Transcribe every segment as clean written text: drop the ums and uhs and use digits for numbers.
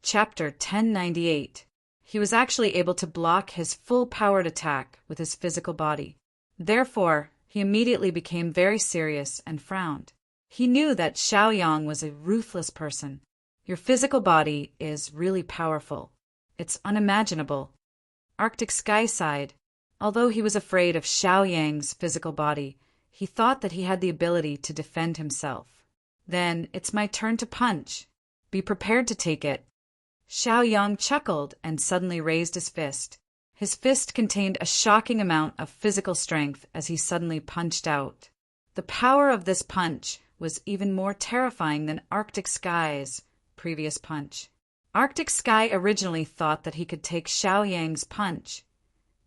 Chapter 1098. He was actually able to block his full-powered attack with his physical body. Therefore, he immediately became very serious and frowned. He knew that Xiaoyang was a ruthless person. Your physical body is really powerful. It's unimaginable. Arctic Sky sighed. Although he was afraid of Xiaoyang's physical body, he thought that he had the ability to defend himself. Then it's my turn to punch. Be prepared to take it. Xiaoyang chuckled and suddenly raised his fist. His fist contained a shocking amount of physical strength as he suddenly punched out. The power of this punch was even more terrifying than Arctic Sky's previous punch. Arctic Sky originally thought that he could take Xiaoyang's punch,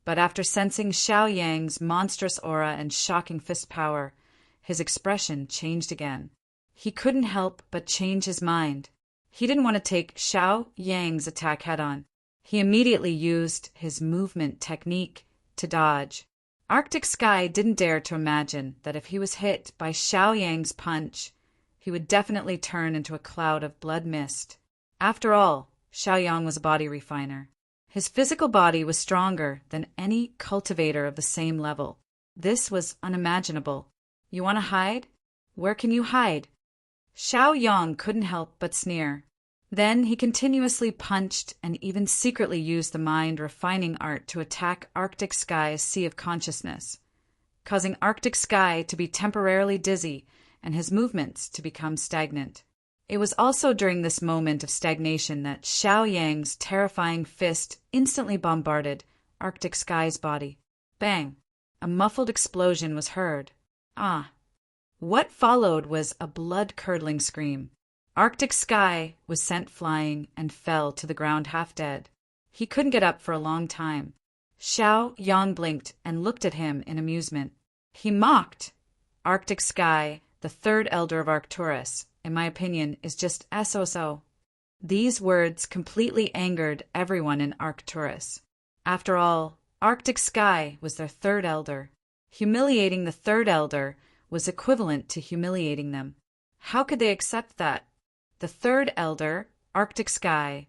but after sensing Xiaoyang's monstrous aura and shocking fist power, his expression changed again. He couldn't help but change his mind. He didn't want to take Xiaoyang's attack head-on. He immediately used his movement technique to dodge. Arctic Sky didn't dare to imagine that if he was hit by Xiaoyang's punch, he would definitely turn into a cloud of blood mist. After all, Xiaoyang was a body refiner. His physical body was stronger than any cultivator of the same level. This was unimaginable. You want to hide? Where can you hide? Xiaoyang couldn't help but sneer. Then he continuously punched and even secretly used the mind-refining art to attack Arctic Sky's sea of consciousness, causing Arctic Sky to be temporarily dizzy and his movements to become stagnant. It was also during this moment of stagnation that Xiaoyang's terrifying fist instantly bombarded Arctic Sky's body. Bang! A muffled explosion was heard. Ah! What followed was a blood-curdling scream. Arctic Sky was sent flying and fell to the ground half dead. He couldn't get up for a long time. Xiaoyang blinked and looked at him in amusement. He mocked. Arctic Sky, the third elder of Arcturus, in my opinion, is just SOSO. These words completely angered everyone in Arcturus. After all, Arctic Sky was their third elder. Humiliating the third elder was equivalent to humiliating them. How could they accept that? The third elder, Arctic Sky,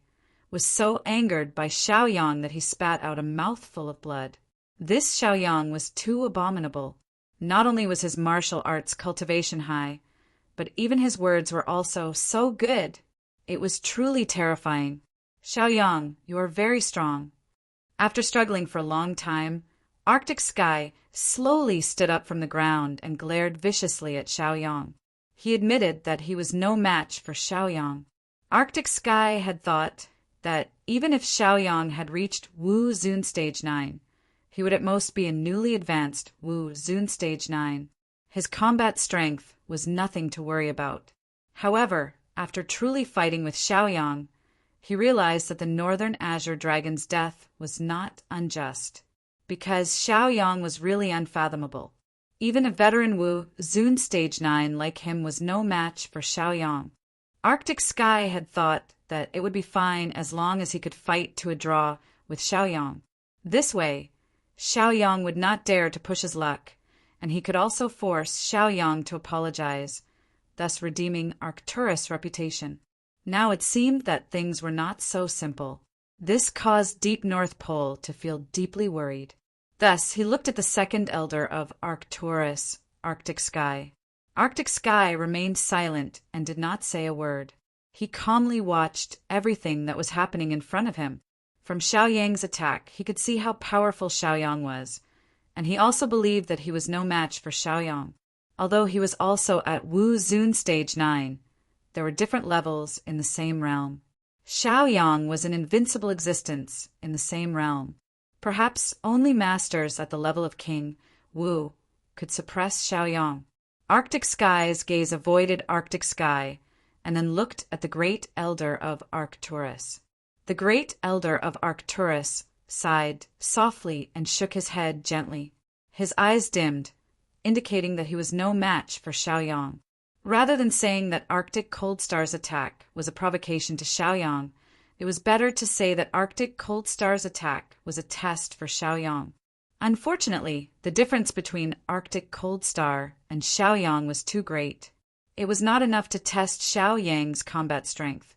was so angered by Xiaoyang that he spat out a mouthful of blood. This Xiaoyang was too abominable. Not only was his martial arts cultivation high, but even his words were also so good. It was truly terrifying. Xiaoyang, you are very strong. After struggling for a long time, Arctic Sky slowly stood up from the ground and glared viciously at Xiaoyang. He admitted that he was no match for Xiaoyang. Arctic Sky had thought that even if Xiaoyang had reached Wu Zun Stage 9, he would at most be a newly advanced Wu Zun Stage 9. His combat strength was nothing to worry about. However, after truly fighting with Xiaoyang, he realized that the Northern Azure Dragon's death was not unjust, because Xiaoyang was really unfathomable. Even a veteran Wu Zun Stage 9 like him was no match for Xiaoyang. Arctic Sky had thought that it would be fine as long as he could fight to a draw with Xiaoyang. This way, Xiaoyang would not dare to push his luck, and he could also force Xiaoyang to apologize, thus redeeming Arcturus' reputation. Now it seemed that things were not so simple. This caused Deep North Pole to feel deeply worried. Thus, he looked at the second elder of Arcturus, Arctic Sky. Arctic Sky remained silent and did not say a word. He calmly watched everything that was happening in front of him. From Xiaoyang's attack, he could see how powerful Xiaoyang was, and he also believed that he was no match for Xiaoyang. Although he was also at Wu Zun Stage 9, there were different levels in the same realm. Xiaoyang was an invincible existence in the same realm. Perhaps only masters at the level of King Wu could suppress Xiaoyang. Arctic Sky's gaze avoided Arctic Sky and then looked at the great elder of Arcturus. The great elder of Arcturus sighed softly and shook his head gently. His eyes dimmed, indicating that he was no match for Xiaoyang. Rather than saying that Arctic Cold Star's attack was a provocation to Xiaoyang, it was better to say that Arctic Cold Star's attack was a test for Xiaoyang. Unfortunately, the difference between Arctic Cold Star and Xiaoyang was too great. It was not enough to test Xiaoyang's combat strength.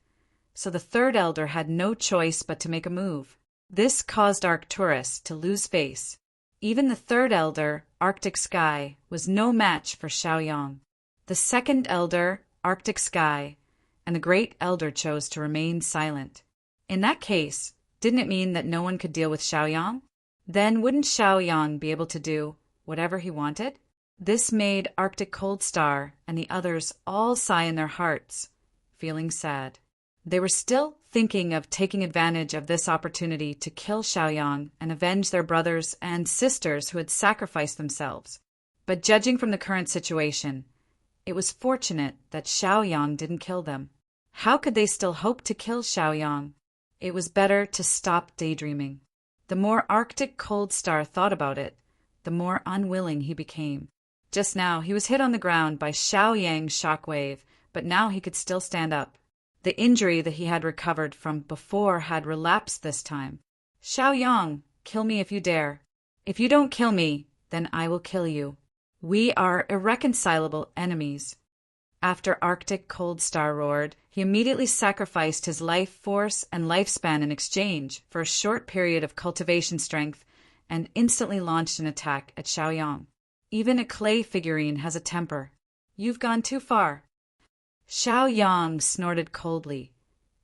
so the third elder had no choice but to make a move. This caused Arcturus to lose face. Even the third elder, Arctic Sky, was no match for Xiaoyang. The second elder, Arctic Sky, and the great elder chose to remain silent. In that case, didn't it mean that no one could deal with Xiaoyang? Then wouldn't Xiaoyang be able to do whatever he wanted? This made Arctic Cold Star and the others all sigh in their hearts, feeling sad. They were still thinking of taking advantage of this opportunity to kill Xiaoyang and avenge their brothers and sisters who had sacrificed themselves. But judging from the current situation, it was fortunate that Xiaoyang didn't kill them. How could they still hope to kill Xiaoyang? It was better to stop daydreaming. The more Arctic Cold Star thought about it, the more unwilling he became. Just now, he was hit on the ground by Xiaoyang's shockwave, but now he could still stand up. The injury that he had recovered from before had relapsed this time. Xiaoyang, kill me if you dare. If you don't kill me, then I will kill you. We are irreconcilable enemies. After Arctic Cold Star roared, he immediately sacrificed his life force and lifespan in exchange for a short period of cultivation strength and instantly launched an attack at Xiaoyang. Even a clay figurine has a temper. You've gone too far. Xiaoyang snorted coldly,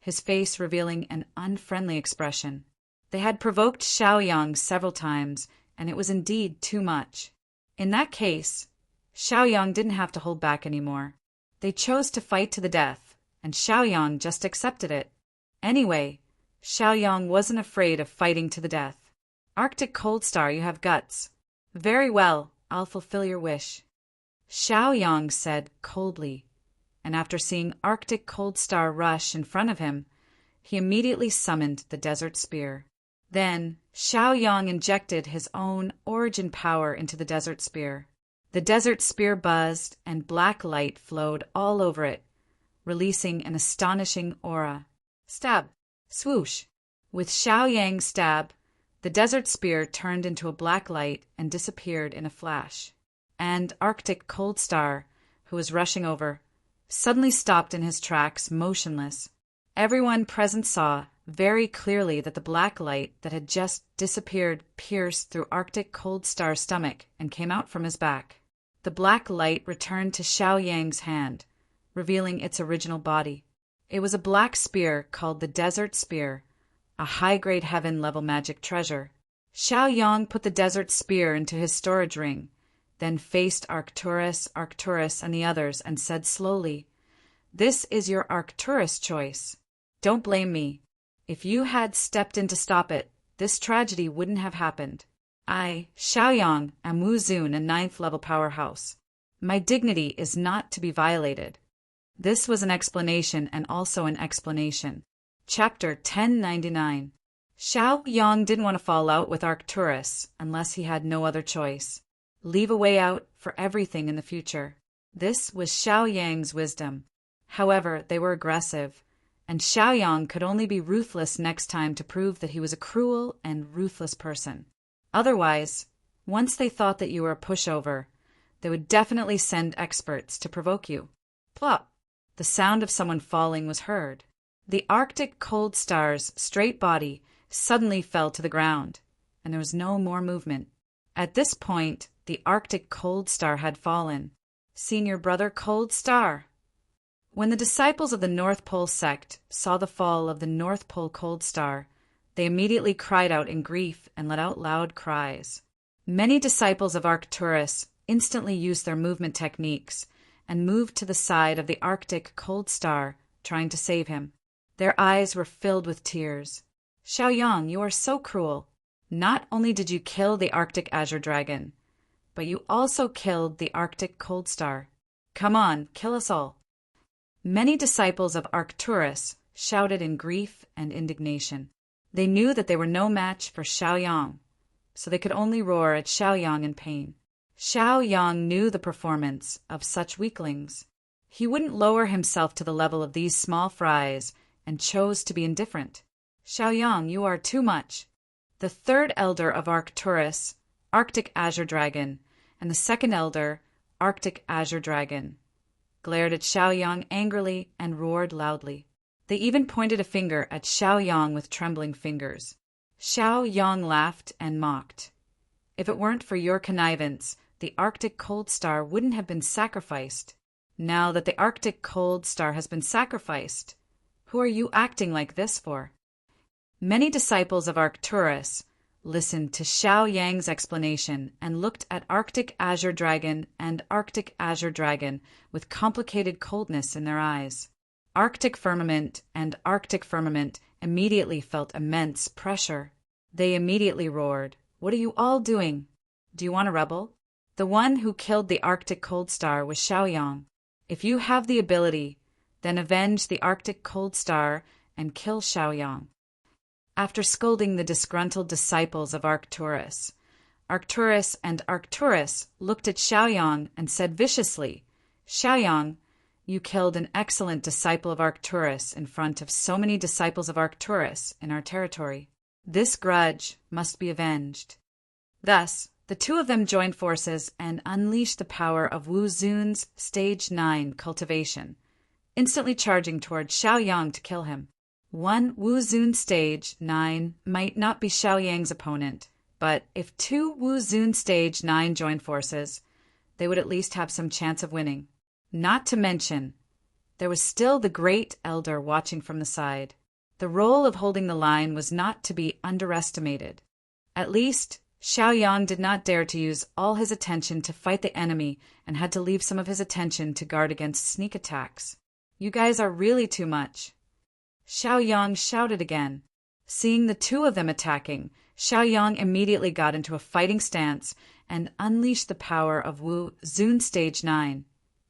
his face revealing an unfriendly expression. They had provoked Xiaoyang several times, and it was indeed too much. In that case, Xiaoyang didn't have to hold back anymore. They chose to fight to the death, and Xiaoyang just accepted it. Anyway, Xiaoyang wasn't afraid of fighting to the death. Arctic Cold Star, you have guts. Very well, I'll fulfill your wish. Xiaoyang said coldly, and after seeing Arctic Cold Star rush in front of him, he immediately summoned the Desert Spear. Then, Xiaoyang injected his own origin power into the Desert Spear. The Desert Spear buzzed, and black light flowed all over it, releasing an astonishing aura. Stab! Swoosh! With Xiaoyang's stab, the Desert Spear turned into a black light and disappeared in a flash. And Arctic Cold Star, who was rushing over, suddenly stopped in his tracks, motionless. Everyone present saw very clearly that the black light that had just disappeared pierced through Arctic Cold Star's stomach and came out from his back. The black light returned to Xiaoyang's hand, revealing its original body. It was a black spear called the Desert Spear, a high-grade heaven-level magic treasure. Xiaoyang put the Desert Spear into his storage ring, then faced Arcturus, and the others and said slowly, "This is your Arcturus choice. Don't blame me. If you had stepped in to stop it, this tragedy wouldn't have happened. I, Xiaoyang, am Wu Zun, a 9th-level powerhouse. My dignity is not to be violated." This was an explanation and also an explanation. Chapter 1099. Xiaoyang didn't want to fall out with Arcturus unless he had no other choice. Leave a way out for everything in the future. This was Xiaoyang's wisdom. However, they were aggressive, and Xiaoyang could only be ruthless next time to prove that he was a cruel and ruthless person. Otherwise, once they thought that you were a pushover, they would definitely send experts to provoke you. Plop! The sound of someone falling was heard. The Arctic Cold Star's straight body suddenly fell to the ground, and there was no more movement. At this point, the Arctic Cold Star had fallen. Senior brother Cold Star. When the disciples of the North Pole sect saw the fall of the North Pole Cold Star, they immediately cried out in grief and let out loud cries. Many disciples of Arcturus instantly used their movement techniques and moved to the side of the Arctic Cold Star, trying to save him. Their eyes were filled with tears. Xiaoyang, you are so cruel. Not only did you kill the Arctic Azure Dragon, but you also killed the Arctic Cold Star. Come on, kill us all. Many disciples of Arcturus shouted in grief and indignation. They knew that they were no match for Xiaoyang, so they could only roar at Xiaoyang in pain. Xiaoyang knew the performance of such weaklings. He wouldn't lower himself to the level of these small fries and chose to be indifferent. Xiaoyang, you are too much. The third elder of Arcturus, Arctic Azure Dragon, and the second elder, Arctic Azure Dragon, glared at Xiaoyang angrily and roared loudly. They even pointed a finger at Xiao Yang with trembling fingers. Xiao Yang laughed and mocked. If it weren't for your connivance, the Arctic Cold Star wouldn't have been sacrificed. Now that the Arctic Cold Star has been sacrificed, who are you acting like this for? Many disciples of Arcturus listened to Xiao Yang's explanation and looked at Arctic Azure Dragon and Arctic Azure Dragon with complicated coldness in their eyes. Arctic Firmament and Arctic Firmament immediately felt immense pressure. They immediately roared, "What are you all doing? Do you want to rebel?" The one who killed the Arctic Cold Star was Xiaoyang. If you have the ability, then avenge the Arctic Cold Star and kill Xiaoyang. After scolding the disgruntled disciples of Arcturus, Arcturus and Arcturus looked at Xiaoyang and said viciously, "Xiaoyang, you killed an excellent disciple of Arcturus in front of so many disciples of Arcturus in our territory. This grudge must be avenged." Thus, the two of them joined forces and unleashed the power of Wu Zun's Stage 9 cultivation, instantly charging toward Xiaoyang to kill him. One Wu Zun Stage 9 might not be Xiaoyang's opponent, but if two Wu Zun Stage 9 joined forces, they would at least have some chance of winning. Not to mention, there was still the Great Elder watching from the side. The role of holding the line was not to be underestimated. At least, Xiaoyang did not dare to use all his attention to fight the enemy and had to leave some of his attention to guard against sneak attacks. "You guys are really too much." Xiaoyang shouted again. Seeing the two of them attacking, Xiaoyang immediately got into a fighting stance and unleashed the power of Wu Zun Stage 9,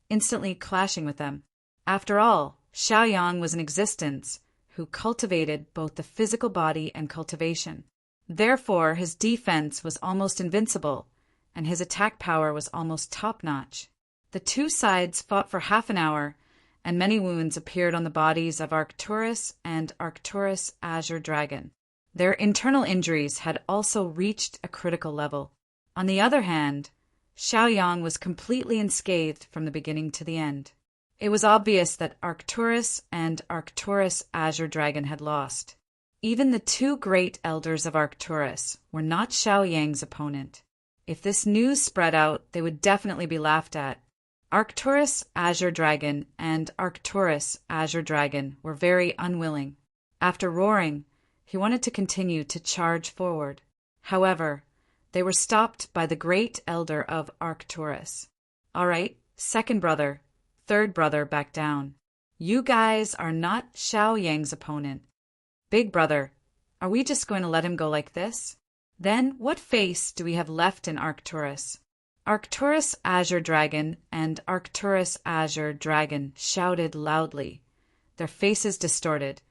instantly clashing with them. After all, Xiaoyang was in existence, who cultivated both the physical body and cultivation. Therefore, his defense was almost invincible, and his attack power was almost top-notch. The two sides fought for half an hour, and many wounds appeared on the bodies of Arcturus and Arcturus Azure Dragon. Their internal injuries had also reached a critical level. On the other hand, Xiaoyang was completely unscathed from the beginning to the end. It was obvious that Arcturus and Arcturus Azure Dragon had lost. Even the two great elders of Arcturus were not Xiaoyang's opponent. If this news spread out, they would definitely be laughed at. Arcturus Azure Dragon and Arcturus Azure Dragon were very unwilling. After roaring, he wanted to continue to charge forward. However, they were stopped by the great elder of Arcturus. "All right, second brother, third brother, back down. You guys are not Xiaoyang's opponent. Big brother, are we just going to let him go like this? Then what face do we have left in Arcturus?" Arcturus Azure Dragon and Arcturus Azure Dragon shouted loudly, their faces distorted,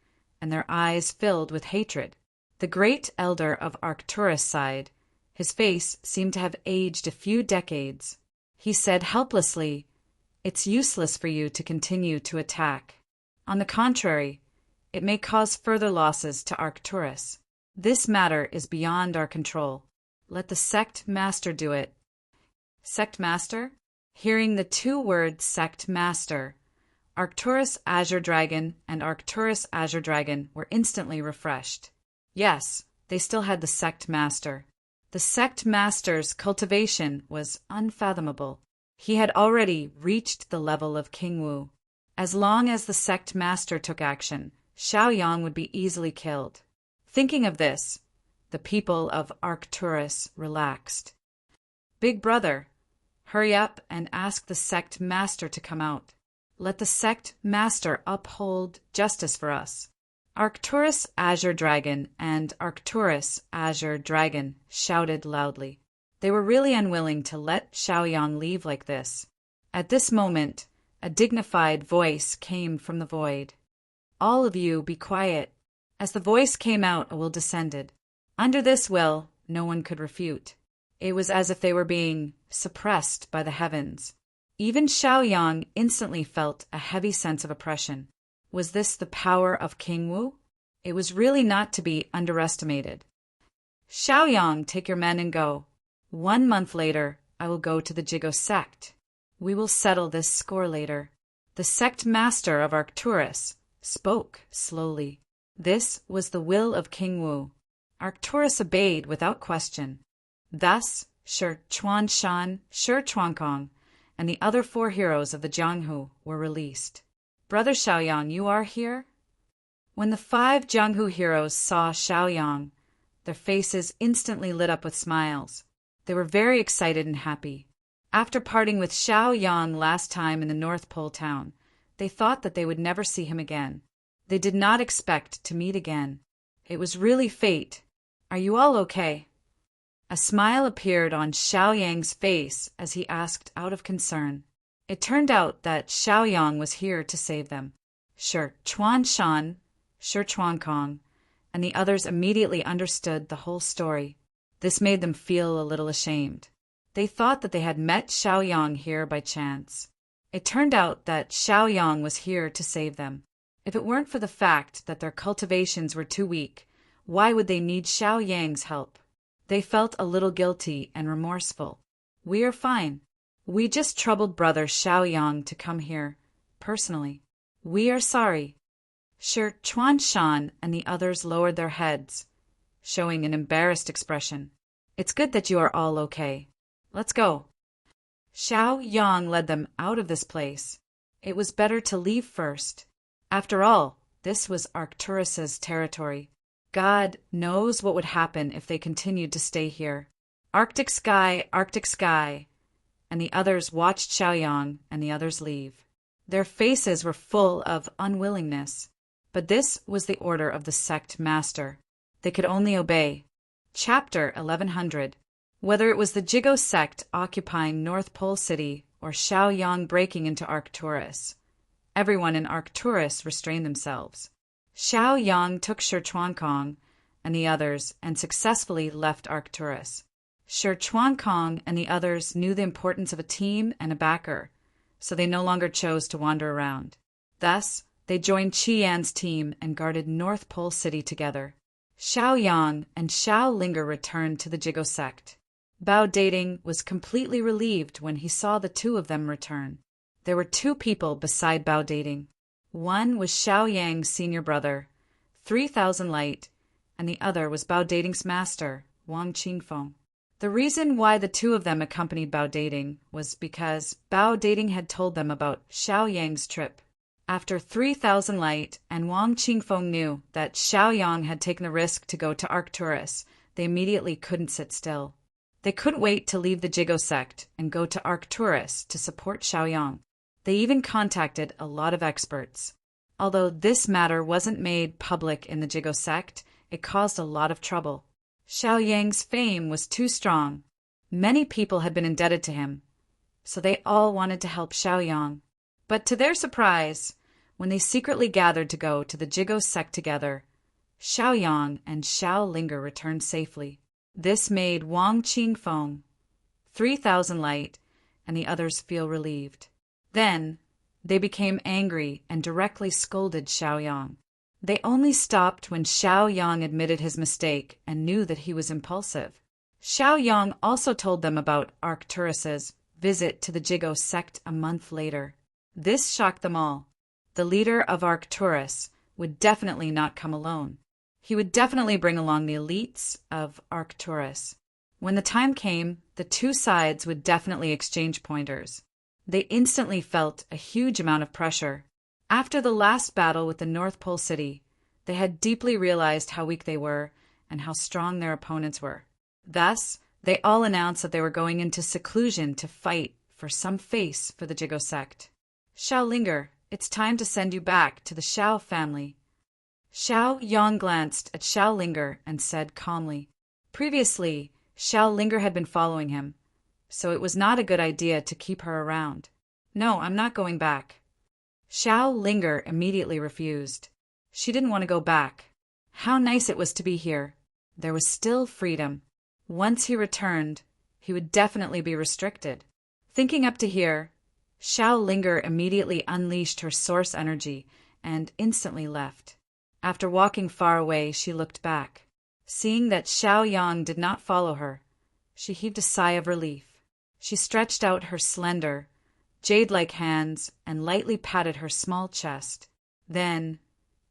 and their eyes filled with hatred. The great elder of Arcturus sighed. His face seemed to have aged a few decades. He said helplessly, "It's useless for you to continue to attack. On the contrary, it may cause further losses to Arcturus. This matter is beyond our control. Let the sect master do it." Sect master? Hearing the two words sect master, Arcturus Azure Dragon and Arcturus Azure Dragon were instantly refreshed. Yes, they still had the sect master. The sect master's cultivation was unfathomable. He had already reached the level of King Wu. As long as the sect master took action, Xiaoyang would be easily killed. Thinking of this, the people of Arcturus relaxed. "Big brother, hurry up and ask the sect master to come out. Let the sect master uphold justice for us." Arcturus Azure Dragon and Arcturus Azure Dragon shouted loudly. They were really unwilling to let Xiaoyang leave like this. At this moment, a dignified voice came from the void. "All of you be quiet." As the voice came out, a will descended. Under this will, no one could refute. It was as if they were being suppressed by the heavens. Even Xiaoyang instantly felt a heavy sense of oppression. Was this the power of King Wu? It was really not to be underestimated. "Xiaoyang, take your men and go. 1 month later, I will go to the Jigo sect. We will settle this score later." The sect master of Arcturus spoke slowly. This was the will of King Wu. Arcturus obeyed without question. Thus, Shi Chuanshan, Shi Chuankong, and the other 4 heroes of the Jianghu were released. Brother Xiaoyang, you are here? When the 5 Jianghu heroes saw Xiaoyang, their faces instantly lit up with smiles. They were very excited and happy. After parting with Xiaoyang last time in the North Pole town, they thought that they would never see him again. They did not expect to meet again. It was really fate. Are you all okay? A smile appeared on Xiaoyang's face as he asked out of concern. It turned out that Xiaoyang was here to save them. Shi Chuanshan, Shi Chuankong, and the others immediately understood the whole story. This made them feel a little ashamed. They thought that they had met Xiaoyang here by chance. It turned out that Xiaoyang was here to save them. If it weren't for the fact that their cultivations were too weak, why would they need Xiaoyang's help? They felt a little guilty and remorseful. We are fine. We just troubled brother Xiaoyang to come here, personally. We are sorry. Shi Chuanshan and the others lowered their heads, showing an embarrassed expression. It's good that you are all okay. Let's go. Xiaoyang led them out of this place. It was better to leave first. After all, this was Arcturus's territory. God knows what would happen if they continued to stay here. Arctic sky, and the others watched Xiaoyang and the others leave. Their faces were full of unwillingness, but this was the order of the sect master. They could only obey. Chapter 1100. Whether it was the Jigo sect occupying North Pole City or Xiaoyang breaking into Arcturus, everyone in Arcturus restrained themselves. Xiaoyang took Shi Chuankong and the others and successfully left Arcturus. Shi Chuankong and the others knew the importance of a team and a backer, so they no longer chose to wander around. Thus, they joined Qian's team and guarded North Pole City together. Xiaoyang and Xiao Linger returned to the Jigo sect. Bao Dating was completely relieved when he saw the 2 of them return. There were 2 people beside Bao Dating. One was Xiaoyang's senior brother, 3000 Light, and the other was Bao Dating's master, Wang Qingfeng. The reason why the 2 of them accompanied Bao Dating was because Bao Dating had told them about Xiaoyang's trip. After 3000 Light and Wang Qingfeng knew that Xiaoyang had taken the risk to go to Arcturus, they immediately couldn't sit still. They couldn't wait to leave the Jigo sect and go to Arcturus to support Xiaoyang. They even contacted a lot of experts. Although this matter wasn't made public in the Jigo sect, it caused a lot of trouble. Xiaoyang's fame was too strong. Many people had been indebted to him, so they all wanted to help Xiaoyang. But to their surprise, when they secretly gathered to go to the Jigo sect together, Xiaoyang and Xiao Linger returned safely. This made Wang Qingfeng, 3000 Light, and the others feel relieved. Then, they became angry and directly scolded Xiaoyang. They only stopped when Xiaoyang admitted his mistake and knew that he was impulsive. Xiaoyang also told them about Arcturus's visit to the Jigo sect a month later. This shocked them all. The leader of Arcturus would definitely not come alone. He would definitely bring along the elites of Arcturus. When the time came, the 2 sides would definitely exchange pointers. They instantly felt a huge amount of pressure. After the last battle with the North Pole City, they had deeply realized how weak they were and how strong their opponents were. Thus, they all announced that they were going into seclusion to fight for some face for the Jigo sect. Xiao Linger, it's time to send you back to the Xiao family. Xiaoyang glanced at Xiao Linger and said calmly. Previously, Xiao Linger had been following him, so it was not a good idea to keep her around. No, I'm not going back. Xiao Linger immediately refused. She didn't want to go back. How nice it was to be here. There was still freedom. Once he returned, he would definitely be restricted. Thinking up to here, Xiao Linger immediately unleashed her source energy and instantly left. After walking far away, she looked back. Seeing that Xiaoyang did not follow her, she heaved a sigh of relief. She stretched out her slender, jade-like hands and lightly patted her small chest. Then,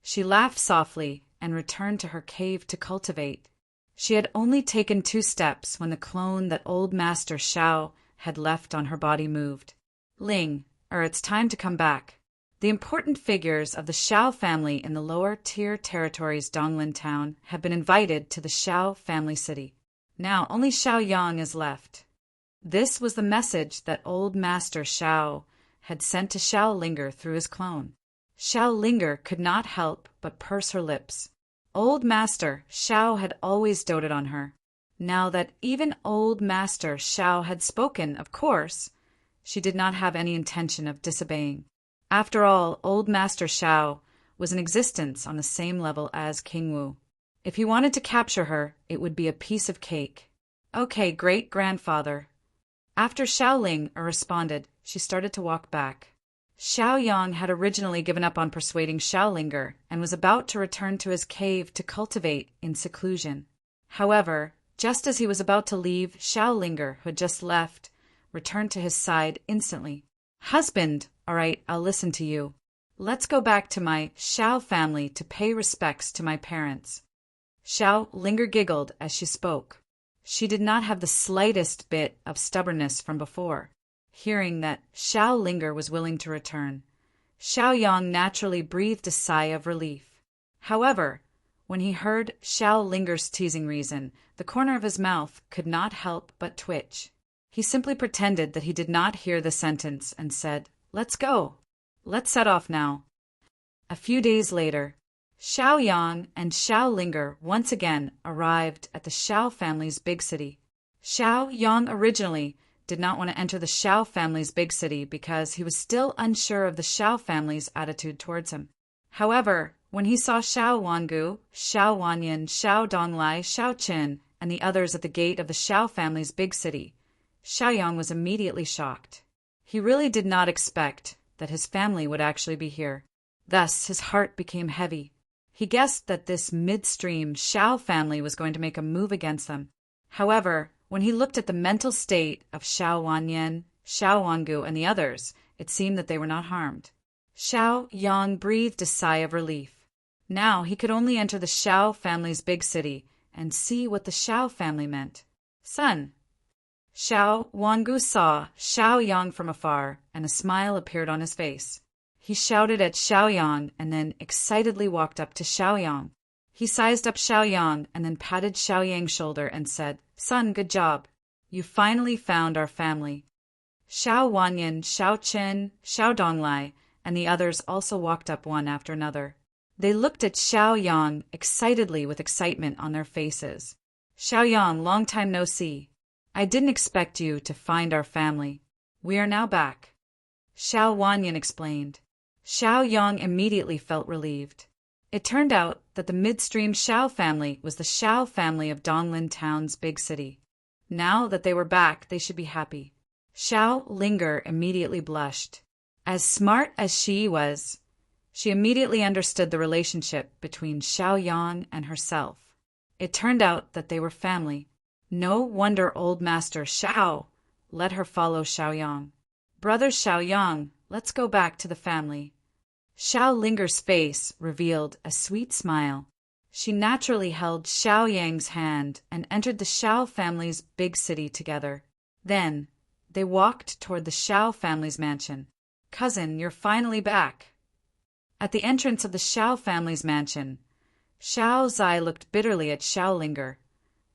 She laughed softly and returned to her cave to cultivate. She had only taken 2 steps when the clone that old Master Xiao had left on her body moved. Ling, it's time to come back. The important figures of the Xiao family in the lower-tier territories Donglin town have been invited to the Xiao family city. Now only Xiao Yang is left. This was the message that old Master Xiao had sent to Xiao Linger through his clone. Xiao Linger could not help but purse her lips. Old Master Xiao had always doted on her. Now that even old Master Xiao had spoken, of course, she did not have any intention of disobeying. After all, old Master Xiao was in existence on the same level as King Wu. If he wanted to capture her, it would be a piece of cake. Okay, great-grandfather. After Xiao Ling responded, she started to walk back. Xiao Yang had originally given up on persuading Xiao Linger and was about to return to his cave to cultivate in seclusion. However, just as he was about to leave, Xiao Linger, who had just left, returned to his side instantly. Husband, all right, I'll listen to you. Let's go back to my Xiao family to pay respects to my parents. Xiao Linger giggled as she spoke. She did not have the slightest bit of stubbornness from before. Hearing that Xiao Linger was willing to return, Xiao Yang naturally breathed a sigh of relief. However, when he heard Xiao Linger's teasing reason, the corner of his mouth could not help but twitch. He simply pretended that he did not hear the sentence and said, "Let's go. Let's set off now." A few days later, Xiao Yang and Xiao Linger once again arrived at the Xiao family's big city. Xiao Yang originally did not want to enter the Xiao family's big city because he was still unsure of the Xiao family's attitude towards him. However, when he saw Xiao Wangu, Xiao Wanyan, Xiao Donglai, Xiao Qin, and the others at the gate of the Xiao family's big city, Xiao Yang was immediately shocked. He really did not expect that his family would actually be here. Thus, his heart became heavy. He guessed that this midstream Xiao family was going to make a move against them. However, when he looked at the mental state of Xiao Wanyan, Xiao Wangu, and the others, it seemed that they were not harmed. Xiao Yang breathed a sigh of relief. Now he could only enter the Xiao family's big city and see what the Xiao family meant. Son. Xiao Wangu saw Xiao Yang from afar, and a smile appeared on his face. He shouted at Xiao Yang and then excitedly walked up to Xiao Yang. He sized up Xiao Yang and then patted Xiao Yang's shoulder and said, "Son, good job. You finally found our family." Xiao Wanyan, Xiao Qin, Xiao Donglai, and the others also walked up one after another. They looked at Xiao Yang excitedly with excitement on their faces. "Xiao Yang, long time no see. I didn't expect you to find our family. We are now back," Xiao Wanyan explained. Xiao Yang immediately felt relieved. It turned out that the midstream Xiao family was the Xiao family of Donglin town's big city. Now that they were back, they should be happy. Xiao Linger immediately blushed. As smart as she was, she immediately understood the relationship between Xiao Yang and herself. It turned out that they were family. No wonder old Master Xiao let her follow Xiao Yang. "Brother Xiao Yang, let's go back to the family." Xiao Linger's face revealed a sweet smile. She naturally held Xiao Yang's hand and entered the Xiao family's big city together. Then, they walked toward the Xiao family's mansion. "Cousin, you're finally back." At the entrance of the Xiao family's mansion, Xiao Zai looked bitterly at Xiao Linger,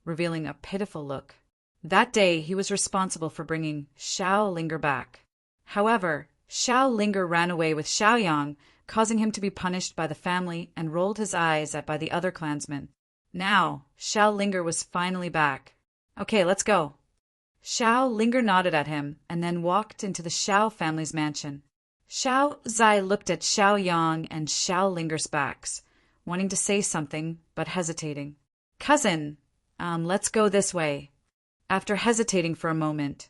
revealing a pitiful look. That day, he was responsible for bringing Xiao Linger back. However, Xiao Linger ran away with Xiao Yang, causing him to be punished by the family and rolled his eyes at by the other clansmen. Now, Xiao Linger was finally back. "Okay, let's go." Xiao Linger nodded at him and then walked into the Xiao family's mansion. Xiao Zai looked at Xiao Yang and Xiao Linger's backs, wanting to say something but hesitating. "Cousin, let's go this way." After hesitating for a moment,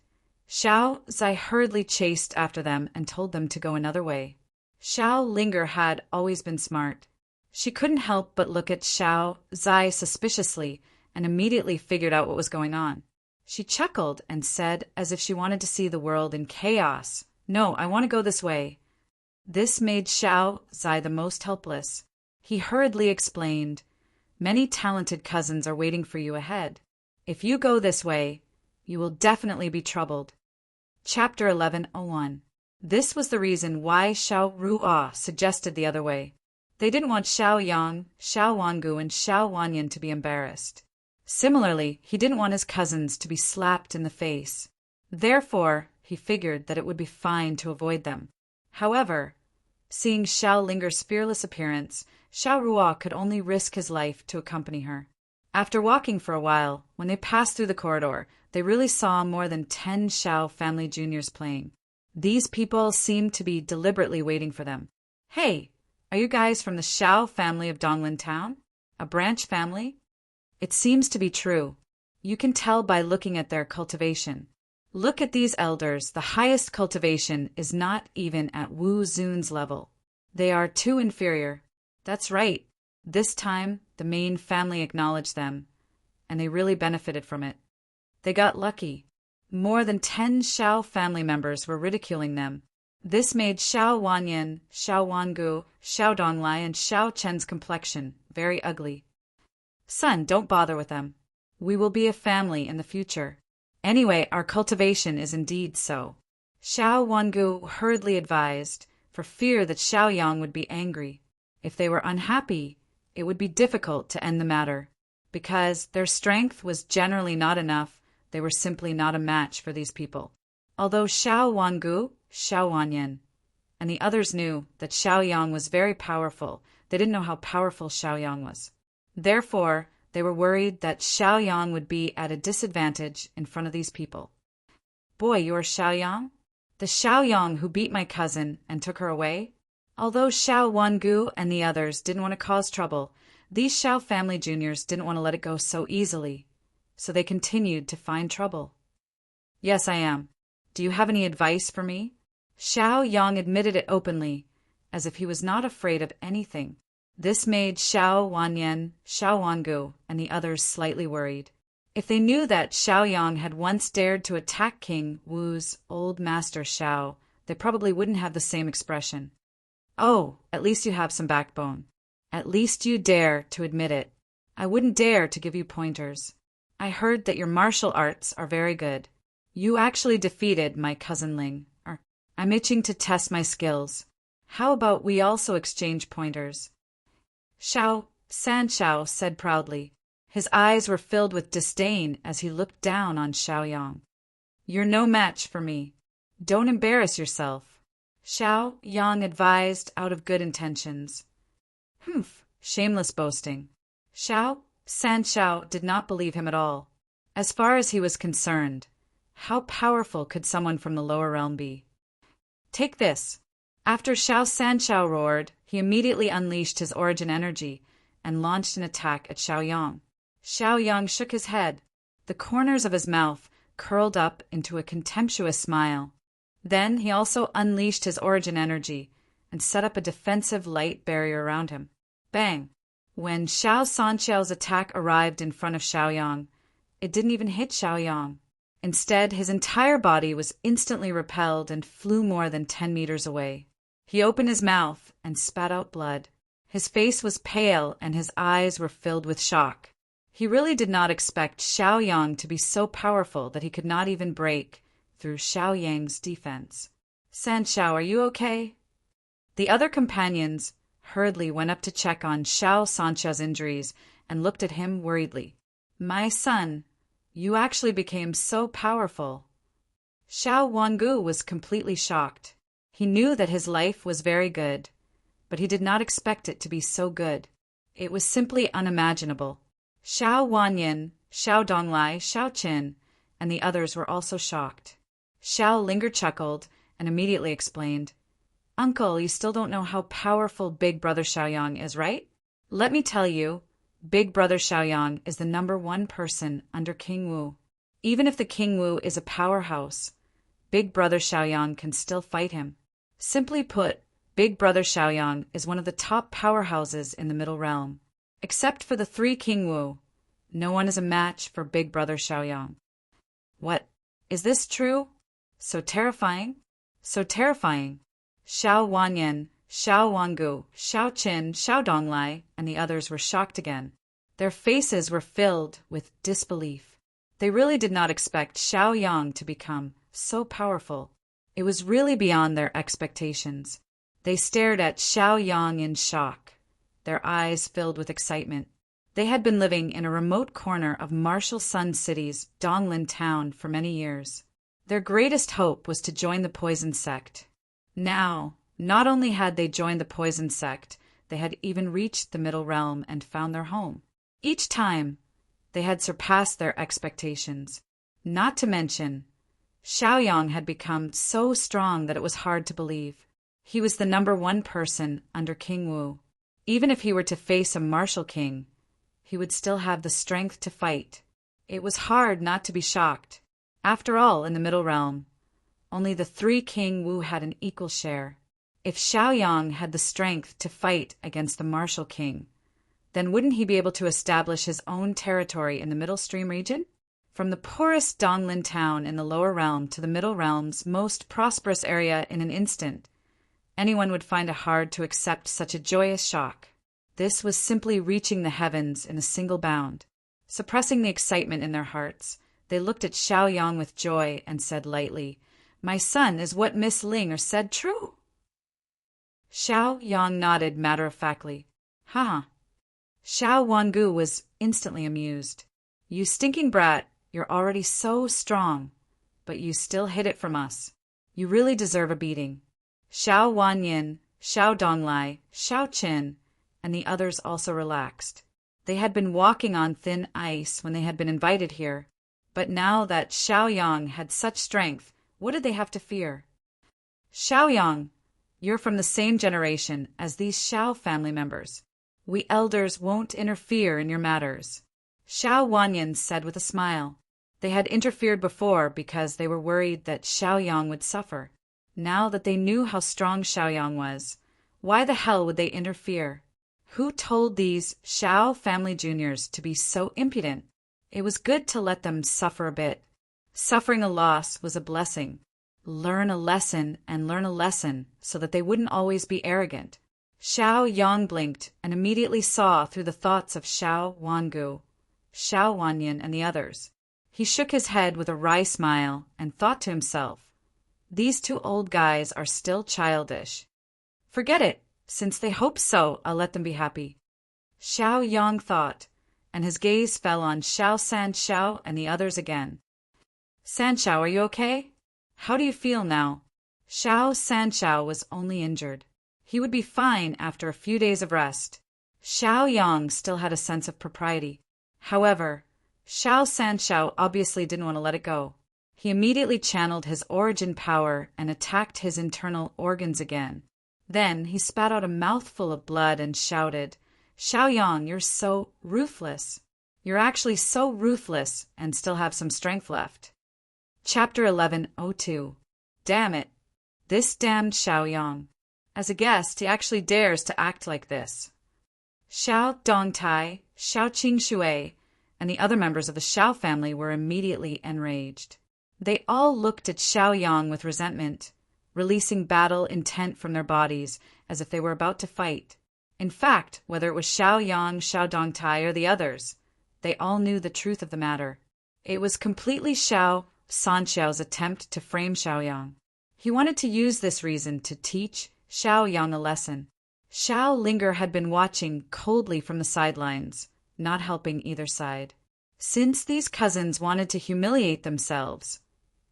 Xiao Zai hurriedly chased after them and told them to go another way. Xiao Linger had always been smart. She couldn't help but look at Xiao Zai suspiciously and immediately figured out what was going on. She chuckled and said, as if she wanted to see the world in chaos, "No, I want to go this way." This made Xiao Zai the most helpless. He hurriedly explained, "Many talented cousins are waiting for you ahead. If you go this way, you will definitely be troubled." Chapter 11:01. This was the reason why Xiao Ruo suggested the other way. They didn't want Xiao Yang, Xiao Wangu, and Xiao Wanyan to be embarrassed. Similarly, he didn't want his cousins to be slapped in the face. Therefore, he figured that it would be fine to avoid them. However, seeing Xiao Linger's fearless appearance, Xiao Ruo could only risk his life to accompany her. After walking for a while, when they passed through the corridor, they really saw more than 10 Xiao family juniors playing. These people seemed to be deliberately waiting for them. "Hey, are you guys from the Xiao family of Donglin Town? A branch family?" It seems to be true. You can tell by looking at their cultivation. Look at these elders. The highest cultivation is not even at Wu Zun's level. They are too inferior. That's right. This time, the main family acknowledged them, and they really benefited from it. They got lucky. More than 10 Xiao family members were ridiculing them. This made Xiao Wanyan, Xiao Wangu, Xiao Donglai, and Xiao Chen's complexion very ugly. "Son, don't bother with them. We will be a family in the future. Anyway, our cultivation is indeed so," Xiao Wangu hurriedly advised, for fear that Xiao Yang would be angry. If they were unhappy, it would be difficult to end the matter. Because their strength was generally not enough, they were simply not a match for these people. Although Xiao Wangu, Xiao Wanyan, and the others knew that Xiao Yang was very powerful, they didn't know how powerful Xiao Yang was. Therefore, they were worried that Xiao Yang would be at a disadvantage in front of these people. "Boy, you are Xiao Yang? The Xiao Yang who beat my cousin and took her away?" Although Xiao Wangu and the others didn't want to cause trouble, these Xiao family juniors didn't want to let it go so easily, so they continued to find trouble. "Yes, I am. Do you have any advice for me?" Xiao Yang admitted it openly, as if he was not afraid of anything. This made Xiao Wanyan, Xiao Wangu, and the others slightly worried. If they knew that Xiao Yang had once dared to attack King Wu's old master Xiao, they probably wouldn't have the same expression. "Oh, at least you have some backbone. At least you dare to admit it. I wouldn't dare to give you pointers. I heard that your martial arts are very good. You actually defeated my cousin Ling. I'm itching to test my skills. How about we also exchange pointers?" Xiao Sanshao said proudly. His eyes were filled with disdain as he looked down on Xiao Yang. "You're no match for me. Don't embarrass yourself," Xiao Yang advised out of good intentions. "Humph, shameless boasting." Xiao Sanshao did not believe him at all. As far as he was concerned, how powerful could someone from the lower realm be? "Take this." After Xiao Sanshao roared, he immediately unleashed his origin energy and launched an attack at Xiao Yang. Xiao Yang shook his head. The corners of his mouth curled up into a contemptuous smile. Then he also unleashed his origin energy and set up a defensive light barrier around him. Bang! When Xiao Sanshao's attack arrived in front of Xiao Yang, it didn't even hit Xiao Yang. Instead, his entire body was instantly repelled and flew more than 10 meters away. He opened his mouth and spat out blood. His face was pale and his eyes were filled with shock. He really did not expect Xiao Yang to be so powerful that he could not even break through Xiao Yang's defense. "Sanshao, are you okay?" The other companions hurriedly went up to check on Xiao Sanshao's injuries and looked at him worriedly. "My son, you actually became so powerful." Xiao Wangu was completely shocked. He knew that his life was very good, but he did not expect it to be so good. It was simply unimaginable. Xiao Wanyan, Xiao Donglai, Xiao Qin, and the others were also shocked. Xiao Linger chuckled and immediately explained, "Uncle, you still don't know how powerful Big Brother Xiao Yang is, right? Let me tell you, Big Brother Xiao Yang is the #1 person under King Wu. Even if the King Wu is a powerhouse, Big Brother Xiao Yang can still fight him. Simply put, Big Brother Xiao Yang is one of the top powerhouses in the Middle Realm. Except for the 3 King Wu, no one is a match for Big Brother Xiao Yang." "What? Is this true? So terrifying? So terrifying." Xiao Wanyan, Xiao Wangu, Xiao Qin, Xiao Donglai, and the others were shocked again. Their faces were filled with disbelief. They really did not expect Xiao Yang to become so powerful. It was really beyond their expectations. They stared at Xiao Yang in shock, their eyes filled with excitement. They had been living in a remote corner of Martial Sun City's Donglin town for many years. Their greatest hope was to join the poison sect. Now, not only had they joined the poison sect, they had even reached the Middle Realm and found their home. Each time, they had surpassed their expectations. Not to mention, Xiaoyang had become so strong that it was hard to believe. He was the #1 person under King Wu. Even if he were to face a martial king, he would still have the strength to fight. It was hard not to be shocked. After all, in the Middle Realm, only the 3 King Wu had an equal share. If Xiaoyang had the strength to fight against the martial king, then wouldn't he be able to establish his own territory in the Middle Stream region? From the poorest Donglin town in the Lower Realm to the Middle Realm's most prosperous area in an instant, anyone would find it hard to accept such a joyous shock. This was simply reaching the heavens in a single bound. Suppressing the excitement in their hearts, they looked at Xiaoyang with joy and said lightly, "My son, is what Miss Ling said true?" Xiaoyang nodded matter-of-factly. "Huh." Xiao Wangu was instantly amused. "You stinking brat, you're already so strong, but you still hid it from us. You really deserve a beating." Xiao Wanyin, Xiao Donglai, Xiao Qin, and the others also relaxed. They had been walking on thin ice when they had been invited here, but now that Xiaoyang had such strength, what did they have to fear? "Xiaoyang, you're from the same generation as these Xiao family members. We elders won't interfere in your matters," Xiao Wanyan said with a smile. They had interfered before because they were worried that Xiaoyang would suffer. Now that they knew how strong Xiaoyang was, why the hell would they interfere? Who told these Xiao family juniors to be so impudent? It was good to let them suffer a bit. Suffering a loss was a blessing. Learn a lesson and learn a lesson so that they wouldn't always be arrogant. Xiao Yang blinked and immediately saw through the thoughts of Xiao Wangu, Xiao Wanyan, and the others. He shook his head with a wry smile and thought to himself, "These 2 old guys are still childish. Forget it. Since they hope so, I'll let them be happy." Xiao Yang thought, and his gaze fell on Xiao Sanshao and the others again. "Sanshao, are you okay? How do you feel now?" Xiao Sanshao was only injured. He would be fine after a few days of rest. Xiao Yang still had a sense of propriety. However, Xiao Sanshao obviously didn't want to let it go. He immediately channeled his origin power and attacked his internal organs again. Then he spat out a mouthful of blood and shouted, "Xiaoyang, you're so ruthless. You're actually so ruthless and still have some strength left." Chapter 11:02. Damn it. This damned Xiaoyang. As a guest, he actually dares to act like this. Xiao Dongtai, Xiao Qingshui, and the other members of the Xiao family were immediately enraged. They all looked at Xiaoyang with resentment, releasing battle intent from their bodies as if they were about to fight. In fact, whether it was Xiaoyang, Xiao Dongtai, or the others, they all knew the truth of the matter. It was completely Xiao Sanxiao's attempt to frame Xiaoyang. He wanted to use this reason to teach Xiaoyang a lesson. Xiao Linger had been watching coldly from the sidelines, not helping either side. Since these cousins wanted to humiliate themselves,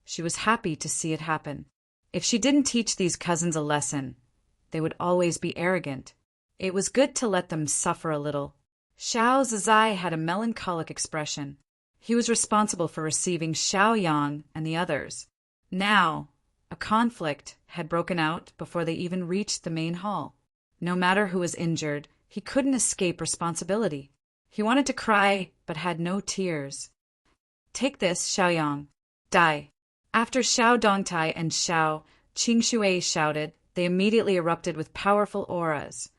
she was happy to see it happen. If she didn't teach these cousins a lesson, they would always be arrogant. It was good to let them suffer a little. Xiao Zizai had a melancholic expression. He was responsible for receiving Xiaoyang and the others. Now, a conflict had broken out before they even reached the main hall. No matter who was injured, he couldn't escape responsibility. He wanted to cry, but had no tears. "Take this, Xiaoyang. Die." After Xiao Dongtai and Xiao Qingshui shouted, they immediately erupted with powerful auras,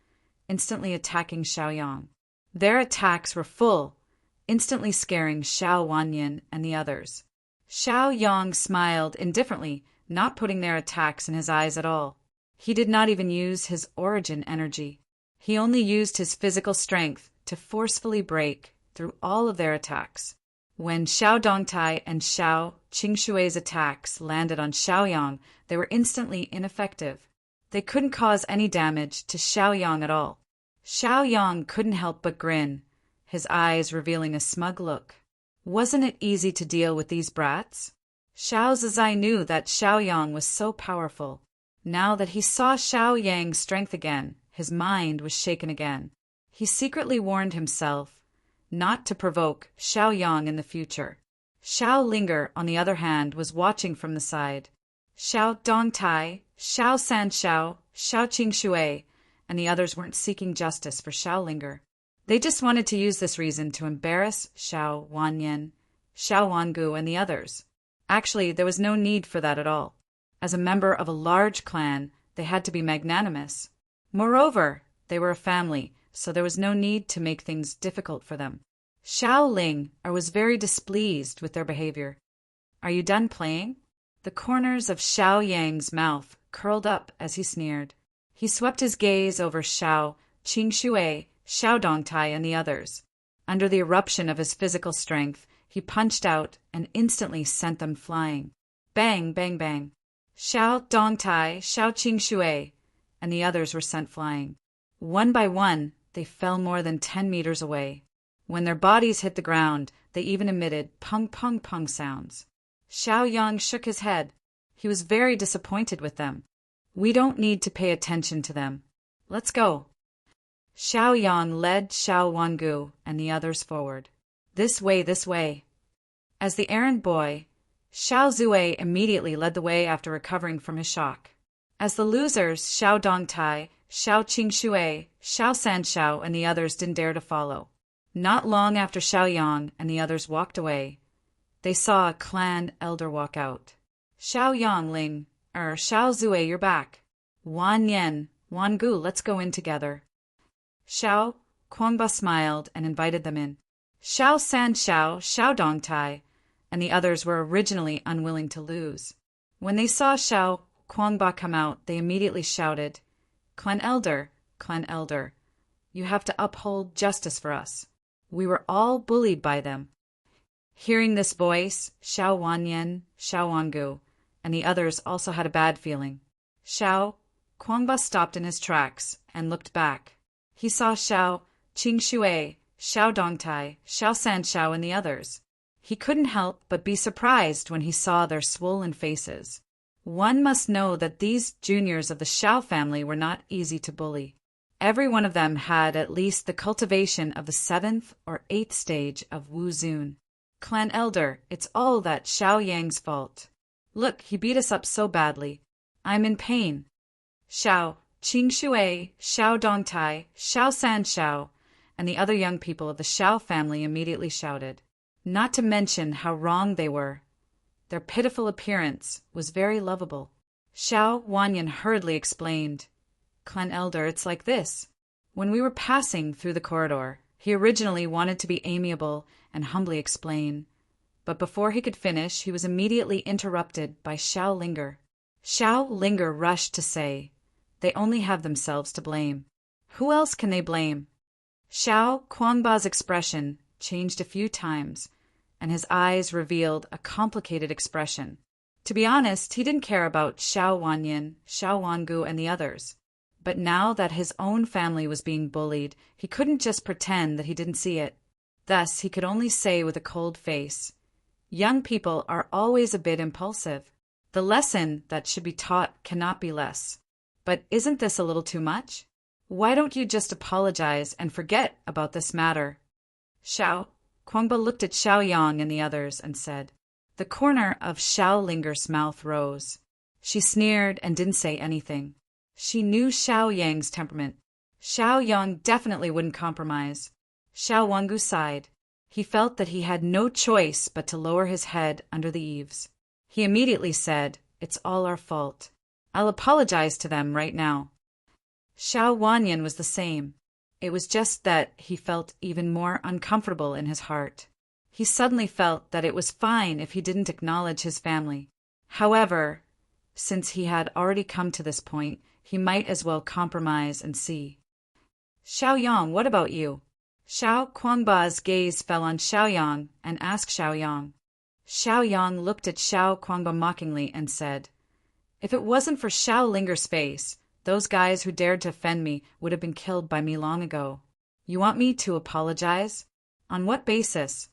instantly attacking Xiaoyang. Their attacks were full, instantly scaring Xiao Wanyan and the others. Xiaoyang smiled indifferently, not putting their attacks in his eyes at all. He did not even use his origin energy. He only used his physical strength to forcefully break through all of their attacks. When Xiao Dongtai and Xiao Qingshui's attacks landed on Xiaoyang, they were instantly ineffective. They couldn't cause any damage to Xiaoyang at all. Xiaoyang couldn't help but grin, his eyes revealing a smug look. Wasn't it easy to deal with these brats? Xiao Zizai knew that Xiaoyang was so powerful. Now that he saw Xiaoyang's strength again, his mind was shaken again. He secretly warned himself not to provoke Xiaoyang in the future. Xiao Linger, on the other hand, was watching from the side. Xiao Dongtai, Xiao Sanshao, Xiao Qingshui, and the others weren't seeking justice for Xiao Linger. They just wanted to use this reason to embarrass Xiao Wanyan, Xiao Wangu, and the others. Actually, there was no need for that at all. As a member of a large clan, they had to be magnanimous. Moreover, they were a family, so there was no need to make things difficult for them. Xiao Ling was very displeased with their behavior. "Are you done playing?" The corners of Xiao Yang's mouth curled up as he sneered. He swept his gaze over Xiao Qingshui, Xiao Dongtai, and the others. Under the eruption of his physical strength, he punched out and instantly sent them flying. Bang, bang, bang. Xiao Dongtai, Xiao Qingshui, and the others were sent flying. One by one, they fell more than 10 meters away. When their bodies hit the ground, they even emitted pung-pung-pung sounds. Xiaoyang shook his head. He was very disappointed with them. "We don't need to pay attention to them. Let's go." Xiaoyang led Xiao Wangu and the others forward. "This way, this way." As the errand boy, Xiao Zue immediately led the way after recovering from his shock. As the losers, Xiao Dongtai, Xiao Qingshui, Xiao Sanshao, and the others didn't dare to follow. Not long after Xiaoyang and the others walked away, they saw a clan elder walk out. "Xiaoyang Ling, Xiao Zue, you're back. Wan Yen, Wan Gu, let's go in together." Xiao Kuangba smiled and invited them in. Xiao Sanshao, Xiao Dongtai, and the others were originally unwilling to lose. When they saw Xiao Kuangba come out, they immediately shouted, Clan Elder, you have to uphold justice for us. We were all bullied by them." Hearing this voice, Xiao Wanyan, Xiao Wangu, and the others also had a bad feeling. Xiao Kuangba stopped in his tracks and looked back. He saw Xiao Qingshui, Xiao Dongtai, Xiao Sanshao, and the others. He couldn't help but be surprised when he saw their swollen faces. One must know that these juniors of the Xiao family were not easy to bully. Every one of them had at least the cultivation of the 7th or 8th stage of Wu Zun. "Clan Elder, it's all that Xiao Yang's fault. Look, he beat us up so badly. I'm in pain." Xiao Qingshui, Xiao Dongtai, Xiao Sanshao, and the other young people of the Xiao family immediately shouted. Not to mention how wrong they were. Their pitiful appearance was very lovable. Xiao Wanyan hurriedly explained, "Clan Elder, it's like this. When we were passing through the corridor, he originally wanted to be amiable and humbly explain, but before he could finish, he was immediately interrupted by Xiao Linger. Xiao Linger rushed to say, they only have themselves to blame. Who else can they blame?" Xiao Kuangba's expression changed a few times, and his eyes revealed a complicated expression. To be honest, he didn't care about Xiao Wanyan, Xiao Wangu, and the others. But now that his own family was being bullied, he couldn't just pretend that he didn't see it. Thus, he could only say with a cold face, "Young people are always a bit impulsive. The lesson that should be taught cannot be less. But isn't this a little too much? Why don't you just apologize and forget about this matter?" Xiao Kuangba looked at Xiaoyang and the others and said. The corner of Xiao Linger's mouth rose. She sneered and didn't say anything. She knew Xiao Yang's temperament. Xiaoyang definitely wouldn't compromise. Xiao Wangu sighed. He felt that he had no choice but to lower his head under the eaves. He immediately said, "It's all our fault. I'll apologize to them right now." Xiao Wanyan was the same. It was just that he felt even more uncomfortable in his heart. He suddenly felt that it was fine if he didn't acknowledge his family. However, since he had already come to this point, He might as well compromise and see. Xiaoyang, what about you? Xiao Kuangba's gaze fell on Xiaoyang and asked Xiaoyang. Xiaoyang looked at Xiao Kuangba mockingly and said, "If it wasn't for Xiao Linger's face, those guys who dared to offend me would have been killed by me long ago. You want me to apologize? On what basis?"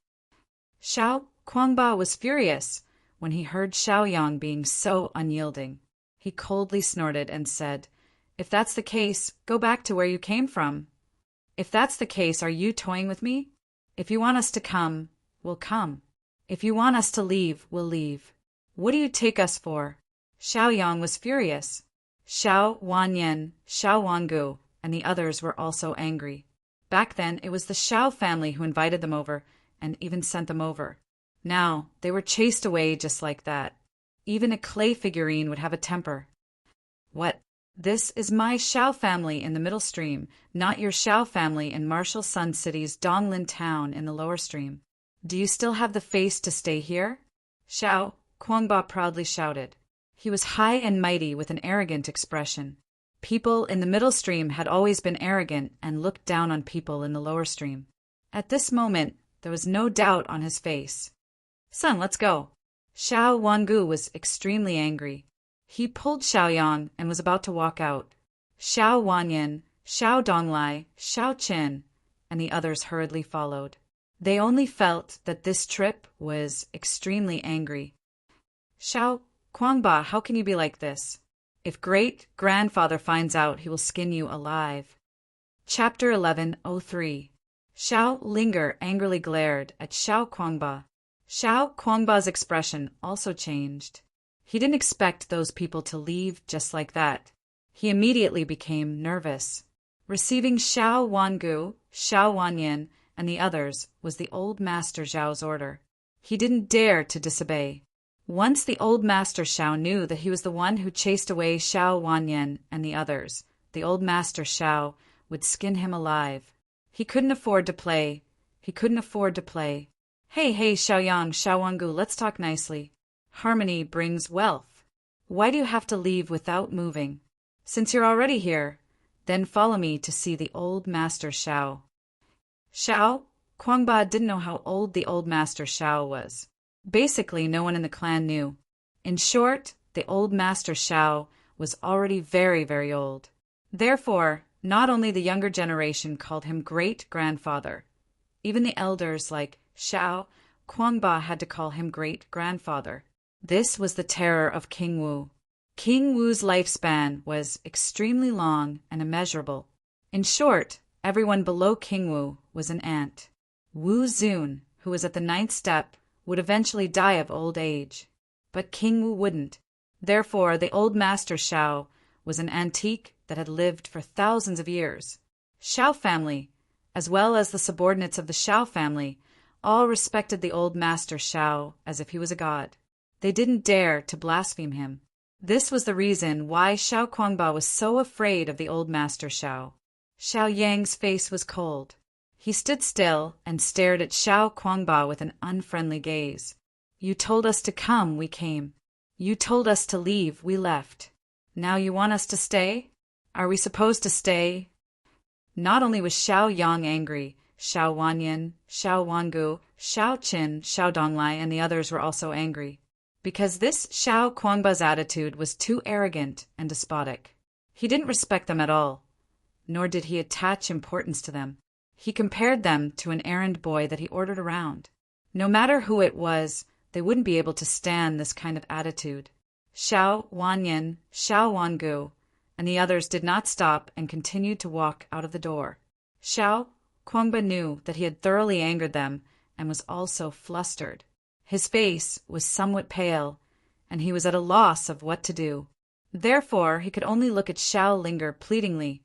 Xiao Kuangba was furious when he heard Xiaoyang being so unyielding. He coldly snorted and said, "If that's the case, go back to where you came from. If that's the case, are you toying with me? If you want us to come, we'll come. If you want us to leave, we'll leave. What do you take us for?" Xiaoyang was furious. Xiao Wanyan, Xiao Wangu, and the others were also angry. Back then, it was the Xiao family who invited them over and even sent them over. Now, they were chased away just like that. Even a clay figurine would have a temper. "What? This is my Xiao family in the middle stream, not your Xiao family in Marshal Sun City's Donglin town in the lower stream. Do you still have the face to stay here?" Xiao Kuangba proudly shouted. He was high and mighty with an arrogant expression. People in the middle stream had always been arrogant and looked down on people in the lower stream. At this moment, there was no doubt on his face. "Son, let's go." Xiao Wangu was extremely angry. He pulled Xiaoyang and was about to walk out. Xiao Wanyan, Xiao Donglai, Xiao Qin, and the others hurriedly followed. They only felt that this trip was extremely angry. "Xiao Kuangba, how can you be like this? If great-grandfather finds out, he will skin you alive." Chapter 11:03. Xiao Linger angrily glared at Xiao Kuangba. Xiao Kuangba's expression also changed. He didn't expect those people to leave just like that. He immediately became nervous. Receiving Xiao Wangu, Xiao Wanyan, and the others was the old master Zhao's order. He didn't dare to disobey. Once the old master Xiao knew that he was the one who chased away Xiao Wanyan and the others, the old master Xiao would skin him alive. He couldn't afford to play. He couldn't afford to play. "Hey, Xiaoyang, Xiao Wangu, let's talk nicely. Harmony brings wealth. Why do you have to leave without moving? Since you're already here, then follow me to see the old master Xiao." Xiao Kuangba didn't know how old the old master Xiao was. Basically, no one in the clan knew. In short, the old master Xiao was already very, very old. Therefore, not only the younger generation called him great-grandfather, even the elders like Xiao Kuangba had to call him great-grandfather. This was the terror of King Wu. King Wu's lifespan was extremely long and immeasurable. In short, everyone below King Wu was an ant. Wu Zun, who was at the 9th step, would eventually die of old age. But King Wu wouldn't. Therefore, the old master Xiao was an antique that had lived for thousands of years. Xiao family, as well as the subordinates of the Xiao family, all respected the old master Xiao as if he was a god. They didn't dare to blaspheme him. This was the reason why Xiao Kuangba was so afraid of the old master Xiao. Xiao Yang's face was cold. He stood still and stared at Xiao Kuangba with an unfriendly gaze. "You told us to come, we came. You told us to leave, we left. Now you want us to stay? Are we supposed to stay?" Not only was Xiao Yang angry, Xiao Wanyan, Xiao Wangu, Xiao Qin, Xiao Donglai, and the others were also angry. Because this Xiao Kuangba's attitude was too arrogant and despotic. He didn't respect them at all, nor did he attach importance to them. He compared them to an errand boy that he ordered around. No matter who it was, they wouldn't be able to stand this kind of attitude. Xiao Wanyan, Xiao Wangu, and the others did not stop and continued to walk out of the door. Xiao Kuangba knew that he had thoroughly angered them and was also flustered. His face was somewhat pale, and he was at a loss of what to do. Therefore, he could only look at Xiao Linger pleadingly,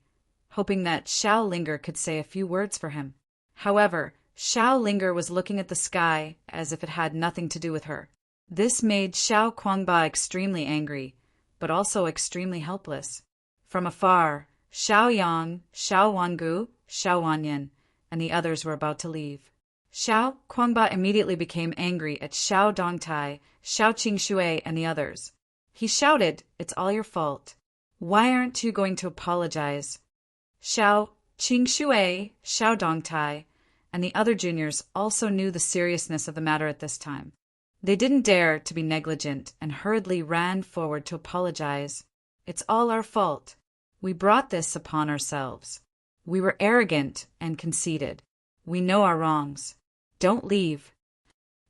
hoping that Xiao Linger could say a few words for him. However, Xiao Linger was looking at the sky as if it had nothing to do with her. This made Xiao Kuangba extremely angry, but also extremely helpless. From afar, Xiao Yang, Xiao Wangu, Xiao Wanyan, and the others were about to leave. Xiao Kuangba immediately became angry at Xiao Dongtai, Xiao Qingxue, and the others. He shouted, "It's all your fault. Why aren't you going to apologize? Xiao Qingxue, Xiao Dongtai, and the other juniors also knew the seriousness of the matter at this time. They didn't dare to be negligent and hurriedly ran forward to apologize. It's all our fault. We brought this upon ourselves. We were arrogant and conceited. We know our wrongs. Don't leave.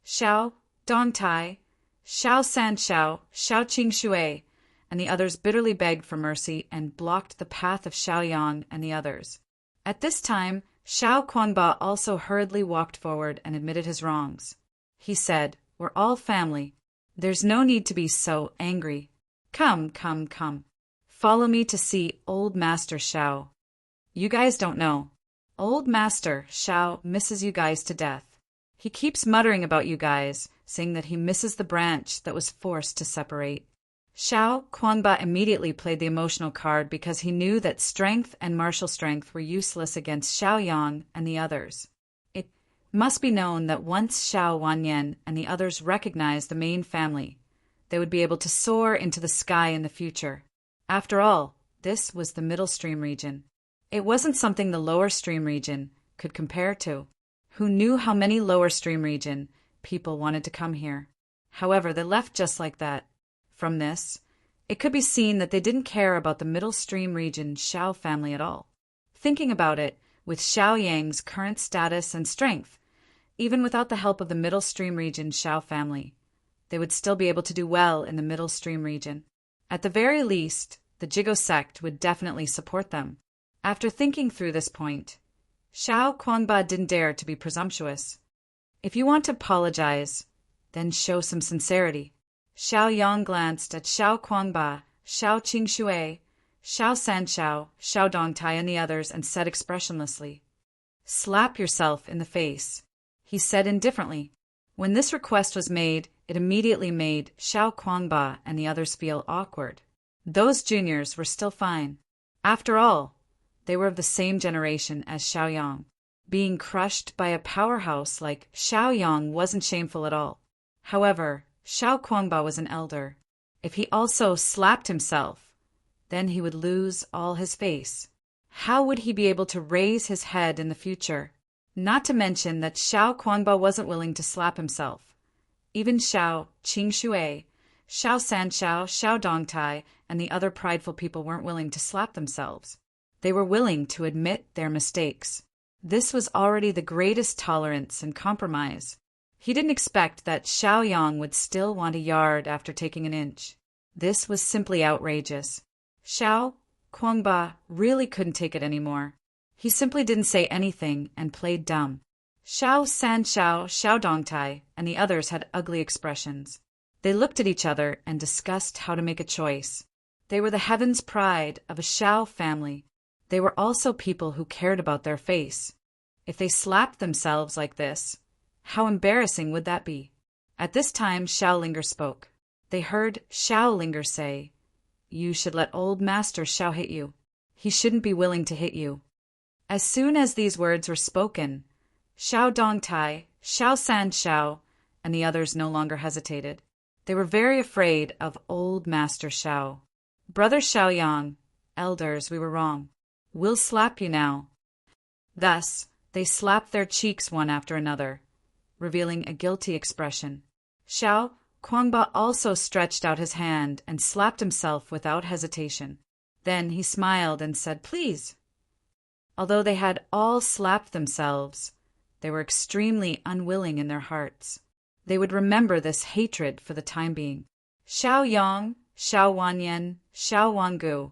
Xiao Dongtai, Xiao Sanxiao, Xiao Qingxue, and the others bitterly begged for mercy and blocked the path of Xiaoyang and the others. At this time, Xiao Quanba also hurriedly walked forward and admitted his wrongs. He said, "We're all family. There's no need to be so angry. Come. Follow me to see Old Master Xiao. You guys don't know. Old Master Xiao misses you guys to death. He keeps muttering about you guys, saying that he misses the branch that was forced to separate." Xiao Quanba immediately played the emotional card because he knew that strength and martial strength were useless against Xiaoyang and the others. It must be known that once Xiao Wanyan and the others recognized the main family, they would be able to soar into the sky in the future. After all, this was the middle stream region. It wasn't something the lower stream region could compare to. Who knew how many lower stream region people wanted to come here? However, they left just like that. From this, it could be seen that they didn't care about the middle stream region Xiao family at all. Thinking about it, with Xiaoyang's current status and strength, even without the help of the middle stream region Xiao family, they would still be able to do well in the middle stream region. At the very least, the Jigo sect would definitely support them. After thinking through this point, Xiao Quanba didn't dare to be presumptuous. If you want to apologize, then show some sincerity. Xiaoyang glanced at Xiao Quanba, Xiao Qingxue, Xiao Sanxiao, Xiao Dongtai and the others and said expressionlessly, "Slap yourself in the face," he said indifferently. When this request was made, it immediately made Xiao Quanba and the others feel awkward. Those juniors were still fine. After all, they were of the same generation as Xiaoyang. Being crushed by a powerhouse like Xiaoyang wasn't shameful at all. However, Xiao Quanba was an elder. If he also slapped himself, then he would lose all his face. How would he be able to raise his head in the future? Not to mention that Xiao Quanba wasn't willing to slap himself. Even Xiao Qingxue, Xiao Sanxiao, Xiao Dongtai, and the other prideful people weren't willing to slap themselves. They were willing to admit their mistakes. This was already the greatest tolerance and compromise. He didn't expect that Xiaoyang would still want a yard after taking an inch. This was simply outrageous. Xiao Quanba really couldn't take it anymore. He simply didn't say anything and played dumb. Xiao Sanxiao, Xiao Dongtai, and the others had ugly expressions. They looked at each other and discussed how to make a choice. They were the heaven's pride of a Xiao family. They were also people who cared about their face. If they slapped themselves like this, how embarrassing would that be? At this time, Xiaolinger spoke. They heard Xiaolinger say, "You should let old Master Xiao hit you. He shouldn't be willing to hit you." As soon as these words were spoken, Xiao Dongtai, Xiao Sanxiao, and the others no longer hesitated. They were very afraid of old Master Xiao. "Brother Xiaoyang, elders, we were wrong. We'll slap you now." Thus, they slapped their cheeks one after another, revealing a guilty expression. Xiao Quanba also stretched out his hand and slapped himself without hesitation. Then he smiled and said, "Please." Although they had all slapped themselves, they were extremely unwilling in their hearts. They would remember this hatred for the time being. Xiaoyang, Xiao Wanyan, Xiao Wangu,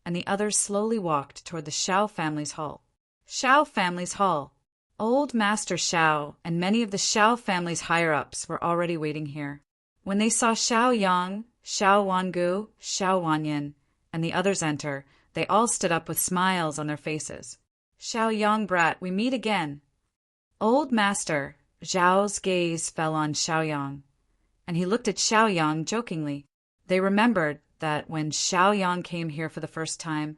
and the others slowly walked toward the Xiao family's hall. Xiao family's hall. Old Master Xiao and many of the Xiao family's higher-ups were already waiting here. When they saw Xiaoyang, Xiao Wangu, Xiao Wanyan, and the others enter, they all stood up with smiles on their faces. "Xiaoyang brat, we meet again." Old Master Zhao's gaze fell on Xiaoyang, and he looked at Xiaoyang jokingly. They remembered that when Xiaoyang came here for the first time,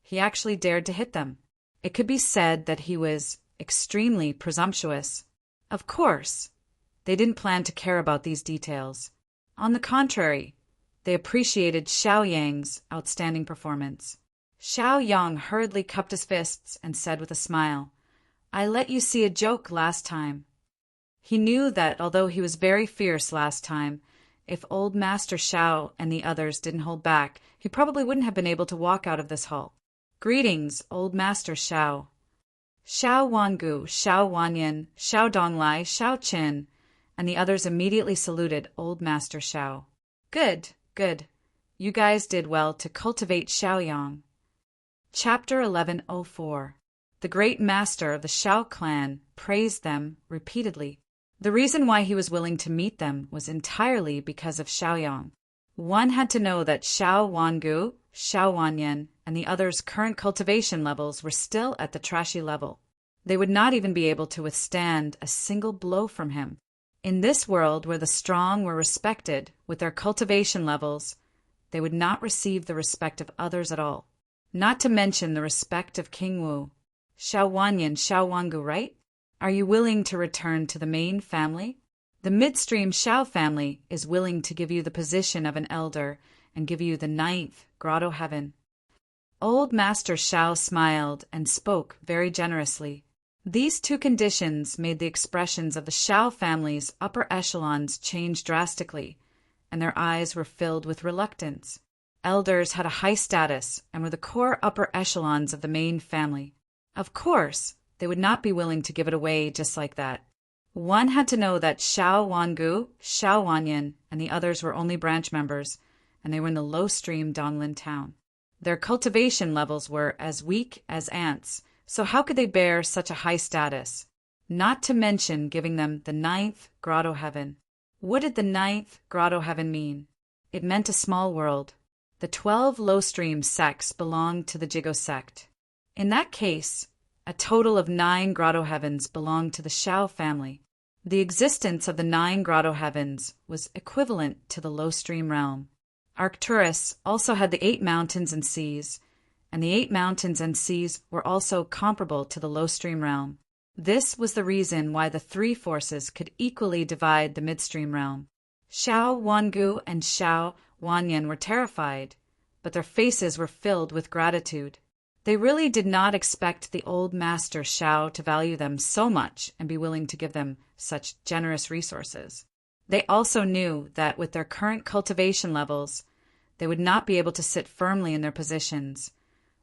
he actually dared to hit them. It could be said that he was extremely presumptuous. Of course, they didn't plan to care about these details. On the contrary, They appreciated Xiao Yang's outstanding performance. Xiao Yang hurriedly cupped his fists and said with a smile, "I let you see a joke last time." He knew that although he was very fierce last time, if old Master Xiao and the others didn't hold back, he probably wouldn't have been able to walk out of this hall. "Greetings, old Master Xiao." Xiao Wangu, Xiao Wanyan, Xiao Donglai, Xiao Qin, and the others immediately saluted old Master Xiao. Good, good. You guys did well to cultivate Xiaoyang. Chapter 1104. The great master of the Xiao clan praised them repeatedly. The reason why he was willing to meet them was entirely because of Xiaoyang. One had to know that Xiao Wangu, Xiao Wanyan, and the others' current cultivation levels were still at the trashy level. They would not even be able to withstand a single blow from him. In this world where the strong were respected with their cultivation levels, they would not receive the respect of others at all. Not to mention the respect of King Wu. Xiao Wanyan, Xiao Wangu, right? Are you willing to return to the main family? The midstream Xiao family is willing to give you the position of an elder and give you the 9th grotto heaven. Old Master Xiao smiled and spoke very generously. These two conditions made the expressions of the Xiao family's upper echelons change drastically, and their eyes were filled with reluctance. Elders had a high status and were the core upper echelons of the main family. Of course, they would not be willing to give it away just like that. One had to know that Xiao Wangu, Xiao Wanyan, and the others were only branch members, and they were in the low-stream Donglin town. Their cultivation levels were as weak as ants, so how could they bear such a high status? Not to mention giving them the 9th grotto heaven. What did the 9th grotto heaven mean? It meant a small world. The 12 low-stream sects belonged to the Jigo sect. In that case, a total of 9 grotto heavens belonged to the Xiao family. The existence of the 9 grotto heavens was equivalent to the low-stream realm. Arcturus also had the 8 mountains and seas, and the 8 mountains and seas were also comparable to the low-stream realm. This was the reason why the 3 forces could equally divide the midstream realm. Xiao Wangu and Xiao Wanyan were terrified, but their faces were filled with gratitude. They really did not expect the old Master Xiao to value them so much and be willing to give them such generous resources. They also knew that with their current cultivation levels, they would not be able to sit firmly in their positions,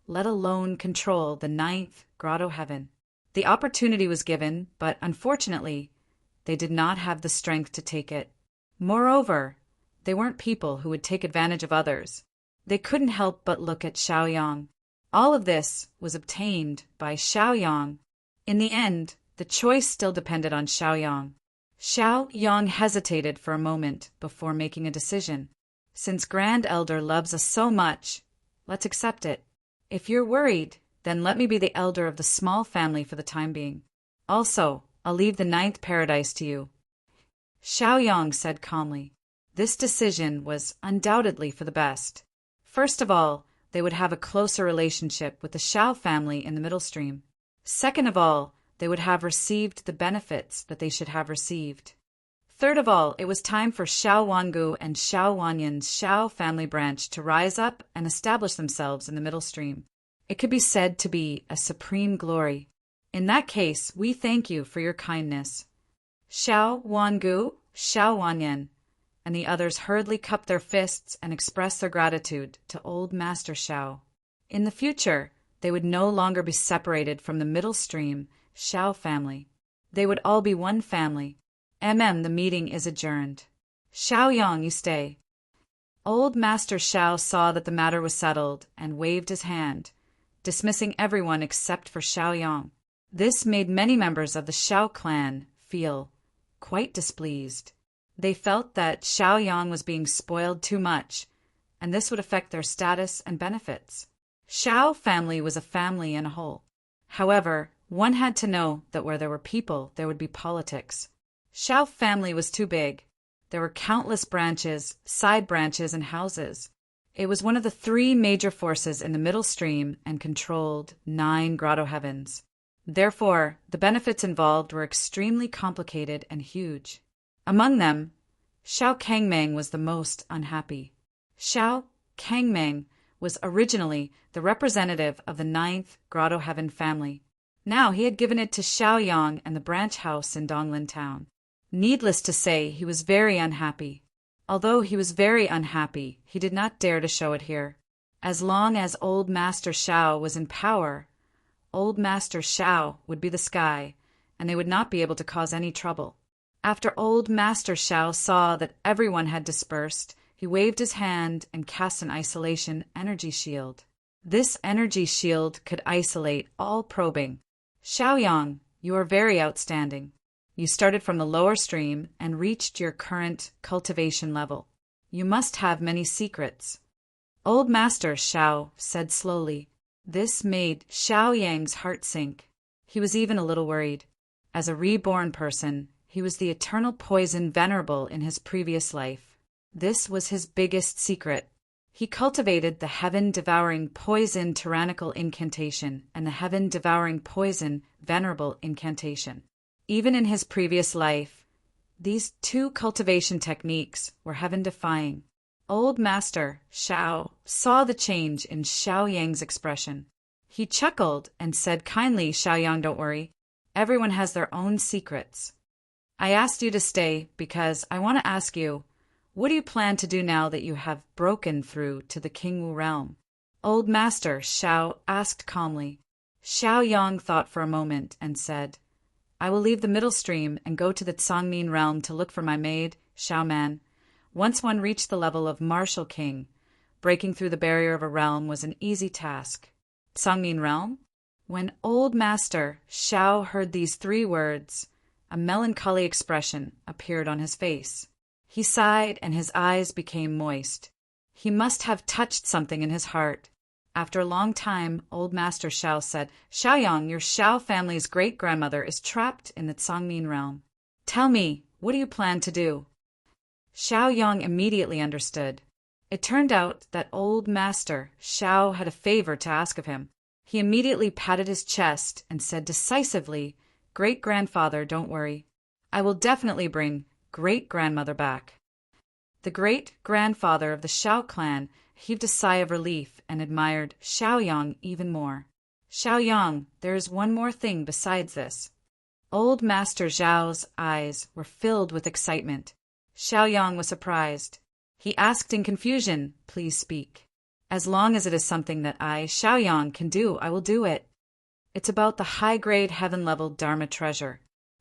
let alone control the 9th grotto heaven. The opportunity was given, but unfortunately, they did not have the strength to take it. Moreover, they weren't people who would take advantage of others. They couldn't help but look at Xiaoyang. All of this was obtained by Xiaoyang. In the end, the choice still depended on Xiaoyang. Xiaoyang hesitated for a moment before making a decision. Since Grand Elder loves us so much, let's accept it. If you're worried, then let me be the elder of the small family for the time being. Also, I'll leave the 9th paradise to you. Xiaoyang said calmly. This decision was undoubtedly for the best. First of all, they would have a closer relationship with the Xiao family in the middle stream. Second of all, they would have received the benefits that they should have received. Third of all, it was time for Xiao Wangu and Xiao Wanyan's Xiao family branch to rise up and establish themselves in the middle stream. It could be said to be a supreme glory. In that case, we thank you for your kindness. Xiao Wangu, Xiao Wanyan, and the others hurriedly cupped their fists and expressed their gratitude to old Master Xiao. In the future, they would no longer be separated from the middle stream Xiao family. They would all be one family. The meeting is adjourned. Xiaoyang, you stay. Old Master Xiao saw that the matter was settled and waved his hand, dismissing everyone except for Xiaoyang. This made many members of the Xiao clan feel quite displeased. They felt that Xiaoyang was being spoiled too much, and this would affect their status and benefits. Xiao family was a family in a whole. However, one had to know that where there were people, there would be politics. Xiao family was too big. There were countless branches, side branches, and houses. It was one of the 3 major forces in the middle stream and controlled 9 grotto heavens. Therefore, the benefits involved were extremely complicated and huge. Among them, Xiao Kangmang was the most unhappy. Xiao Kangmeng was originally the representative of the ninth Grotto Heaven family. Now he had given it to Xiaoyang and the branch house in Donglin town. Needless to say, he was very unhappy. Although he was very unhappy, he did not dare to show it here. As long as old Master Xiao was in power, old Master Xiao would be the sky, and they would not be able to cause any trouble. After old Master Xiao saw that everyone had dispersed, he waved his hand and cast an isolation energy shield. This energy shield could isolate all probing. Xiaoyang, you are very outstanding. You started from the lower stream and reached your current cultivation level. You must have many secrets. Old Master Xiao said slowly. This made Xiaoyang's heart sink. He was even a little worried. As a reborn person, he was the eternal poison venerable in his previous life. This was his biggest secret. He cultivated the heaven-devouring poison tyrannical incantation and the heaven-devouring poison venerable incantation. Even in his previous life, these two cultivation techniques were heaven-defying. Old Master Xiao saw the change in Xiaoyang's expression. He chuckled and said kindly, Xiaoyang, don't worry. Everyone has their own secrets. I asked you to stay because I want to ask you, what do you plan to do now that you have broken through to the Qingwu realm? Old Master Xiao asked calmly. Xiaoyang thought for a moment and said, I will leave the middle stream and go to the Cangmin realm to look for my maid, Xiaoman. Once one reached the level of martial king, breaking through the barrier of a realm was an easy task. Cangmin realm? When old Master Xiao heard these three words, a melancholy expression appeared on his face. He sighed and his eyes became moist. He must have touched something in his heart. After a long time, old Master Xiao said, Xiaoyang, your Xiao family's great-grandmother is trapped in the Cangmin realm. Tell me, what do you plan to do? Xiaoyang immediately understood. It turned out that old Master Xiao had a favor to ask of him. He immediately patted his chest and said decisively, Great-grandfather, don't worry. I will definitely bring great-grandmother back. The great-grandfather of the Xiao clan heaved a sigh of relief and admired Xiaoyang even more. Xiaoyang, there is one more thing besides this. Old Master Zhao's eyes were filled with excitement. Xiaoyang was surprised. He asked in confusion, Please speak. As long as it is something that I, Xiaoyang, can do, I will do it. It's about the high-grade heaven-level Dharma treasure.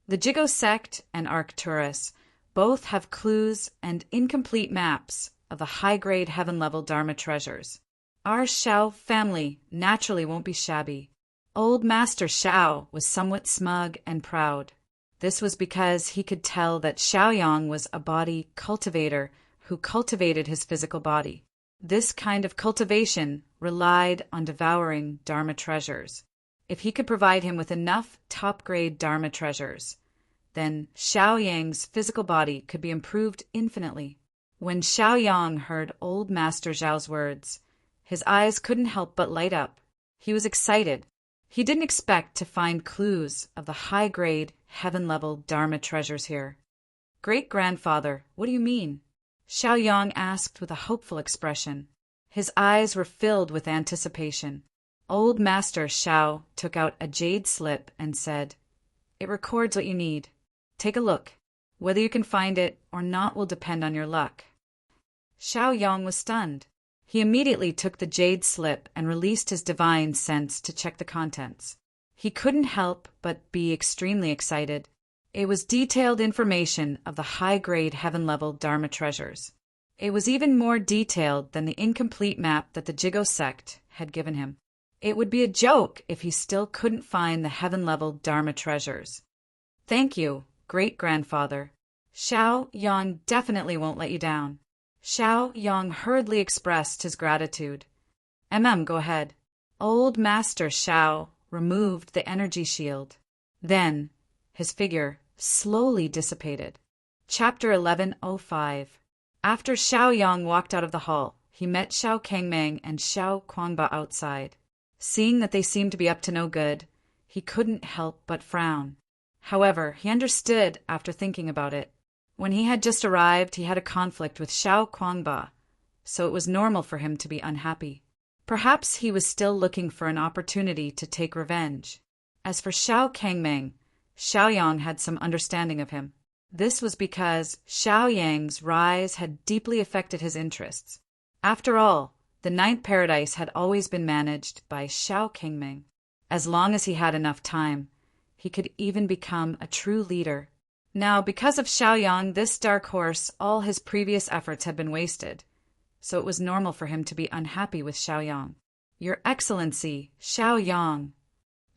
The Jigo sect and Arcturus both have clues and incomplete maps of the high-grade heaven-level Dharma treasures. Our Xiao family naturally won't be shabby. Old Master Xiao was somewhat smug and proud. This was because he could tell that Xiaoyang was a body cultivator who cultivated his physical body. This kind of cultivation relied on devouring Dharma treasures. If he could provide him with enough top-grade Dharma treasures, then Xiaoyang's physical body could be improved infinitely. When Xiaoyang heard old Master Zhao's words, his eyes couldn't help but light up. He was excited. He didn't expect to find clues of the high-grade, heaven-level Dharma treasures here. Great-grandfather, what do you mean? Xiaoyang asked with a hopeful expression. His eyes were filled with anticipation. Old Master Xiao took out a jade slip and said, It records what you need. Take a look. Whether you can find it or not will depend on your luck. Xiaoyang was stunned. He immediately took the jade slip and released his divine sense to check the contents. He couldn't help but be extremely excited. It was detailed information of the high-grade heaven-level Dharma treasures. It was even more detailed than the incomplete map that the Jigo sect had given him. It would be a joke if he still couldn't find the heaven-level Dharma treasures. Thank you, great-grandfather. Xiaoyang definitely won't let you down. Xiaoyang hurriedly expressed his gratitude. Go ahead. Old Master Xiao removed the energy shield. Then, his figure slowly dissipated. Chapter 1105. After Xiaoyang walked out of the hall, he met Xiao Kangmeng and Xiao Kuangba outside. Seeing that they seemed to be up to no good, he couldn't help but frown. However, he understood after thinking about it. When he had just arrived, he had a conflict with Xiao Kuangba, so it was normal for him to be unhappy. Perhaps he was still looking for an opportunity to take revenge. As for Xiao Kangming, Xiao Yang had some understanding of him. This was because Xiao Yang's rise had deeply affected his interests. After all, the ninth paradise had always been managed by Xiao Kangming. As long as he had enough time, he could even become a true leader. Now, because of Xiao Yang, this dark horse, all his previous efforts had been wasted, so it was normal for him to be unhappy with Xiao Yang. "Your Excellency, Xiao Yang."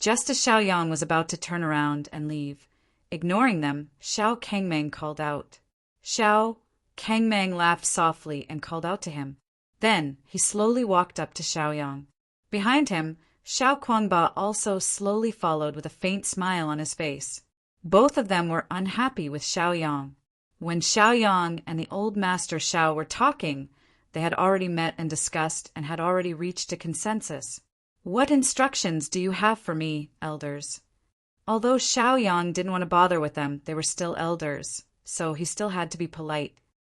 Just as Xiao Yang was about to turn around and leave, ignoring them, Xiao Kangming called out. Xiao Kangming laughed softly and called out to him. Then he slowly walked up to Xiao Yang. Behind him, Xiao Kuangba also slowly followed with a faint smile on his face. Both of them were unhappy with Xiao Yang. When Xiao Yang and the old master Xiao were talking, they had already met and discussed and had already reached a consensus. "What instructions do you have for me, elders?" Although Xiao Yang didn't want to bother with them, they were still elders, so he still had to be polite.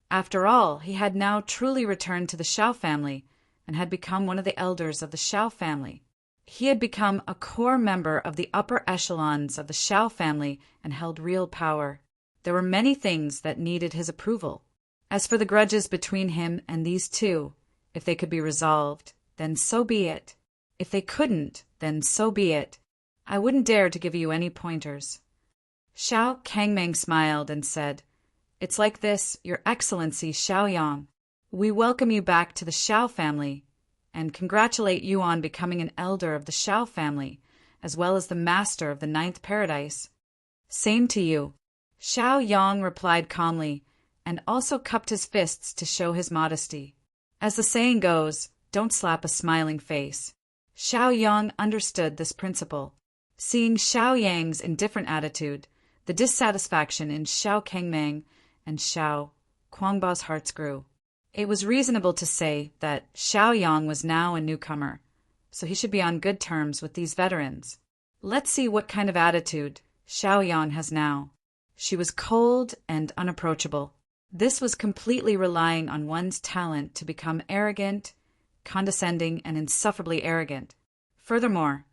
After all, he had now truly returned to the Xiao family and had become one of the elders of the Xiao family. He had become a core member of the upper echelons of the Xiao family and held real power. There were many things that needed his approval. As for the grudges between him and these two, if they could be resolved, then so be it. If they couldn't, then so be it. I wouldn't dare to give you any pointers. Xiao Kangming smiled and said, "It's like this, Your Excellency Xiao Yang. We welcome you back to the Xiao family and congratulate you on becoming an elder of the Xiao family, as well as the master of the ninth paradise." "Same to you," Xiao Yang replied calmly, and also cupped his fists to show his modesty. As the saying goes, don't slap a smiling face. Xiao Yang understood this principle. Seeing Xiao Yang's indifferent attitude, the dissatisfaction in Xiao Kangming and Xiao Kuangba's hearts grew. It was reasonable to say that Xiao Yang was now a newcomer, so he should be on good terms with these veterans. Let's see what kind of attitude Xiao Yang has now. She was cold and unapproachable. This was completely relying on one's talent to become arrogant, condescending, and insufferably arrogant. Furthermore,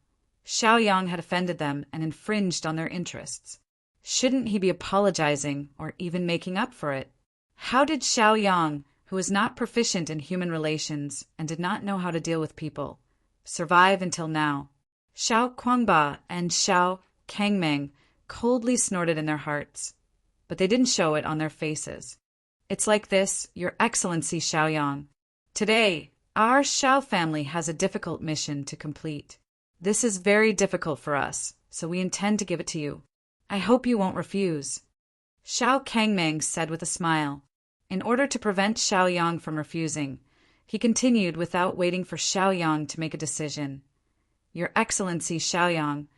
Xiao Yang had offended them and infringed on their interests. Shouldn't he be apologizing or even making up for it? How did Xiao Yang, who was not proficient in human relations and did not know how to deal with people, survive until now? Xiao Kuangba and Xiao Kangming coldly snorted in their hearts, but they didn't show it on their faces. "It's like this, Your Excellency Xiao Yang. Today, our Xiao family has a difficult mission to complete. This is very difficult for us, so we intend to give it to you. I hope you won't refuse." Xiao Kangming said with a smile. In order to prevent Xiao Yang from refusing, he continued without waiting for Xiao Yang to make a decision. "Your Excellency Xiao Yang,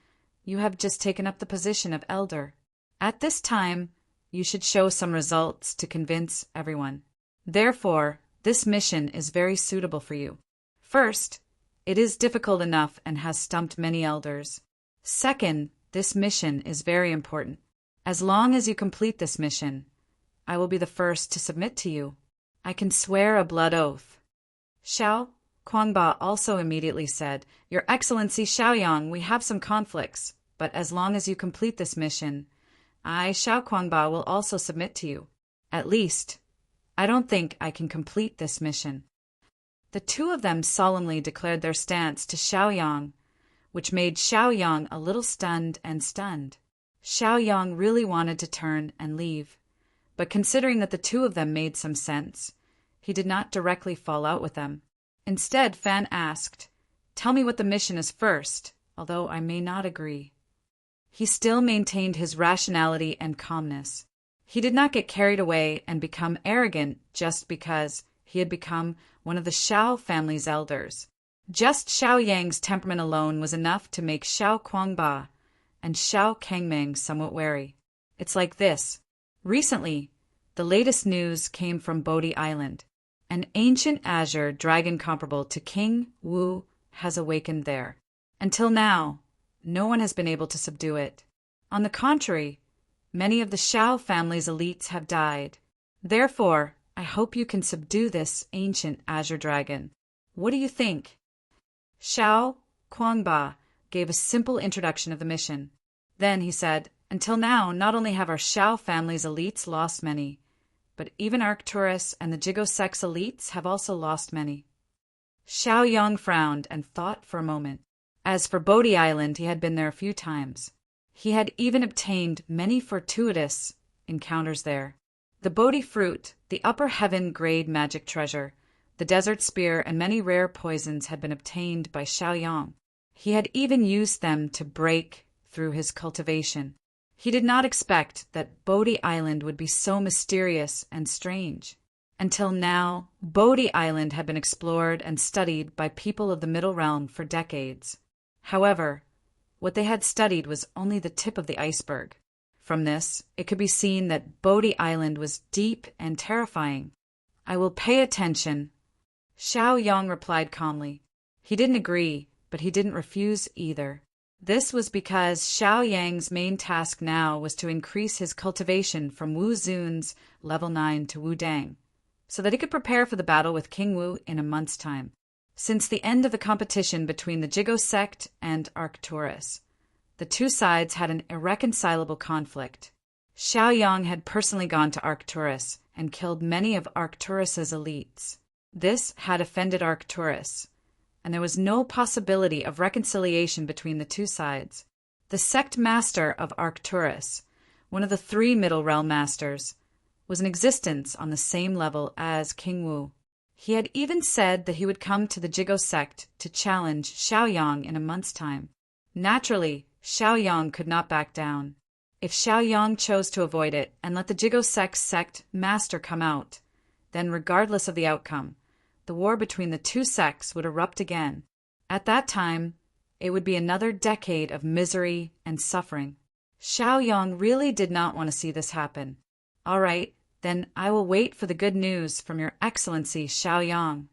you have just taken up the position of elder. At this time, you should show some results to convince everyone. Therefore, this mission is very suitable for you. First, it is difficult enough and has stumped many elders. Second, this mission is very important. As long as you complete this mission, I will be the first to submit to you. I can swear a blood oath." Xiao Kuangba also immediately said, "Your Excellency Xiao Yang, we have some conflicts, but as long as you complete this mission, I, Xiao Kuangba, will also submit to you. At least, I don't think I can complete this mission." The two of them solemnly declared their stance to Xiao Yang, which made Xiao Yang a little stunned. Xiao Yang really wanted to turn and leave, but considering that the two of them made some sense, he did not directly fall out with them. Instead, Fan asked, "Tell me what the mission is first, although I may not agree." He still maintained his rationality and calmness. He did not get carried away and become arrogant just because he had become one of the Xiao family's elders. Just Xiao Yang's temperament alone was enough to make Xiao Kuangba and Xiao Kangming somewhat wary. It's like this. Recently, the latest news came from Bodhi Island. An ancient azure dragon comparable to King Wu has awakened there. Until now, no one has been able to subdue it. On the contrary, many of the Xiao family's elites have died. Therefore, I hope you can subdue this ancient azure dragon. What do you think? Xiao Kuangba gave a simple introduction of the mission. Then he said, until now, not only have our Xiao family's elites lost many, but even Arcturus and the Jigosek's elites have also lost many. Xiao Yang frowned and thought for a moment. As for Bodhi Island, he had been there a few times. He had even obtained many fortuitous encounters there. The Bodhi fruit, the upper heaven grade magic treasure, the desert spear, and many rare poisons had been obtained by Xiao Yang. He had even used them to break through his cultivation. He did not expect that Bodhi Island would be so mysterious and strange. Until now, Bodhi Island had been explored and studied by people of the Middle Realm for decades. However, what they had studied was only the tip of the iceberg. From this, it could be seen that Bodhi Island was deep and terrifying. I will pay attention. Xiao Yang replied calmly. He didn't agree, but he didn't refuse either. This was because Xiao Yang's main task now was to increase his cultivation from Wu Zun's level 9 to Wu Dang, so that he could prepare for the battle with King Wu in a month's time. Since the end of the competition between the Jigo sect and Arcturus, the two sides had an irreconcilable conflict. Xiao Yang had personally gone to Arcturus and killed many of Arcturus's elites. This had offended Arcturus, and there was no possibility of reconciliation between the two sides. The sect master of Arcturus, one of the 3 Middle Realm masters, was in existence on the same level as King Wu. He had even said that he would come to the Jigo sect to challenge Xiao Yang in a month's time. Naturally, Xiao Yang could not back down. If Xiao Yang chose to avoid it and let the Jigo sect master come out, then regardless of the outcome, the war between the two sects would erupt again. At that time, it would be another decade of misery and suffering. Xiao Yang really did not want to see this happen. All right, then I will wait for the good news from your excellency, Xiao Yang.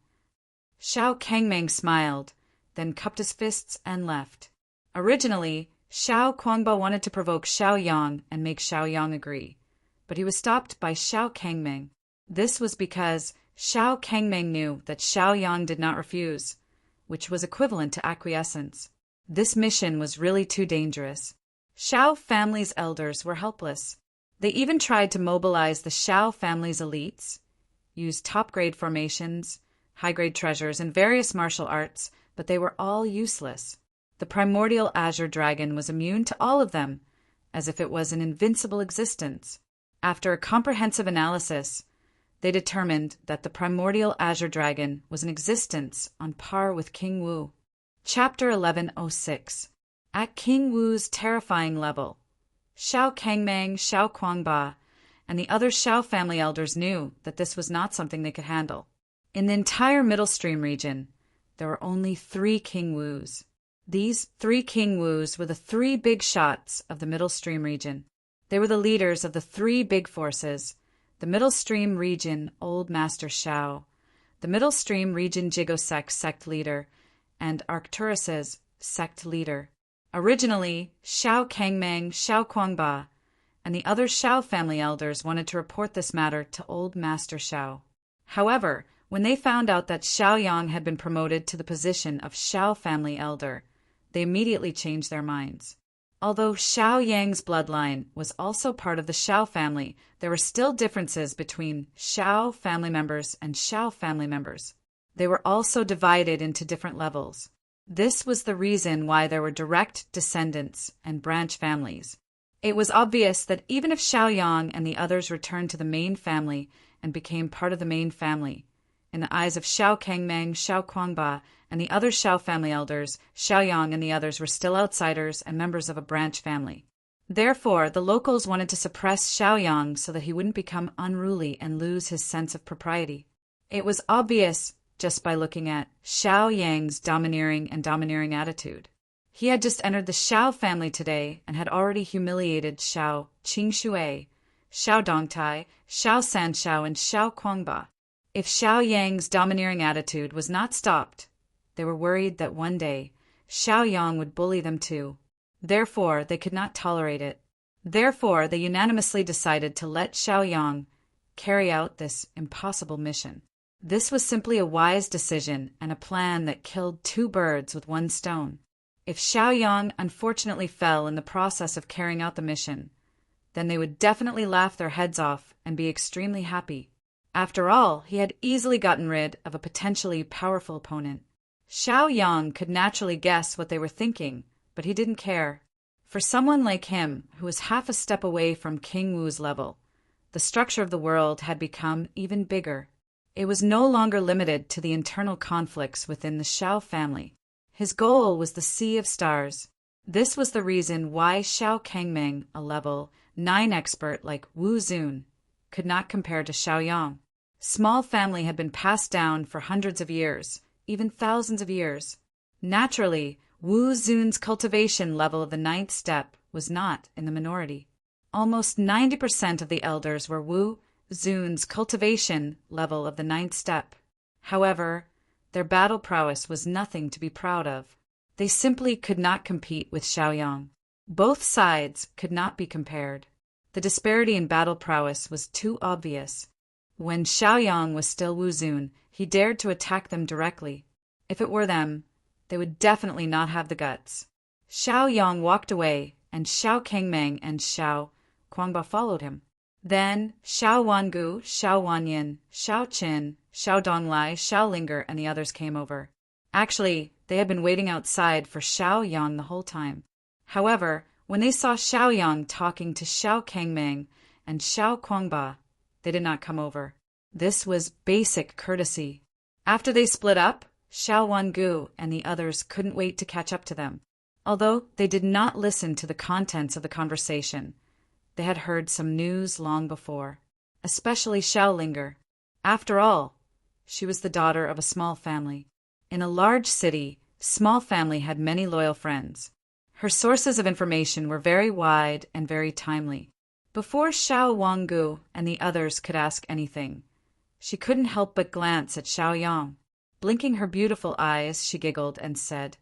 Xiao Kangmeng smiled, then cupped his fists and left. Originally, Xiao Kuangba wanted to provoke Xiao Yang and make Xiao Yang agree, but he was stopped by Xiao Kangmeng. This was because Xiao Kangmeng knew that Xiao Yang did not refuse, which was equivalent to acquiescence. This mission was really too dangerous. Xiao family's elders were helpless. They even tried to mobilize the Xiao family's elites, used top-grade formations, high-grade treasures, and various martial arts, but they were all useless. The primordial azure dragon was immune to all of them, as if it was an invincible existence. After a comprehensive analysis, they determined that the primordial azure dragon was in existence on par with King Wu. Chapter 1106. At King Wu's terrifying level, Xiao Kangmeng, Xiao Kuangba, and the other Xiao family elders knew that this was not something they could handle. In the entire Middle Stream region, there were only 3 King Wus. These 3 King Wus were the 3 big shots of the Middle Stream region. They were the leaders of the 3 big forces: the Middle Stream region Old Master Xiao, the Middle Stream region Jigosek sect leader, and Arcturus's sect leader. Originally, Xiao Kangmeng, Xiao Kuangba, and the other Xiao family elders wanted to report this matter to Old Master Xiao. However, when they found out that Xiao Yang had been promoted to the position of Xiao family elder, they immediately changed their minds. Although Xiao Yang's bloodline was also part of the Xiao family, there were still differences between Xiao family members and Xiao family members. They were also divided into different levels. This was the reason why there were direct descendants and branch families. It was obvious that even if Xiao Yang and the others returned to the main family and became part of the main family, in the eyes of Xiao Kangmeng, Xiao Kuangba, and the other Xiao family elders, Xiao Yang and the others were still outsiders and members of a branch family. Therefore, the locals wanted to suppress Xiao Yang so that he wouldn't become unruly and lose his sense of propriety. It was obvious just by looking at Xiao Yang's domineering attitude. He had just entered the Xiao family today and had already humiliated Xiao Qingxue, Xiao Dongtai, Xiao Sanshao, and Xiao Kuangba. If Xiao Yang's domineering attitude was not stopped, they were worried that one day Xiao Yang would bully them too. Therefore, they could not tolerate it. Therefore, they unanimously decided to let Xiao Yang carry out this impossible mission. This was simply a wise decision and a plan that killed two birds with one stone. If Xiaoyang unfortunately fell in the process of carrying out the mission, then they would definitely laugh their heads off and be extremely happy. After all, he had easily gotten rid of a potentially powerful opponent. Xiaoyang could naturally guess what they were thinking, but he didn't care. For someone like him, who was half a step away from King Wu's level, the structure of the world had become even bigger. It was no longer limited to the internal conflicts within the Xiao family. His goal was the Sea of Stars. This was the reason why Xiao Kangming, a level 9 expert like Wu Zun, could not compare to Xiaoyang. Small family had been passed down for hundreds of years, even thousands of years. Naturally, Wu Zun's cultivation level of the 9th step was not in the minority. Almost 90% of the elders were Wu Zun's cultivation level of the 9th step. However, their battle prowess was nothing to be proud of. They simply could not compete with Xiaoyang. Both sides could not be compared. The disparity in battle prowess was too obvious. When Xiaoyang was still Wu Zun, he dared to attack them directly. If it were them, they would definitely not have the guts. Xiaoyang walked away, and Xiao Kangming and Xiao Kuangba followed him. Then Xiao Wangu, Xiao Wanyin, Xiao Qin, Xiao Donglai, Xiao Linger, and the others came over. Actually, they had been waiting outside for Xiaoyang the whole time. However, when they saw Xiaoyang talking to Xiao Kangming and Xiao Kuangba, they did not come over. This was basic courtesy. After they split up, Xiao Wangu and the others couldn't wait to catch up to them. Although they did not listen to the contents of the conversation, they had heard some news long before, especially Xiao Linger. After all, she was the daughter of a small family. In a large city, small family had many loyal friends. Her sources of information were very wide and very timely. Before Xiao Wangu and the others could ask anything, she couldn't help but glance at Xiaoyang. Blinking her beautiful eyes, she giggled and said,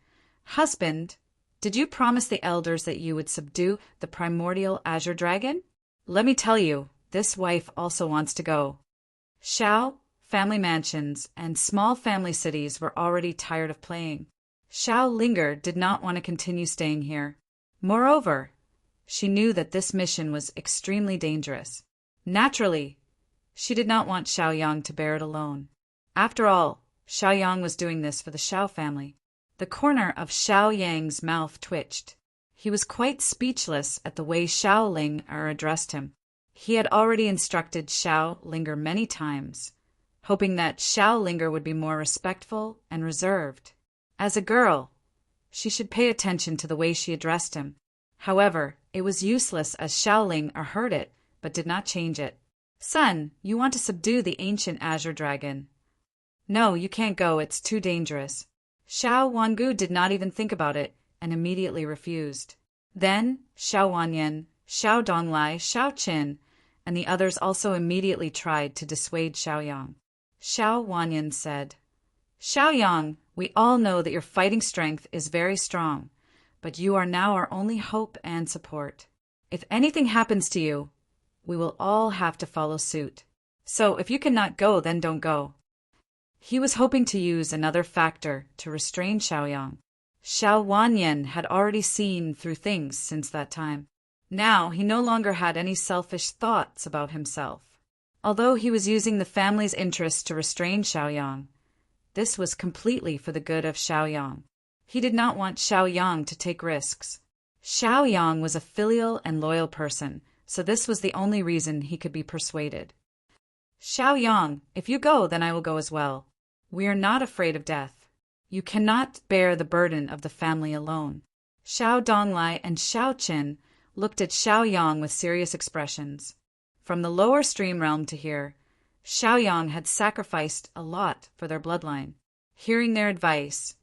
"Husband, did you promise the elders that you would subdue the primordial azure dragon? Let me tell you, this wife also wants to go." Xiao, family mansions, and small family cities were already tired of playing. Xiao Linger did not want to continue staying here. Moreover, she knew that this mission was extremely dangerous. Naturally, she did not want Xiaoyang to bear it alone. After all, Xiaoyang was doing this for the Xiao family. The corner of Xiaoyang's mouth twitched. He was quite speechless at the way Xiao Linger addressed him. He had already instructed Xiao Linger many times, hoping that Xiao Linger would be more respectful and reserved. As a girl, she should pay attention to the way she addressed him. However, it was useless as Xiao Linger heard it, but did not change it. "Son, you want to subdue the ancient azure dragon. No, you can't go, it's too dangerous." Xiao Wangu did not even think about it and immediately refused. Then Xiao Wanyin, Xiao Donglai, Xiao Qin, and the others also immediately tried to dissuade Xiaoyang. Xiao Wanyin said, "Xiaoyang, we all know that your fighting strength is very strong, but you are now our only hope and support. If anything happens to you, we will all have to follow suit. So if you cannot go, then don't go." He was hoping to use another factor to restrain Xiaoyang. Xiao Wanyin had already seen through things since that time. Now he no longer had any selfish thoughts about himself. Although he was using the family's interests to restrain Xiaoyang, this was completely for the good of Xiaoyang. He did not want Xiaoyang to take risks. Xiaoyang was a filial and loyal person, so this was the only reason he could be persuaded. "Xiaoyang, if you go, then I will go as well. We are not afraid of death. You cannot bear the burden of the family alone." Xiao Donglai and Xiao Qin looked at Xiaoyang with serious expressions. From the lower stream realm to here, Xiaoyang had sacrificed a lot for their bloodline. Hearing their advice,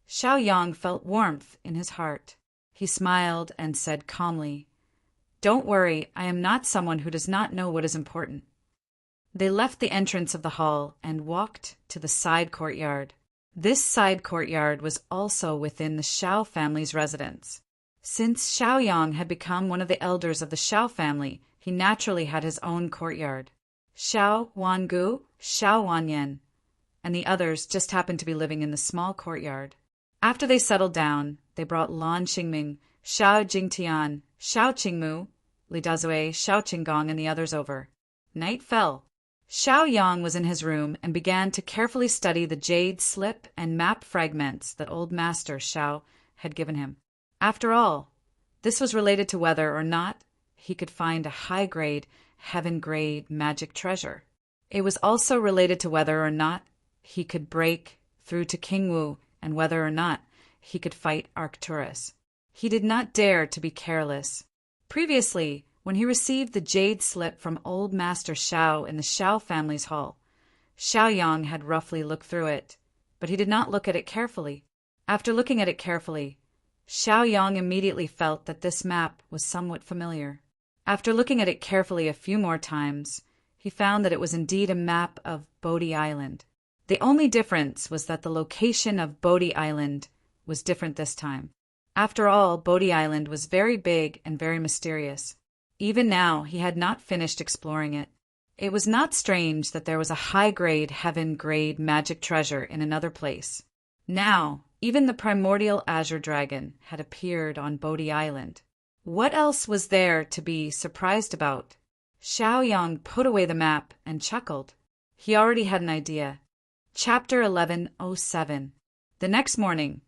Xiaoyang felt warmth in his heart. He smiled and said calmly, "Don't worry, I am not someone who does not know what is important." They left the entrance of the hall and walked to the side courtyard. This side courtyard was also within the Xiao family's residence. Since Xiaoyang had become one of the elders of the Xiao family, he naturally had his own courtyard. Xiao Wangu, Xiao Wanyan, and the others just happened to be living in the small courtyard. After they settled down, they brought Lan Xingming, Xiao Jingtian, Xiao Qingmu, Li Dazue, Xiao Qinggong, and the others over. Night fell. Xiao Yang was in his room and began to carefully study the jade slip and map fragments that old master Xiao had given him. After all, this was related to whether or not he could find a high-grade, heaven-grade magic treasure. It was also related to whether or not he could break through to King Wu and whether or not he could fight Arcturus. He did not dare to be careless. Previously, when he received the jade slip from old Master Xiao in the Xiao family's hall, Xiao Yang had roughly looked through it, but he did not look at it carefully. After looking at it carefully, Xiao Yang immediately felt that this map was somewhat familiar. After looking at it carefully a few more times, he found that it was indeed a map of Bodhi Island. The only difference was that the location of Bodhi Island was different this time. After all, Bodhi Island was very big and very mysterious. Even now, he had not finished exploring it. It was not strange that there was a high-grade, heaven-grade magic treasure in another place. Now, even the primordial azure dragon had appeared on Bodhi Island. What else was there to be surprised about? Xiao Yang put away the map and chuckled. He already had an idea. Chapter 1107. The next morning,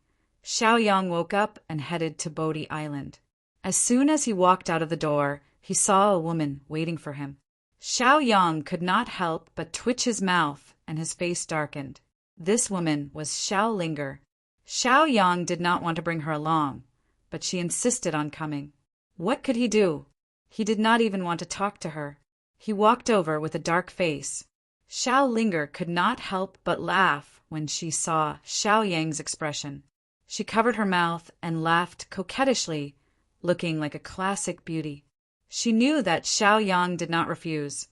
Xiao Yang woke up and headed to Bodhi Island. As soon as he walked out of the door, he saw a woman waiting for him. Xiao Yang could not help but twitch his mouth, and his face darkened. This woman was Xiao Linger. Xiao Yang did not want to bring her along, but she insisted on coming. What could he do? He did not even want to talk to her. He walked over with a dark face. Xiao Linger could not help but laugh when she saw Xiao Yang's expression. She covered her mouth and laughed coquettishly, looking like a classic beauty. She knew that Xiao Yang did not refuse,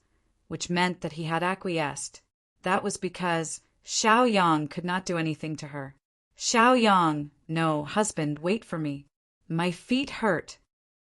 which meant that he had acquiesced. That was because Xiao Yang could not do anything to her. Xiao Yang, no, husband, wait for me. My feet hurt.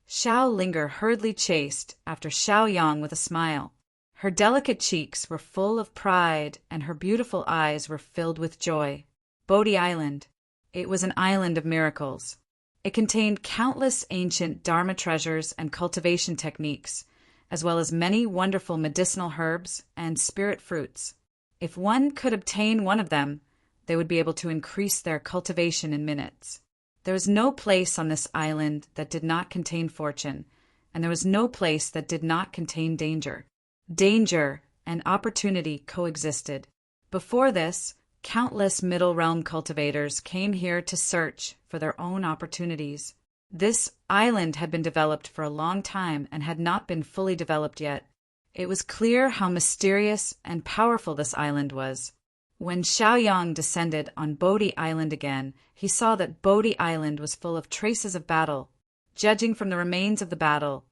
Xiao Linger hurriedly chased after Xiao Yang with a smile. Her delicate cheeks were full of pride and her beautiful eyes were filled with joy. Bodhi Island. It was an island of miracles. It contained countless ancient Dharma treasures and cultivation techniques, as well as many wonderful medicinal herbs and spirit fruits. If one could obtain one of them, they would be able to increase their cultivation in minutes. There was no place on this island that did not contain fortune, and there was no place that did not contain danger. Danger and opportunity coexisted. Before this, countless Middle Realm cultivators came here to search for their own opportunities. This island had been developed for a long time and had not been fully developed yet. It was clear how mysterious and powerful this island was. When Xiao Yang descended on Bodhi Island again, he saw that Bodhi Island was full of traces of battle. Judging from the remains of the battle,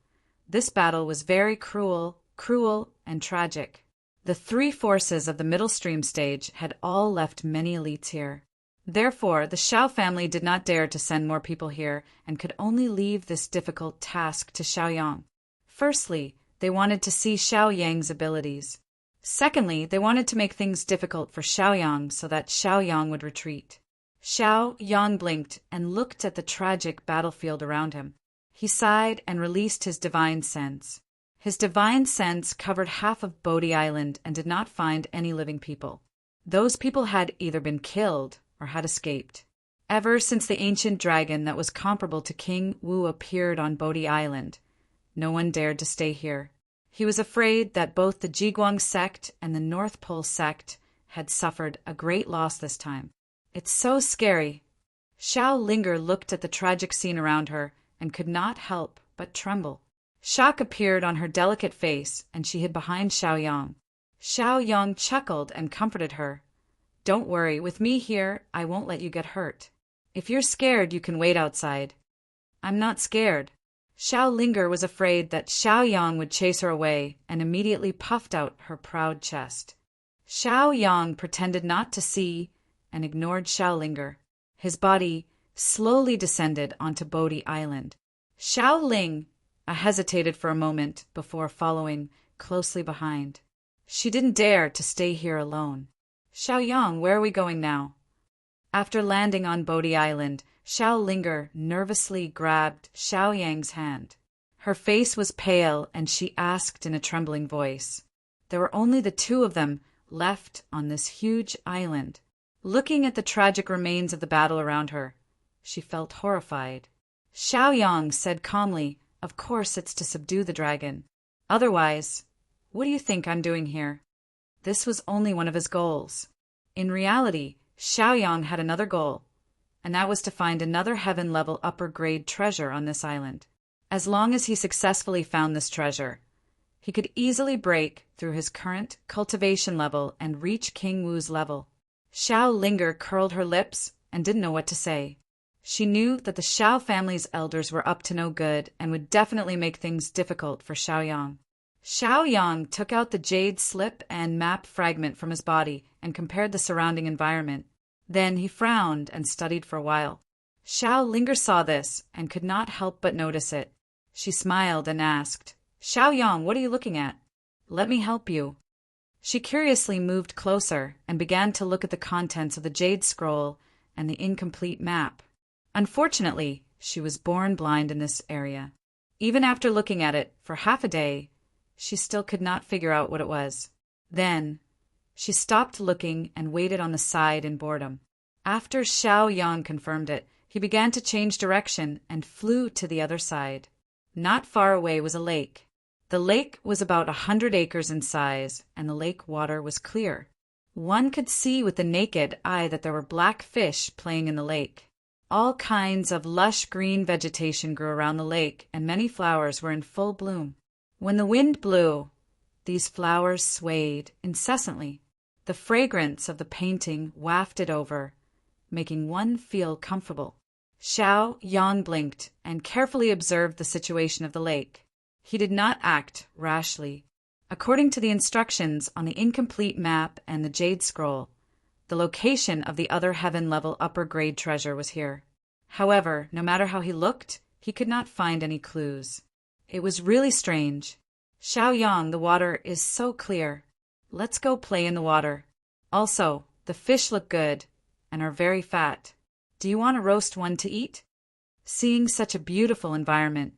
this battle was very cruel, and tragic. The three forces of the middle stream stage had all left many elites here. Therefore, the Xiao family did not dare to send more people here and could only leave this difficult task to Xiao Yang. Firstly, they wanted to see Xiao Yang's abilities. Secondly, they wanted to make things difficult for Xiao Yang so that Xiao Yang would retreat. Xiao Yang blinked and looked at the tragic battlefield around him. He sighed and released his divine sense. His divine sense covered half of Bodhi Island and did not find any living people. Those people had either been killed or had escaped. Ever since the ancient dragon that was comparable to King Wu appeared on Bodhi Island, no one dared to stay here. He was afraid that both the Jiguang sect and the North Pole sect had suffered a great loss this time. It's so scary. Xiao Linger looked at the tragic scene around her and could not help but tremble. Shock appeared on her delicate face, and she hid behind Xiao Yang. Xiao Yang chuckled and comforted her. Don't worry, with me here, I won't let you get hurt. If you're scared, you can wait outside. I'm not scared. Xiao Linger was afraid that Xiao Yang would chase her away and immediately puffed out her proud chest. Xiao Yang pretended not to see and ignored Xiao Linger. His body slowly descended onto Bodhi Island. Xiao Ling hesitated for a moment before following closely behind. She didn't dare to stay here alone. Xiaoyang, where are we going now? After landing on Bodhi Island, Xiao Linger nervously grabbed Xiaoyang's hand. Her face was pale, and she asked in a trembling voice. There were only the two of them left on this huge island. Looking at the tragic remains of the battle around her, she felt horrified. Xiaoyang said calmly, "Of course it's to subdue the dragon. Otherwise, what do you think I'm doing here?" This was only one of his goals. In reality, Xiaoyang had another goal, and that was to find another heaven-level upper-grade treasure on this island. As long as he successfully found this treasure, he could easily break through his current cultivation level and reach King Wu's level. Xiao Linger curled her lips and didn't know what to say. She knew that the Xiao family's elders were up to no good and would definitely make things difficult for Xiaoyang. Xiaoyang took out the jade slip and map fragment from his body and compared the surrounding environment. Then he frowned and studied for a while. Xiao Linger saw this and could not help but notice it. She smiled and asked, "Xiaoyang, what are you looking at? Let me help you." She curiously moved closer and began to look at the contents of the jade scroll and the incomplete map. Unfortunately, she was born blind in this area. Even after looking at it for half a day, she still could not figure out what it was. Then, she stopped looking and waited on the side in boredom. After Xiaoyang confirmed it, he began to change direction and flew to the other side. Not far away was a lake. The lake was about 100 acres in size, and the lake water was clear. One could see with the naked eye that there were black fish playing in the lake. All kinds of lush green vegetation grew around the lake, and many flowers were in full bloom. When the wind blew, these flowers swayed incessantly. The fragrance of the painting wafted over, making one feel comfortable. Xiaoyang blinked and carefully observed the situation of the lake. He did not act rashly. According to the instructions on the incomplete map and the jade scroll, the location of the other heaven-level upper-grade treasure was here. However, no matter how he looked, he could not find any clues. It was really strange. "Xiaoyang, the water is so clear. Let's go play in the water. Also, the fish look good and are very fat. Do you want to roast one to eat?" Seeing such a beautiful environment,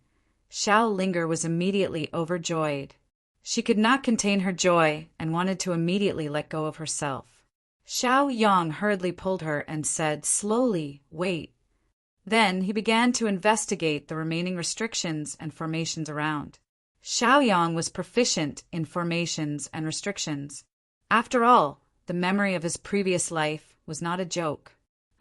Xiao Linger was immediately overjoyed. She could not contain her joy and wanted to immediately let go of herself. Xiaoyang hurriedly pulled her and said slowly, "Wait." Then he began to investigate the remaining restrictions and formations around. Xiaoyang was proficient in formations and restrictions. After all, the memory of his previous life was not a joke.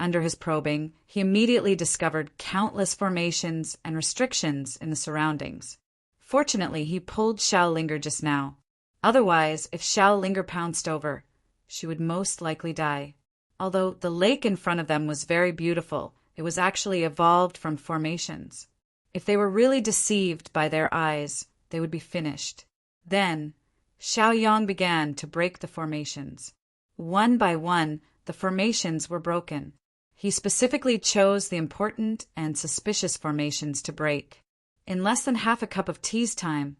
Under his probing, he immediately discovered countless formations and restrictions in the surroundings. Fortunately, he pulled Xiao Linger just now. Otherwise, if Xiao Linger pounced over, she would most likely die. Although the lake in front of them was very beautiful, it was actually evolved from formations. If they were really deceived by their eyes, they would be finished. Then, Xiaoyang began to break the formations. One by one, the formations were broken. He specifically chose the important and suspicious formations to break. In less than half a cup of tea's time,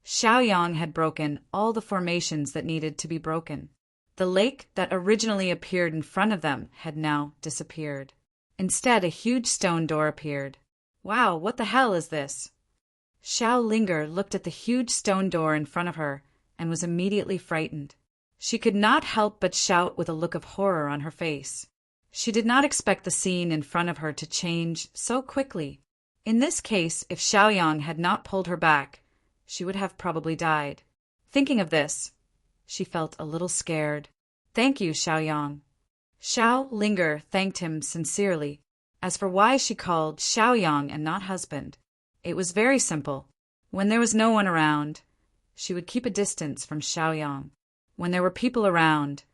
Xiaoyang had broken all the formations that needed to be broken. The lake that originally appeared in front of them had now disappeared. Instead, a huge stone door appeared. "Wow, what the hell is this?" Xiao Linger looked at the huge stone door in front of her and was immediately frightened. She could not help but shout with a look of horror on her face. She did not expect the scene in front of her to change so quickly. In this case, if Xiaoyang had not pulled her back, she would have probably died. Thinking of this, she felt a little scared. "Thank you, Xiaoyang." Xiao Linger thanked him sincerely. As for why she called Xiaoyang and not husband, it was very simple. When there was no one around, she would keep a distance from Xiaoyang. When there were people around,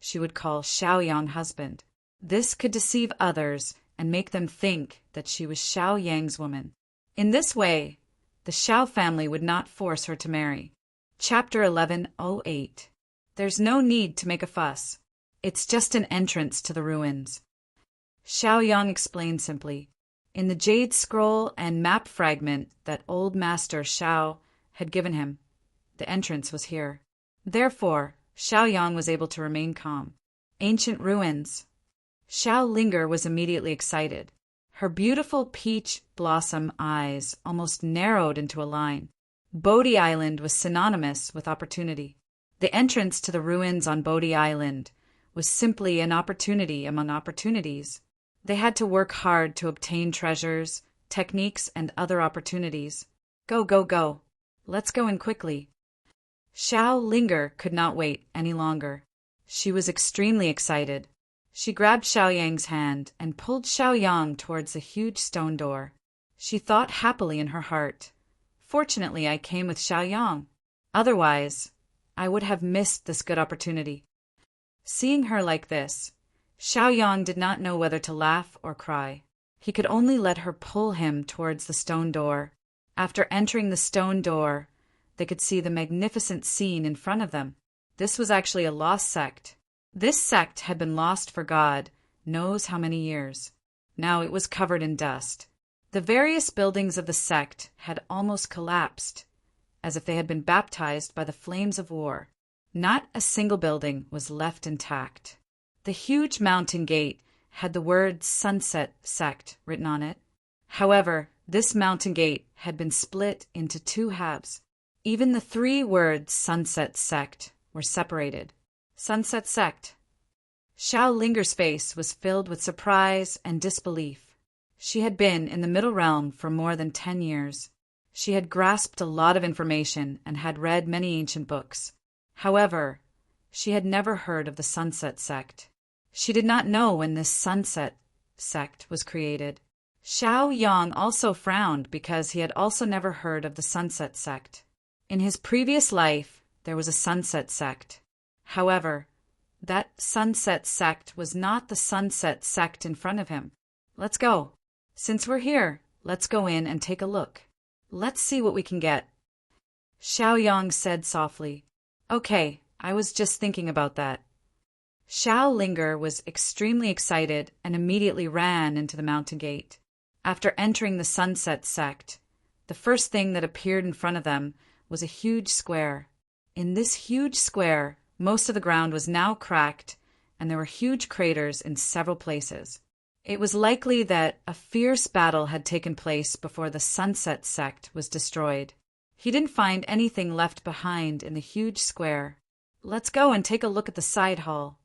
she would call Xiaoyang husband. This could deceive others and make them think that she was Xiaoyang's woman. In this way, the Xiao family would not force her to marry. Chapter 1108. There's no need to make a fuss. It's just an entrance to the ruins. Xiaoyang explained simply. In the jade scroll and map fragment that old master Xiao had given him, the entrance was here. Therefore, Xiaoyang was able to remain calm. Ancient ruins. Xiao Linger was immediately excited. Her beautiful peach blossom eyes almost narrowed into a line. Bodhi Island was synonymous with opportunity. The entrance to the ruins on Bodhi Island was simply an opportunity among opportunities. They had to work hard to obtain treasures, techniques, and other opportunities. Go, go, go. Let's go in quickly. Xiao Linger could not wait any longer. She was extremely excited. She grabbed Xiaoyang's hand and pulled Xiaoyang towards the huge stone door. She thought happily in her heart, "Fortunately, I came with Xiaoyang. Otherwise, I would have missed this good opportunity." Seeing her like this, Xiaoyang did not know whether to laugh or cry. He could only let her pull him towards the stone door. After entering the stone door, they could see the magnificent scene in front of them. This was actually a lost sect. This sect had been lost for God knows how many years. Now it was covered in dust. The various buildings of the sect had almost collapsed, as if they had been baptized by the flames of war. Not a single building was left intact. The huge mountain gate had the word Sunset Sect written on it. However, this mountain gate had been split into two halves. Even the three words Sunset Sect were separated. Sunset Sect. Xiao Linger's face was filled with surprise and disbelief. She had been in the Middle Realm for more than 10 years. She had grasped a lot of information and had read many ancient books. However, she had never heard of the Sunset Sect. She did not know when this Sunset Sect was created. Xiaoyang also frowned because he had also never heard of the Sunset Sect. In his previous life, there was a Sunset Sect. However, that Sunset Sect was not the Sunset Sect in front of him. Let's go. Since we're here, let's go in and take a look. Let's see what we can get. Xiaoyang said softly. Okay, I was just thinking about that. Xiao Linger was extremely excited and immediately ran into the mountain gate. After entering the Sunset Sect, the first thing that appeared in front of them was a huge square. In this huge square, most of the ground was now cracked, and there were huge craters in several places. It was likely that a fierce battle had taken place before the Sunset Sect was destroyed. He didn't find anything left behind in the huge square. Let's go and take a look at the side hall,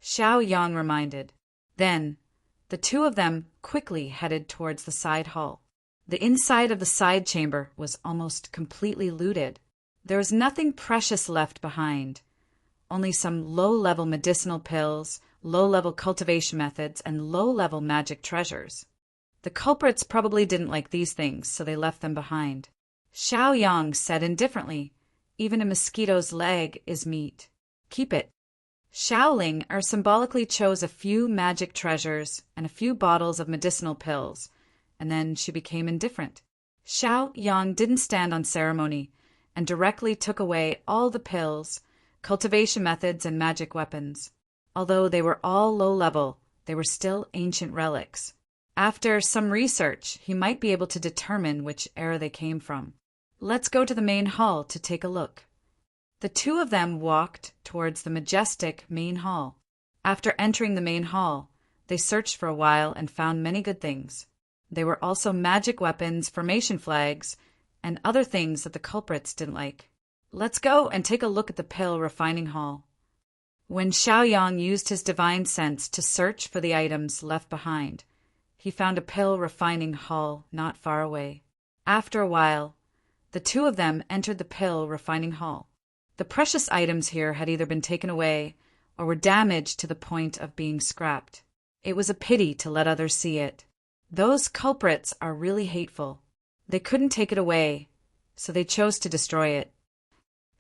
Xiaoyang reminded. Then, the two of them quickly headed towards the side hall. The inside of the side chamber was almost completely looted. There was nothing precious left behind, only some low-level medicinal pills, low-level cultivation methods, and low-level magic treasures. The culprits probably didn't like these things, so they left them behind. Xiaoyang said indifferently, "Even a mosquito's leg is meat. Keep it." Xiaoling symbolically chose a few magic treasures and a few bottles of medicinal pills, and then she became indifferent. Xiaoyang didn't stand on ceremony and directly took away all the pills, cultivation methods, and magic weapons. Although they were all low-level, they were still ancient relics. After some research, he might be able to determine which era they came from. Let's go to the main hall to take a look. The two of them walked towards the majestic main hall. After entering the main hall, they searched for a while and found many good things. There were also magic weapons, formation flags, and other things that the culprits didn't like. Let's go and take a look at the pill refining hall. When Xiaoyang used his divine sense to search for the items left behind, he found a pill refining hall not far away. After a while, the two of them entered the pill refining hall. The precious items here had either been taken away or were damaged to the point of being scrapped. It was a pity to let others see it. Those culprits are really hateful. They couldn't take it away, so they chose to destroy it.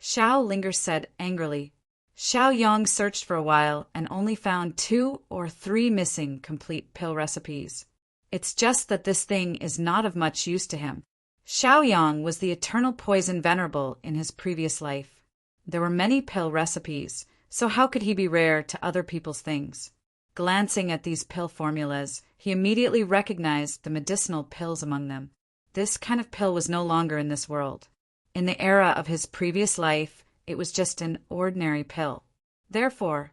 Xiao Linger said angrily. Xiaoyang searched for a while and only found 2 or 3 missing complete pill recipes. It's just that this thing is not of much use to him. Xiaoyang was the eternal poison venerable in his previous life. There were many pill recipes, so how could he be rare to other people's things? Glancing at these pill formulas, he immediately recognized the medicinal pills among them. This kind of pill was no longer in this world. In the era of his previous life, it was just an ordinary pill. Therefore,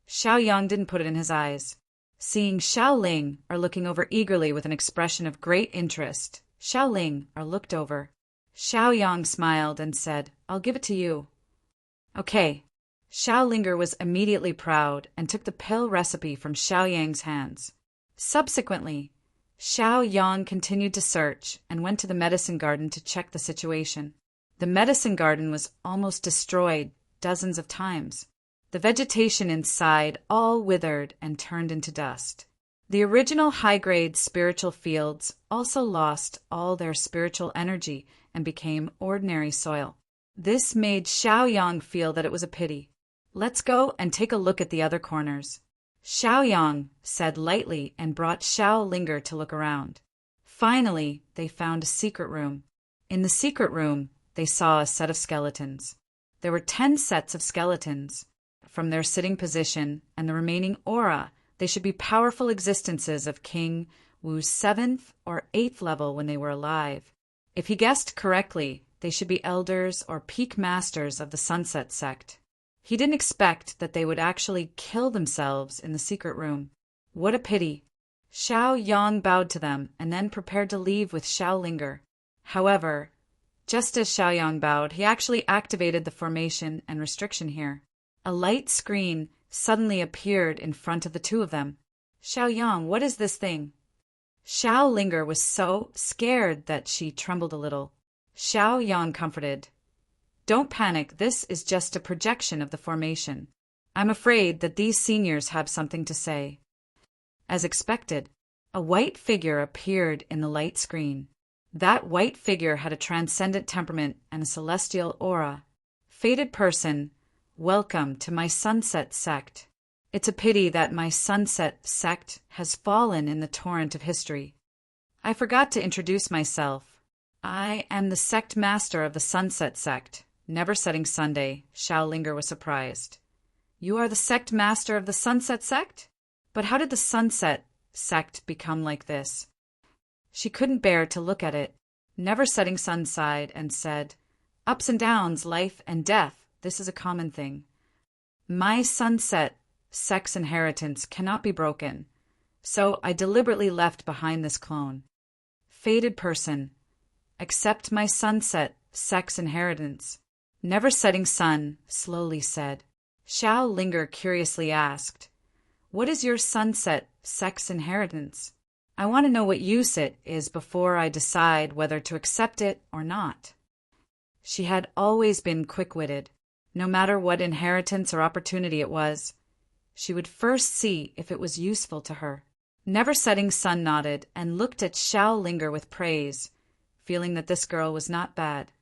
Xiaoyang didn't put it in his eyes. Seeing Xiaoling looking over eagerly with an expression of great interest, Xiaoling looked over. Xiaoyang smiled and said, "I'll give it to you." Okay. Xiaolinger was immediately proud and took the pill recipe from Xiaoyang's hands. Subsequently, Xiaoyang continued to search and went to the medicine garden to check the situation. The medicine garden was almost destroyed dozens of times. The vegetation inside all withered and turned into dust. The original high-grade spiritual fields also lost all their spiritual energy and became ordinary soil. This made Xiaoyang feel that it was a pity. "Let's go and take a look at the other corners," Xiaoyang said lightly and brought Xiaolinger to look around. Finally, they found a secret room. In the secret room, they saw a set of skeletons. There were 10 sets of skeletons. From their sitting position and the remaining aura, they should be powerful existences of King Wu's 7th or 8th level when they were alive. If he guessed correctly, they should be elders or peak masters of the Sunset Sect. He didn't expect that they would actually kill themselves in the secret room. What a pity. Xiaoyang bowed to them and then prepared to leave with Xiaolinger. However, just as Xiaoyang bowed, he actually activated the formation and restriction here. A light screen suddenly appeared in front of the two of them. "Xiaoyang, what is this thing?" Xiaolinger was so scared that she trembled a little. Xiaoyang comforted. "Don't panic, this is just a projection of the formation. I'm afraid that these seniors have something to say." As expected, a white figure appeared in the light screen. That white figure had a transcendent temperament and a celestial aura. "Fated person, welcome to my Sunset Sect. It's a pity that my Sunset Sect has fallen in the torrent of history. I forgot to introduce myself. I am the sect master of the Sunset Sect, Never Setting Sunday." Xiaolinger was surprised. "You are the sect master of the Sunset Sect? But how did the Sunset Sect become like this?" She couldn't bear to look at it. Never Setting Sun sighed and said, "Ups and downs, life and death. This is a common thing. My Sunset Sect's inheritance cannot be broken, so I deliberately left behind this clone. Fated person, accept my Sunset Sect's inheritance." Never Setting Sun slowly said. Xiaolinger curiously asked, "What is your Sunset Sect's inheritance? I want to know what use it is before I decide whether to accept it or not." She had always been quick-witted. No matter what inheritance or opportunity it was, she would first see if it was useful to her. Never Setting Sun nodded and looked at Xiaolinger with praise, feeling that this girl was not bad.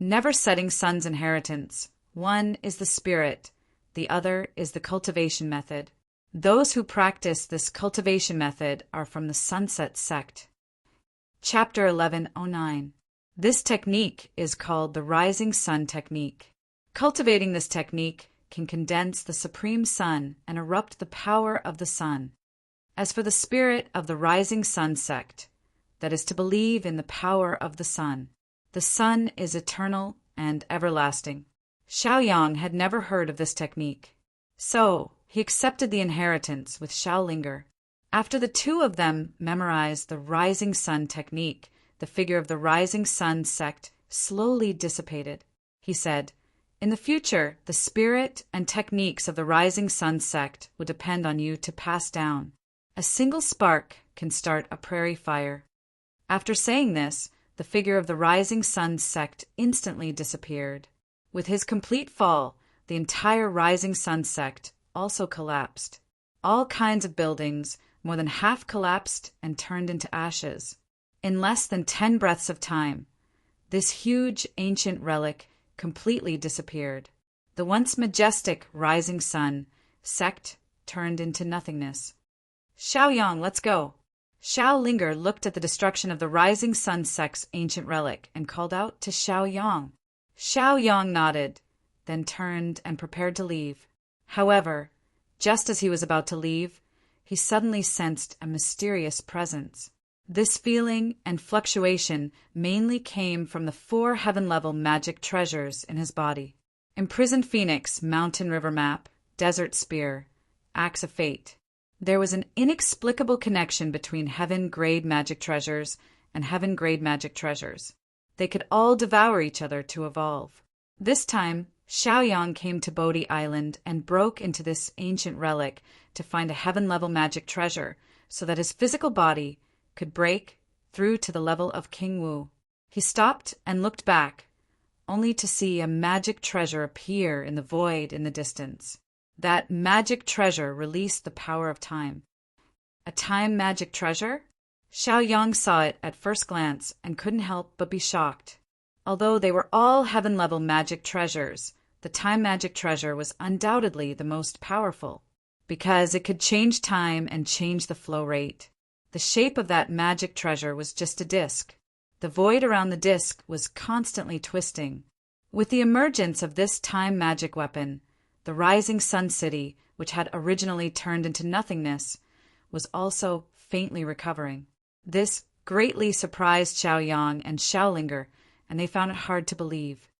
Never Setting Sun's inheritance. One is the spirit, the other is the cultivation method. Those who practice this cultivation method are from the Sunset Sect. Chapter 1109. This technique is called the Rising Sun Technique. Cultivating this technique can condense the Supreme Sun and erupt the power of the sun. As for the spirit of the Rising Sun Sect, that is to believe in the power of the sun is eternal and everlasting. Xiaoyang had never heard of this technique, so he accepted the inheritance with Xiaolinger. After the two of them memorized the Rising Sun Technique, the figure of the Rising Sun Sect slowly dissipated. He said, "In the future, the spirit and techniques of the Rising Sun Sect would depend on you to pass down. A single spark can start a prairie fire." After saying this, the figure of the Rising Sun Sect instantly disappeared. With his complete fall, the entire Rising Sun Sect also collapsed. All kinds of buildings, more than half collapsed and turned into ashes. In less than 10 breaths of time, this huge ancient relic completely disappeared. The once majestic Rising Sun Sect turned into nothingness. "Xiaoyang, let's go." Xiaolinger looked at the destruction of the Rising Sun Sect's ancient relic and called out to Xiaoyang. Xiaoyang nodded, then turned and prepared to leave. However, just as he was about to leave, he suddenly sensed a mysterious presence. This feeling and fluctuation mainly came from the 4 heaven-level magic treasures in his body. Imprisoned Phoenix, Mountain River Map, Desert Spear, Axe of Fate. There was an inexplicable connection between heaven-grade magic treasures and heaven-grade magic treasures. They could all devour each other to evolve. This time, Xiaoyang came to Bodhi Island and broke into this ancient relic to find a heaven-level magic treasure so that his physical body could break through to the level of King Wu. He stopped and looked back, only to see a magic treasure appear in the void in the distance. That magic treasure released the power of time. A time magic treasure? Xiaoyang saw it at first glance and couldn't help but be shocked. Although they were all heaven-level magic treasures, the time magic treasure was undoubtedly the most powerful, because it could change time and change the flow rate. The shape of that magic treasure was just a disc. The void around the disc was constantly twisting. With the emergence of this time magic weapon, the rising sun city, which had originally turned into nothingness, was also faintly recovering. This greatly surprised Xiaoyang and Xiaolinger, and they found it hard to believe.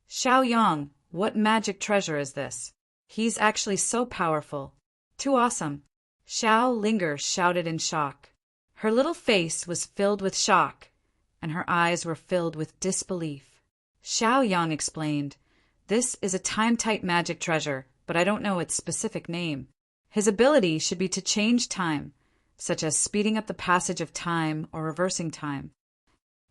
Xiaoyang, what magic treasure is this? He's actually so powerful. Too awesome. Xiaolinger shouted in shock. Her little face was filled with shock, and her eyes were filled with disbelief. Xiaoyang explained, "This is a time-type magic treasure, but I don't know its specific name. His ability should be to change time, such as speeding up the passage of time or reversing time."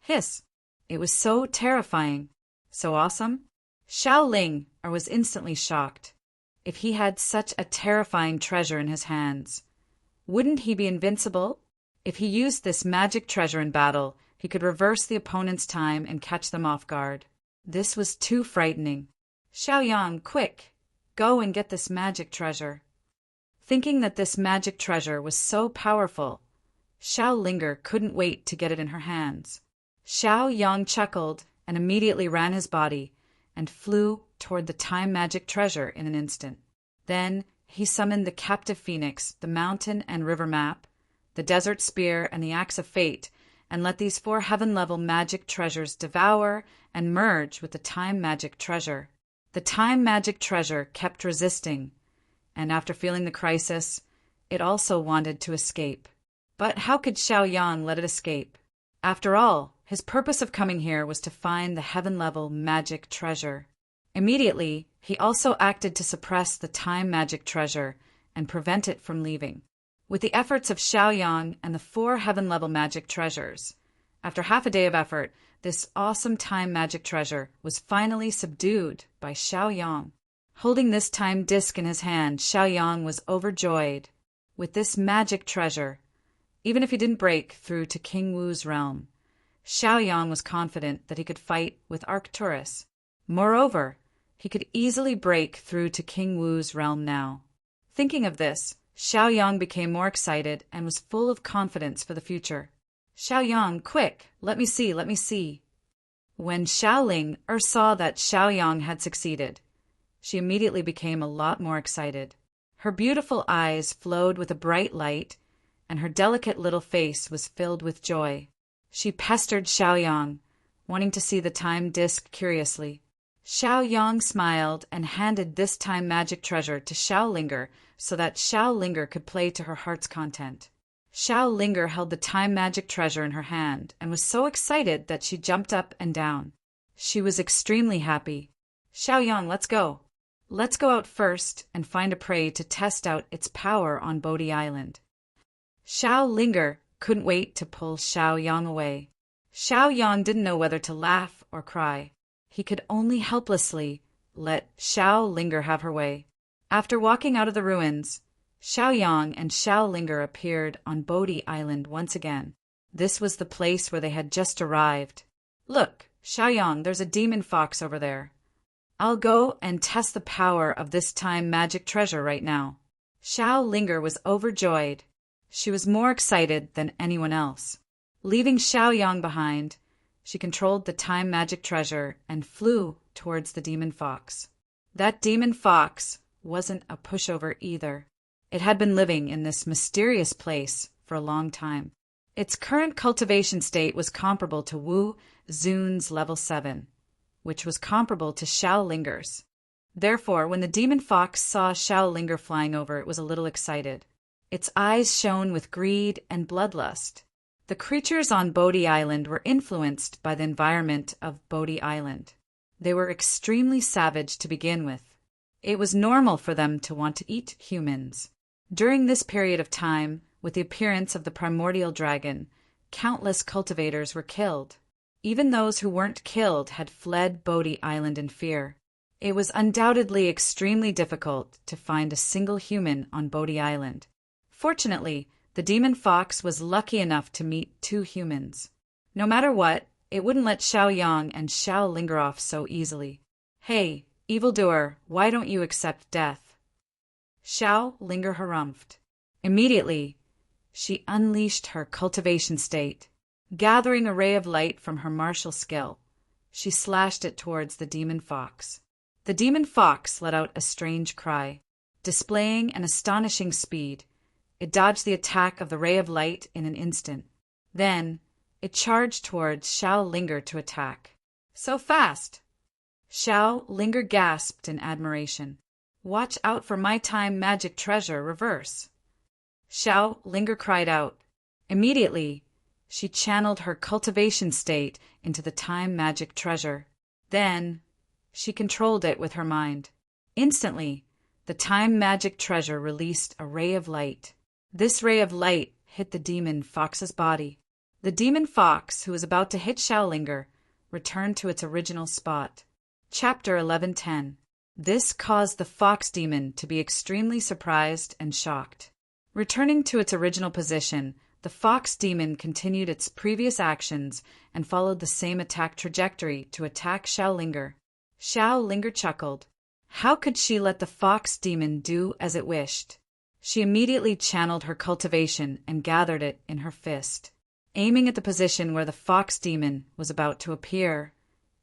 Hiss! It was so terrifying. So awesome? Xiaoling was instantly shocked. If he had such a terrifying treasure in his hands, wouldn't he be invincible? If he used this magic treasure in battle, he could reverse the opponent's time and catch them off guard. This was too frightening. Xiaoyang, quick! Go and get this magic treasure. Thinking that this magic treasure was so powerful, Xiaolinger couldn't wait to get it in her hands. Xiaoyang chuckled and immediately ran his body and flew toward the time magic treasure in an instant. Then he summoned the captive phoenix, the mountain and river map, the desert spear, and the axe of fate, and let these 4 heaven-level magic treasures devour and merge with the time magic treasure. The time magic treasure kept resisting, and after feeling the crisis, it also wanted to escape. But how could Xiaoyang let it escape? After all, his purpose of coming here was to find the heaven-level magic treasure. Immediately, he also acted to suppress the time magic treasure and prevent it from leaving. With the efforts of Xiaoyang and the 4 heaven-level magic treasures, after half a day of effort, this awesome time magic treasure was finally subdued by Xiaoyang. Holding this time disc in his hand, Xiaoyang was overjoyed. With this magic treasure, even if he didn't break through to King Wu's realm, Xiaoyang was confident that he could fight with Arcturus. Moreover, he could easily break through to King Wu's realm now. Thinking of this, Xiaoyang became more excited and was full of confidence for the future. "Xiaoyang, quick! Let me see, let me see!" When Xiaoling saw that Xiaoyang had succeeded, she immediately became a lot more excited. Her beautiful eyes flowed with a bright light, and her delicate little face was filled with joy. She pestered Xiaoyang, wanting to see the time disc curiously. Xiaoyang smiled and handed this time magic treasure to Xiaolinger so that Xiaolinger could play to her heart's content. Xiaolinger held the time magic treasure in her hand and was so excited that she jumped up and down. She was extremely happy. "Xiaoyang, let's go. Let's go out first and find a prey to test out its power on Bodhi Island." Xiaolinger couldn't wait to pull Xiaoyang away. Xiaoyang didn't know whether to laugh or cry. He could only helplessly let Xiaolinger have her way. After walking out of the ruins, Xiaoyang and Xiaolinger appeared on Bodhi Island once again. This was the place where they had just arrived. "Look, Xiaoyang, there's a demon fox over there. I'll go and test the power of this time magic treasure right now." Xiaolinger was overjoyed. She was more excited than anyone else. Leaving Xiaoyang behind, she controlled the time magic treasure and flew towards the demon fox. That demon fox wasn't a pushover either. It had been living in this mysterious place for a long time. Its current cultivation state was comparable to Wu Zun's level 7, which was comparable to Xiaolinger's. Therefore, when the demon fox saw Xiao Linger flying over, it was a little excited. Its eyes shone with greed and bloodlust. The creatures on Bodhi Island were influenced by the environment of Bodhi Island. They were extremely savage to begin with. It was normal for them to want to eat humans. During this period of time, with the appearance of the primordial dragon, countless cultivators were killed. Even those who weren't killed had fled Bodhi Island in fear. It was undoubtedly extremely difficult to find a single human on Bodhi Island. Fortunately, the demon fox was lucky enough to meet 2 humans. No matter what, it wouldn't let Xiao Yang and Xiao Linger off so easily. "Hey, evildoer, why don't you accept death?" Xiao Linger harumphed. Immediately, she unleashed her cultivation state. Gathering a ray of light from her martial skill, she slashed it towards the demon fox. The demon fox let out a strange cry. Displaying an astonishing speed, it dodged the attack of the ray of light in an instant. Then, it charged towards Xiao Linger to attack. "So fast!" Xiao Linger gasped in admiration. "Watch out for my time magic treasure reverse!" Xiao Linger cried out. Immediately, she channeled her cultivation state into the time magic treasure. Then, she controlled it with her mind. Instantly, the time magic treasure released a ray of light. This ray of light hit the demon fox's body. The demon fox, who was about to hit Xiao Linger, returned to its original spot. Chapter 11:10. This caused the fox demon to be extremely surprised and shocked. Returning to its original position, the fox demon continued its previous actions and followed the same attack trajectory to attack Xiao Linger. Xiao Linger chuckled. How could she let the fox demon do as it wished? She immediately channeled her cultivation and gathered it in her fist. Aiming at the position where the fox demon was about to appear,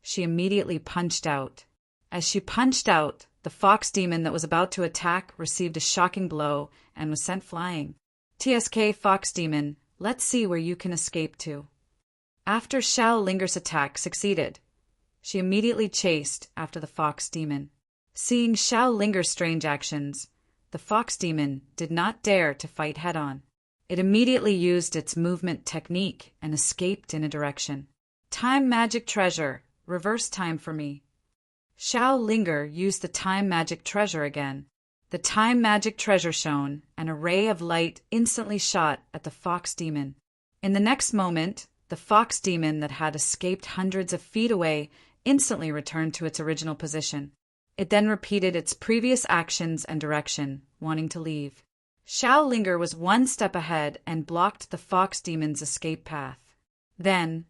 she immediately punched out. As she punched out, the fox demon that was about to attack received a shocking blow and was sent flying. TSK Fox Demon, let's see where you can escape to. After Xiao Linger's attack succeeded, she immediately chased after the fox demon. Seeing Xiao Linger's strange actions, the fox demon did not dare to fight head-on. It immediately used its movement technique and escaped in a direction. Time magic treasure, reverse time for me. Xiao Linger used the time magic treasure again. The time magic treasure shone, and a ray of light instantly shot at the fox demon. In the next moment, the fox demon that had escaped hundreds of feet away instantly returned to its original position. It then repeated its previous actions and direction, wanting to leave. Xiao Linger was one step ahead and blocked the fox demon's escape path. Then,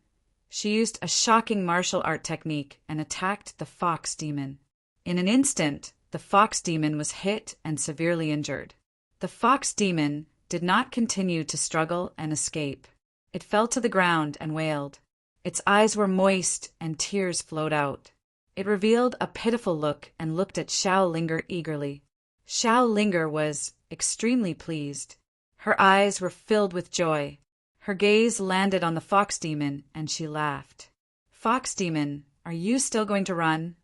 she used a shocking martial art technique and attacked the fox demon. In an instant, the fox demon was hit and severely injured. The fox demon did not continue to struggle and escape. It fell to the ground and wailed. Its eyes were moist and tears flowed out. It revealed a pitiful look and looked at Xiao Linger eagerly. Xiao Linger was extremely pleased. Her eyes were filled with joy. Her gaze landed on the fox demon and she laughed. Fox demon, are you still going to run?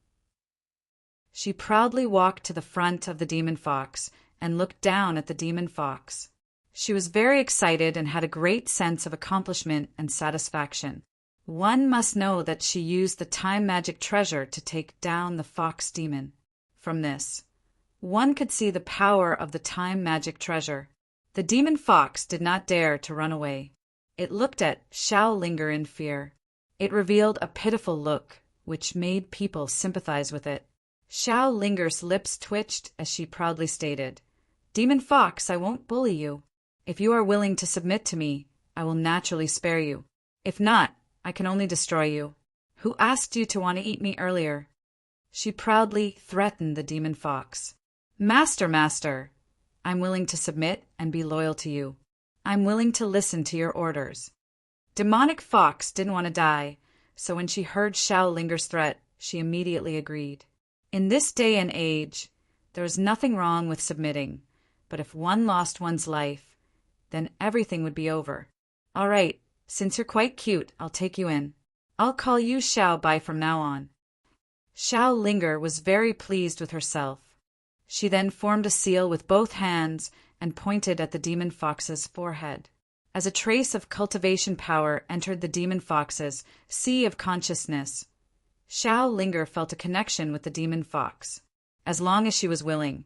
She proudly walked to the front of the demon fox and looked down at the demon fox. She was very excited and had a great sense of accomplishment and satisfaction. One must know that she used the time magic treasure to take down the fox demon. From this, one could see the power of the time magic treasure. The demon fox did not dare to run away. It looked at Xiao Linger in fear. It revealed a pitiful look, which made people sympathize with it. Xiao Linger's lips twitched as she proudly stated, Demon Fox, I won't bully you. If you are willing to submit to me, I will naturally spare you. If not, I can only destroy you. Who asked you to want to eat me earlier? She proudly threatened the demon fox. Master, I'm willing to submit and be loyal to you. I'm willing to listen to your orders. Demonic Fox didn't want to die, so when she heard Xiao Linger's threat, she immediately agreed. In this day and age, there is nothing wrong with submitting, but if one lost one's life, then everything would be over. All right, since you're quite cute, I'll take you in. I'll call you Xiao Bai from now on. Xiao Linger was very pleased with herself. She then formed a seal with both hands and pointed at the demon fox's forehead. As a trace of cultivation power entered the demon fox's sea of consciousness, Xiao Linger felt a connection with the demon fox. As long as she was willing,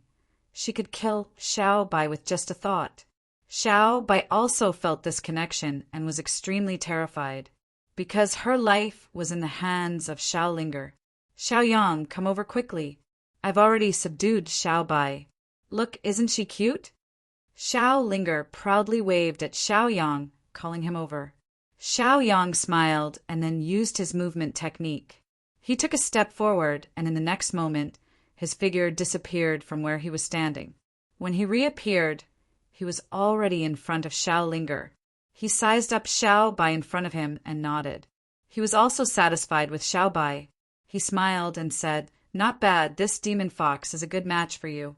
she could kill Xiao Bai with just a thought. Xiao Bai also felt this connection and was extremely terrified, because her life was in the hands of Xiao Linger. Xiaoyang, come over quickly. I've already subdued Xiao Bai. Look, isn't she cute? Xiao Linger proudly waved at Xiaoyang, calling him over. Xiaoyang smiled and then used his movement technique. He took a step forward, and in the next moment, his figure disappeared from where he was standing. When he reappeared, he was already in front of Xiao Linger. He sized up Xiao Bai in front of him and nodded. He was also satisfied with Xiao Bai. He smiled and said, "Not bad, this demon fox is a good match for you."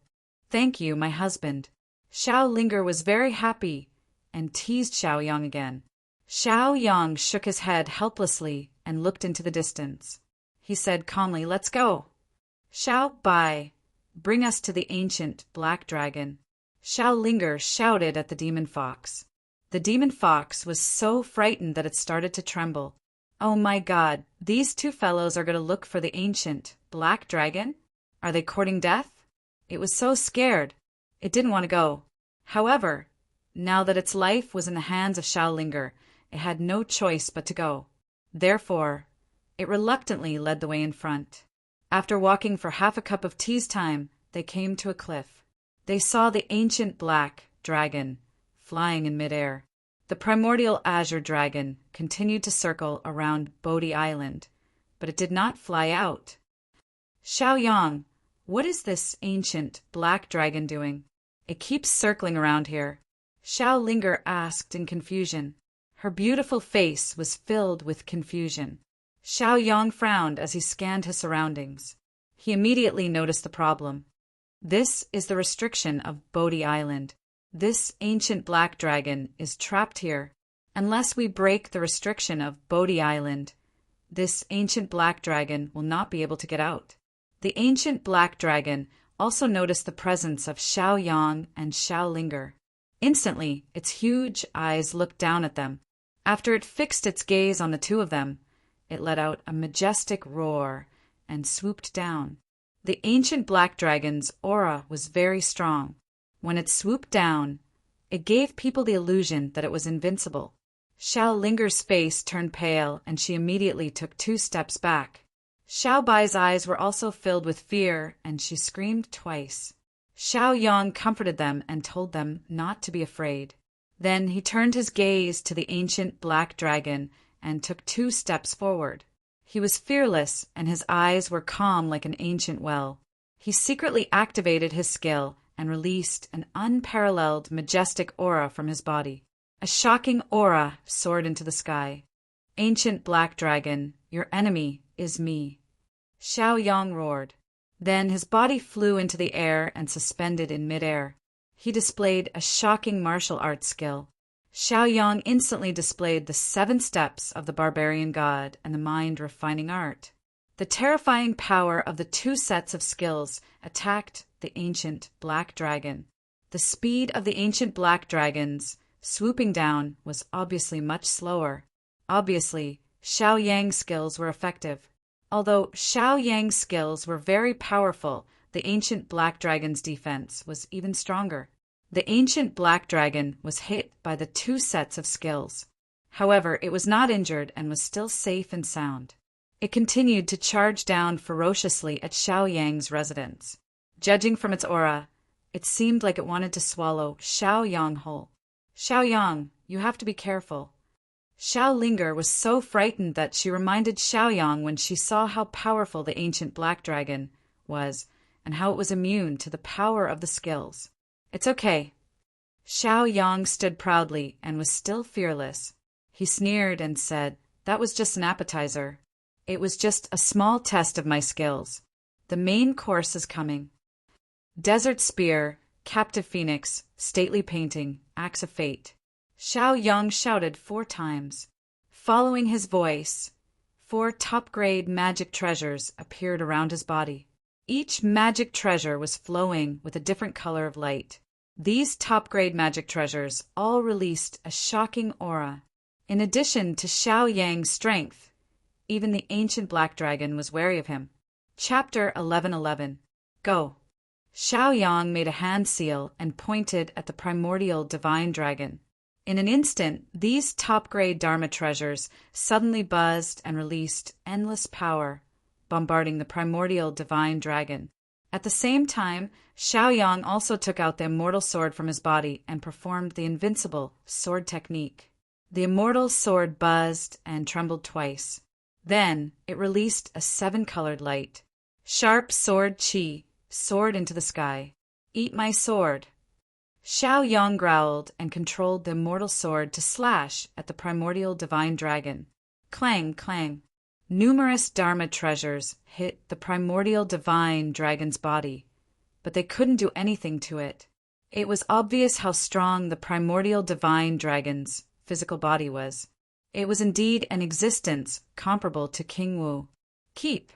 "Thank you, my husband." Xiao Linger was very happy and teased Xiaoyang again. Xiaoyang shook his head helplessly and looked into the distance. He said calmly, "Let's go." "Xiao Bai, bring us to the ancient black dragon." Xiao Linger shouted at the demon fox. The demon fox was so frightened that it started to tremble. "Oh my God, these two fellows are going to look for the ancient black dragon? Are they courting death?" It was so scared. It didn't want to go. However, now that its life was in the hands of Xiao Linger, it had no choice but to go. Therefore, it reluctantly led the way in front. After walking for half a cup of tea's time, they came to a cliff. They saw the ancient black dragon flying in midair. The primordial azure dragon continued to circle around Bodhi Island, but it did not fly out. "Xiaoyang, what is this ancient black dragon doing? It keeps circling around here." Xiao Linger asked in confusion. Her beautiful face was filled with confusion. Xiaoyang frowned as he scanned his surroundings. He immediately noticed the problem. This is the restriction of Bodhi Island. This ancient black dragon is trapped here. Unless we break the restriction of Bodhi Island, this ancient black dragon will not be able to get out. The ancient black dragon also noticed the presence of Xiaoyang and Xiao Linger. Instantly, its huge eyes looked down at them. After it fixed its gaze on the two of them, it let out a majestic roar and swooped down. The ancient black dragon's aura was very strong. When it swooped down, it gave people the illusion that it was invincible. Xiao Linger's face turned pale, and she immediately took 2 steps back. Xiao Bai's eyes were also filled with fear, and she screamed twice. Xiaoyang comforted them and told them not to be afraid. Then he turned his gaze to the ancient black dragon and took 2 steps forward. He was fearless, and his eyes were calm like an ancient well. He secretly activated his skill and released an unparalleled, majestic aura from his body. A shocking aura soared into the sky. "Ancient black dragon, your enemy is me." Xiaoyang roared. Then his body flew into the air and suspended in midair. He displayed a shocking martial arts skill. Xiaoyang instantly displayed the 7 steps of the barbarian god and the mind-refining art. The terrifying power of the 2 sets of skills attacked the ancient black dragon. The speed of the ancient black dragons swooping down was obviously much slower. Obviously, Xiaoyang's skills were effective. Although Xiaoyang's skills were very powerful, the ancient black dragon's defense was even stronger. The ancient black dragon was hit by the 2 sets of skills. However, it was not injured and was still safe and sound. It continued to charge down ferociously at Xiaoyang's residence. Judging from its aura, it seemed like it wanted to swallow Xiaoyang whole. "Xiaoyang, you have to be careful." Xiao Linger was so frightened that she reminded Xiaoyang when she saw how powerful the ancient black dragon was and how it was immune to the power of the skills. "It's okay." Xiaoyang stood proudly and was still fearless. He sneered and said, "That was just an appetizer. It was just a small test of my skills. The main course is coming." Desert spear, captive phoenix, stately painting, axe of fate. Xiaoyang shouted 4 times. Following his voice, 4 top-grade magic treasures appeared around his body. Each magic treasure was flowing with a different color of light. These top-grade magic treasures all released a shocking aura. In addition to Xiao Yang's strength, even the ancient black dragon was wary of him. Chapter 11:11. Go. Xiao Yang made a hand seal and pointed at the primordial divine dragon. In an instant, these top-grade Dharma treasures suddenly buzzed and released endless power, bombarding the primordial divine dragon. At the same time, Xiao Yang also took out the immortal sword from his body and performed the invincible sword technique. The immortal sword buzzed and trembled twice. Then it released a 7-colored light. Sharp sword chi, soared into the sky. Eat my sword. Xiao Yang growled and controlled the immortal sword to slash at the primordial divine dragon. Clang, clang. Numerous Dharma treasures hit the primordial divine dragon's body, but they couldn't do anything to it. It was obvious how strong the primordial divine dragon's physical body was. It was indeed an existence comparable to King Wu. Keep.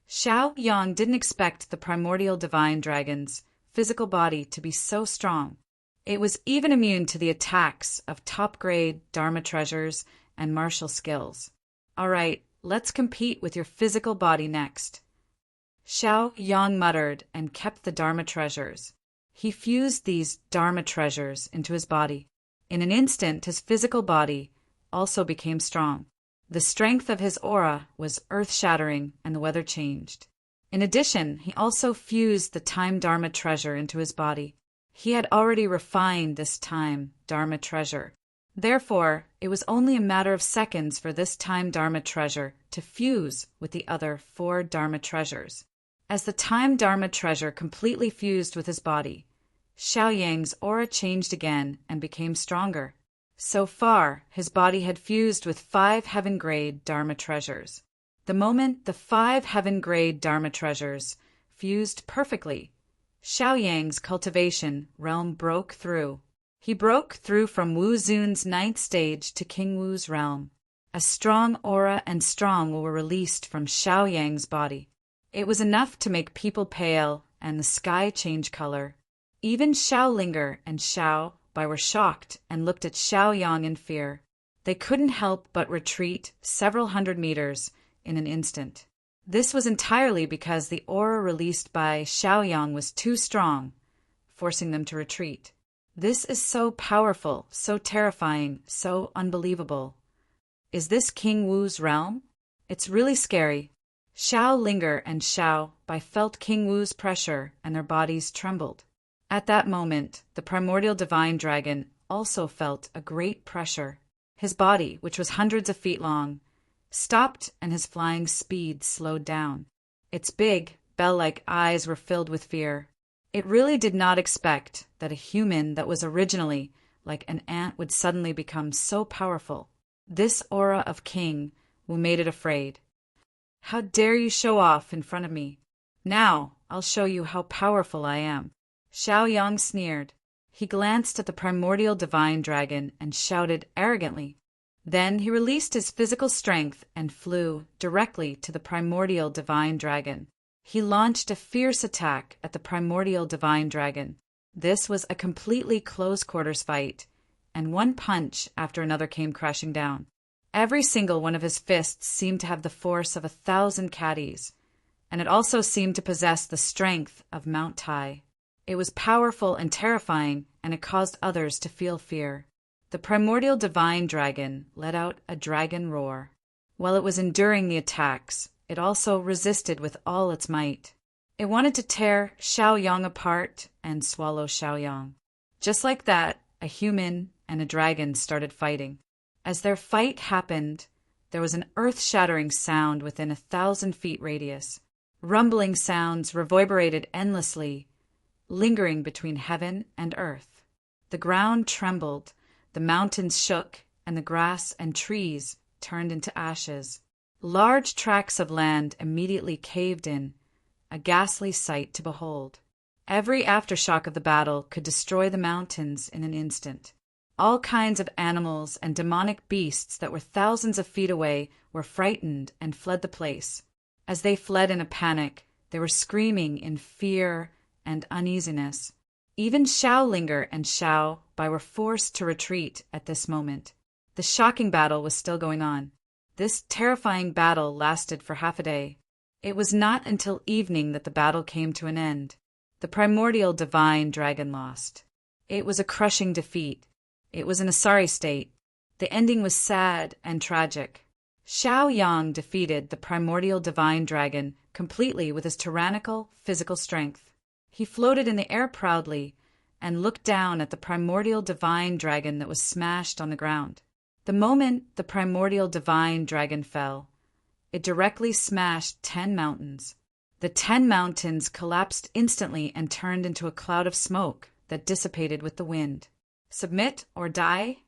Xiao Yang didn't expect the primordial divine dragon's physical body to be so strong. It was even immune to the attacks of top-grade Dharma treasures and martial skills. All right, let's compete with your physical body next. Xiao Yang muttered and kept the Dharma treasures. He fused these Dharma treasures into his body. In an instant, his physical body also became strong. The strength of his aura was earth-shattering, and the weather changed. In addition, he also fused the Time Dharma treasure into his body. He had already refined this Time Dharma treasure. Therefore, it was only a matter of seconds for this Time Dharma treasure to fuse with the other 4 Dharma treasures. As the Time Dharma treasure completely fused with his body, Xiao Yang's aura changed again and became stronger. So far, his body had fused with 5 heaven-grade Dharma treasures. The moment the 5 heaven-grade Dharma treasures fused perfectly, Xiao Yang's cultivation realm broke through. He broke through from Wu Zun's 9th stage to King Wu's realm. A strong aura and strong will were released from Xiao Yang's body. It was enough to make people pale and the sky change color. Even Xiao Linger and Xiao Bai were shocked and looked at Xiao Yang in fear. They couldn't help but retreat several hundred meters in an instant. This was entirely because the aura released by Xiao Yang was too strong, forcing them to retreat. This is so powerful, so terrifying, so unbelievable. Is this King Wu's realm? It's really scary. Xiao Linger and Xiao Bai felt King Wu's pressure and their bodies trembled. At that moment, the primordial divine dragon also felt a great pressure. His body, which was hundreds of feet long, stopped and his flying speed slowed down. Its big, bell-like eyes were filled with fear. It really did not expect that a human that was originally like an ant would suddenly become so powerful. This aura of King Wu made it afraid. How dare you show off in front of me? Now I'll show you how powerful I am. Xiao Yang sneered. He glanced at the primordial divine dragon and shouted arrogantly. Then he released his physical strength and flew directly to the primordial divine dragon. He launched a fierce attack at the primordial divine dragon. This was a completely close-quarters fight, and one punch after another came crashing down. Every single one of his fists seemed to have the force of 1,000 caddies, and it also seemed to possess the strength of Mount Tai. It was powerful and terrifying, and it caused others to feel fear. The primordial divine dragon let out a dragon roar. While it was enduring the attacks, it also resisted with all its might. It wanted to tear Xiao Yang apart and swallow Xiao Yang. Just like that, a human and a dragon started fighting. As their fight happened, there was an earth-shattering sound within 1,000 feet radius. Rumbling sounds reverberated endlessly, lingering between heaven and earth. The ground trembled, the mountains shook, and the grass and trees turned into ashes. Large tracts of land immediately caved in, a ghastly sight to behold. Every aftershock of the battle could destroy the mountains in an instant. All kinds of animals and demonic beasts that were thousands of feet away were frightened and fled the place. As they fled in a panic, they were screaming in fear and uneasiness. Even Xiaolinger and Xiao Bai were forced to retreat at this moment. The shocking battle was still going on. This terrifying battle lasted for half a day. It was not until evening that the battle came to an end. The primordial divine dragon lost. It was a crushing defeat. It was in a sorry state. The ending was sad and tragic. Xiao Yang defeated the primordial divine dragon completely with his tyrannical physical strength. He floated in the air proudly and looked down at the primordial divine dragon that was smashed on the ground. The moment the primordial divine dragon fell, it directly smashed 10 mountains. The 10 mountains collapsed instantly and turned into a cloud of smoke that dissipated with the wind. Submit or die?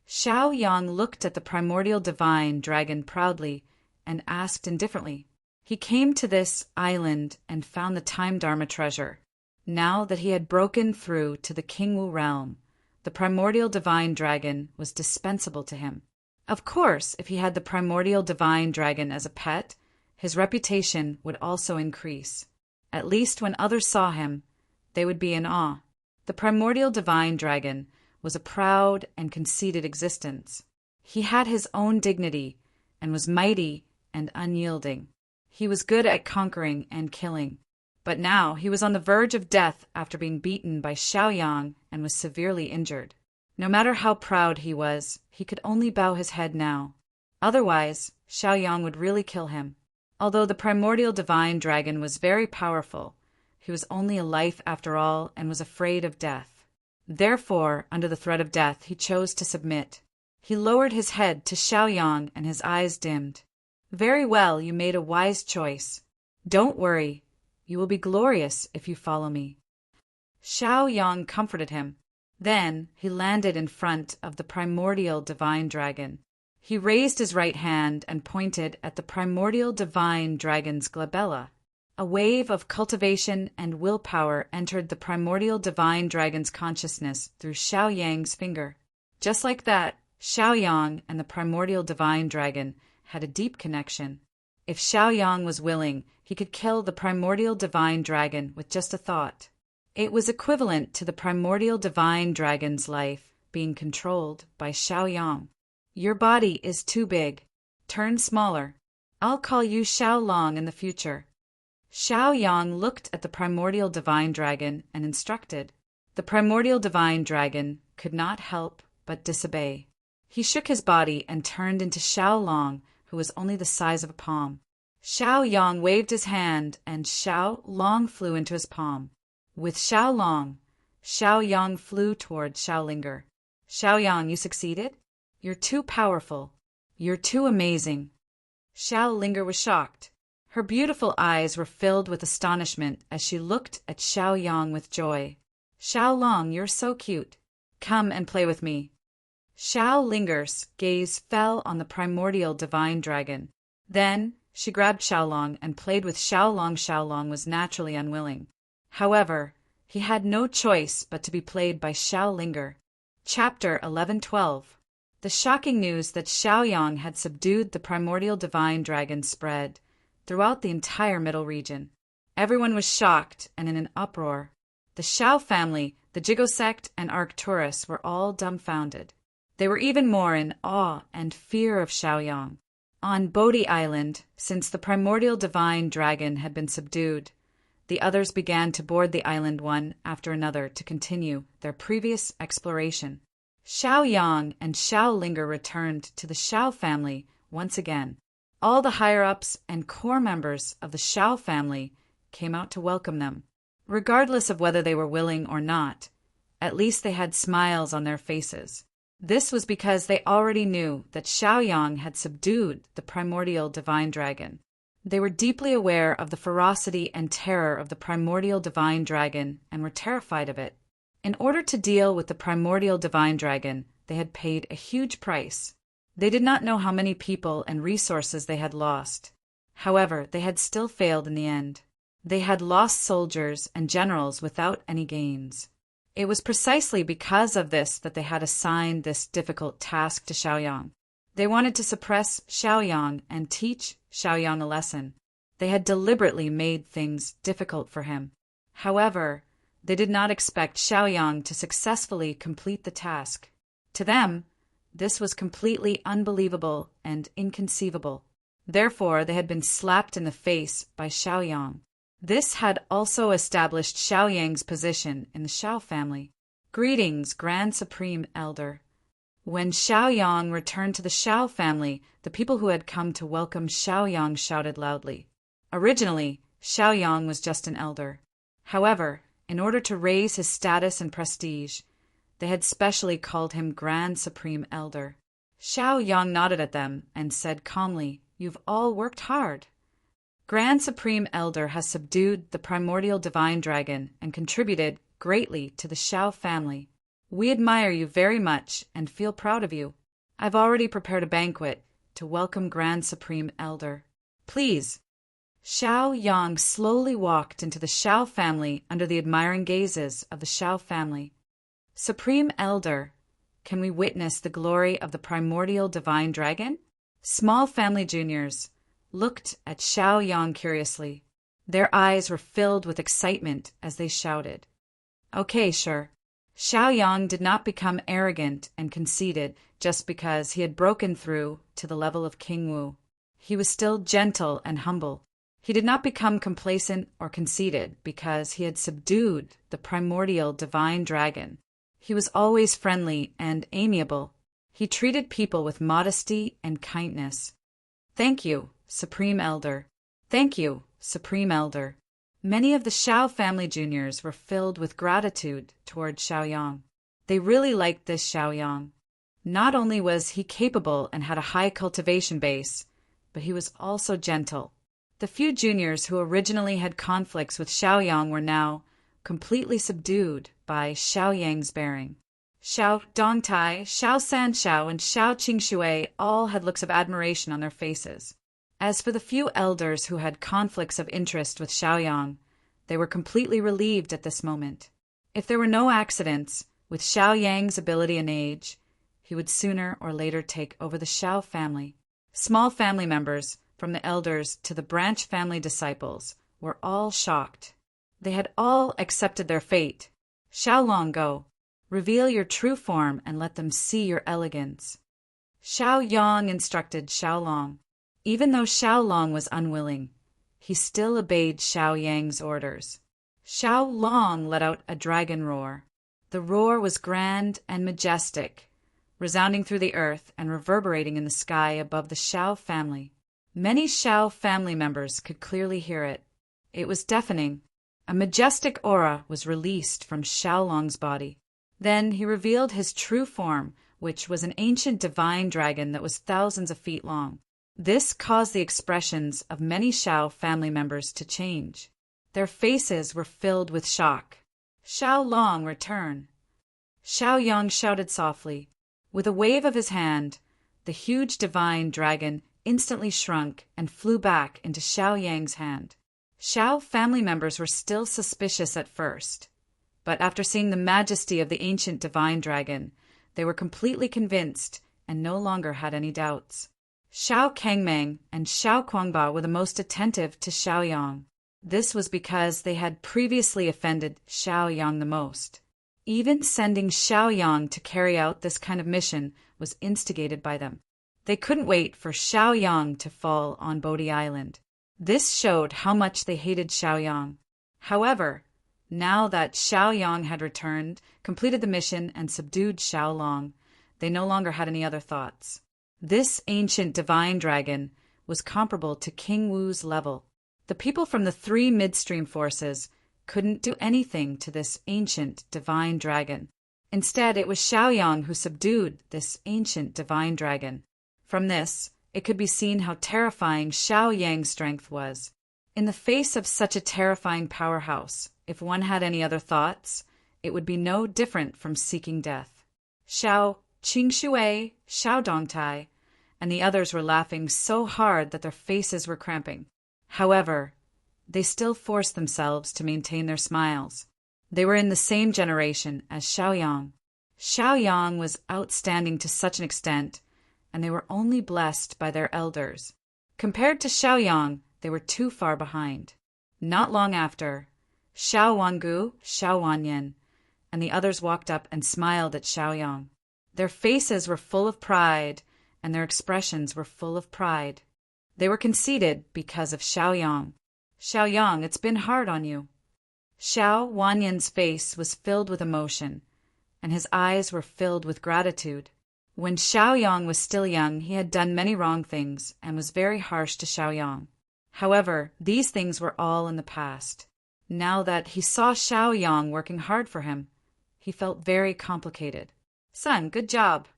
Xiao Yang looked at the primordial divine dragon proudly and asked indifferently. He came to this island and found the Time Dharma treasure. Now that he had broken through to the Kingwu realm, the primordial divine dragon was dispensable to him. Of course, if he had the primordial divine dragon as a pet, his reputation would also increase. At least when others saw him, they would be in awe. The primordial divine dragon was a proud and conceited existence. He had his own dignity and was mighty and unyielding. He was good at conquering and killing. But now he was on the verge of death after being beaten by Xiaoyang and was severely injured. No matter how proud he was, he could only bow his head now. Otherwise, Xiaoyang would really kill him. Although the primordial divine dragon was very powerful, he was only a life after all and was afraid of death. Therefore, under the threat of death, he chose to submit. He lowered his head to Xiaoyang and his eyes dimmed. Very well, you made a wise choice. Don't worry. You will be glorious if you follow me. Xiaoyang comforted him. Then he landed in front of the primordial divine dragon. He raised his right hand and pointed at the primordial divine dragon's glabella. A wave of cultivation and willpower entered the primordial divine dragon's consciousness through Xiaoyang's finger. Just like that, Xiaoyang and the primordial divine dragon had a deep connection. If Xiaoyang was willing, he could kill the primordial divine dragon with just a thought. It was equivalent to the primordial divine dragon's life being controlled by Xiaoyang. Your body is too big. Turn smaller. I'll call you Xiaolong in the future. Xiaoyang looked at the primordial divine dragon and instructed. The primordial divine dragon could not help but disobey. He shook his body and turned into Xiaolong, who was only the size of a palm. Xiaoyang waved his hand, and Xiaolong flew into his palm. With Xiaolong, Xiaoyang flew toward Xiaolinger. Xiaoyang, you succeeded? You're too powerful. You're too amazing. Xiaolinger was shocked. Her beautiful eyes were filled with astonishment as she looked at Xiaoyang with joy. Xiaolong, you're so cute. Come and play with me. Xiaolinger's gaze fell on the primordial divine dragon. Then she grabbed Xiaolong and played with Xiaolong. Xiaolong was naturally unwilling. However, he had no choice but to be played by Xiaolinger. Chapter 11-12. The shocking news that Xiaoyang had subdued the primordial divine dragon spread throughout the entire middle region. Everyone was shocked and in an uproar. The Xiao family, the Jigo sect, and Arcturus were all dumbfounded. They were even more in awe and fear of Xiaoyang. On Bodhi Island, since the primordial divine dragon had been subdued, the others began to board the island one after another to continue their previous exploration. Xiaoyang and Xiaolinger returned to the Xiao family once again. All the higher-ups and core members of the Xiao family came out to welcome them. Regardless of whether they were willing or not, at least they had smiles on their faces. This was because they already knew that Xiaoyang had subdued the primordial divine dragon. They were deeply aware of the ferocity and terror of the primordial divine dragon and were terrified of it. In order to deal with the primordial divine dragon, they had paid a huge price. They did not know how many people and resources they had lost. However, they had still failed in the end. They had lost soldiers and generals without any gains. It was precisely because of this that they had assigned this difficult task to Xiaoyang. They wanted to suppress Xiaoyang and teach Xiaoyang a lesson. They had deliberately made things difficult for him. However, they did not expect Xiaoyang to successfully complete the task. To them, this was completely unbelievable and inconceivable. Therefore, they had been slapped in the face by Xiaoyang. This had also established Xiaoyang's position in the Xiao family. Greetings, Grand Supreme Elder. When Xiaoyang returned to the Xiao family, the people who had come to welcome Xiaoyang shouted loudly. Originally, Xiaoyang was just an elder. However, in order to raise his status and prestige, they had specially called him Grand Supreme Elder. Xiaoyang nodded at them and said calmly, "You've all worked hard. Grand Supreme Elder has subdued the primordial divine dragon and contributed greatly to the Xiao family. We admire you very much and feel proud of you. I've already prepared a banquet to welcome Grand Supreme Elder. Please." Xiaoyang slowly walked into the Xiao family under the admiring gazes of the Xiao family. "Supreme Elder, can we witness the glory of the primordial divine dragon?" Small family juniors looked at Xiaoyang curiously. Their eyes were filled with excitement as they shouted. "Okay, sure." Xiaoyang did not become arrogant and conceited just because he had broken through to the level of King Wu. He was still gentle and humble. He did not become complacent or conceited because he had subdued the primordial divine dragon. He was always friendly and amiable. He treated people with modesty and kindness. "Thank you, Supreme Elder. Thank you, Supreme Elder." Many of the Xiao family juniors were filled with gratitude toward Xiaoyang. They really liked this Xiaoyang. Not only was he capable and had a high cultivation base, but he was also gentle. The few juniors who originally had conflicts with Xiaoyang were now completely subdued by Xiaoyang's bearing. Xiao Dongtai, Xiao Sanshao, and Xiao Qingshui all had looks of admiration on their faces. As for the few elders who had conflicts of interest with Xiaoyang, they were completely relieved at this moment. If there were no accidents, with Xiaoyang's ability and age, he would sooner or later take over the Xiao family. Small family members, from the elders to the branch family disciples, were all shocked. They had all accepted their fate. "Xiaolong, go. Reveal your true form and let them see your elegance." Xiaoyang instructed Xiaolong. Even though Xiaolong was unwilling, he still obeyed Xiaoyang's orders. Xiaolong let out a dragon roar. The roar was grand and majestic, resounding through the earth and reverberating in the sky above the Xiao family. Many Xiao family members could clearly hear it. It was deafening. A majestic aura was released from Xiaolong's body. Then he revealed his true form, which was an ancient divine dragon that was thousands of feet long. This caused the expressions of many Xiao family members to change. Their faces were filled with shock. "Xiaolong, return!" Xiaoyang shouted softly. With a wave of his hand, the huge divine dragon instantly shrunk and flew back into Xiaoyang's hand. Xiao family members were still suspicious at first, but after seeing the majesty of the ancient divine dragon, they were completely convinced and no longer had any doubts. Xiao Kangmeng and Xiao Kuangba were the most attentive to Xiaoyang. This was because they had previously offended Xiaoyang the most. Even sending Xiaoyang to carry out this kind of mission was instigated by them. They couldn't wait for Xiaoyang to fall on Bodhi Island. This showed how much they hated Xiaoyang. However, now that Xiaoyang had returned, completed the mission, and subdued Xiaolong, they no longer had any other thoughts. This ancient divine dragon was comparable to King Wu's level. The people from the three midstream forces couldn't do anything to this ancient divine dragon. Instead, it was Xiaoyang who subdued this ancient divine dragon. From this, it could be seen how terrifying Xiaoyang's strength was. In the face of such a terrifying powerhouse, if one had any other thoughts, it would be no different from seeking death. Xiao Qingshui, Xiao Dongtai, and the others were laughing so hard that their faces were cramping. However, they still forced themselves to maintain their smiles. They were in the same generation as Xiaoyang. Xiaoyang was outstanding to such an extent, and they were only blessed by their elders. Compared to Xiaoyang, they were too far behind. Not long after, Xiao Wangu, Xiao Wanyan, and the others walked up and smiled at Xiaoyang. Their faces were full of pride, and their expressions were full of pride. They were conceited because of Xiaoyang. "Xiaoyang, it's been hard on you." Xiao Wanyan's face was filled with emotion, and his eyes were filled with gratitude. When Xiaoyang was still young, he had done many wrong things and was very harsh to Xiaoyang. However, these things were all in the past. Now that he saw Xiaoyang working hard for him, he felt very complicated. "Son, good job."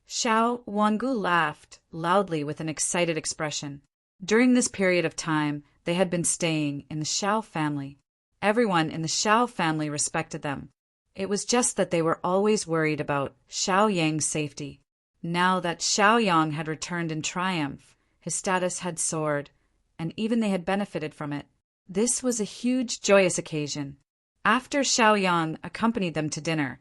Xiao Wangu laughed loudly with an excited expression. During this period of time, they had been staying in the Xiao family. Everyone in the Xiao family respected them. It was just that they were always worried about Xiaoyang's safety. Now that Xiaoyang had returned in triumph, his status had soared, and even they had benefited from it. This was a huge, joyous occasion. After Xiaoyang accompanied them to dinner,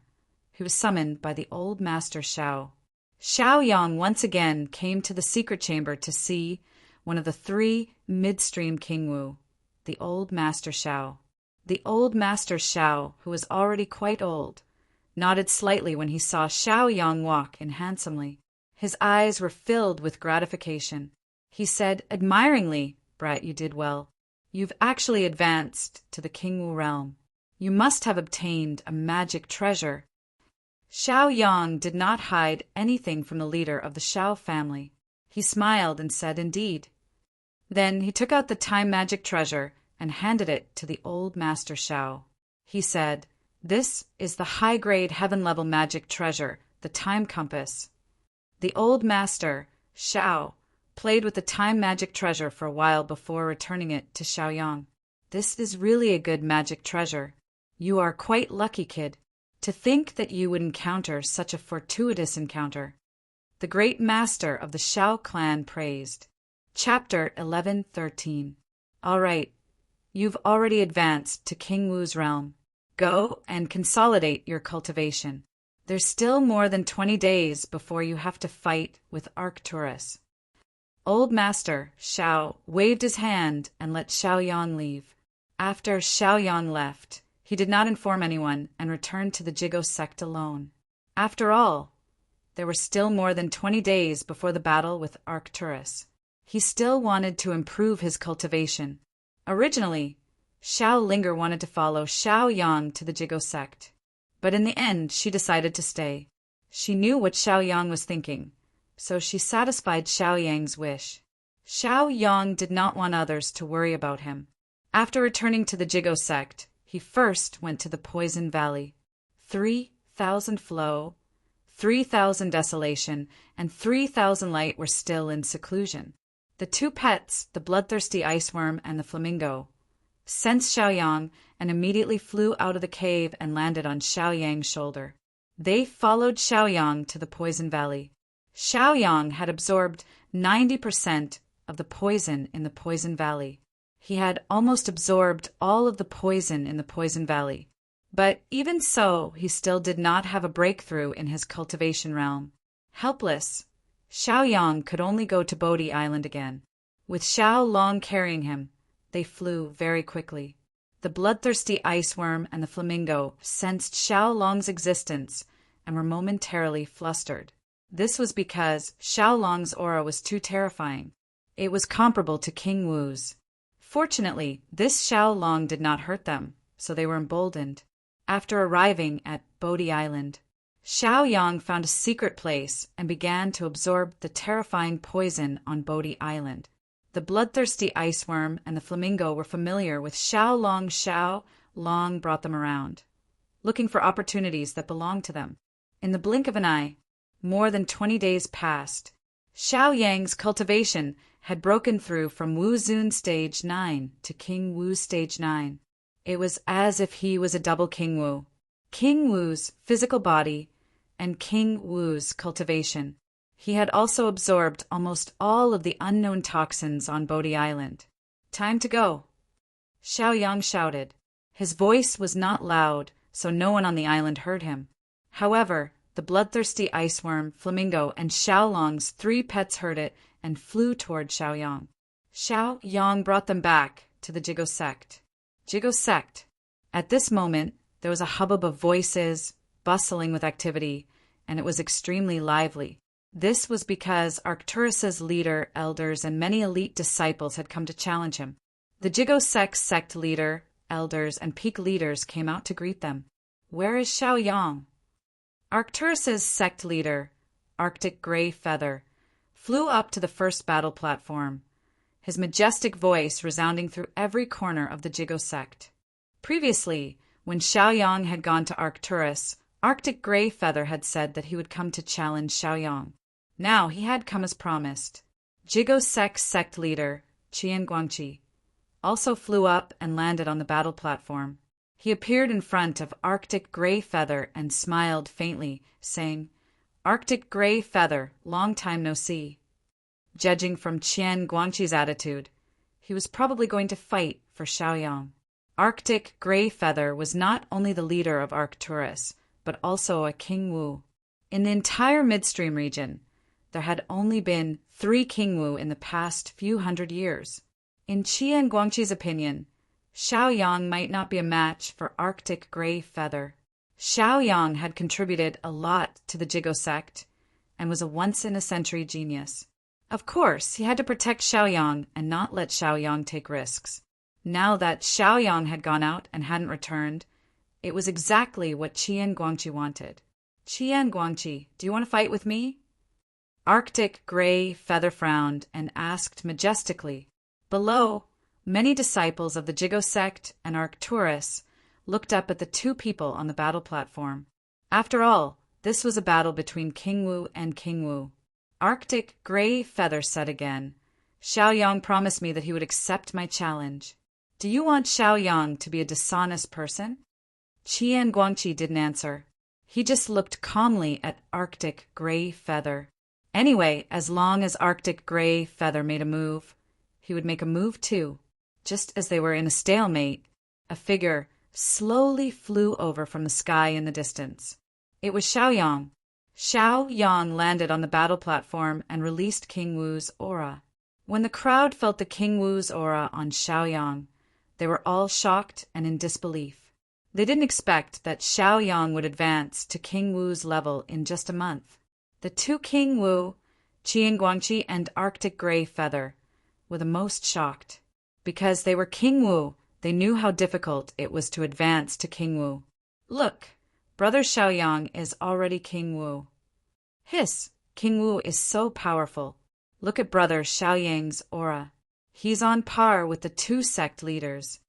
he was summoned by the old master Xiao. Xiaoyang once again came to the secret chamber to see one of the three midstream Kingwu, the old master Xiao. The old master Xiao, who was already quite old, nodded slightly when he saw Xiaoyang walk in handsomely. His eyes were filled with gratification. He said admiringly, "Brat, you did well. You've actually advanced to the Kingwu realm. You must have obtained a magic treasure." Xiaoyang did not hide anything from the leader of the Xiao family. He smiled and said, "Indeed." Then he took out the time magic treasure and handed it to the old master Xiao. He said, "This is the high-grade heaven-level magic treasure, the time compass." The old master, Xiao, played with the time magic treasure for a while before returning it to Xiaoyang. "This is really a good magic treasure. You are quite lucky, kid. To think that you would encounter such a fortuitous encounter." The great master of the Xiao clan praised. Chapter 11:13. All right, you've already advanced to King Wu's realm. Go and consolidate your cultivation. There's still more than 20 days before you have to fight with Arcturus. Old Master Xiao waved his hand and let Xiaoyang leave. After Xiaoyang left, he did not inform anyone and returned to the Jigo sect alone. After all, there were still more than 20 days before the battle with Arcturus. He still wanted to improve his cultivation. Originally, Xiao Linger wanted to follow Xiaoyang to the Jigo sect, but in the end she decided to stay. She knew what Xiaoyang was thinking, so she satisfied Xiaoyang's wish. Xiaoyang did not want others to worry about him. After returning to the Jigo sect, he first went to the Poison Valley. 3,000 flow, 3,000 desolation, and 3,000 light were still in seclusion. The two pets, the bloodthirsty iceworm and the flamingo, sensed Xiaoyang and immediately flew out of the cave and landed on Xiaoyang's shoulder. They followed Xiaoyang to the Poison Valley. Xiaoyang had absorbed 90% of the poison in the Poison Valley. He had almost absorbed all of the poison in the Poison Valley. But even so, he still did not have a breakthrough in his cultivation realm. Helpless, Xiaoyang could only go to Bodhi Island again. With Xiao Long carrying him, they flew very quickly. The bloodthirsty iceworm and the flamingo sensed Xiao Long's existence and were momentarily flustered. This was because Xiao Long's aura was too terrifying. It was comparable to King Wu's. Fortunately, this Xiao Long did not hurt them, so they were emboldened. After arriving at Bodhi Island, Xiaoyang found a secret place and began to absorb the terrifying poison on Bodhi Island. The bloodthirsty iceworm and the flamingo were familiar with Xiao Long. Xiao Long brought them around, looking for opportunities that belonged to them. In the blink of an eye, more than 20 days passed. Xiaoyang's cultivation had broken through from Wu Zun Stage 9 to King Wu Stage 9. It was as if he was a double King Wu. King Wu's physical body and King Wu's cultivation. He had also absorbed almost all of the unknown toxins on Bodhi Island. "Time to go," Xiaoyang shouted. His voice was not loud, so no one on the island heard him. However, the bloodthirsty iceworm, Flamingo, and Xiaolong's 3 pets heard it and flew toward Xiaoyang. Xiaoyang brought them back to the Jigo sect. Jigo sect. At this moment, there was a hubbub of voices, bustling with activity, and it was extremely lively. This was because Arcturus's leader, elders, and many elite disciples had come to challenge him. The Jigo sect leader, elders, and peak leaders came out to greet them. Where is Xiaoyang? Arcturus's sect leader, Arctic Gray Feather, flew up to the first battle platform, his majestic voice resounding through every corner of the Jigo sect. Previously, when Xiaoyang had gone to Arcturus, Arctic Gray Feather had said that he would come to challenge Xiaoyang. Now he had come as promised. Jigo sect leader, Qian Guangqi, also flew up and landed on the battle platform. He appeared in front of Arctic Gray Feather and smiled faintly, saying, "Arctic Gray Feather, long time no see." Judging from Qian Guangqi's attitude, he was probably going to fight for Xiaoyang. Arctic Gray Feather was not only the leader of Arcturus, but also a King Wu. In the entire midstream region, there had only been 3 King Wu in the past few hundred years. In Qian Guangqi's opinion, Xiaoyang might not be a match for Arctic Gray Feather. Xiaoyang had contributed a lot to the Jigo sect and was a once-in-a-century genius. Of course, he had to protect Xiaoyang and not let Xiaoyang take risks. Now that Xiaoyang had gone out and hadn't returned, it was exactly what Qian Guangqi wanted. "Qian Guangqi, do you want to fight with me?" Arctic Gray Feather frowned and asked majestically. Below, many disciples of the Jigo sect and Arcturus looked up at the 2 people on the battle platform. After all, this was a battle between King Wu and King Wu. Arctic Gray Feather said again, "Xiaoyang promised me that he would accept my challenge. Do you want Xiaoyang to be a dishonest person?" Qian Guangqi didn't answer. He just looked calmly at Arctic Gray Feather. Anyway, as long as Arctic Gray Feather made a move, he would make a move too. Just as they were in a stalemate, a figure slowly flew over from the sky in the distance. It was Xiaoyang. Xiaoyang landed on the battle platform and released King Wu's aura. When the crowd felt the King Wu's aura on Xiaoyang, they were all shocked and in disbelief. They didn't expect that Xiaoyang would advance to King Wu's level in just a month. The 2 King Wu, Qian Guangqi and Arctic Gray Feather, were the most shocked. Because they were King Wu, they knew how difficult it was to advance to King Wu. "Look, Brother Xiaoyang is already King Wu." "Hiss, King Wu is so powerful. Look at Brother Xiaoyang's aura. He's on par with the 2 sect leaders.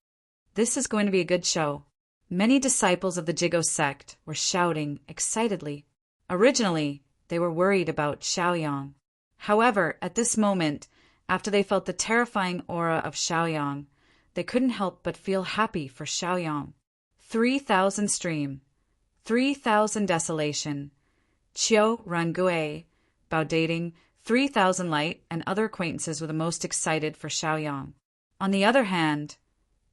This is going to be a good show." Many disciples of the Jigo sect were shouting excitedly. Originally, they were worried about Xiaoyang. However, at this moment, after they felt the terrifying aura of Xiaoyang, they couldn't help but feel happy for Xiaoyang. 3,000 stream, 3,000 desolation, Qiu Rangue, Bao dating, 3,000 light, and other acquaintances were the most excited for Xiaoyang. On the other hand,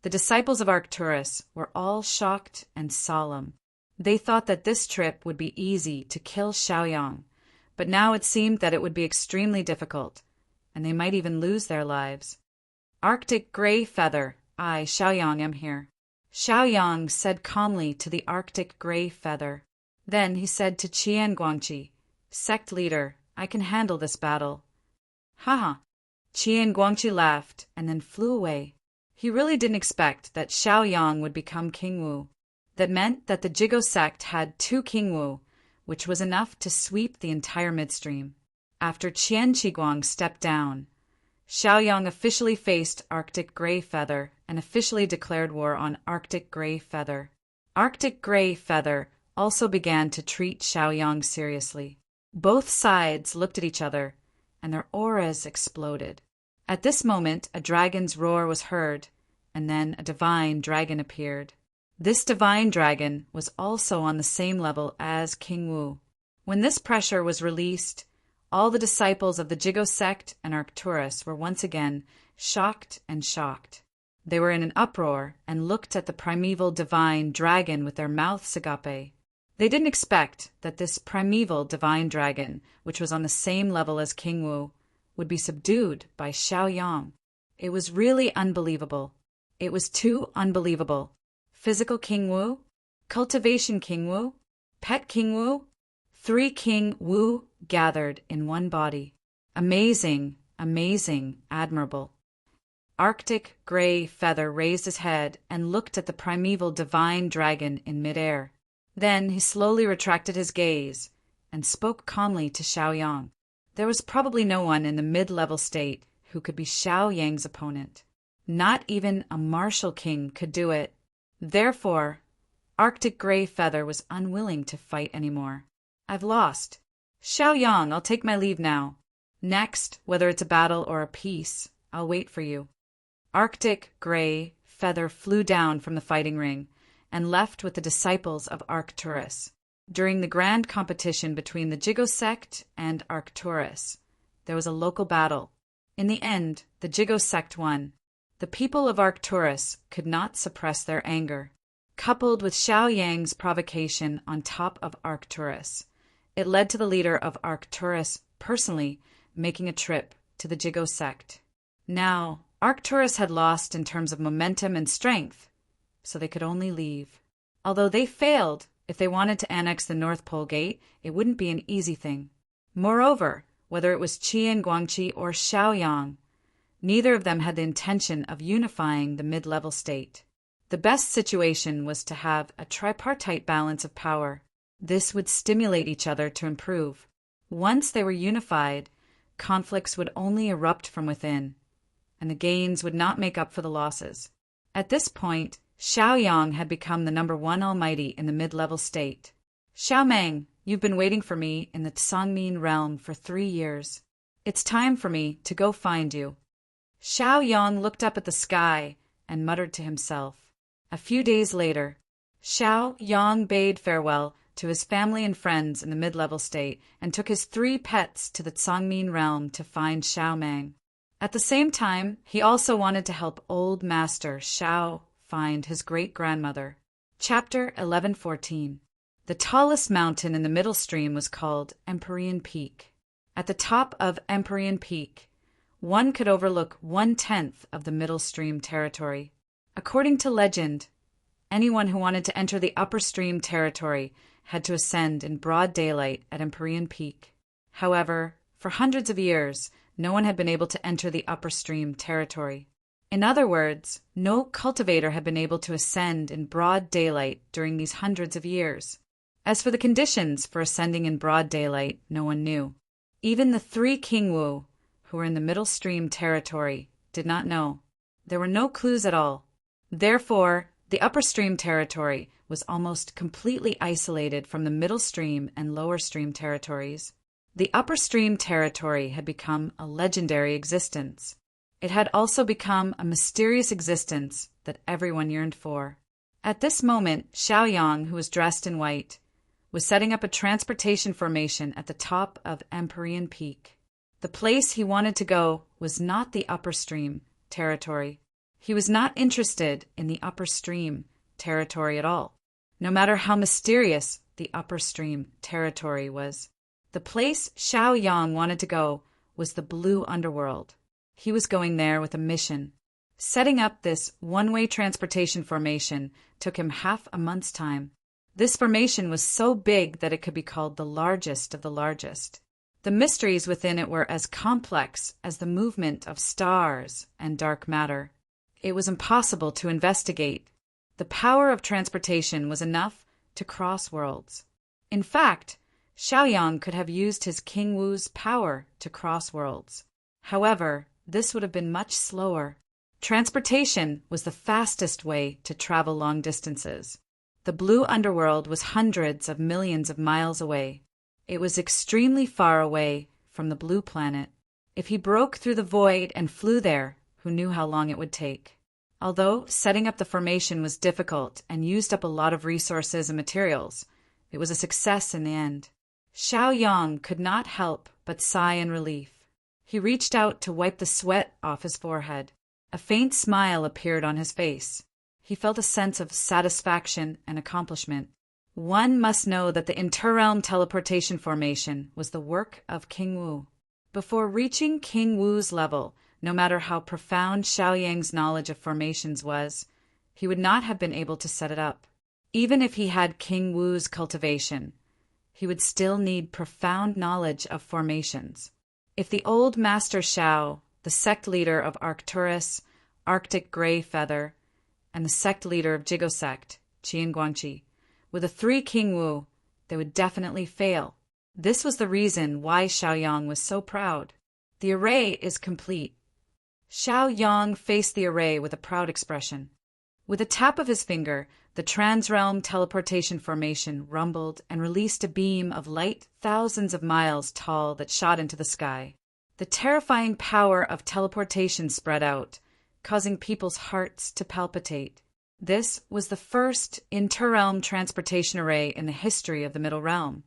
the disciples of Arcturus were all shocked and solemn. They thought that this trip would be easy to kill Xiaoyang, but now it seemed that it would be extremely difficult, and they might even lose their lives. "Arctic Gray Feather, I, Xiaoyang, am here," Xiaoyang said calmly to the Arctic Gray Feather. Then he said to Qian Guangqi, "Sect leader, I can handle this battle." "Haha." Qian Guangqi laughed and then flew away. He really didn't expect that Xiaoyang would become King Wu. That meant that the Jigo sect had 2 King Wu, which was enough to sweep the entire midstream. After Qian Qiguang stepped down, Xiaoyang officially faced Arctic Gray Feather and officially declared war on Arctic Gray Feather. Arctic Gray Feather also began to treat Xiaoyang seriously. Both sides looked at each other, and their auras exploded. At this moment, a dragon's roar was heard, and then a divine dragon appeared. This divine dragon was also on the same level as King Wu. When this pressure was released, all the disciples of the Jigo sect and Arcturus were once again shocked and shocked. They were in an uproar and looked at the primeval divine dragon with their mouths agape. They didn't expect that this primeval divine dragon, which was on the same level as King Wu, would be subdued by Xiaoyang. It was really unbelievable. It was too unbelievable. Physical King Wu? Cultivation King Wu? Pet King Wu? 3 King Wu gathered in one body. Amazing, amazing, admirable. Arctic Gray Feather raised his head and looked at the primeval divine dragon in midair. Then he slowly retracted his gaze and spoke calmly to Xiaoyang. There was probably no one in the mid-level state who could be Xiaoyang's opponent. Not even a martial king could do it. Therefore, Arctic Gray Feather was unwilling to fight anymore. I've lost. Xiaoyang, I'll take my leave now. Next, whether it's a battle or a peace, I'll wait for you. Arctic Gray Feather flew down from the fighting ring and left with the disciples of Arcturus. During the grand competition between the Jigo sect and Arcturus, there was a local battle. In the end, the Jigo sect won. The people of Arcturus could not suppress their anger. Coupled with Xiaoyang's provocation on top of Arcturus, it led to the leader of Arcturus personally making a trip to the Jigo sect. Now, Arcturus had lost in terms of momentum and strength, so they could only leave. Although they failed, if they wanted to annex the North Pole Gate, it wouldn't be an easy thing. Moreover, whether it was Qi and Guangqi or Xiaoyang, neither of them had the intention of unifying the mid-level state. The best situation was to have a tripartite balance of power. This would stimulate each other to improve. Once they were unified, conflicts would only erupt from within, and the gains would not make up for the losses. At this point, Xiaoyang had become the #1 almighty in the mid-level state. Xiaomeng, you've been waiting for me in the Tsangmin realm for 3 years. It's time for me to go find you. Xiaoyang looked up at the sky and muttered to himself. A few days later, Xiaoyang bade farewell to his family and friends in the mid-level state and took his 3 pets to the Tsangmin realm to find Xiaomeng. At the same time, he also wanted to help old master Xiao find his great-grandmother. Chapter 11:14. The tallest mountain in the middle stream was called Empyrean Peak. At the top of Empyrean Peak, one could overlook 1/10 of the middle stream territory. According to legend, anyone who wanted to enter the upper stream territory had to ascend in broad daylight at Empyrean Peak. However, for hundreds of years, no one had been able to enter the upper stream territory. In other words, no cultivator had been able to ascend in broad daylight during these hundreds of years. As for the conditions for ascending in broad daylight, no one knew. Even the 3 King Wu, who were in the middle stream territory, did not know. There were no clues at all. Therefore, the upper stream territory was almost completely isolated from the middle stream and lower stream territories. The upper stream territory had become a legendary existence. It had also become a mysterious existence that everyone yearned for. At this moment, Xiaoyang, who was dressed in white, was setting up a transportation formation at the top of Empyrean Peak. The place he wanted to go was not the upper stream territory. He was not interested in the upper stream territory at all, no matter how mysterious the upper stream territory was. The place Xiaoyang wanted to go was the blue underworld. He was going there with a mission. Setting up this one-way transportation formation took him half a month's time. This formation was so big that it could be called the largest of the largest. The mysteries within it were as complex as the movement of stars and dark matter. It was impossible to investigate. The power of transportation was enough to cross worlds. In fact, Xiaoyang could have used his King Wu's power to cross worlds. However, this would have been much slower. Transportation was the fastest way to travel long distances. The blue underworld was hundreds of millions of miles away. It was extremely far away from the blue planet. If he broke through the void and flew there, who knew how long it would take? Although setting up the formation was difficult and used up a lot of resources and materials, it was a success in the end. Xiaoyang could not help but sigh in relief. He reached out to wipe the sweat off his forehead. A faint smile appeared on his face. He felt a sense of satisfaction and accomplishment. One must know that the interrealm teleportation formation was the work of King Wu. Before reaching King Wu's level, no matter how profound Xiaoyang's knowledge of formations was, he would not have been able to set it up. Even if he had King Wu's cultivation, he would still need profound knowledge of formations. If the old Master Xiao, the sect leader of Arcturus, Arctic Grey Feather, and the sect leader of Jigo sect, Qian Guangqi, with a 3 King Wu, they would definitely fail. This was the reason why Xiaoyang was so proud. The array is complete. Xiaoyang faced the array with a proud expression. With a tap of his finger, the transrealm teleportation formation rumbled and released a beam of light thousands of miles tall that shot into the sky. The terrifying power of teleportation spread out, causing people's hearts to palpitate. This was the first interrealm transportation array in the history of the Middle Realm,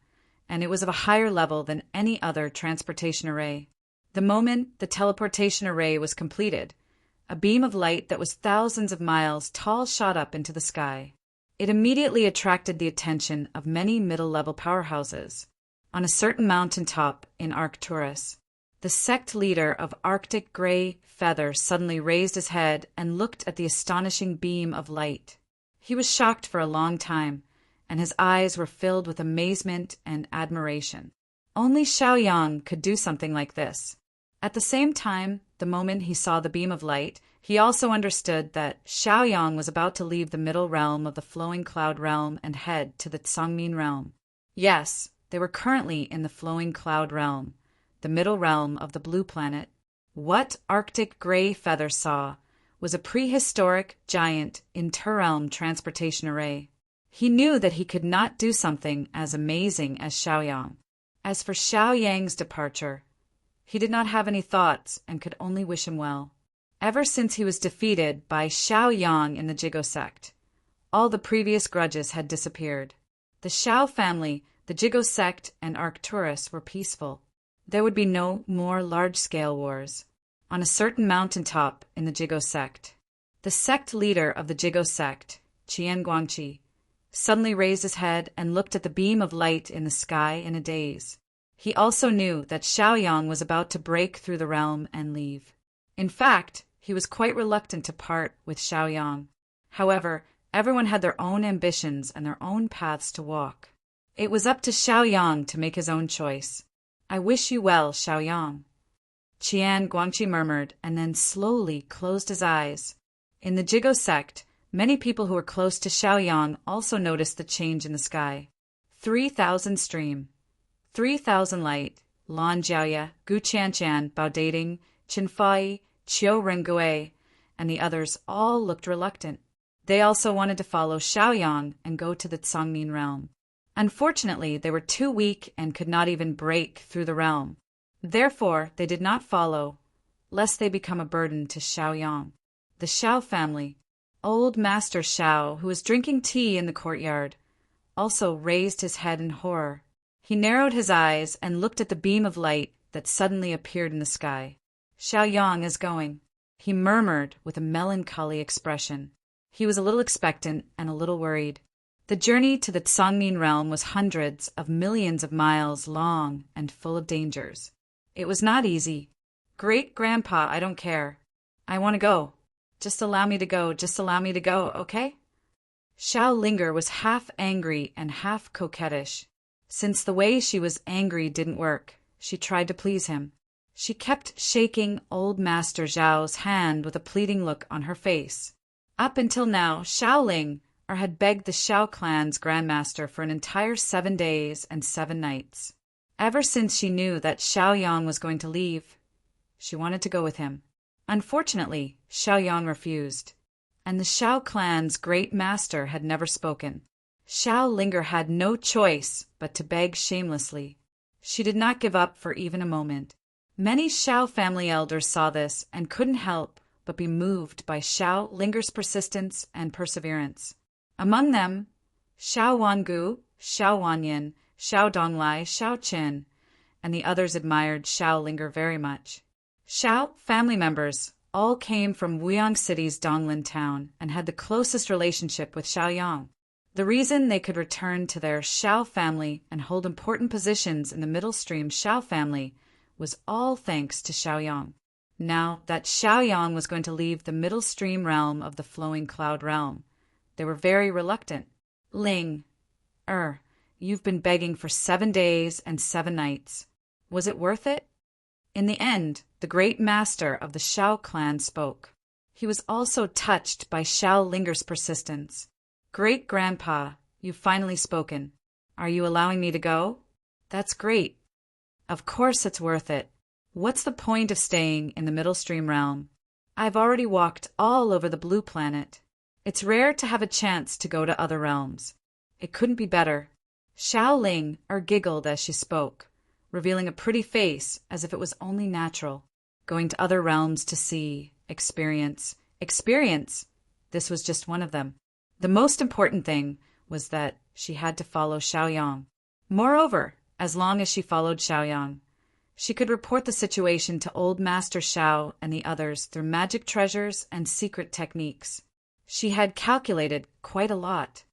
and it was of a higher level than any other transportation array. The moment the teleportation array was completed, a beam of light that was thousands of miles tall shot up into the sky. It immediately attracted the attention of many middle-level powerhouses. On a certain mountaintop in Arcturus, the sect leader of Arctic Grey Feather suddenly raised his head and looked at the astonishing beam of light. He was shocked for a long time, and his eyes were filled with amazement and admiration. Only Xiaoyang could do something like this. At the same time, the moment he saw the beam of light, he also understood that Xiaoyang was about to leave the middle realm of the Flowing Cloud realm and head to the Tsangmin realm. Yes, they were currently in the Flowing Cloud realm, the middle realm of the Blue Planet. What Arctic Grey Feather saw was a prehistoric, giant, interrealm transportation array. He knew that he could not do something as amazing as Xiaoyang. As for Xiaoyang's departure, he did not have any thoughts and could only wish him well. Ever since he was defeated by Xiaoyang in the Jigo sect, all the previous grudges had disappeared. The Xiao family, the Jigo sect, and Arcturus were peaceful. There would be no more large-scale wars. On a certain mountaintop in the Jigo sect, the sect leader of the Jigo sect, Qian Guangqi, suddenly raised his head and looked at the beam of light in the sky in a daze. He also knew that Xiaoyang was about to break through the realm and leave. In fact, he was quite reluctant to part with Xiaoyang. However, everyone had their own ambitions and their own paths to walk. It was up to Xiaoyang to make his own choice. "I wish you well, Xiaoyang," Qian Guangqi murmured, and then slowly closed his eyes. In the Jigo sect, many people who were close to Xiaoyang also noticed the change in the sky. 3,000 stream, 3,000 light, Lan Jiaoya, Gu Qianchan, Bao Dating, Qin Fai, Qiu Rengui, and the others all looked reluctant. They also wanted to follow Xiaoyang and go to the Tsangmin realm. Unfortunately, they were too weak and could not even break through the realm. Therefore, they did not follow, lest they become a burden to Xiaoyang. The Xiao family, old Master Xiao, who was drinking tea in the courtyard, also raised his head in horror. He narrowed his eyes and looked at the beam of light that suddenly appeared in the sky. "Xiaoyang is going," he murmured with a melancholy expression. He was a little expectant and a little worried. The journey to the Tsangmin realm was hundreds of millions of miles long and full of dangers. It was not easy. "Great-grandpa, I don't care. I want to go. Just allow me to go, just allow me to go, okay?" Xiao Linger was half angry and half coquettish. Since the way she was angry didn't work, she tried to please him. She kept shaking old Master Zhao's hand with a pleading look on her face. Up until now, Xiaoling had begged the Xiao clan's grandmaster for an entire 7 days and 7 nights. Ever since she knew that Xiaoyang was going to leave, she wanted to go with him. Unfortunately, Xiaoyang refused, and the Xiao clan's great master had never spoken. Xiao Linger had no choice but to beg shamelessly. She did not give up for even a moment. Many Xiao family elders saw this and couldn't help but be moved by Xiao Linger's persistence and perseverance. Among them, Xiao Wangu, Xiao Wanyin, Xiao Donglai, Xiao Qin, and the others admired Xiao Linger very much. Xiao family members all came from Wuyang City's Donglin town and had the closest relationship with Xiaoyang. The reason they could return to their Xiao family and hold important positions in the middle stream Xiao family was all thanks to Xiaoyang. Now that Xiaoyang was going to leave the middle stream realm of the flowing cloud realm, they were very reluctant. Ling, you've been begging for 7 days and 7 nights. Was it worth it? In the end, the great master of the Xiao clan spoke. He was also touched by Xiao Linger's persistence. Great-grandpa, you've finally spoken. Are you allowing me to go? That's great. Of course it's worth it. What's the point of staying in the middle stream realm? I've already walked all over the blue planet. It's rare to have a chance to go to other realms. It couldn't be better. Xiao Ling giggled as she spoke, revealing a pretty face as if it was only natural. Going to other realms to see, experience. This was just one of them. The most important thing was that she had to follow Xiaoyang. Moreover, as long as she followed Xiaoyang, she could report the situation to Old Master Xiao and the others through magic treasures and secret techniques. She had calculated quite a lot.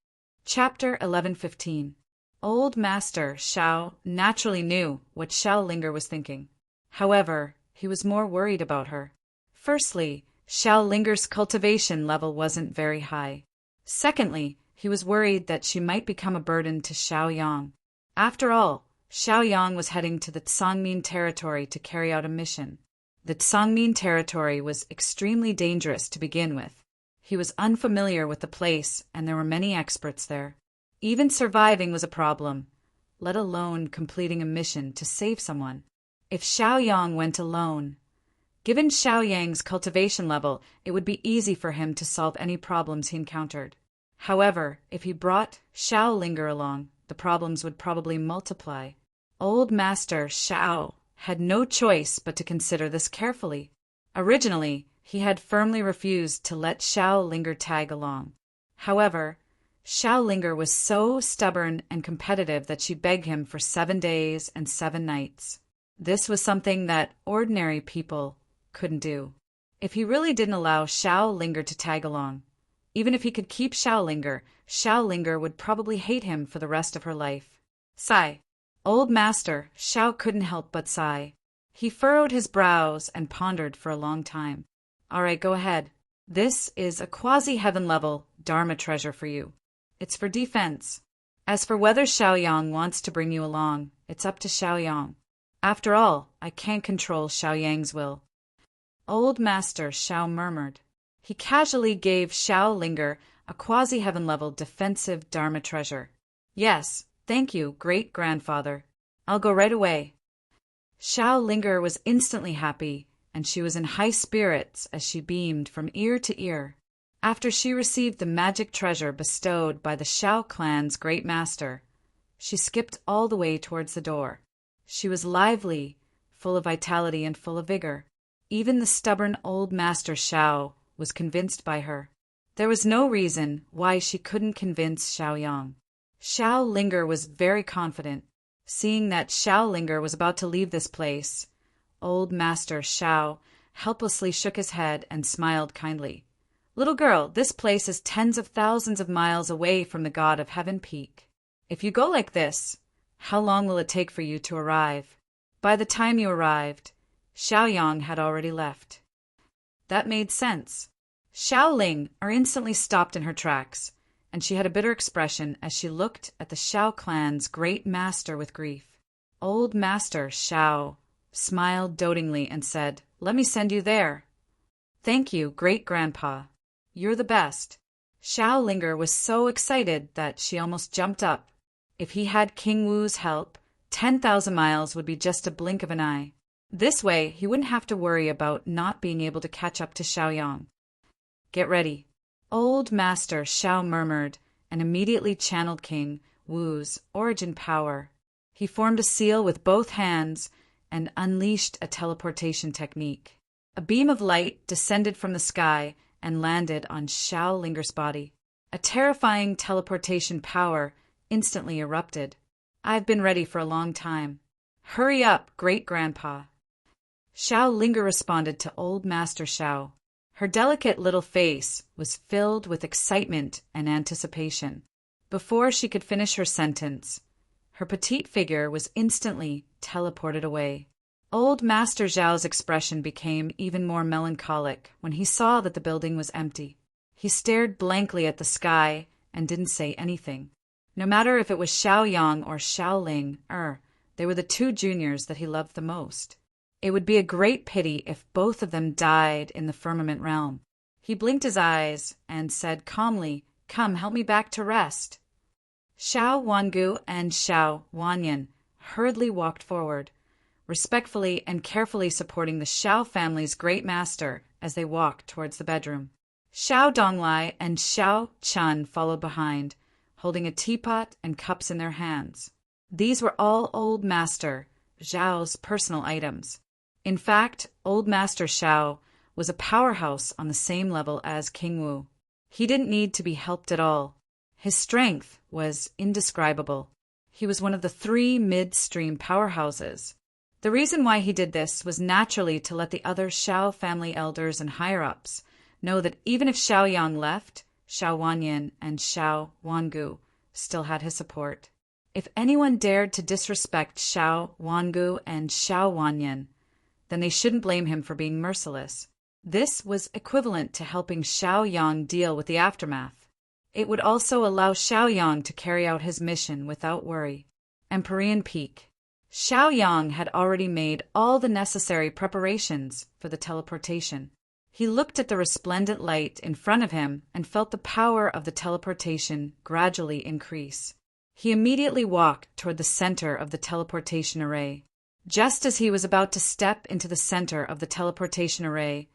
Chapter 11:15. Old Master Xiao naturally knew what Xiao Linger was thinking. However, he was more worried about her. Firstly, Xiao Linger's cultivation level wasn't very high. Secondly, he was worried that she might become a burden to Xiaoyang. After all, Xiaoyang was heading to the Tsangmin territory to carry out a mission. The Tsangmin territory was extremely dangerous to begin with. He was unfamiliar with the place, and there were many experts there. Even surviving was a problem, let alone completing a mission to save someone. If Xiaoyang went alone, given Xiaoyang's cultivation level, it would be easy for him to solve any problems he encountered. However, if he brought Xiao Linger along, the problems would probably multiply. Old Master Xiao had no choice but to consider this carefully. Originally, he had firmly refused to let Xiao Linger tag along. However, Xiao Linger was so stubborn and competitive that she begged him for 7 days and 7 nights. This was something that ordinary people couldn't do. If he really didn't allow Xiao Linger to tag along, even if he could keep Xiao Linger would probably hate him for the rest of her life. Sigh. Old Master Xiao couldn't help but sigh. He furrowed his brows and pondered for a long time. All right, go ahead. This is a quasi-heaven level Dharma treasure for you. It's for defense. As for whether Xiaoyang wants to bring you along, it's up to Xiaoyang. After all, I can't control Xiaoyang's will. Old Master Xiao murmured. He casually gave Xiao Linger a quasi-heaven level defensive Dharma treasure. Yes, thank you, great-grandfather. I'll go right away. Xiao Linger was instantly happy, and she was in high spirits as she beamed from ear to ear. After she received the magic treasure bestowed by the Xiao clan's great master, she skipped all the way towards the door. She was lively, full of vitality and full of vigor. Even the stubborn old Master Xiao was convinced by her. There was no reason why she couldn't convince Xiaoyang. Xiao Linger was very confident. Seeing that Xiao Linger was about to leave this place, old Master Xiao helplessly shook his head and smiled kindly. Little girl, this place is tens of thousands of miles away from the God of Heaven Peak. If you go like this, how long will it take for you to arrive? By the time you arrived, Xiaoyang had already left. That made sense. Xiao Ling instantly stopped in her tracks, and she had a bitter expression as she looked at the Xiao clan's great master with grief. Old Master Xiao smiled dotingly and said, "Let me send you there." "Thank you, great-grandpa. You're the best." Xiao Linger was so excited that she almost jumped up. If he had King Wu's help, 10,000 miles would be just a blink of an eye. This way, he wouldn't have to worry about not being able to catch up to Xiaoyang. Get ready. Old Master Xiao murmured and immediately channeled King Wu's origin power. He formed a seal with both hands and unleashed a teleportation technique. A beam of light descended from the sky and landed on Xiao Linger's body. A terrifying teleportation power instantly erupted. I've been ready for a long time. Hurry up, great-grandpa. Xiao Linger responded to Old Master Xiao. Her delicate little face was filled with excitement and anticipation. Before she could finish her sentence, her petite figure was instantly teleported away. Old Master Zhao's expression became even more melancholic when he saw that the building was empty. He stared blankly at the sky and didn't say anything. No matter if it was Xiao Yang or Xiao Ling, they were the two juniors that he loved the most. It would be a great pity if both of them died in the firmament realm. He blinked his eyes and said calmly, "Come, help me back to rest." Xiao Wangu and Xiao Wanyan hurriedly walked forward, respectfully and carefully supporting the Xiao family's great master as they walked towards the bedroom. Xiao Donglai and Xiao Chun followed behind, holding a teapot and cups in their hands. These were all Old Master Zhao's personal items. In fact, Old Master Xiao was a powerhouse on the same level as King Wu. He didn't need to be helped at all. His strength was indescribable. He was one of the 3 midstream powerhouses. The reason why he did this was naturally to let the other Xiao family elders and higher-ups know that even if Xiao Yang left, Xiao Wanyan and Xiao Wangu still had his support. If anyone dared to disrespect Xiao Wangu and Xiao Wanyan, then they shouldn't blame him for being merciless. This was equivalent to helping Xiao Yang deal with the aftermath. It would also allow Xiao Yang to carry out his mission without worry. Empyrean Peak. Xiao Yang had already made all the necessary preparations for the teleportation. He looked at the resplendent light in front of him and felt the power of the teleportation gradually increase. He immediately walked toward the center of the teleportation array. Just as he was about to step into the center of the teleportation array,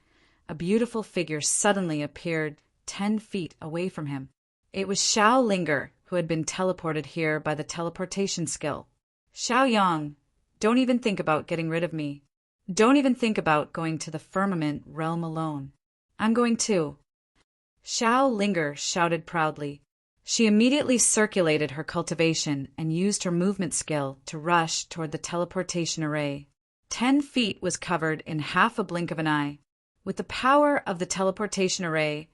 a beautiful figure suddenly appeared 10 feet away from him. It was Xiao Linger, who had been teleported here by the teleportation skill. "Xiao Yang, don't even think about getting rid of me. Don't even think about going to the firmament realm alone. I'm going too." Xiao Linger shouted proudly. She immediately circulated her cultivation and used her movement skill to rush toward the teleportation array. 10 feet was covered in half a blink of an eye. With the power of the teleportation array,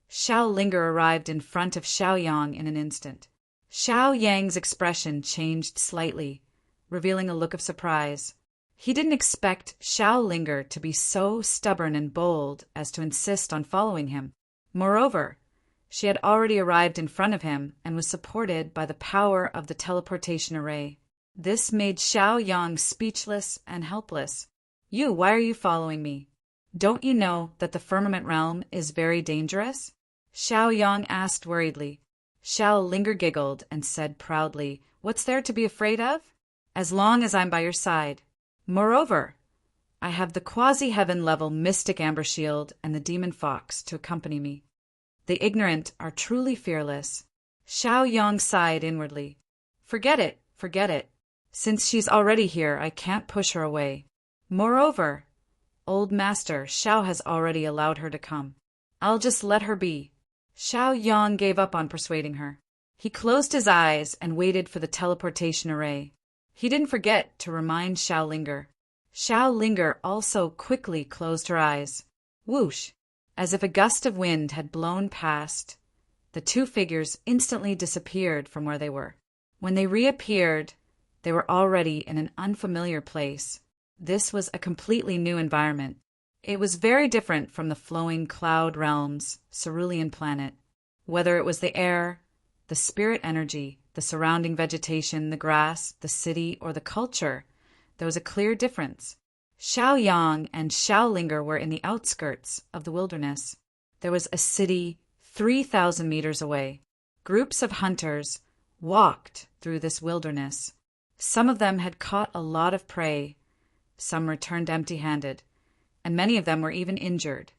Xiao Linger arrived in front of Xiao Yang in an instant. Xiao Yang's expression changed slightly, revealing a look of surprise. He didn't expect Xiao Linger to be so stubborn and bold as to insist on following him. Moreover, she had already arrived in front of him and was supported by the power of the teleportation array. This made Xiao Yang speechless and helpless. Why are you following me? Don't you know that the firmament realm is very dangerous?" Xiao Yang asked worriedly. Xiao Linger giggled and said proudly, "What's there to be afraid of? As long as I'm by your side. Moreover, I have the quasi-heaven level mystic amber shield and the demon fox to accompany me. The ignorant are truly fearless." Xiao Yang sighed inwardly. Forget it. Since she's already here, I can't push her away. Moreover, Old Master Xiao has already allowed her to come. I'll just let her be. Xiao Yang gave up on persuading her. He closed his eyes and waited for the teleportation array. He didn't forget to remind Xiao Linger. Xiao Linger also quickly closed her eyes. Whoosh! As if a gust of wind had blown past, the 2 figures instantly disappeared from where they were. When they reappeared, they were already in an unfamiliar place. This was a completely new environment. It was very different from the flowing cloud realm's cerulean planet. Whether it was the air, the spirit energy, the surrounding vegetation, the grass, the city, or the culture, there was a clear difference. Xiao Yang and Xiao Linger were in the outskirts of the wilderness. There was a city 3,000 meters away. Groups of hunters walked through this wilderness. Some of them had caught a lot of prey. Some returned empty-handed, and many of them were even injured.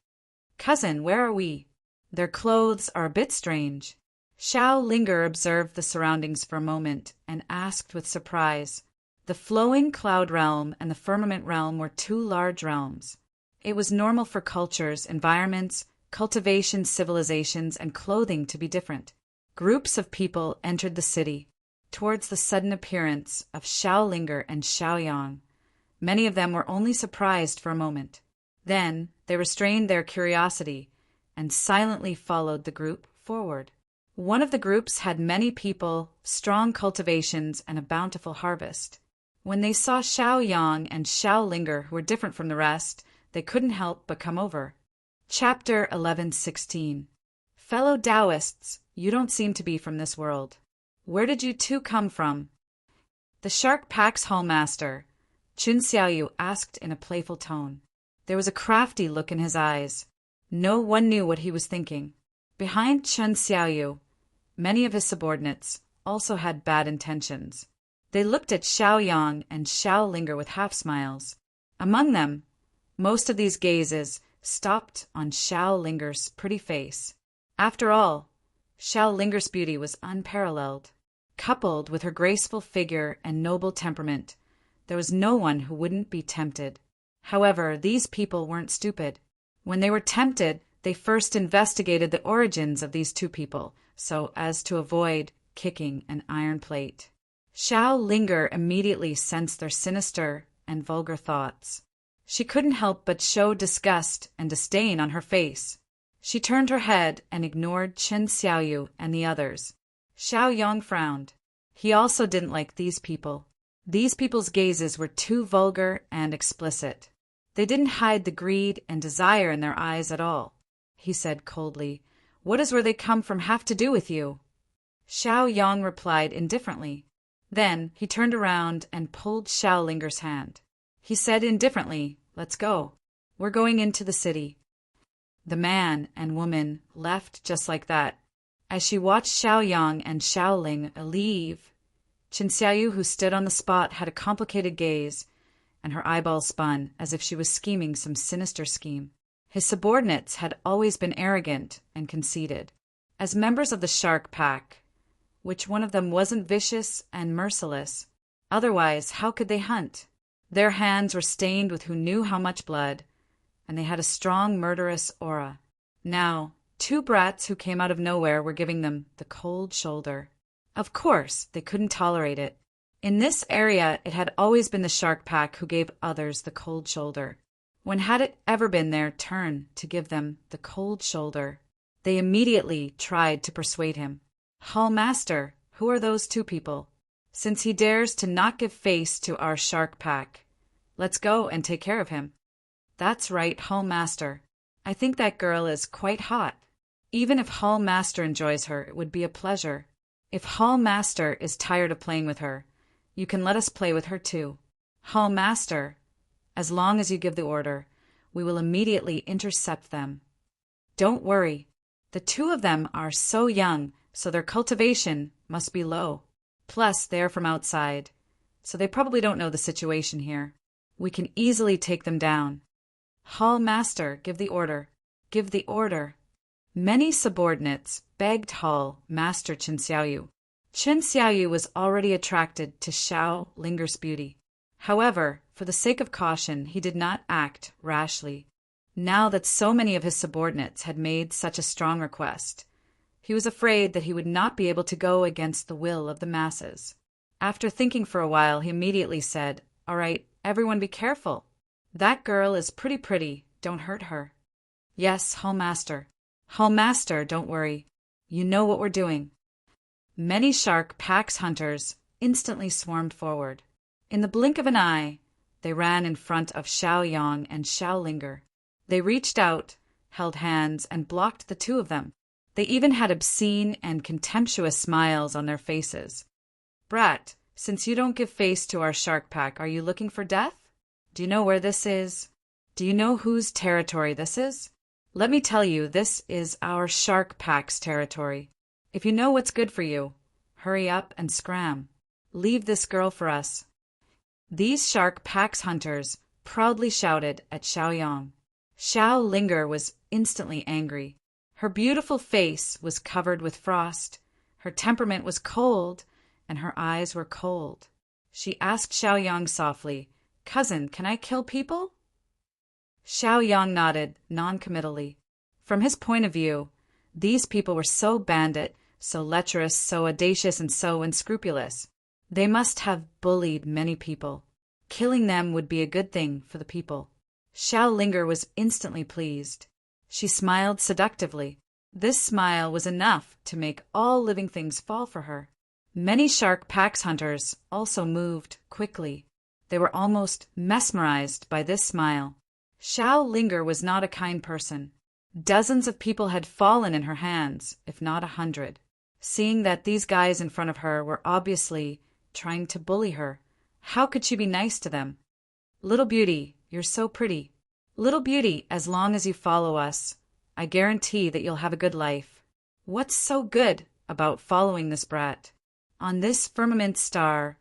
"Cousin, where are we? Their clothes are a bit strange." Xiao Linger observed the surroundings for a moment and asked with surprise. The flowing cloud realm and the firmament realm were 2 large realms. It was normal for cultures, environments, cultivation, civilizations, and clothing to be different. Groups of people entered the city. Towards the sudden appearance of Xiao Linger and Xiao Yang, Many of them were only surprised for a moment. Then they restrained their curiosity and silently followed the group forward. One of the groups had many people, strong cultivations, and a bountiful harvest. When they saw Xiao Yang and Xiao Linger, who were different from the rest, they couldn't help but come over. Chapter 11:16. Fellow Taoists, you don't seem to be from this world. Where did you two come from? The Shark Pack's hallmaster, Chun Xiaoyu, asked in a playful tone. There was a crafty look in his eyes. No one knew what he was thinking. Behind Chun Xiaoyu, many of his subordinates also had bad intentions. They looked at Xiao Yang and Xiao Linger with half-smiles. Among them, most of these gazes stopped on Xiao Linger's pretty face. After all, Xiao Linger's beauty was unparalleled. Coupled with her graceful figure and noble temperament, there was no one who wouldn't be tempted. However, these people weren't stupid. When they were tempted, they first investigated the origins of these two people, so as to avoid kicking an iron plate. Xiao Linger immediately sensed their sinister and vulgar thoughts. She couldn't help but show disgust and disdain on her face. She turned her head and ignored Chen Xiaoyu and the others. Xiao Yang frowned. He also didn't like these people. These people's gazes were too vulgar and explicit. They didn't hide the greed and desire in their eyes at all. He said coldly, "What does where they come from have to do with you?" Xiao Yang replied indifferently. Then he turned around and pulled Xiao Linger's hand. He said indifferently, "Let's go. We're going into the city." The man and woman left just like that. As she watched Xiao Yang and Xiao Ling leave, Chen Xiaoyu, who stood on the spot, had a complicated gaze, and her eyeballs spun as if she was scheming some sinister scheme. His subordinates had always been arrogant and conceited. As members of the Shark Pack, which one of them wasn't vicious and merciless? Otherwise, how could they hunt? Their hands were stained with who knew how much blood, and they had a strong murderous aura. Now, two brats who came out of nowhere were giving them the cold shoulder. Of course, they couldn't tolerate it. In this area, it had always been the Shark Pack who gave others the cold shoulder. When had it ever been their turn to give them the cold shoulder? They immediately tried to persuade him. "Hall Master, who are those two people? Since he dares to not give face to our Shark Pack, let's go and take care of him." "That's right, Hall Master. I think that girl is quite hot. Even if Hall Master enjoys her, it would be a pleasure. If Hall Master is tired of playing with her, you can let us play with her too. Hall Master, as long as you give the order, we will immediately intercept them. Don't worry. The two of them are so young, so their cultivation must be low. Plus, they're from outside, so they probably don't know the situation here. We can easily take them down. Hall Master, give the order. Give the order." Many subordinates begged Hall Master Chen Xiaoyu. Chen Xiaoyu was already attracted to Xiao Linger's beauty. However, for the sake of caution, he did not act rashly. Now that so many of his subordinates had made such a strong request, he was afraid that he would not be able to go against the will of the masses. After thinking for a while, he immediately said, "All right, everyone be careful. That girl is pretty, don't hurt her." "Yes, Hall Master. Hall Master, don't worry. You know what we're doing." Many Shark Pack's hunters instantly swarmed forward. In the blink of an eye, they ran in front of Xiao Yang and Xiao Linger. They reached out, held hands, and blocked the two of them. They even had obscene and contemptuous smiles on their faces. "Brat, since you don't give face to our Shark Pack, are you looking for death? Do you know where this is? Do you know whose territory this is? Let me tell you, this is our Shark Pack's territory. If you know what's good for you, hurry up and scram. Leave this girl for us." These Shark Pack's hunters proudly shouted at Xiao Yang. Xiao Linger was instantly angry. Her beautiful face was covered with frost, her temperament was cold, and her eyes were cold. She asked Xiao Yang softly, "Cousin, can I kill people?" Xiao Yang nodded noncommittally. From his point of view, these people were so bandit, so lecherous, so audacious, and so unscrupulous. They must have bullied many people. Killing them would be a good thing for the people. Xiao Linger was instantly pleased. She smiled seductively. This smile was enough to make all living things fall for her. Many shark pax hunters also moved quickly. They were almost mesmerized by this smile. Xiao Linger was not a kind person. Dozens of people had fallen in her hands, if not 100. Seeing that these guys in front of her were obviously trying to bully her, how could she be nice to them? Little beauty, you're so pretty. Little beauty, as long as you follow us, I guarantee that you'll have a good life. What's so good about following this brat? On this firmament star,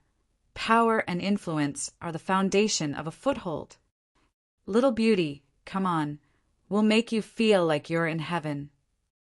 power and influence are the foundation of a foothold. Little beauty, come on, we'll make you feel like you're in heaven.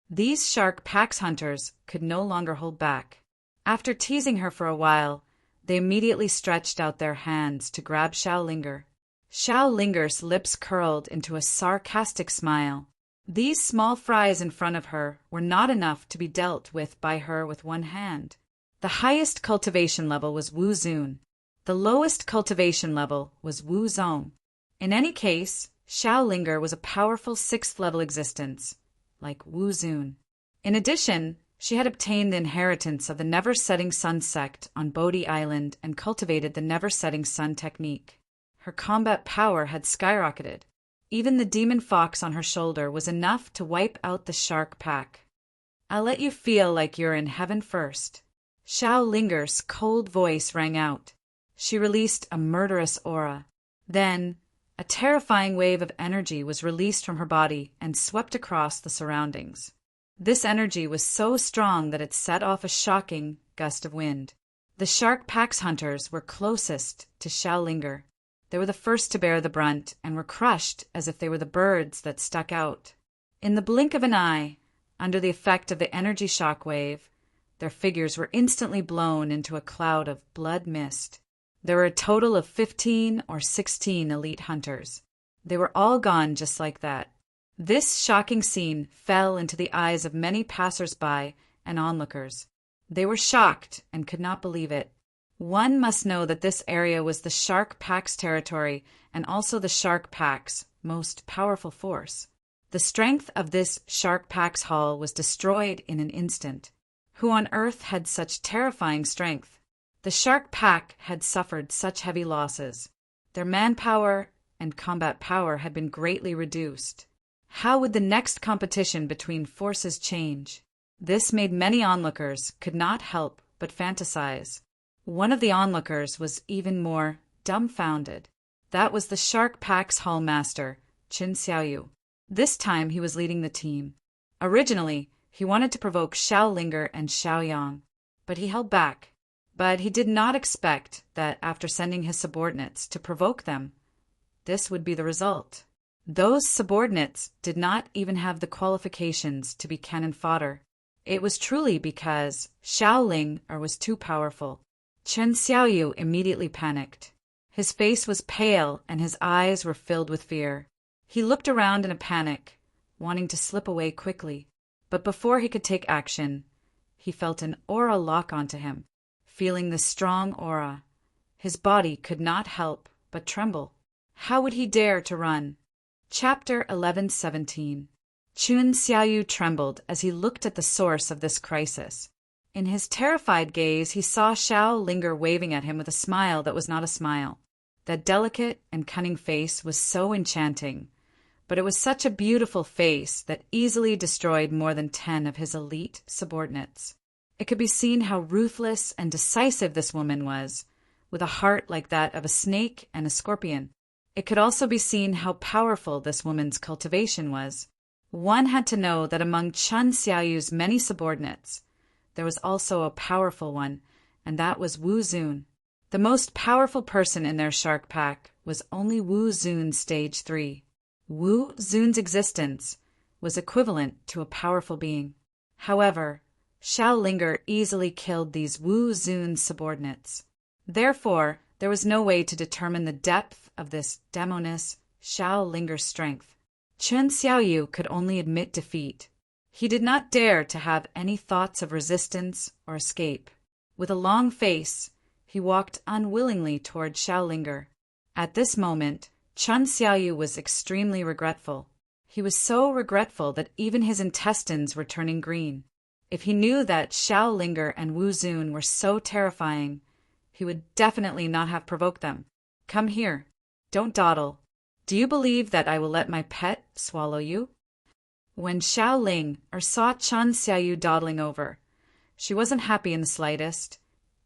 These shark pax hunters could no longer hold back. After teasing her for a while, they immediately stretched out their hands to grab Xiao Linger. Xiao Linger's lips curled into a sarcastic smile. These small fries in front of her were not enough to be dealt with by her with one hand. The highest cultivation level was Wu Zun. The lowest cultivation level was Wu Zong. In any case, Xiao Linger was a powerful 6th-level existence, like Wu Zun. In addition, she had obtained the inheritance of the Never-Setting Sun sect on Bodhi Island and cultivated the Never-Setting Sun technique. Her combat power had skyrocketed. Even the demon fox on her shoulder was enough to wipe out the shark pack. I'll let you feel like you're in heaven first. Xiao Linger's cold voice rang out. She released a murderous aura. Then, a terrifying wave of energy was released from her body and swept across the surroundings. This energy was so strong that it set off a shocking gust of wind. The shark pax hunters were closest to Xiao Linger. They were the first to bear the brunt and were crushed as if they were the birds that stuck out. In the blink of an eye, under the effect of the energy shock wave, their figures were instantly blown into a cloud of blood mist. There were a total of 15 or 16 elite hunters. They were all gone just like that. This shocking scene fell into the eyes of many passers-by and onlookers. They were shocked and could not believe it. One must know that this area was the Shark Pack's territory and also the Shark Pack's most powerful force. The strength of this Shark Pack's hull was destroyed in an instant. Who on earth had such terrifying strength? The Shark Pack had suffered such heavy losses. Their manpower and combat power had been greatly reduced. How would the next competition between forces change? This made many onlookers could not help but fantasize. One of the onlookers was even more dumbfounded. That was the Shark Pack's hull master, Qin Xiaoyu. This time he was leading the team. Originally, he wanted to provoke Xiao Linger and Xiao Yang, but he held back. But he did not expect that after sending his subordinates to provoke them, this would be the result. Those subordinates did not even have the qualifications to be cannon fodder. It was truly because Xiao Linger was too powerful. Chen Xiaoyu immediately panicked. His face was pale and his eyes were filled with fear. He looked around in a panic, wanting to slip away quickly. But before he could take action, he felt an aura lock onto him. Feeling the strong aura, his body could not help but tremble. How would he dare to run? Chapter 11:17. Chun Xiaoyu trembled as he looked at the source of this crisis. In his terrified gaze, he saw Xiao Linger waving at him with a smile that was not a smile. That delicate and cunning face was so enchanting, but it was such a beautiful face that easily destroyed more than 10 of his elite subordinates. It could be seen how ruthless and decisive this woman was, with a heart like that of a snake and a scorpion. It could also be seen how powerful this woman's cultivation was. One had to know that among Chen Xiaoyu's many subordinates, there was also a powerful one, and that was Wu Zun. The most powerful person in their shark pack was only Wu Zun Stage 3. Wu Zun's existence was equivalent to a powerful being. However, Xiao Linger easily killed these Wu Zun subordinates. Therefore, there was no way to determine the depth of this demoness Xiao Linger's strength. Chen Xiaoyu could only admit defeat. He did not dare to have any thoughts of resistance or escape. With a long face, he walked unwillingly toward Xiao Linger. At this moment, Chun Xiaoyu was extremely regretful. He was so regretful that even his intestines were turning green. If he knew that Xiao Linger and Wu Zun were so terrifying, he would definitely not have provoked them. Come here. Don't dawdle. Do you believe that I will let my pet swallow you? When Xiao Ling saw Chun Xiaoyu dawdling over, she wasn't happy in the slightest,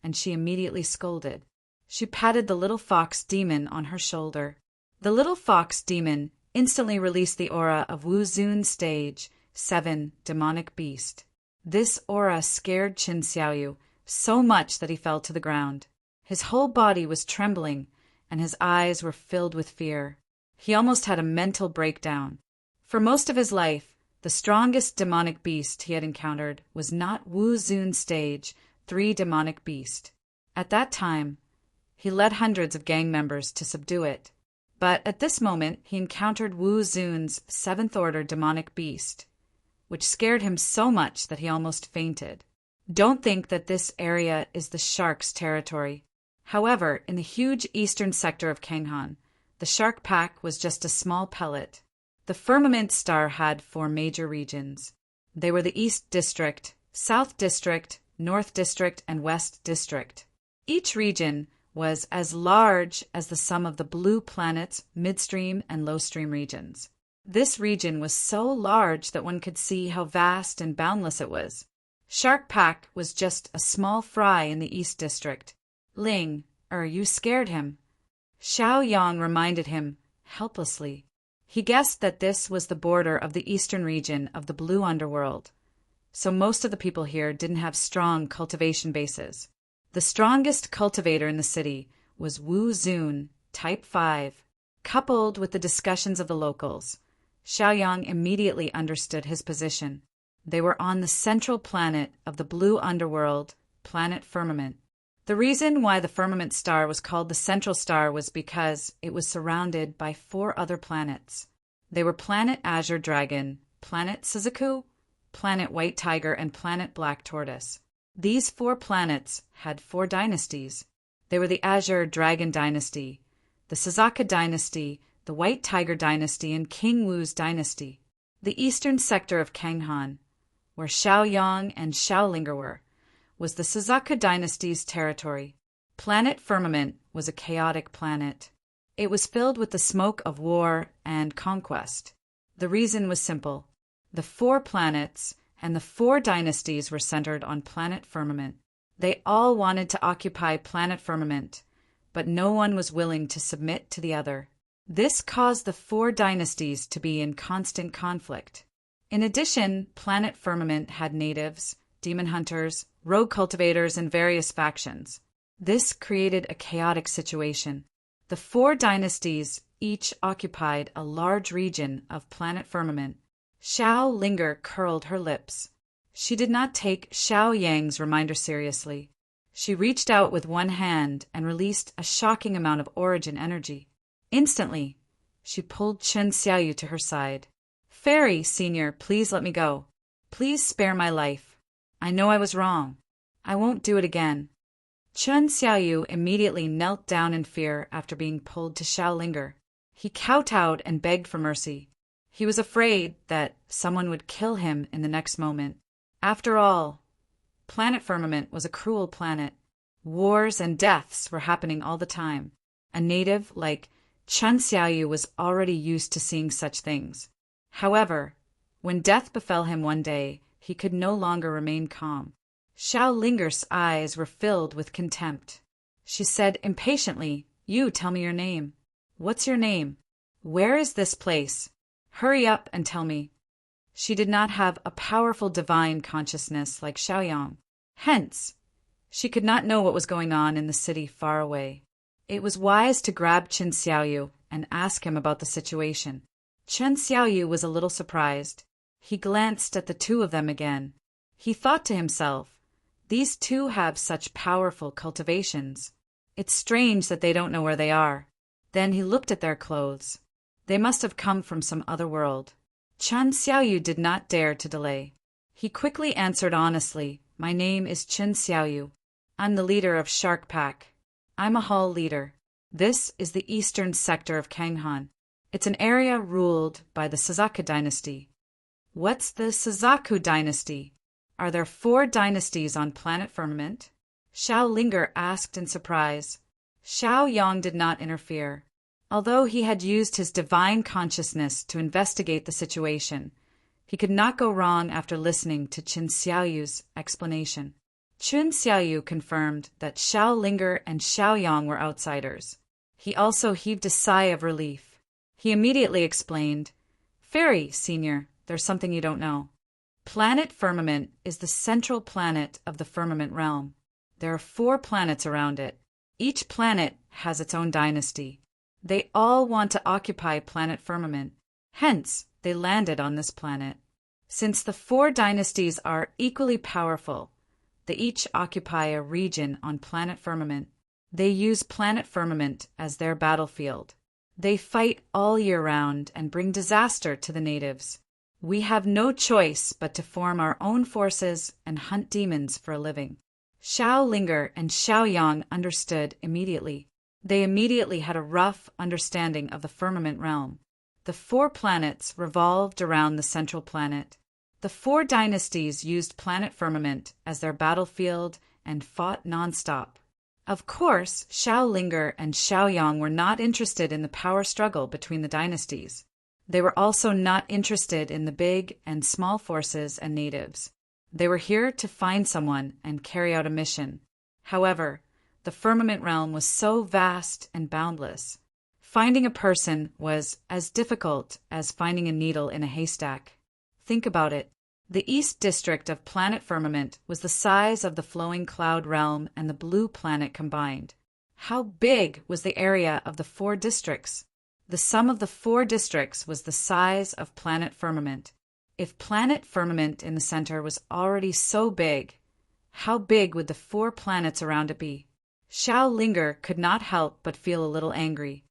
and she immediately scolded. She patted the little fox demon on her shoulder. The little fox demon instantly released the aura of Wu Zun's stage 7 demonic beast. This aura scared Chun Xiaoyu so much that he fell to the ground. His whole body was trembling, and his eyes were filled with fear. He almost had a mental breakdown. For most of his life, the strongest demonic beast he had encountered was not Wu Zun's stage 3 demonic beast. At that time, he led hundreds of gang members to subdue it. But at this moment, he encountered Wu Zun's 7th order demonic beast, which scared him so much that he almost fainted. Don't think that this area is the shark's territory. However, in the huge eastern sector of Kanghan, the shark pack was just a small pellet. The firmament star had 4 major regions. They were the East District, South District, North District, and West District. Each region was as large as the sum of the blue planet's midstream and lowstream regions. This region was so large that one could see how vast and boundless it was. Shark Pack was just a small fry in the East District. Ling, you scared him. Xiao Yang reminded him, helplessly. He guessed that this was the border of the eastern region of the blue underworld, so most of the people here didn't have strong cultivation bases. The strongest cultivator in the city was Wu Zun, Type 5. Coupled with the discussions of the locals, Xiaoyang immediately understood his position. They were on the central planet of the blue underworld, planet Firmament. The reason why the Firmament star was called the central star was because it was surrounded by 4 other planets. They were planet Azure Dragon, planet Suzaku, planet White Tiger, and planet Black Tortoise. These 4 planets had 4 dynasties. They were the Azure Dragon Dynasty, the Suzaku Dynasty, the White Tiger Dynasty, and King Wu's Dynasty. The eastern sector of Kanghan, where Xiaoyang and Xiaolinger were, was the Suzaku Dynasty's territory. Planet Firmament was a chaotic planet. It was filled with the smoke of war and conquest. The reason was simple. The 4 planets and the 4 dynasties were centered on planet Firmament. They all wanted to occupy planet Firmament, but no one was willing to submit to the other. This caused the 4 dynasties to be in constant conflict. In addition, planet Firmament had natives, demon hunters, rogue cultivators, and various factions. This created a chaotic situation. The 4 dynasties each occupied a large region of planet Firmament. Xiao Linger curled her lips. She did not take Xiao Yang's reminder seriously. She reached out with one hand and released a shocking amount of origin energy. Instantly, she pulled Chun Xiaoyu to her side. Fairy, Senior, please let me go. Please spare my life. I know I was wrong. I won't do it again. Chun Xiaoyu immediately knelt down in fear after being pulled to Xiao Linger. He kowtowed and begged for mercy. He was afraid that someone would kill him in the next moment. After all, planet Firmament was a cruel planet. Wars and deaths were happening all the time. A native like Chun Xiaoyu was already used to seeing such things. However, when death befell him one day, he could no longer remain calm. Xiao Linger's eyes were filled with contempt. She said impatiently, "You tell me your name. What's your name? Where is this place? Hurry up and tell me." She did not have a powerful divine consciousness like Xiaoyang. Hence, she could not know what was going on in the city far away. It was wise to grab Chun Xiaoyu and ask him about the situation. Chun Xiaoyu was a little surprised. He glanced at the 2 of them again. He thought to himself, these 2 have such powerful cultivations. It's strange that they don't know where they are. Then he looked at their clothes. They must have come from some other world. Chun Xiaoyu did not dare to delay. He quickly answered honestly, "My name is Chun Xiaoyu. I'm the leader of Shark Pack. I'm a hall leader." This is the eastern sector of Kanghan. It's an area ruled by the Suzaku dynasty. What's the Suzaku dynasty? Are there 4 dynasties on planet Firmament? Xiao Linger asked in surprise. Xiao Yang did not interfere. Although he had used his divine consciousness to investigate the situation, he could not go wrong after listening to Qin Xiaoyu's explanation. Qin Xiaoyu confirmed that Xiao Linger and Xiao Yang were outsiders. He also heaved a sigh of relief. He immediately explained, "Fairy, Senior, there's something you don't know. Planet Firmament is the central planet of the Firmament realm. There are 4 planets around it. Each planet has its own dynasty. They all want to occupy planet Firmament. Hence, they landed on this planet. Since the 4 dynasties are equally powerful, they each occupy a region on planet Firmament. They use planet Firmament as their battlefield. They fight all year round and bring disaster to the natives. We have no choice but to form our own forces and hunt demons for a living." Xiao Linger and Xiao Yang understood immediately. They immediately had a rough understanding of the Firmament realm. The 4 planets revolved around the central planet. The 4 dynasties used planet Firmament as their battlefield and fought nonstop. Of course, Xiao Linger and Xiao Yang were not interested in the power struggle between the dynasties. They were also not interested in the big and small forces and natives. They were here to find someone and carry out a mission. However, the Firmament realm was so vast and boundless. Finding a person was as difficult as finding a needle in a haystack. Think about it. The East District of planet Firmament was the size of the flowing cloud realm and the blue planet combined. How big was the area of the 4 districts? The sum of the 4 districts was the size of planet Firmament. If planet Firmament in the center was already so big, how big would the 4 planets around it be? Xiao Linger could not help but feel a little angry.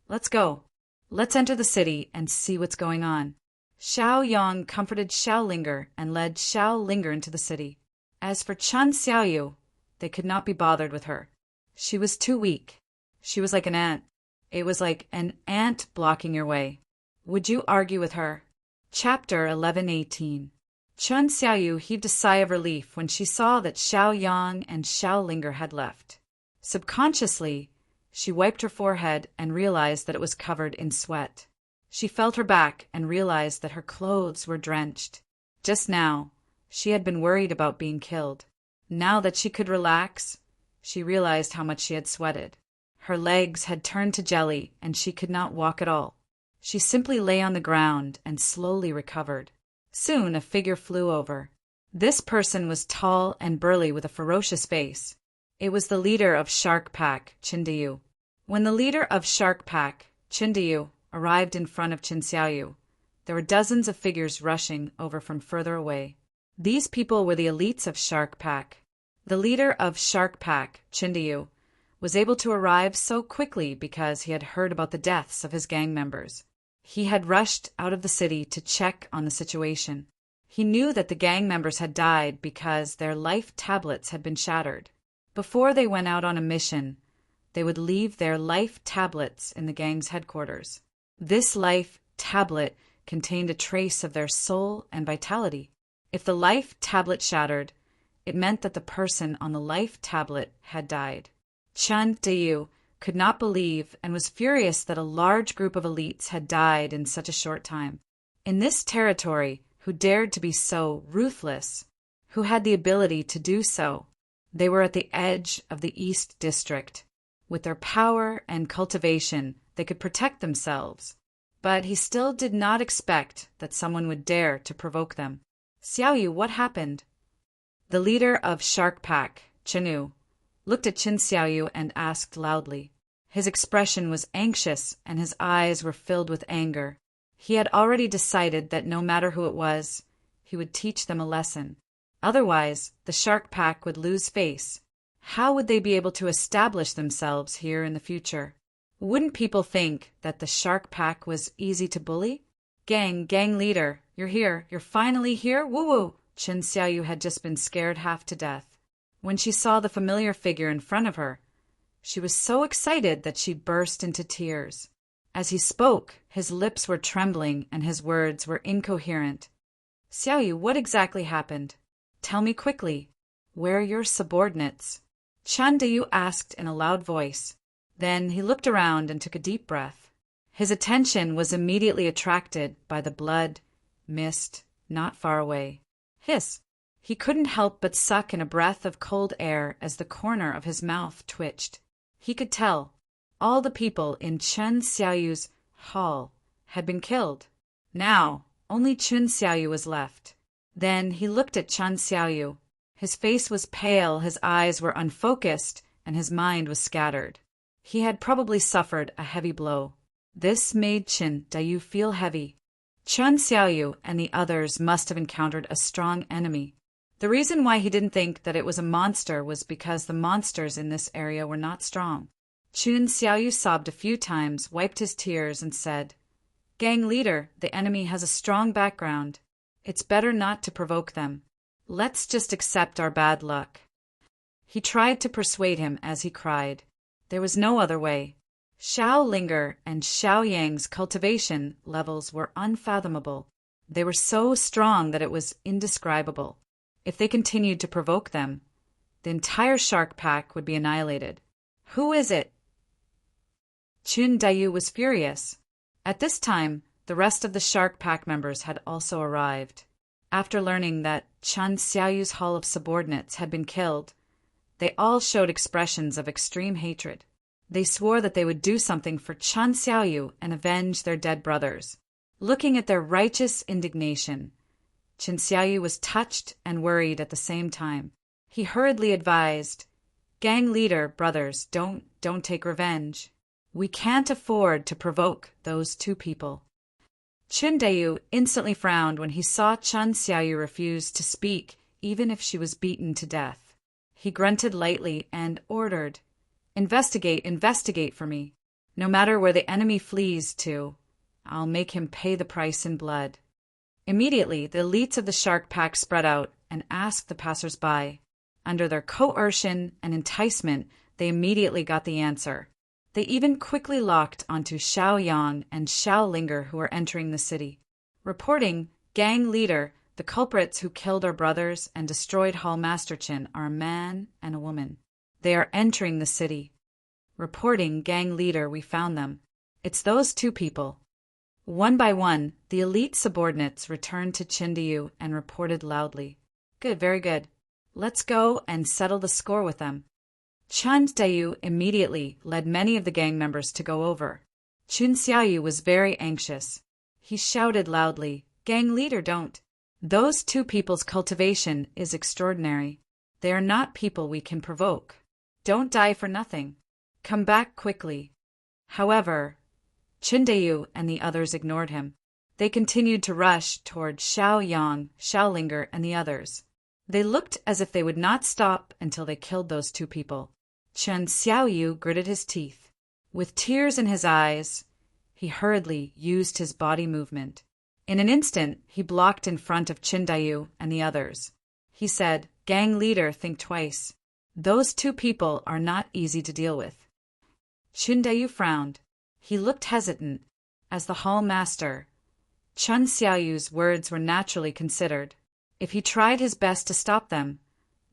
"Let's go. Let's enter the city and see what's going on." Xiao Yang comforted Xiao Linger and led Xiao Linger into the city. As for Qin Xiaoyu, they could not be bothered with her. She was too weak. She was like an ant. It was like an ant blocking your way. Would you argue with her? Chapter 11:18. Qin Xiaoyu heaved a sigh of relief when she saw that Xiao Yang and Xiao Linger had left. Subconsciously, she wiped her forehead and realized that it was covered in sweat. She felt her back and realized that her clothes were drenched. Just now, she had been worried about being killed. Now that she could relax, she realized how much she had sweated. Her legs had turned to jelly and she could not walk at all. She simply lay on the ground and slowly recovered. Soon a figure flew over. This person was tall and burly with a ferocious face. It was the leader of Shark Pack, Qindiyu. When the leader of Shark Pack, Qindiyu, arrived in front of Qin Xiaoyu, there were dozens of figures rushing over from further away. These people were the elites of Shark Pack. The leader of Shark Pack, Qindiyu, was able to arrive so quickly because he had heard about the deaths of his gang members. He had rushed out of the city to check on the situation. He knew that the gang members had died because their life tablets had been shattered. Before they went out on a mission, they would leave their life tablets in the gang's headquarters. This life tablet contained a trace of their soul and vitality. If the life tablet shattered, it meant that the person on the life tablet had died. Qin Diyu could not believe and was furious that a large group of elites had died in such a short time. In this territory, who dared to be so ruthless, who had the ability to do so? They were at the edge of the East District. With their power and cultivation, they could protect themselves. But he still did not expect that someone would dare to provoke them. "Xiaoyu, what happened?" The leader of Shark Pack, Qinu, looked at Qin Xiaoyu and asked loudly. His expression was anxious and his eyes were filled with anger. He had already decided that no matter who it was, he would teach them a lesson. Otherwise, the Shark Pack would lose face. How would they be able to establish themselves here in the future? Wouldn't people think that the Shark Pack was easy to bully? Gang leader, you're here. You're finally here? Woo-woo! Qin Xiaoyu had just been scared half to death. When she saw the familiar figure in front of her, She was so excited that she burst into tears. As he spoke, his lips were trembling and his words were incoherent. Xiaoyu, what exactly happened? Tell me quickly. Where are your subordinates? Chen Dayu asked in a loud voice. Then he looked around and took a deep breath. His attention was immediately attracted by the blood, mist, not far away. Hiss! He couldn't help but suck in a breath of cold air as the corner of his mouth twitched. He could tell. All the people in Chen Xiaoyu's hall had been killed. Now, only Chen Xiaoyu was left. Then he looked at Chen Xiaoyu. His face was pale, his eyes were unfocused, and his mind was scattered. He had probably suffered a heavy blow. This made Chen Dayu feel heavy. Chen Xiaoyu and the others must have encountered a strong enemy. The reason why he didn't think that it was a monster was because the monsters in this area were not strong. Chen Xiaoyu sobbed a few times, wiped his tears, and said, Gang leader, the enemy has a strong background. It's better not to provoke them. Let's just accept our bad luck. He tried to persuade him as he cried. There was no other way. Xiao Linger and Xiao Yang's cultivation levels were unfathomable. They were so strong that it was indescribable. If they continued to provoke them, the entire shark pack would be annihilated. Who is it? Chen Dayu was furious. At this time, the rest of the shark pack members had also arrived. After learning that Chen Xiaoyu's hall of subordinates had been killed, they all showed expressions of extreme hatred. They swore that they would do something for Chen Xiaoyu and avenge their dead brothers. Looking at their righteous indignation, Chen Xiaoyu was touched and worried at the same time. He hurriedly advised, Gang leader, brothers, don't take revenge. We can't afford to provoke those two people. Chen Dayu instantly frowned when he saw Chen Xiaoyu refuse to speak, even if she was beaten to death. He grunted lightly and ordered, Investigate for me. No matter where the enemy flees to, I'll make him pay the price in blood. Immediately, the elites of the shark pack spread out and asked the passers-by. Under their coercion and enticement, they immediately got the answer. They even quickly locked onto Xiao Yang and Xiao Linger, who were entering the city. Reporting, Gang leader, the culprits who killed our brothers and destroyed Hall Master Chin are a man and a woman. They are entering the city. Reporting, Gang leader, we found them. It's those two people. One by one, the elite subordinates returned to Chindayu and reported loudly. Good, very good. Let's go and settle the score with them. Chen Dayu immediately led many of the gang members to go over. Chen Xiaoyu was very anxious. He shouted loudly, Gang leader, don't. Those two people's cultivation is extraordinary. They are not people we can provoke. Don't die for nothing. Come back quickly. However, Chen Dayu and the others ignored him. They continued to rush toward Xiao Yang, Xiao Linger, and the others. They looked as if they would not stop until they killed those two people. Chen Xiaoyu gritted his teeth. With tears in his eyes, he hurriedly used his body movement. In an instant, he blocked in front of Chen Dayu and the others. He said, Gang leader, think twice. Those two people are not easy to deal with. Chen Dayu frowned. He looked hesitant. As the hall master, Chen Xiaoyu's words were naturally considered. If he tried his best to stop them,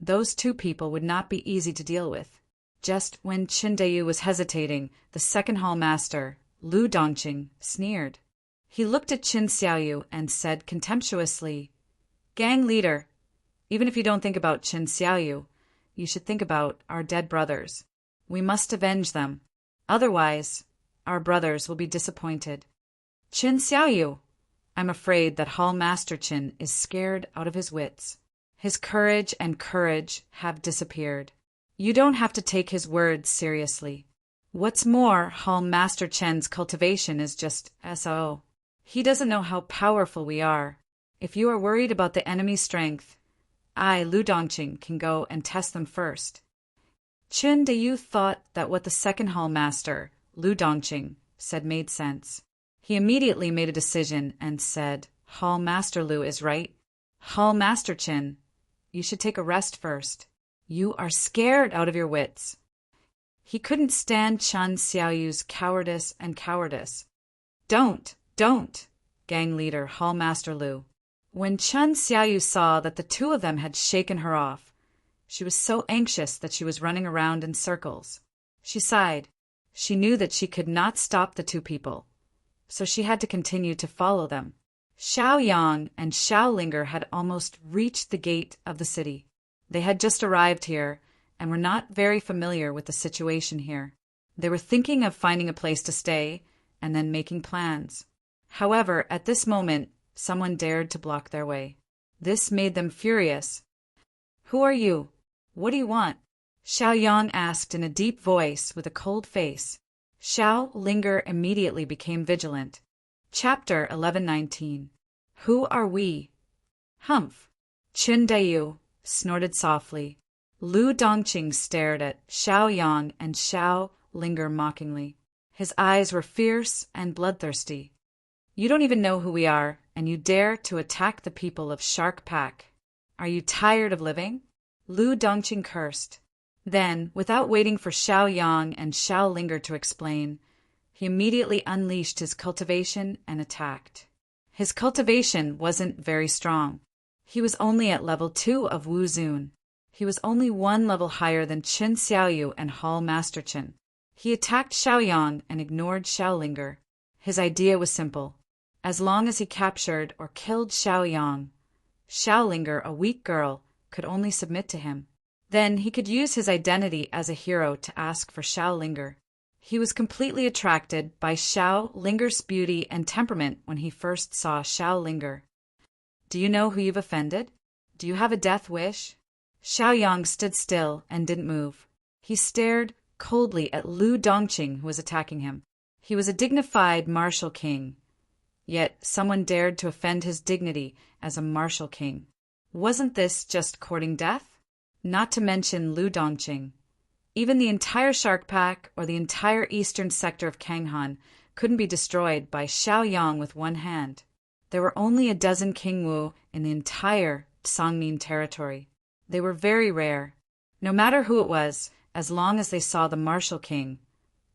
those two people would not be easy to deal with. Just when Chen Dayu was hesitating, the second hall master, Lu Dongqing, sneered. He looked at Chen Xiaoyu and said contemptuously, Gang leader, even if you don't think about Chen Xiaoyu, you should think about our dead brothers. We must avenge them. Otherwise, our brothers will be disappointed. Chen Xiaoyu, I'm afraid that Hall Master Chin is scared out of his wits. His courage and courage have disappeared. You don't have to take his words seriously. What's more, Hall Master Chen's cultivation is just SO. He doesn't know how powerful we are. If you are worried about the enemy's strength, I, Lu Dongqing, can go and test them first. Chen Dayu thought that what the second hall master, Lu Dongqing, said made sense. He immediately made a decision and said, Hall Master Lu is right. Hall Master Chen, you should take a rest first. You are scared out of your wits. He couldn't stand Chen Xiaoyu's cowardice. Don't, gang leader Hall Master Lu. When Chen Xiaoyu saw that the two of them had shaken her off, she was so anxious that she was running around in circles. She sighed. She knew that she could not stop the two people, so she had to continue to follow them. Xiao Yang and Xiao Linger had almost reached the gate of the city. They had just arrived here and were not very familiar with the situation here. They were thinking of finding a place to stay and then making plans. However, at this moment, someone dared to block their way. This made them furious. "Who are you? What do you want?" Xiao Yang asked in a deep voice with a cold face. Xiao Linger immediately became vigilant. Chapter 1119. Who are we? Humph! Qin Dayu snorted softly. Lu Dongqing stared at Xiao Yang and Xiao Linger mockingly. His eyes were fierce and bloodthirsty. "You don't even know who we are, and you dare to attack the people of Shark Pack. Are you tired of living?" Lu Dongqing cursed. Then, without waiting for Xiao Yang and Xiao Linger to explain, he immediately unleashed his cultivation and attacked. His cultivation wasn't very strong. He was only at level 2 of Wu Zun. He was only one level higher than Qin Xiaoyu and Hall Master Qin. He attacked Xiao Yang and ignored Xiao Linger. His idea was simple. As long as he captured or killed Xiao Yang, Xiao Linger, a weak girl, could only submit to him. Then he could use his identity as a hero to ask for Xiao Linger. He was completely attracted by Xiao Linger's beauty and temperament when he first saw Xiao Linger. "Do you know who you've offended? Do you have a death wish?" Xiao Yang stood still and didn't move. He stared coldly at Lu Dongqing, who was attacking him. He was a dignified martial king, yet someone dared to offend his dignity as a martial king. Wasn't this just courting death? Not to mention Lu Dongqing. Even the entire Shark Pack or the entire eastern sector of Kanghan couldn't be destroyed by Xiao Yang with one hand. There were only a dozen King Wu in the entire Songmin territory. They were very rare. No matter who it was, as long as they saw the martial king,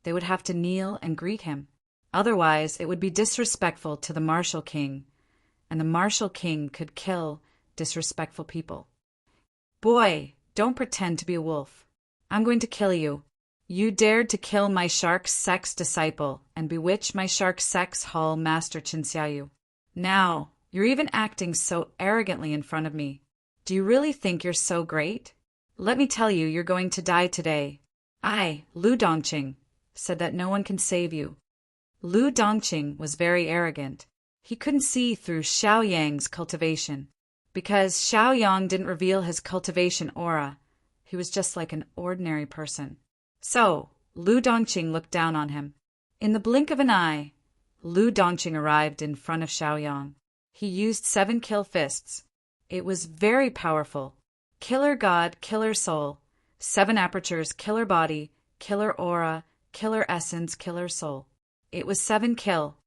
they would have to kneel and greet him. Otherwise, it would be disrespectful to the martial king, and the martial king could kill disrespectful people. "Boy, don't pretend to be a wolf. I'm going to kill you. You dared to kill my shark sex disciple and bewitch my shark sex hall master Qin Xiaoyu. Now, you're even acting so arrogantly in front of me. Do you really think you're so great? Let me tell you, you're going to die today. I, Lu Dongqing, said that no one can save you." Lu Dongqing was very arrogant. He couldn't see through Xiao Yang's cultivation. Because Xiao Yang didn't reveal his cultivation aura, he was just like an ordinary person. So, Lu Dongqing looked down on him. In the blink of an eye, Lu Dongqing arrived in front of Xiao Yang. He used 7 kill fists. It was very powerful. Killer God, Killer Soul, 7 apertures, Killer Body, Killer Aura, Killer Essence, Killer Soul. It was 7 kill.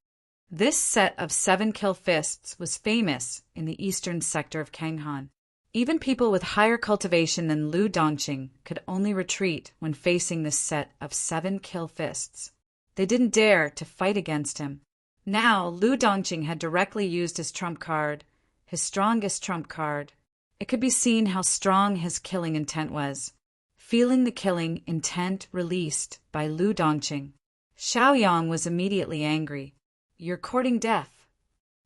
This set of 7 kill fists was famous in the eastern sector of Kanghan. Even people with higher cultivation than Lu Dongqing could only retreat when facing this set of 7 kill fists. They didn't dare to fight against him. Now, Lu Dongqing had directly used his trump card, his strongest trump card. It could be seen how strong his killing intent was. Feeling the killing intent released by Lu Dongqing, Xiao Yang was immediately angry. "You're courting death."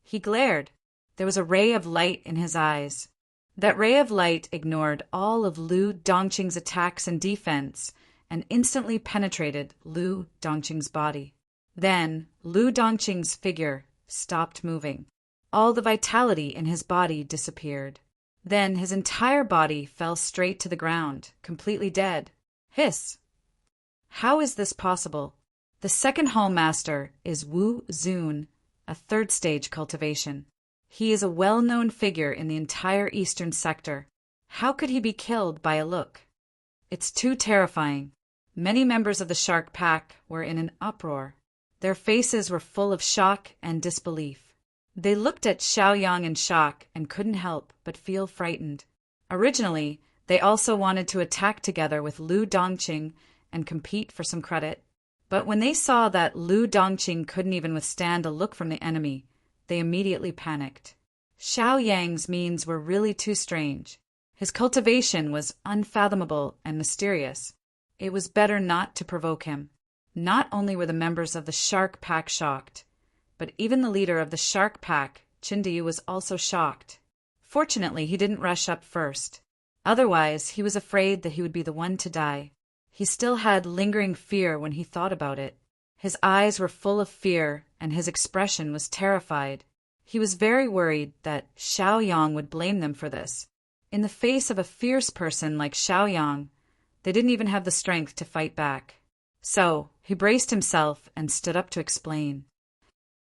He glared. There was a ray of light in his eyes. That ray of light ignored all of Lu Dongqing's attacks and defense and instantly penetrated Lu Dongqing's body. Then, Lu Dongqing's figure stopped moving. All the vitality in his body disappeared. Then his entire body fell straight to the ground, completely dead. Hiss! How is this possible? The second hall master is Wu Zun, a 3rd stage cultivation. He is a well-known figure in the entire eastern sector. How could he be killed by a look? It's too terrifying. Many members of the Shark Pack were in an uproar. Their faces were full of shock and disbelief. They looked at Xiao Yang in shock and couldn't help but feel frightened. Originally, they also wanted to attack together with Lu Dongqing and compete for some credit. But when they saw that Lu Dongqing couldn't even withstand a look from the enemy, they immediately panicked. Xiao Yang's means were really too strange. His cultivation was unfathomable and mysterious. It was better not to provoke him. Not only were the members of the Shark Pack shocked, but even the leader of the Shark Pack, Qin Deyu, was also shocked. Fortunately, he didn't rush up first. Otherwise, he was afraid that he would be the one to die. He still had lingering fear when he thought about it. His eyes were full of fear, and his expression was terrified. He was very worried that Xiao Yang would blame them for this. In the face of a fierce person like Xiao Yang, they didn't even have the strength to fight back. So, he braced himself and stood up to explain.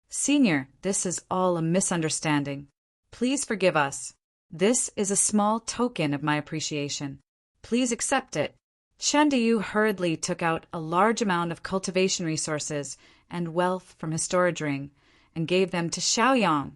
"Senior, this is all a misunderstanding. Please forgive us. This is a small token of my appreciation. Please accept it." Chen Deyu hurriedly took out a large amount of cultivation resources and wealth from his storage ring and gave them to Xiao Yang,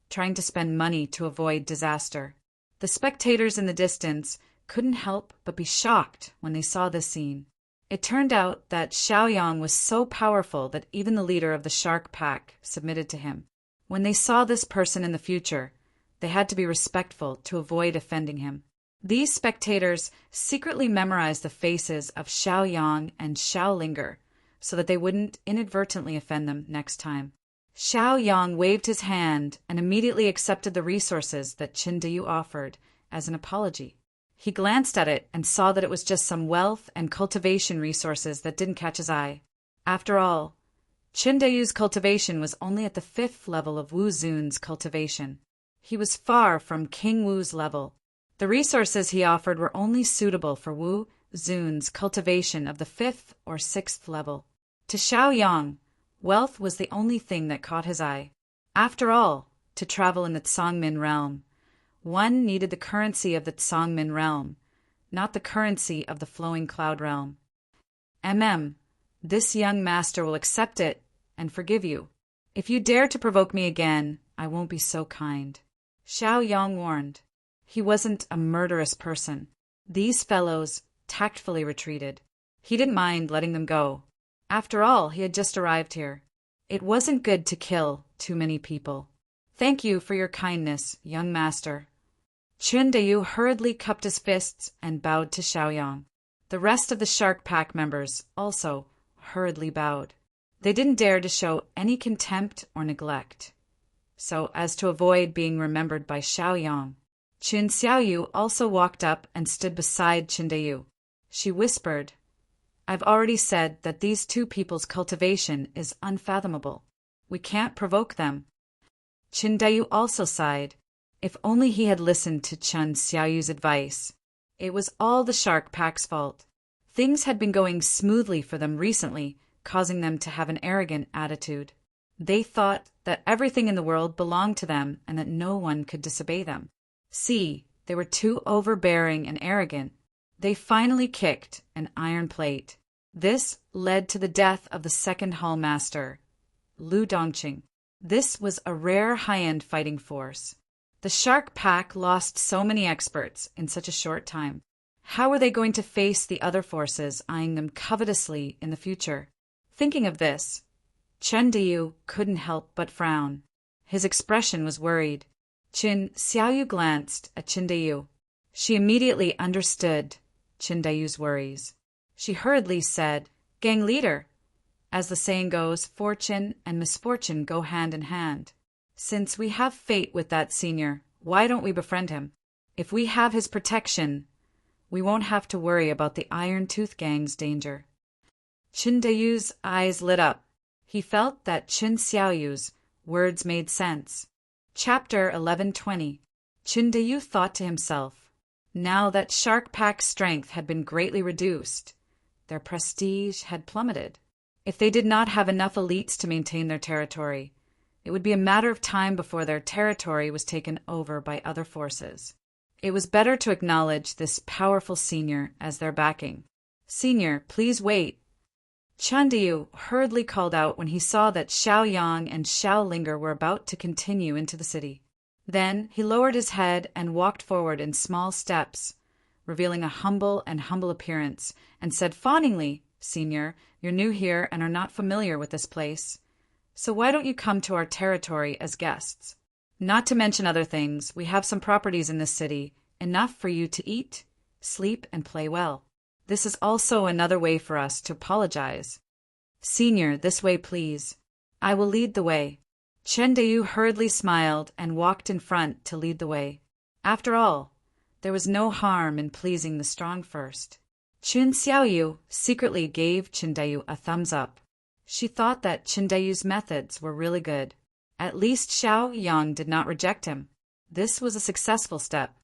trying to spend money to avoid disaster. The spectators in the distance couldn't help but be shocked when they saw this scene. It turned out that Xiao Yang was so powerful that even the leader of the Shark Pack submitted to him. When they saw this person in the future, they had to be respectful to avoid offending him. These spectators secretly memorized the faces of Xiao Yang and Xiao Linger so that they wouldn't inadvertently offend them next time. Xiao Yang waved his hand and immediately accepted the resources that Qin Deyu offered as an apology. He glanced at it and saw that it was just some wealth and cultivation resources that didn't catch his eye. After all, Qin Deyu's cultivation was only at the 5th level of Wu Zun's cultivation. He was far from King Wu's level. The resources he offered were only suitable for Wu Zun's cultivation of the 5th or 6th level. To Xiao Yang, wealth was the only thing that caught his eye. After all, to travel in the Tsangmin realm, one needed the currency of the Tsangmin realm, not the currency of the Flowing Cloud realm. This young master will accept it and forgive you. If you dare to provoke me again, I won't be so kind. Xiao Yang warned. He wasn't a murderous person. These fellows tactfully retreated. He didn't mind letting them go. After all, he had just arrived here. It wasn't good to kill too many people. Thank you for your kindness, young master. Qin Deyu hurriedly cupped his fists and bowed to Xiao Yang. The rest of the Shark Pack members also hurriedly bowed. They didn't dare to show any contempt or neglect, so as to avoid being remembered by Xiao Yang. Qin Xiaoyu also walked up and stood beside Qin Deyu. She whispered, "I've already said that these two people's cultivation is unfathomable. We can't provoke them." Qin Deyu also sighed. If only he had listened to Qin Xiaoyu's advice. It was all the Shark Pack's fault. Things had been going smoothly for them recently, causing them to have an arrogant attitude. They thought that everything in the world belonged to them and that no one could disobey them. See, they were too overbearing and arrogant. They finally kicked an iron plate. This led to the death of the second hall master, Lu Dongqing. This was a rare high-end fighting force. The Shark Pack lost so many experts in such a short time. How were they going to face the other forces eyeing them covetously in the future? Thinking of this, Chen Deyu couldn't help but frown. His expression was worried. Qin Xiaoyu glanced at Qin Deyu. She immediately understood Qin Deyu's worries. She hurriedly said, "Gang leader." As the saying goes, fortune and misfortune go hand in hand. Since we have fate with that senior, why don't we befriend him? If we have his protection, we won't have to worry about the Iron Tooth Gang's danger. Qin Deyu's eyes lit up. He felt that Qin Xiaoyu's words made sense. Chapter 1120. Qin Deyu thought to himself, now that Shark Pack's strength had been greatly reduced, their prestige had plummeted. If they did not have enough elites to maintain their territory, it would be a matter of time before their territory was taken over by other forces. It was better to acknowledge this powerful senior as their backing. "Senior, please wait." Chen Deyu hurriedly called out when he saw that Xiao Yang and Xiao Linger were about to continue into the city. Then he lowered his head and walked forward in small steps, revealing a humble appearance, and said fawningly, Senior, you're new here and are not familiar with this place. So why don't you come to our territory as guests? Not to mention other things, we have some properties in this city, enough for you to eat, sleep, and play well. This is also another way for us to apologize. Senior, this way please. I will lead the way. Chen Dayu hurriedly smiled and walked in front to lead the way. After all, there was no harm in pleasing the strong first. Chun Xiaoyu secretly gave Chen Dayu a thumbs up. She thought that Chen Dayu's methods were really good. At least Xiao Yang did not reject him. This was a successful step.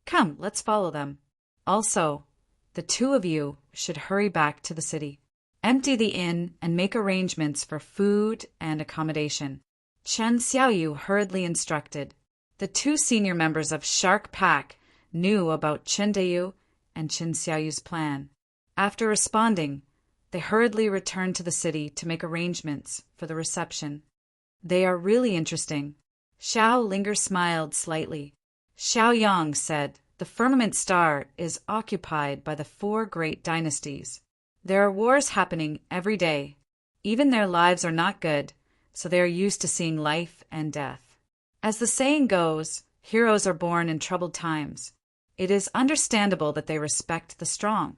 Come, let's follow them. Also, the two of you should hurry back to the city. Empty the inn and make arrangements for food and accommodation. Chen Xiaoyu hurriedly instructed. The two senior members of Shark Pack knew about Chen Dayu and Chen Xiaoyu's plan. After responding, they hurriedly returned to the city to make arrangements for the reception. They are really interesting. Xiao Linger smiled slightly. Xiao Yang said, the firmament star is occupied by the 4 great dynasties. There are wars happening every day. Even their lives are not good, so they are used to seeing life and death. As the saying goes, heroes are born in troubled times. It is understandable that they respect the strong.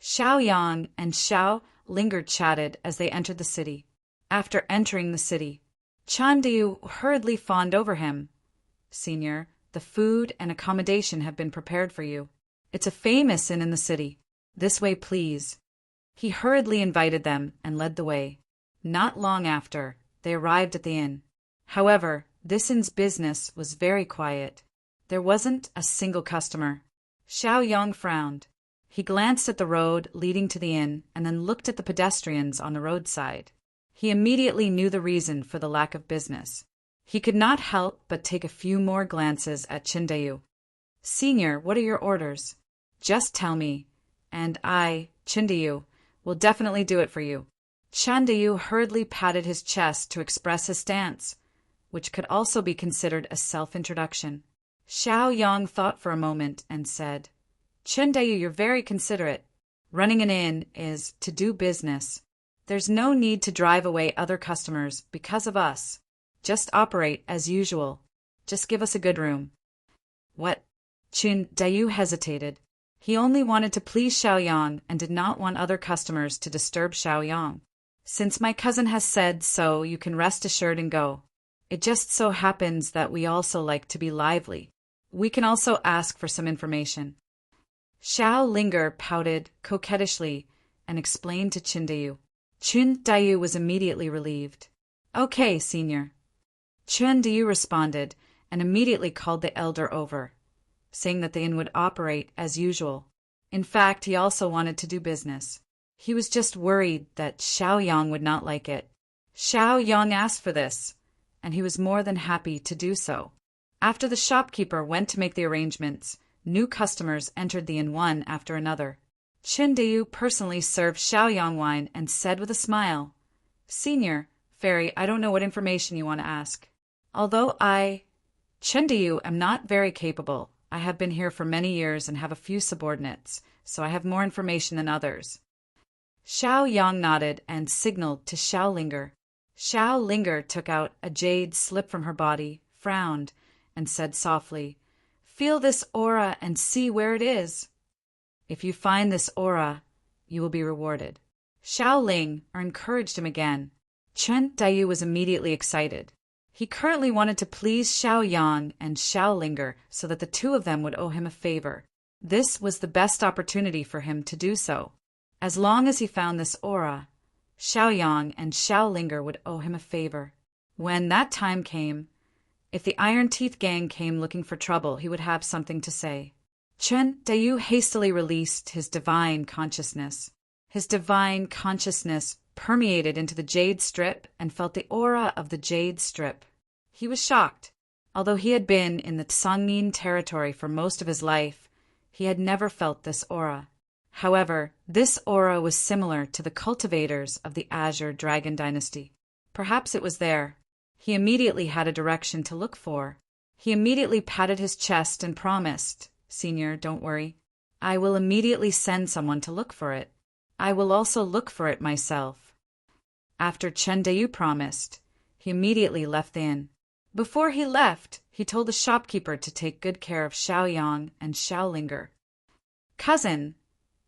Xiao Yang and Xiao Linger chatted as they entered the city. After entering the city, Chen Dayu hurriedly fawned over him. Senior, the food and accommodation have been prepared for you. It's a famous inn in the city. This way, please. He hurriedly invited them and led the way. Not long after, they arrived at the inn. However, this inn's business was very quiet. There wasn't a single customer. Xiao Yang frowned. He glanced at the road leading to the inn and then looked at the pedestrians on the roadside. He immediately knew the reason for the lack of business. He could not help but take a few more glances at Chen Dayu. Senior, what are your orders? Just tell me, and I, Chen Dayu, will definitely do it for you. Chen Dayu hurriedly patted his chest to express his stance, which could also be considered a self-introduction. Xiao Yang thought for a moment and said, Chen Dayu, you're very considerate. Running an inn is to do business. There's no need to drive away other customers because of us. Just operate as usual. Just give us a good room. What? Chen Dayu hesitated. He only wanted to please Xiao Yang and did not want other customers to disturb Xiao Yang. Since my cousin has said so, you can rest assured and go. It just so happens that we also like to be lively. We can also ask for some information. Xiao Linger pouted coquettishly and explained to Chen Dayu. Chen Dayu was immediately relieved. Okay, senior. Chen Dayu responded and immediately called the elder over, saying that the inn would operate as usual. In fact, he also wanted to do business. He was just worried that Xiao Yang would not like it. Xiao Yang asked for this, and he was more than happy to do so. After the shopkeeper went to make the arrangements, new customers entered the inn one after another. Chen Dayu personally served Xiao Yang wine and said with a smile, Senior, Fairy, I don't know what information you want to ask. Although Chen Dayu, am not very capable. I have been here for many years and have a few subordinates, so I have more information than others. Xiao Yang nodded and signaled to Xiao Linger. Xiao Linger took out a jade slip from her body, frowned, and said softly, Feel this aura and see where it is. If you find this aura, you will be rewarded. Xiao Ling encouraged him again. Chen Dayu was immediately excited. He currently wanted to please Xiao Yang and Xiao Linger so that the two of them would owe him a favor. This was the best opportunity for him to do so. As long as he found this aura, Xiao Yang and Xiao Linger would owe him a favor. When that time came, if the Iron Teeth gang came looking for trouble, he would have something to say. Chen Dayu hastily released his divine consciousness. His divine consciousness permeated into the jade strip and felt the aura of the jade strip. He was shocked. Although he had been in the Tsangmin territory for most of his life, he had never felt this aura. However, this aura was similar to the cultivators of the Azure Dragon Dynasty. Perhaps it was there. He immediately had a direction to look for. He immediately patted his chest and promised, Senior, don't worry. I will immediately send someone to look for it. I will also look for it myself." After Chen Dayu promised, he immediately left the inn. Before he left, he told the shopkeeper to take good care of Xiaoyang and Xiaolinger. "Cousin,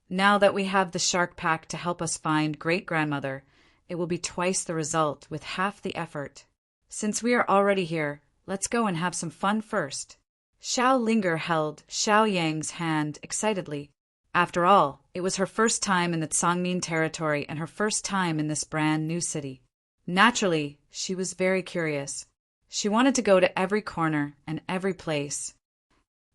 now that we have the shark pack to help us find great-grandmother, it will be twice the result with half the effort. Since we are already here, let's go and have some fun first." Xiaolinger held Xiaoyang's hand excitedly. After all, it was her first time in the Tsangmin territory and her first time in this brand new city. Naturally, she was very curious. She wanted to go to every corner and every place.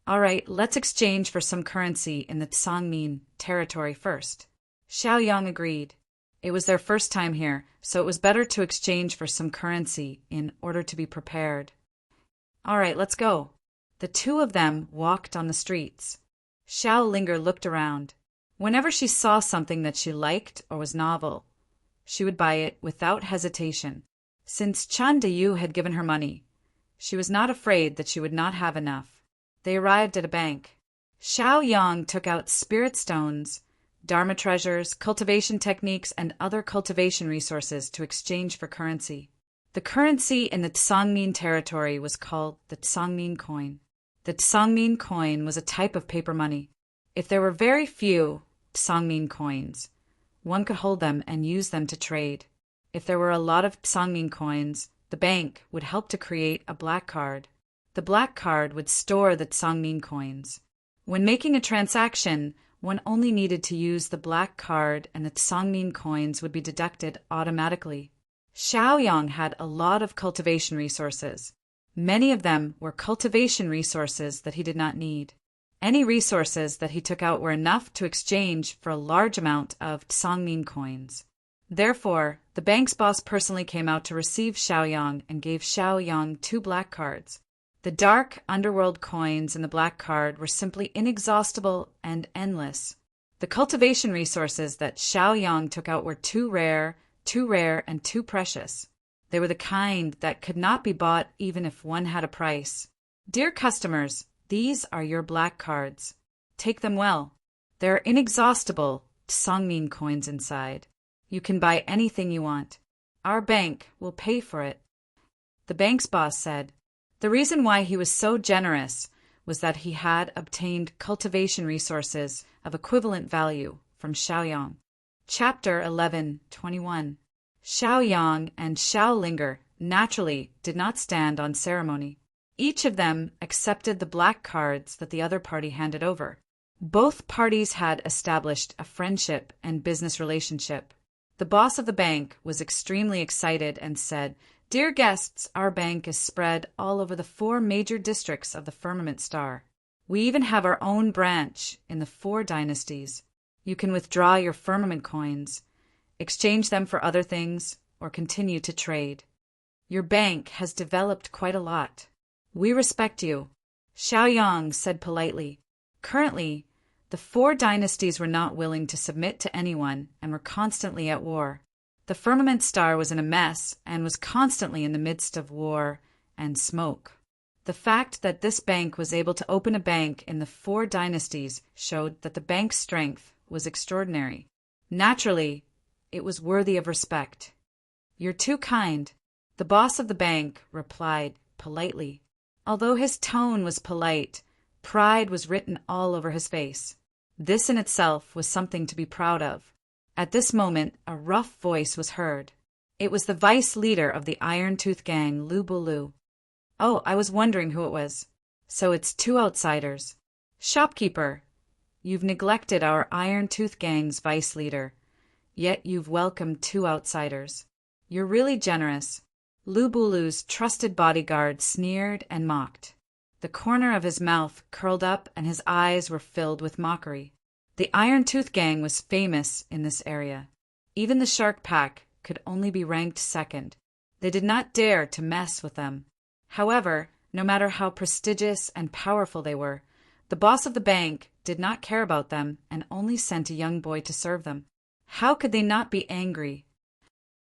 "All right, let's exchange for some currency in the Tsangmin territory first." Xiaoyang agreed. It was their first time here, so it was better to exchange for some currency in order to be prepared. "All right, let's go." The two of them walked on the streets. Xiaolinger looked around. Whenever she saw something that she liked or was novel, she would buy it without hesitation. Since Chen Dayu had given her money, she was not afraid that she would not have enough. They arrived at a bank. Xiaoyang took out spirit stones, dharma treasures, cultivation techniques, and other cultivation resources to exchange for currency. The currency in the Tsangmin territory was called the Tsangmin coin. The Tsangmin coin was a type of paper money. If there were very few Tsangmin coins, one could hold them and use them to trade. If there were a lot of Tsangmin coins, the bank would help to create a black card. The black card would store the Tsangmin coins. When making a transaction, one only needed to use the black card and the Tsangmin coins would be deducted automatically. Xiaoyang had a lot of cultivation resources. Many of them were cultivation resources that he did not need. Any resources that he took out were enough to exchange for a large amount of Tsangmin coins. Therefore, the bank's boss personally came out to receive Xiaoyang and gave Xiaoyang 2 black cards. The dark underworld coins in the black card were simply inexhaustible and endless. The cultivation resources that Xiaoyang took out were too rare, and too precious. They were the kind that could not be bought even if one had a price. "Dear customers, these are your black cards. Take them well. There are inexhaustible Tsangmin coins inside. You can buy anything you want. Our bank will pay for it." The bank's boss said. The reason why he was so generous was that he had obtained cultivation resources of equivalent value from Xiaoyang. Chapter 11:21. Xiaoyang and Xiaolinger naturally did not stand on ceremony. Each of them accepted the black cards that the other party handed over. Both parties had established a friendship and business relationship. The boss of the bank was extremely excited and said, "Dear guests, our bank is spread all over the 4 major districts of the Firmament Star. We even have our own branch in the 4 dynasties. You can withdraw your firmament coins, exchange them for other things, or continue to trade. Your bank has developed quite a lot. We respect you." Xiaoyang said politely. Currently, the 4 dynasties were not willing to submit to anyone and were constantly at war. The Firmament Star was in a mess and was constantly in the midst of war and smoke. The fact that this bank was able to open a bank in the 4 dynasties showed that the bank's strength was extraordinary. Naturally, it was worthy of respect. "You're too kind," the boss of the bank replied politely. Although his tone was polite, pride was written all over his face. This in itself was something to be proud of. At this moment, a rough voice was heard. It was the vice leader of the Iron Tooth Gang, Lu Bulu. "Oh, I was wondering who it was. So it's 2 outsiders. Shopkeeper, you've neglected our Iron Tooth Gang's vice leader, yet you've welcomed 2 outsiders. You're really generous." Lu Bulu's trusted bodyguard sneered and mocked. The corner of his mouth curled up and his eyes were filled with mockery. The Iron Tooth Gang was famous in this area. Even the Shark Pack could only be ranked 2nd. They did not dare to mess with them. However, no matter how prestigious and powerful they were, the boss of the bank did not care about them and only sent a young boy to serve them. How could they not be angry?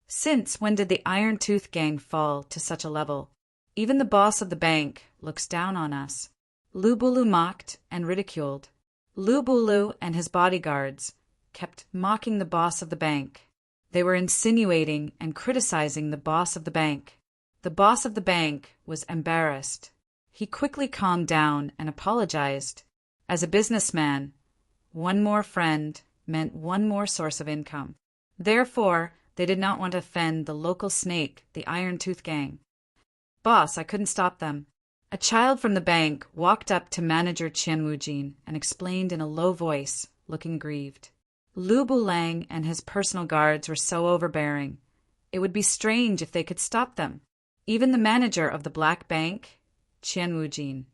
Since when did the Iron Tooth Gang fall to such a level? Even the boss of the bank looks down on us. Lu Bulu mocked and ridiculed. Lu Bulu and his bodyguards kept mocking the boss of the bank. They were insinuating and criticizing the boss of the bank. The boss of the bank was embarrassed. He quickly calmed down and apologized. As a businessman, one more friend meant one more source of income. Therefore, they did not want to offend the local snake, the Iron Tooth Gang. Boss, I couldn't stop them. A child from the bank walked up to manager Qian Wujin and explained in a low voice, looking grieved. Lu Bulang and his personal guards were so overbearing. It would be strange if they could stop them. Even the manager of the black bank, Qian Wujin,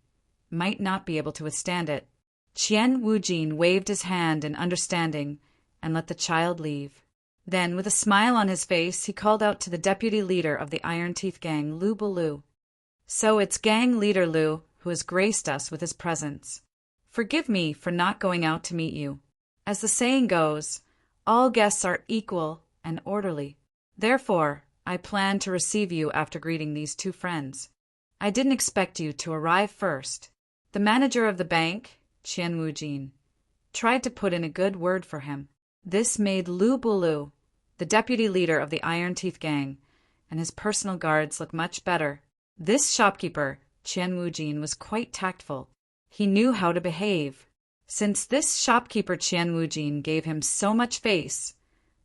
might not be able to withstand it. Qian Wujin waved his hand in understanding and let the child leave. Then, with a smile on his face, he called out to the deputy leader of the Iron Teeth Gang, Lu Bulu. So it's gang leader Lu who has graced us with his presence. Forgive me for not going out to meet you. As the saying goes, all guests are equal and orderly. Therefore, I plan to receive you after greeting these two friends. I didn't expect you to arrive first. The manager of the bank, Qian Wujin, tried to put in a good word for him. This made Lu Bulu, the deputy leader of the Iron Teeth Gang, and his personal guards look much better. This shopkeeper, Qian Wujin, was quite tactful. He knew how to behave. Since this shopkeeper Qian Wujin gave him so much face,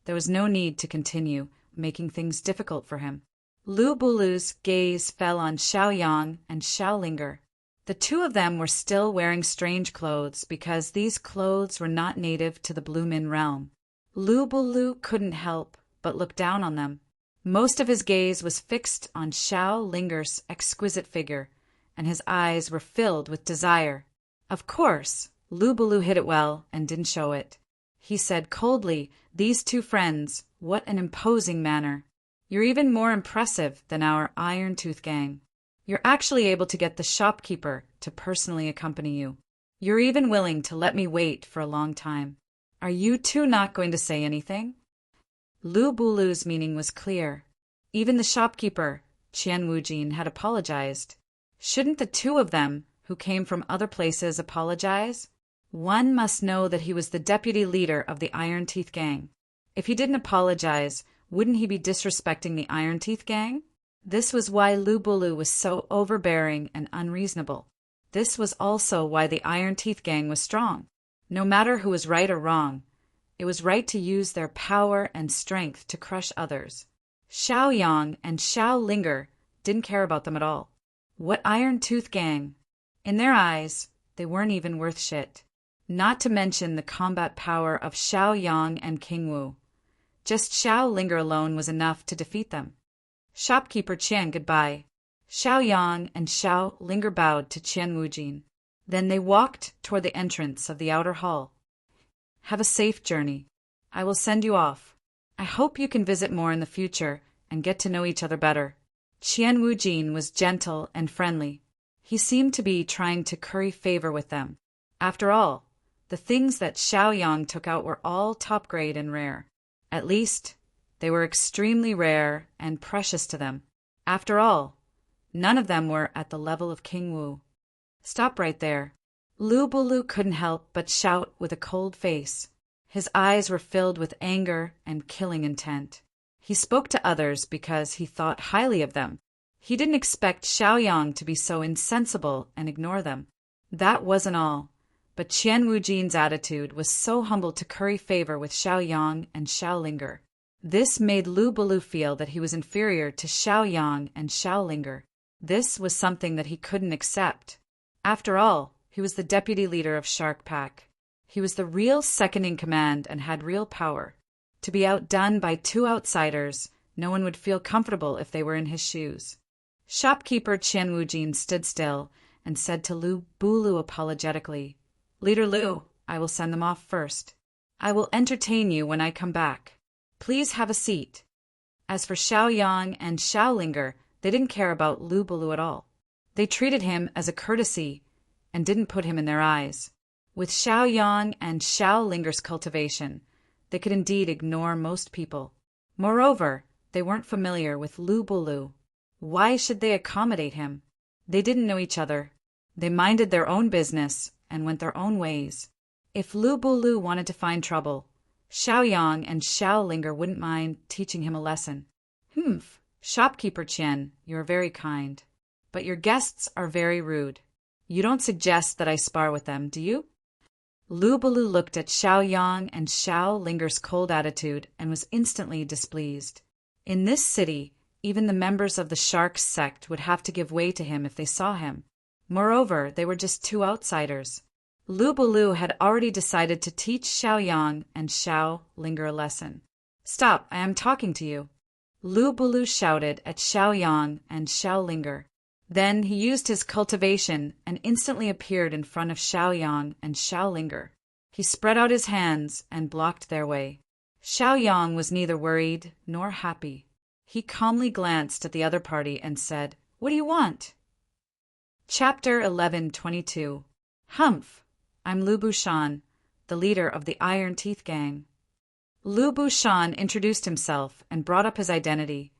there was no need to continue making things difficult for him. Lu Bulu's gaze fell on Xiaoyang and Xiaolinger. The two of them were still wearing strange clothes because these clothes were not native to the Blue Min realm. Lu Bulu couldn't help but look down on them. Most of his gaze was fixed on Xiaolinger's exquisite figure, and his eyes were filled with desire. Of course, Lu Bulu hid it well and didn't show it. He said coldly, "These two friends, what an imposing manner. You're even more impressive than our Iron Tooth Gang. You're actually able to get the shopkeeper to personally accompany you. You're even willing to let me wait for a long time. Are you two not going to say anything?" Lu Bulu's meaning was clear. Even the shopkeeper, Qian Wujin, had apologized. Shouldn't the two of them, who came from other places, apologize? One must know that he was the deputy leader of the Iron Teeth Gang. If he didn't apologize, wouldn't he be disrespecting the Iron Teeth Gang? This was why Lu Bulu was so overbearing and unreasonable. This was also why the Iron Teeth Gang was strong. No matter who was right or wrong, it was right to use their power and strength to crush others. Xiaoyang and Xiaolinger didn't care about them at all. What Iron Tooth Gang? In their eyes, they weren't even worth shit. Not to mention the combat power of Xiaoyang and King Wu. Just Xiaolinger alone was enough to defeat them. Shopkeeper Qian, goodbye. Xiaoyang and Xiaolinger bowed to Qian Wujin. Then they walked toward the entrance of the outer hall. Have a safe journey. I will send you off. I hope you can visit more in the future and get to know each other better. Qian Wujin was gentle and friendly. He seemed to be trying to curry favor with them. After all, the things that Xiaoyang took out were all top grade and rare. At least, they were extremely rare and precious to them. After all, none of them were at the level of King Wu. Stop right there. Lu Bulu couldn't help but shout with a cold face. His eyes were filled with anger and killing intent. He spoke to others because he thought highly of them. He didn't expect Xiaoyang to be so insensible and ignore them. That wasn't all. But Qian Wujin's attitude was so humble to curry favor with Xiaoyang and Xiaolinger. This made Lu Bulu feel that he was inferior to Xiaoyang and Xiaolinger. This was something that he couldn't accept. After all, he was the deputy leader of Shark Pack. He was the real second in command and had real power. To be outdone by two outsiders, no one would feel comfortable if they were in his shoes. Shopkeeper Qian Wujin stood still and said to Lu Bulu apologetically, "Leader Lu, I will send them off first. I will entertain you when I come back. Please have a seat." As for Xiaoyang and Xiaolinger, they didn't care about Lu Bulu at all. They treated him as a courtesy and didn't put him in their eyes. With Xiaoyang and Xiaolinger's cultivation, they could indeed ignore most people. Moreover, they weren't familiar with Lu Bulu. Why should they accommodate him? They didn't know each other. They minded their own business and went their own ways. If Lu Bulu wanted to find trouble, Xiaoyang and Xiaolinger wouldn't mind teaching him a lesson. Humph, shopkeeper Qian, you are very kind. But your guests are very rude. You don't suggest that I spar with them, do you? Lu Bulu looked at Xiaoyang and Xiaolinger's cold attitude and was instantly displeased. In this city, even the members of the shark sect would have to give way to him if they saw him. Moreover, they were just two outsiders. Lu Bulu had already decided to teach Xiaoyang and Xiaolinger a lesson. Stop, I am talking to you. Lu Bulu shouted at Xiaoyang and Xiaolinger. Then he used his cultivation and instantly appeared in front of Xiaoyang and Xiaolinger. He spread out his hands and blocked their way. Xiaoyang was neither worried nor happy. He calmly glanced at the other party and said, "What do you want?" Chapter 11:22. Humph! I'm Lu Bushan, the leader of the Iron Teeth Gang. Lu Bushan introduced himself and brought up his identity,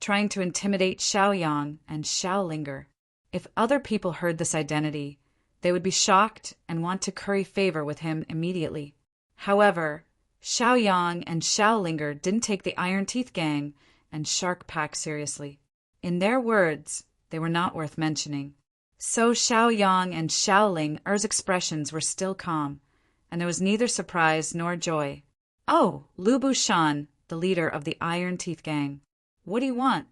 trying to intimidate Xiaoyang and Xiaolinger. If other people heard this identity, they would be shocked and want to curry favor with him immediately. However, Xiaoyang and Xiaolinger didn't take the Iron Teeth Gang and Shark Pack seriously. In their words, they were not worth mentioning. So Xiaoyang and Xiaolinger's expressions were still calm, and there was neither surprise nor joy. "Oh, Lu Bushan, the leader of the Iron Teeth Gang. What do you want?"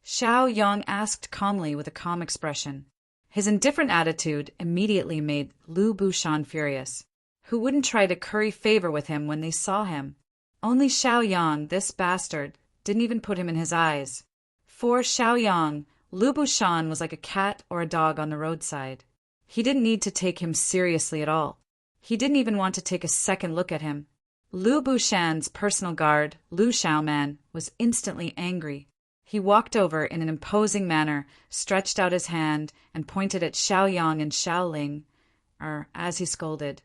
Xiaoyang asked calmly with a calm expression. His indifferent attitude immediately made Lu Bushan furious. Who wouldn't try to curry favor with him when they saw him? Only Xiaoyang, this bastard, didn't even put him in his eyes. For Xiaoyang, Lu Bushan was like a cat or a dog on the roadside. He didn't need to take him seriously at all. He didn't even want to take a second look at him. Lu Bushan's personal guard, Lu Xiaoman, was instantly angry. He walked over in an imposing manner, stretched out his hand, and pointed at Xiaoyang and Xiaolinger as he scolded.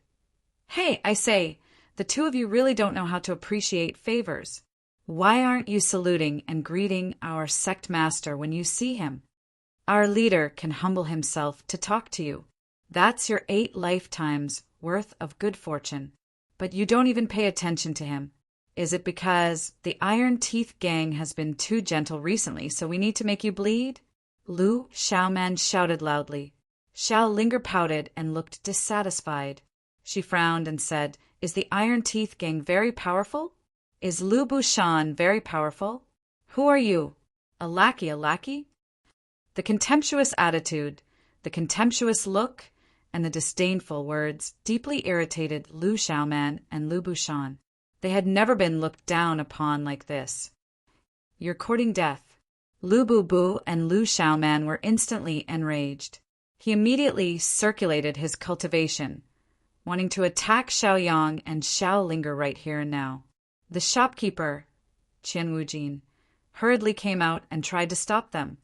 "Hey, I say, the two of you really don't know how to appreciate favors. Why aren't you saluting and greeting our sect master when you see him? Our leader can humble himself to talk to you. That's your 8 lifetimes worth of good fortune. But you don't even pay attention to him. Is it because the Iron Teeth Gang has been too gentle recently, so we need to make you bleed?" Lu Xiaoman shouted loudly. Xiaolinger pouted and looked dissatisfied. She frowned and said, "Is the Iron Teeth Gang very powerful? Is Lu Bushan very powerful? Who are you? A lackey? The contemptuous attitude, the contemptuous look, and the disdainful words deeply irritated Lu Xiaoman and Lu Bushan. They had never been looked down upon like this. "You're courting death." Lu Bu and Lu Xiaoman were instantly enraged. He immediately circulated his cultivation, wanting to attack Xiaoyang and Xiaolinger right here and now. The shopkeeper, Qian Wujin, hurriedly came out and tried to stop them.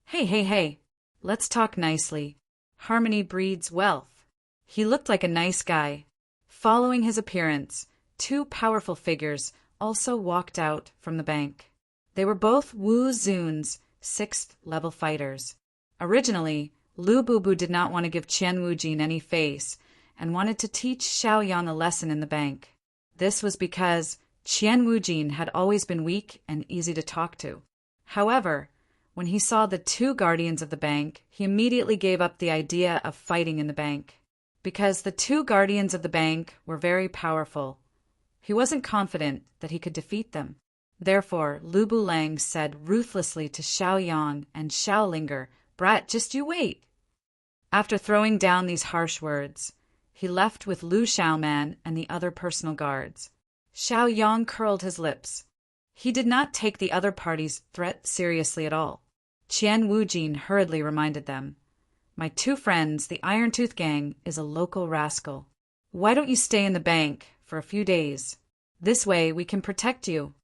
Hey, let's talk nicely. Harmony breeds wealth." He looked like a nice guy. Following his appearance, 2 powerful figures also walked out from the bank. They were both Wu Zun's 6th-level fighters. Originally, Lu Bu did not want to give Qian Wujin any face and wanted to teach Xiaoyang a lesson in the bank. This was because Qian Wujin had always been weak and easy to talk to. However, when he saw the 2 guardians of the bank, he immediately gave up the idea of fighting in the bank. Because the 2 guardians of the bank were very powerful, he wasn't confident that he could defeat them. Therefore, Lu Bulang said ruthlessly to Xiaoyang and Xiaolinger, "Brat, just you wait." After throwing down these harsh words, he left with Lu Xiaoman and the other personal guards. Xiaoyang curled his lips. He did not take the other party's threat seriously at all. Qian Wujin hurriedly reminded them, "My 2 friends, the Iron Tooth Gang, is a local rascal. Why don't you stay in the bank for a few days? This way we can protect you."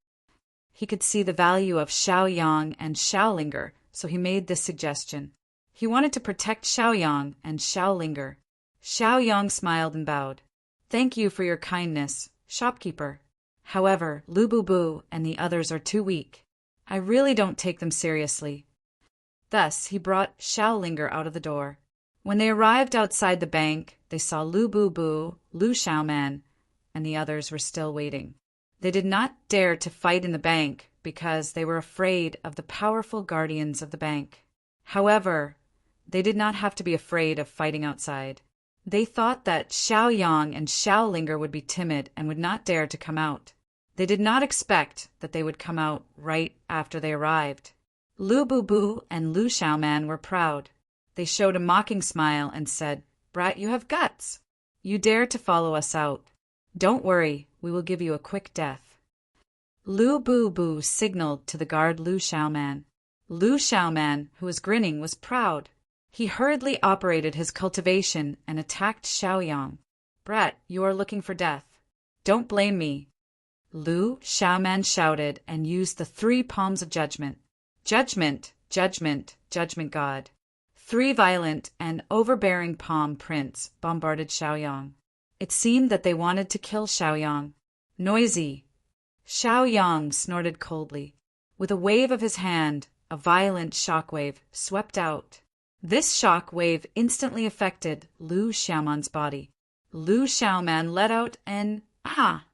He could see the value of Xiaoyang and Xiaolinger, so he made this suggestion. He wanted to protect Xiaoyang and Xiaolinger. Xiaoyang smiled and bowed. "Thank you for your kindness, shopkeeper. However, Lu Bu and the others are too weak. I really don't take them seriously." Thus, he brought Xiaolinger out of the door. When they arrived outside the bank, they saw Lu Bu, Lu Xiaoman, and the others were still waiting. They did not dare to fight in the bank because they were afraid of the powerful guardians of the bank. However, they did not have to be afraid of fighting outside. They thought that Xiao Yang and Xiao Linger would be timid and would not dare to come out. They did not expect that they would come out right after they arrived. Lu Bubu and Lu Xiaoman were proud. They showed a mocking smile and said, "Brat, you have guts. You dare to follow us out. Don't worry, we will give you a quick death." Lu Bubu signaled to the guard Lu Xiaoman. Lu Xiaoman, who was grinning, was proud. He hurriedly operated his cultivation and attacked Xiaoyang. "Brat, you are looking for death. Don't blame me." Lu Xiaoman shouted and used the 3 palms of judgment. Judgment, judgment, judgment God. 3 violent and overbearing palm prints bombarded Xiaoyang. It seemed that they wanted to kill Xiaoyang. Noisy. Xiaoyang snorted coldly. With a wave of his hand, a violent shockwave swept out. This shockwave instantly affected Lu Xiaoman's body. Lu Xiaoman let out an "ah!"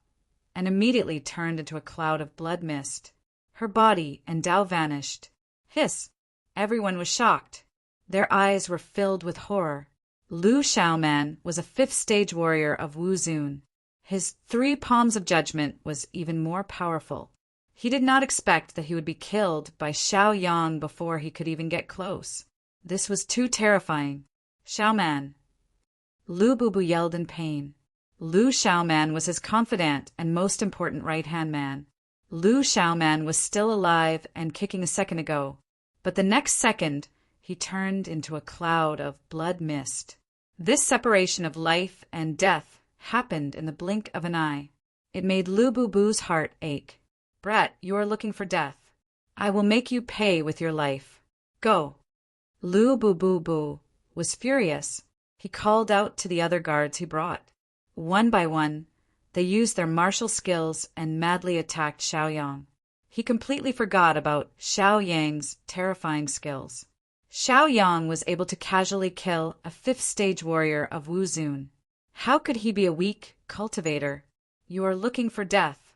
and immediately turned into a cloud of blood mist. Her body and Dao vanished. Hiss! Everyone was shocked. Their eyes were filled with horror. Lu Xiaoman was a 5th-stage warrior of Wu Zun. His 3 palms of judgment was even more powerful. He did not expect that he would be killed by Xiao Yang before he could even get close. This was too terrifying. "Xiaoman!" Lu Bubu yelled in pain. Lu Xiaoman was his confidant and most important right-hand man. Lu Xiaoman was still alive and kicking a second ago, but the next second he turned into a cloud of blood mist. This separation of life and death happened in the blink of an eye. It made Lu Bubu's heart ache. "Brat, you are looking for death. I will make you pay with your life. Go." Lu Bubu was furious. He called out to the other guards he brought. One by one, they used their martial skills and madly attacked Xiaoyang. He completely forgot about Xiaoyang's terrifying skills. Xiaoyang was able to casually kill a 5th-stage warrior of Wu Zun. How could he be a weak cultivator? "You are looking for death,"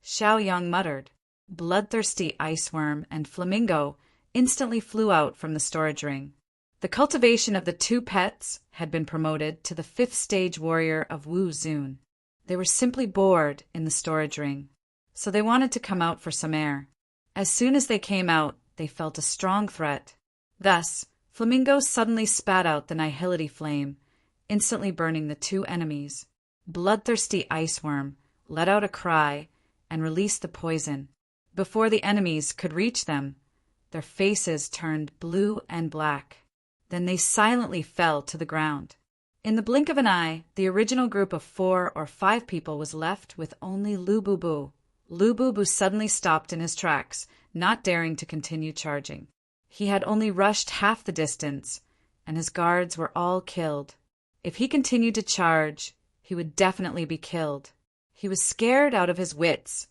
Xiaoyang muttered. Bloodthirsty Iceworm and Flamingo instantly flew out from the storage ring. The cultivation of the 2 pets had been promoted to the 5th-stage warrior of Wu Zun. They were simply bored in the storage ring, so they wanted to come out for some air. As soon as they came out, they felt a strong threat. Thus, Flamingo suddenly spat out the Nihility Flame, instantly burning the 2 enemies. Bloodthirsty Iceworm let out a cry and released the poison. Before the enemies could reach them, their faces turned blue and black. Then they silently fell to the ground. In the blink of an eye, the original group of 4 or 5 people was left with only Lu Bubu. Lu Bubu suddenly stopped in his tracks, not daring to continue charging. He had only rushed half the distance, and his guards were all killed. If he continued to charge, he would definitely be killed. He was scared out of his wits.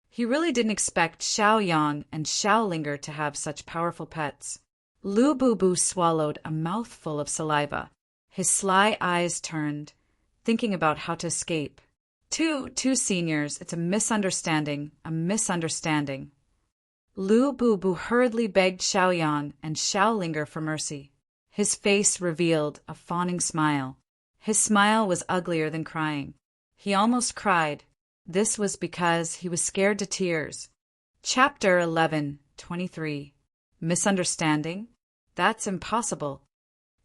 He really didn't expect Xiaoyang and Xiaolinger to have such powerful pets. Lu Bubu swallowed a mouthful of saliva. His sly eyes turned, thinking about how to escape. Two seniors, it's a misunderstanding. Lu Bubu hurriedly begged Xiaoyang and Xiaolinger for mercy. His face revealed a fawning smile. His smile was uglier than crying. He almost cried. This was because he was scared to tears. Chapter 11:23. Misunderstanding? That's impossible.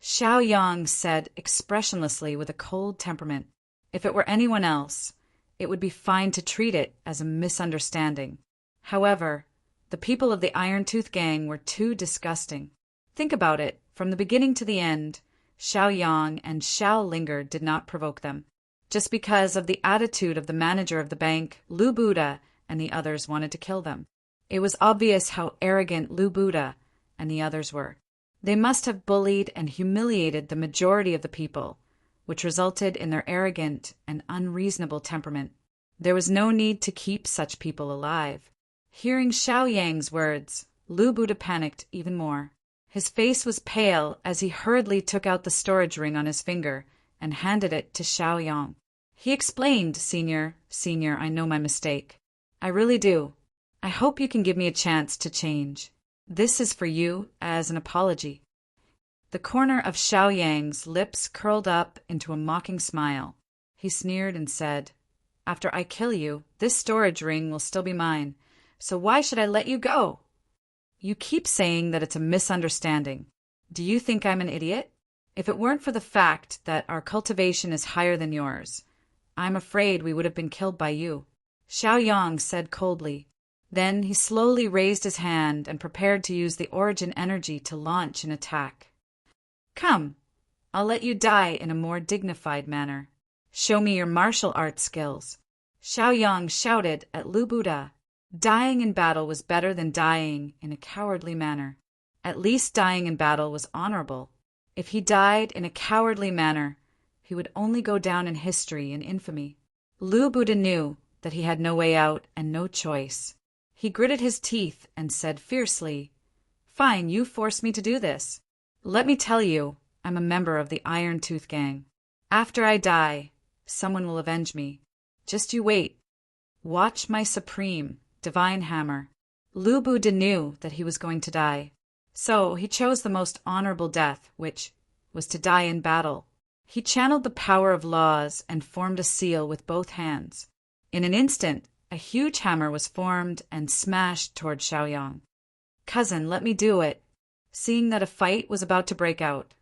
Xiaoyang said expressionlessly with a cold temperament. If it were anyone else, it would be fine to treat it as a misunderstanding. However, the people of the Iron Tooth Gang were too disgusting. Think about it. From the beginning to the end, Xiaoyang and Xiaolinger did not provoke them. Just because of the attitude of the manager of the bank, Lu Buddha and the others wanted to kill them. It was obvious how arrogant Lu Buddha and the others were. They must have bullied and humiliated the majority of the people, which resulted in their arrogant and unreasonable temperament. There was no need to keep such people alive. Hearing Xiaoyang's words, Lu Buddha panicked even more. His face was pale as he hurriedly took out the storage ring on his finger and handed it to Xiaoyang. He explained, Senior, I know my mistake. I really do. I hope you can give me a chance to change. This is for you as an apology. The corner of Xiao Yang's lips curled up into a mocking smile. He sneered and said, After I kill you, this storage ring will still be mine, so why should I let you go? You keep saying that it's a misunderstanding. Do you think I'm an idiot? If it weren't for the fact that our cultivation is higher than yours, I'm afraid we would have been killed by you, Xiao Yang said coldly. Then he slowly raised his hand and prepared to use the origin energy to launch an attack. Come, I'll let you die in a more dignified manner. Show me your martial arts skills. Xiao Yang shouted at Lu Buddha. Dying in battle was better than dying in a cowardly manner. At least dying in battle was honorable. If he died in a cowardly manner, he would only go down in history in infamy. Lu Buddha knew that he had no way out and no choice. He gritted his teeth and said fiercely, Fine, you forced me to do this. Let me tell you, I'm a member of the Iron Tooth Gang. After I die, someone will avenge me. Just you wait. Watch my supreme, divine hammer. Lu Buddha knew that he was going to die. So he chose the most honorable death, which was to die in battle. He channeled the power of laws and formed a seal with both hands. In an instant, a huge hammer was formed and smashed toward Xiaoyang. Cousin, let me do it. Seeing that a fight was about to break out,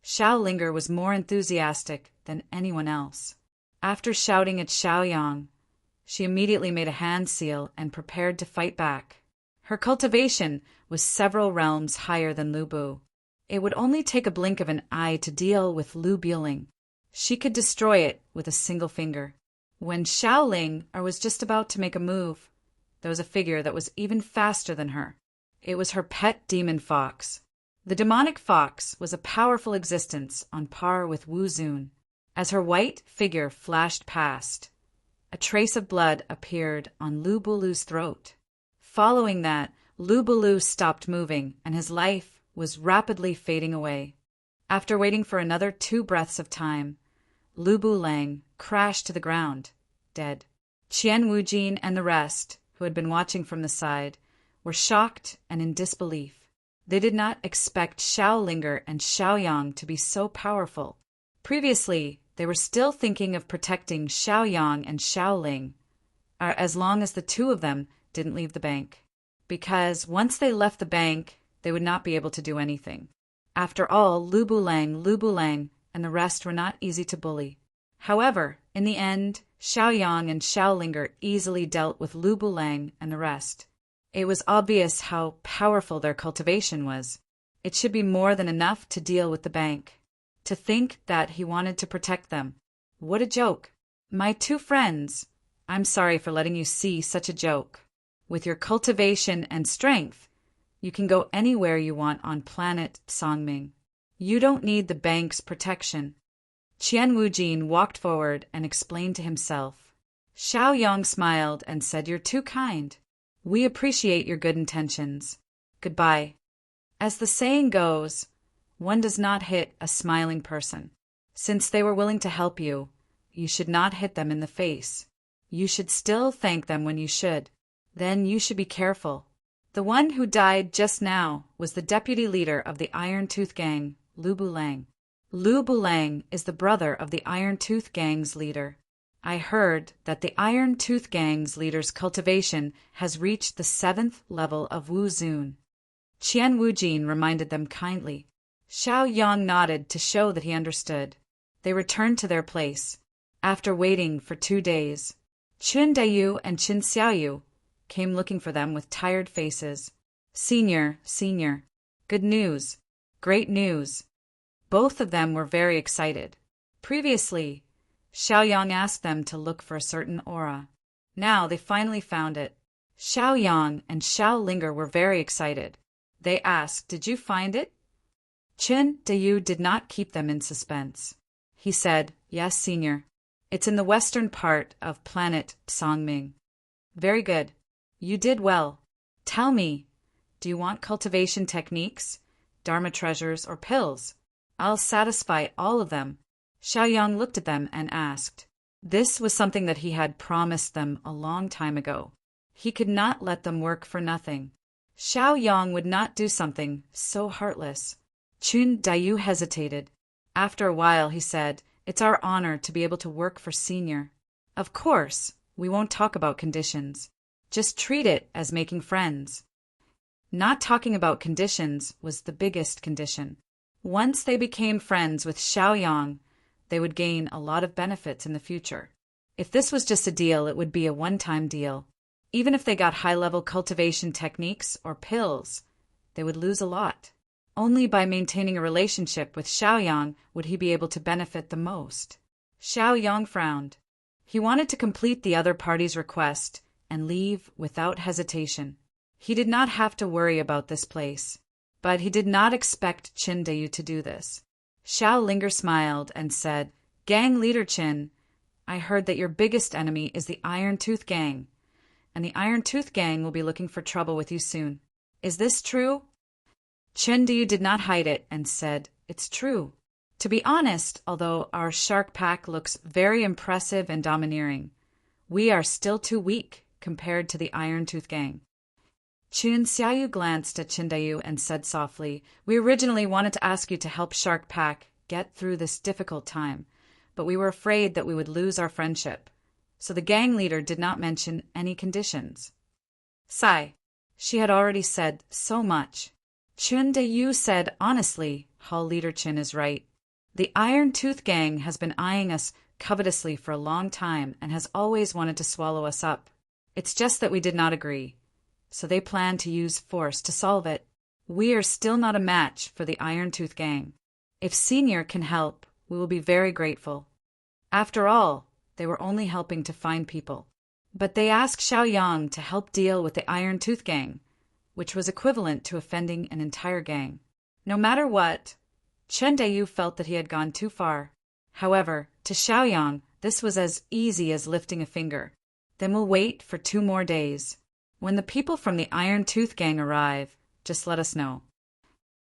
Xiao Linger was more enthusiastic than anyone else. After shouting at Xiaoyang, she immediately made a hand seal and prepared to fight back. Her cultivation was several realms higher than Lu Bu. It would only take a blink of an eye to deal with Lu Buling. She could destroy it with a single finger. When Xiao Ling was just about to make a move, there was a figure that was even faster than her. It was her pet demon fox. The demonic fox was a powerful existence on par with Wu Zun. As her white figure flashed past, a trace of blood appeared on Lu Bulu's throat. Following that, Lu Bulu stopped moving, and his life was rapidly fading away. After waiting for another 2 breaths of time, Lu Bulang crashed to the ground, dead. Qian Wujin and the rest, who had been watching from the side, were shocked and in disbelief. They did not expect Xiao Linger and Xiaoyang to be so powerful. Previously, they were still thinking of protecting Xiaoyang and Xiaoling, as long as the 2 of them didn't leave the bank. Because once they left the bank, they would not be able to do anything. After all, Lu Bulang, and the rest were not easy to bully. However, in the end, Xiaoyang and Xiaolinger easily dealt with Lu Bulang and the rest. It was obvious how powerful their cultivation was. It should be more than enough to deal with the bank. To think that he wanted to protect them. What a joke. My 2 friends, I'm sorry for letting you see such a joke. With your cultivation and strength, you can go anywhere you want on planet Songming. You don't need the bank's protection. Qian Wujin walked forward and explained to himself. Xiaoyang smiled and said, You're too kind. We appreciate your good intentions. Goodbye. As the saying goes, one does not hit a smiling person. Since they were willing to help you, you should not hit them in the face. You should still thank them when you should. Then you should be careful. The one who died just now was the deputy leader of the Iron Tooth Gang, Lu Bulang. Lu Bulang is the brother of the Iron Tooth Gang's leader. I heard that the Iron Tooth Gang's leader's cultivation has reached the 7th level of Wu Zun. Qian Wujin reminded them kindly. Xiao Yang nodded to show that he understood. They returned to their place. After waiting for 2 days, Qin Dayu and Qin Xiaoyu came looking for them with tired faces. Senior, good news, great news. Both of them were very excited. Previously, Xiaoyang asked them to look for a certain aura. Now they finally found it. Xiaoyang and Xiaolinger were very excited. They asked, Did you find it? Qin Dayu did not keep them in suspense. He said, Yes, Senior. It's in the western part of planet Songming. Very good. You did well. Tell me, do you want cultivation techniques, Dharma treasures, or pills? I'll satisfy all of them. Xiaoyang looked at them and asked. This was something that he had promised them a long time ago. He could not let them work for nothing. Xiao Yang would not do something so heartless. Chun Dayu hesitated. After a while he said, "It's our honor to be able to work for Senior. Of course, we won't talk about conditions. Just treat it as making friends." Not talking about conditions was the biggest condition. Once they became friends with Xiao Yang, they would gain a lot of benefits in the future. If this was just a deal, it would be a one-time deal. Even if they got high-level cultivation techniques or pills, they would lose a lot. Only by maintaining a relationship with Xiao Yang would he be able to benefit the most. Xiao Yang frowned. He wanted to complete the other party's request and leave without hesitation. He did not have to worry about this place, but he did not expect Qin Dayu to do this. Xiao Linger smiled and said, "Gang leader Qin, I heard that your biggest enemy is the Iron Tooth Gang, and the Iron Tooth Gang will be looking for trouble with you soon. Is this true?" Qin Dayu did not hide it and said, "It's true. To be honest, although our shark pack looks very impressive and domineering, we are still too weak compared to the Iron Tooth Gang." Chun Xiaoyu glanced at Qin Dayu and said softly, "We originally wanted to ask you to help Shark Pack get through this difficult time, but we were afraid that we would lose our friendship, so the gang leader did not mention any conditions." Sigh. She had already said so much. Chun Dayu said, "Honestly, Hall Leader Qin is right. The Iron Tooth Gang has been eyeing us covetously for a long time and has always wanted to swallow us up. It's just that we did not agree. So they plan to use force to solve it. We are still not a match for the Iron Tooth Gang. If Senior can help, we will be very grateful." After all, they were only helping to find people. But they asked Xiao Yang to help deal with the Iron Tooth Gang, which was equivalent to offending an entire gang. No matter what, Chen Dayu felt that he had gone too far. However, to Xiao Yang, this was as easy as lifting a finger. Then we'll wait for 2 more days. When the people from the Iron Tooth Gang arrive, just let us know.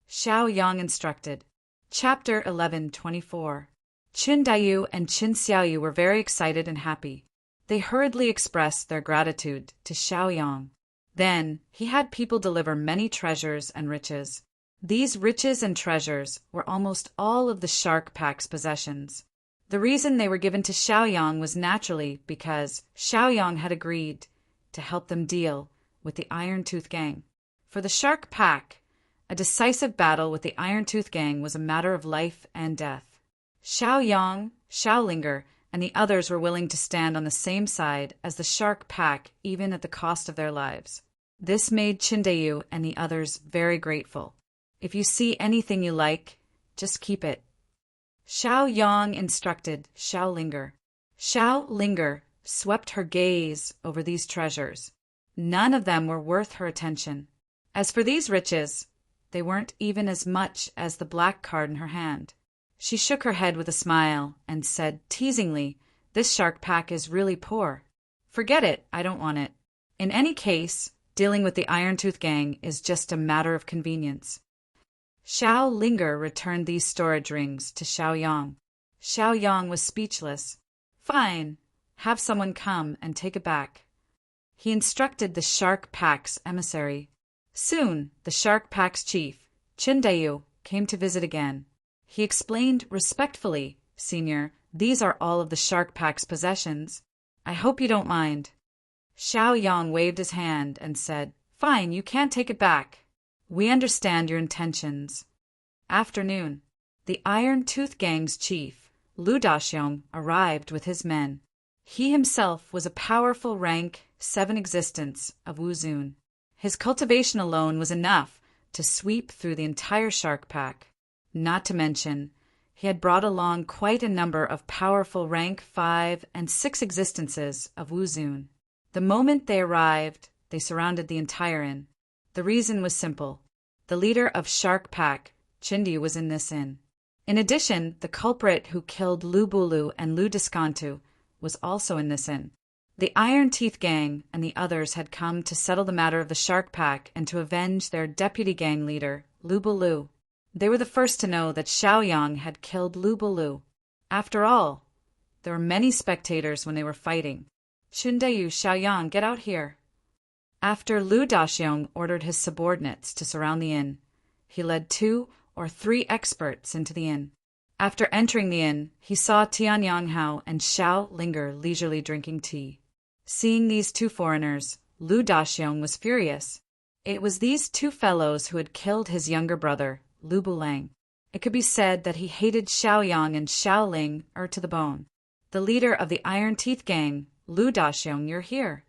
Xiao Yang instructed. Chapter 11:24. Qin Dayu and Qin Xiaoyu were very excited and happy. They hurriedly expressed their gratitude to Xiao Yang. Then, he had people deliver many treasures and riches. These riches and treasures were almost all of the Shark Pack's possessions. The reason they were given to Xiao Yang was naturally because Xiao Yang had agreed to help them deal with the Iron Tooth Gang. For the Shark Pack, a decisive battle with the Iron Tooth Gang was a matter of life and death. Xiao Yang, Xiao Linger, and the others were willing to stand on the same side as the Shark Pack even at the cost of their lives. This made Qin Dayu and the others very grateful. If you see anything you like, just keep it. Xiao Yang instructed Xiao Linger. Xiao Linger swept her gaze over these treasures. None of them were worth her attention. As for these riches, they weren't even as much as the black card in her hand. She shook her head with a smile and said teasingly, "This Shark Pack is really poor. Forget it, I don't want it. In any case, dealing with the Iron Tooth Gang is just a matter of convenience." Xiao Linger returned these storage rings to Xiao Yang. Xiao Yang was speechless. "Fine. Have someone come and take it back." He instructed the Shark Pack's emissary. Soon, the Shark Pack's chief, Qin Dayu, came to visit again. He explained respectfully, "Senior, these are all of the Shark Pack's possessions. I hope you don't mind." Xiao Yang waved his hand and said, "Fine, you can't take it back. We understand your intentions." Afternoon. The Iron Tooth Gang's chief, Lu Daxiong, arrived with his men. He himself was a powerful rank 7 existence of Wuzun. His cultivation alone was enough to sweep through the entire Shark Pack. Not to mention, he had brought along quite a number of powerful rank 5 and 6 existences of Wuzun. The moment they arrived, they surrounded the entire inn. The reason was simple. The leader of Shark Pack, Chindi, was in this inn. In addition, the culprit who killed Lu Bulu and Lu Diskantu was also in this inn. The Iron Teeth Gang and the others had come to settle the matter of the Shark Pack and to avenge their deputy gang leader, Lu Bulu. They were the first to know that Xiao Yang had killed Lu Bulu. After all, There were many spectators when they were fighting. Qin Deyu, Xiaoyang, get out here. After Lu Daxiong ordered his subordinates to surround the inn, he led 2 or 3 experts into the inn. After entering the inn, he saw Tian Yanghao and Xiao Linger leisurely drinking tea. Seeing these 2 foreigners, Lu Daxiong was furious. It was these 2 fellows who had killed his younger brother, Lu Bulang. It could be said that he hated Xiaoyang and Xiaoling to the bone. The leader of the Iron Teeth gang, Lu Daxiong, you're here.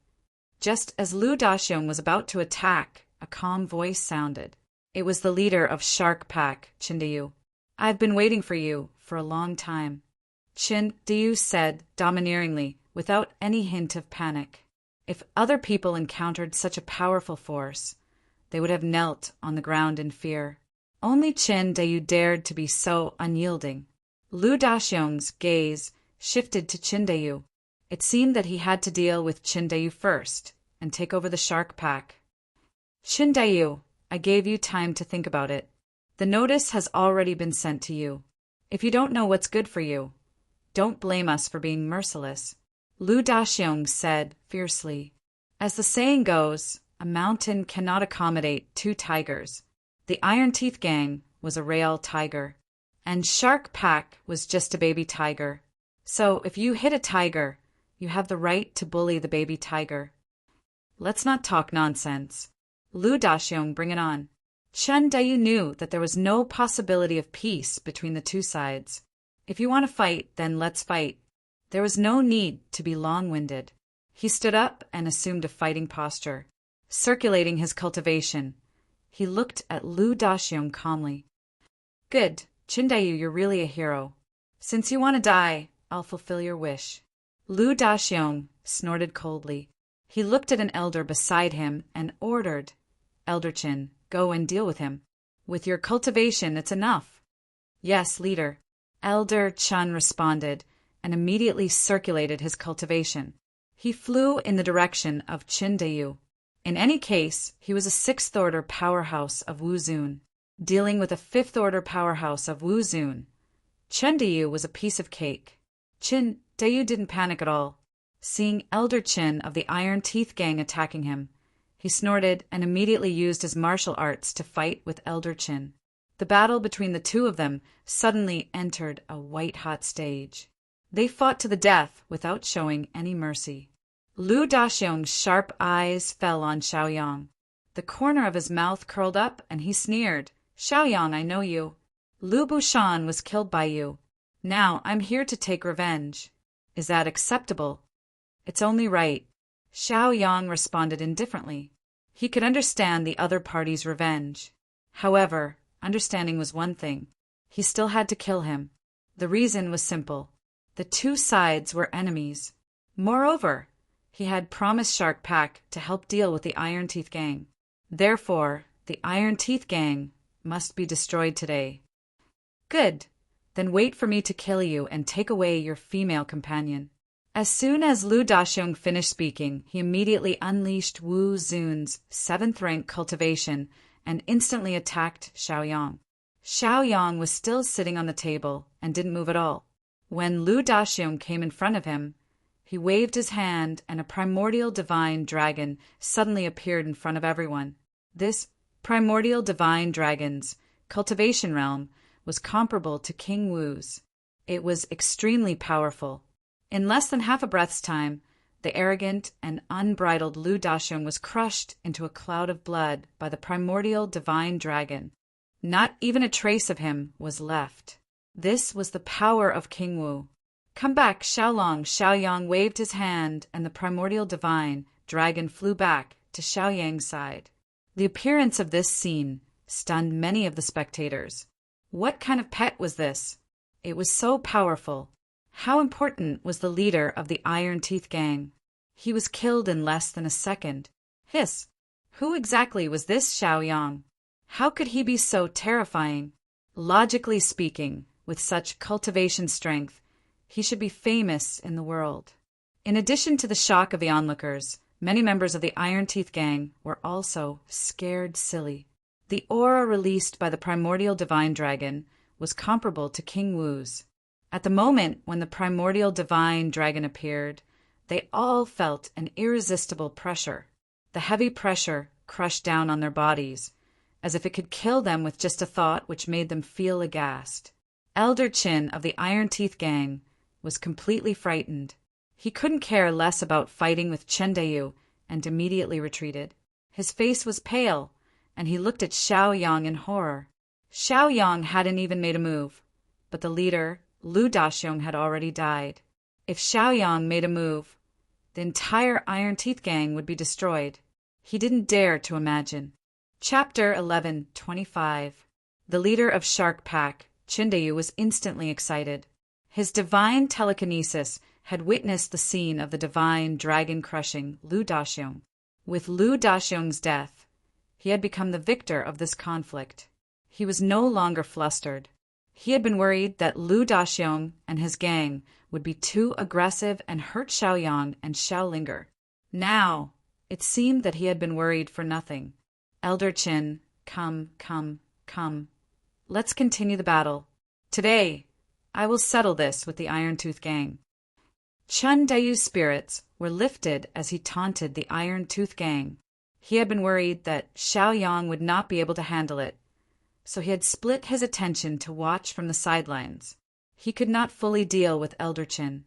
Just as Lu Daxiong was about to attack, a calm voice sounded. It was the leader of Shark Pack, Qin Deyu. I've been waiting for you for a long time, Qin Deyu said domineeringly, without any hint of panic. If other people encountered such a powerful force, they would have knelt on the ground in fear. Only Qin Deyu dared to be so unyielding. Lu Daxiong's gaze shifted to Qin Deyu. It seemed that he had to deal with Qin Deyu first and take over the Shark Pack. Qin Deyu, I gave you time to think about it. The notice has already been sent to you. If you don't know what's good for you, don't blame us for being merciless, Lu Daxiong said fiercely. As the saying goes, a mountain cannot accommodate 2 tigers. The Iron Teeth gang was a real tiger, and Shark Pack was just a baby tiger. So if you hit a tiger, you have the right to bully the baby tiger. Let's not talk nonsense. Lu Daxiong, bring it on. Qin Deyu knew that there was no possibility of peace between the 2 sides. If you want to fight, then let's fight. There was no need to be long-winded. He stood up and assumed a fighting posture. Circulating his cultivation, he looked at Lu Daxiong calmly. Good, Qin Deyu, you're really a hero. Since you want to die, I'll fulfill your wish. Lu Daxiong snorted coldly. He looked at an elder beside him and ordered, Elder Qin, go and deal with him. With your cultivation, it's enough. Yes, leader. Elder Chen responded and immediately circulated his cultivation. He flew in the direction of Qin Deyu. In any case, he was a 6th-order powerhouse of Wuzun, dealing with a 5th-order powerhouse of Wuzun. Qin Deyu was a piece of cake. Qin Deyu didn't panic at all. Seeing Elder Qin of the Iron Teeth gang attacking him, he snorted and immediately used his martial arts to fight with Elder Qin. The battle between the 2 of them suddenly entered a white-hot stage. They fought to the death without showing any mercy. Lu Daxiong's sharp eyes fell on Xiaoyang. The corner of his mouth curled up and he sneered. Xiaoyang, I know you. Lu Bushan was killed by you. Now I'm here to take revenge. Is that acceptable? It's only right. Xiaoyang responded indifferently. He could understand the other party's revenge. However, understanding was one thing. He still had to kill him. The reason was simple. The 2 sides were enemies. Moreover, he had promised Shark Pack to help deal with the Iron Teeth gang. Therefore, the Iron Teeth gang must be destroyed today. Good. Then wait for me to kill you and take away your female companion. As soon as Lu Daxiong finished speaking, he immediately unleashed Wu Zun's 7th-rank cultivation and instantly attacked Xiaoyang. Xiaoyang was still sitting on the table and didn't move at all. When Lu Daxiong came in front of him, he waved his hand and a primordial divine dragon suddenly appeared in front of everyone. This primordial divine dragon's cultivation realm was comparable to King Wu's. It was extremely powerful. In less than half a breath's time, the arrogant and unbridled Lu Daxiong was crushed into a cloud of blood by the primordial divine dragon. Not even a trace of him was left. This was the power of King Wu. Come back, Xiaolong! Xiaoyang waved his hand, and the primordial divine dragon flew back to Xiaoyang's side. The appearance of this scene stunned many of the spectators. What kind of pet was this? It was so powerful. How important was the leader of the Iron Teeth gang? He was killed in less than a second. Hiss! Who exactly was this Xiaoyang? How could he be so terrifying? Logically speaking, with such cultivation strength, he should be famous in the world. In addition to the shock of the onlookers, many members of the Iron Teeth gang were also scared silly. The aura released by the primordial divine dragon was comparable to King Wu's. At the moment when the primordial divine dragon appeared, they all felt an irresistible pressure. The heavy pressure crushed down on their bodies, as if it could kill them with just a thought, which made them feel aghast. Elder Chin of the Iron Teeth Gang was completely frightened. He couldn't care less about fighting with Chen Dayu and immediately retreated. His face was pale, and he looked at Xiaoyang in horror. Xiaoyang hadn't even made a move, but the leader, Lu Daxiong, had already died. If Xiaoyang made a move, the entire Iron Teeth Gang would be destroyed. He didn't dare to imagine. Chapter 11:25. The leader of Shark Pack, Chindayu, was instantly excited. His divine telekinesis had witnessed the scene of the divine dragon crushing Lu Daxiong. With Lu Daxiong's death, he had become the victor of this conflict. He was no longer flustered. He had been worried that Lu Daxiong and his gang would be too aggressive and hurt Xiaoyang and Xiaolinger. Now, it seemed that he had been worried for nothing. Elder Qin, come. Let's continue the battle. Today, I will settle this with the Iron Tooth Gang. Chen Dayu's spirits were lifted as he taunted the Iron Tooth Gang. He had been worried that Xiaoyang would not be able to handle it, so he had split his attention to watch from the sidelines. He could not fully deal with Elder Qin.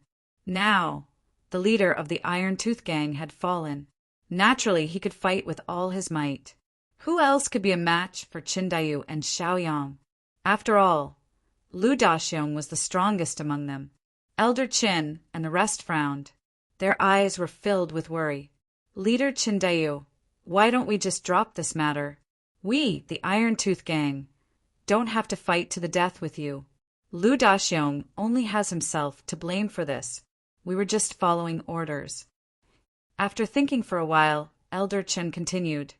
Now, the leader of the Iron Tooth Gang had fallen. Naturally, he could fight with all his might. Who else could be a match for Qin Dayu and Xiaoyang? After all, Lu Daxiong was the strongest among them. Elder Qin and the rest frowned. Their eyes were filled with worry. Leader Qin Dayu, why don't we just drop this matter? We, the Iron Tooth Gang, don't have to fight to the death with you. Lu Daxiong only has himself to blame for this. We were just following orders. After thinking for a while, Elder Qin continued.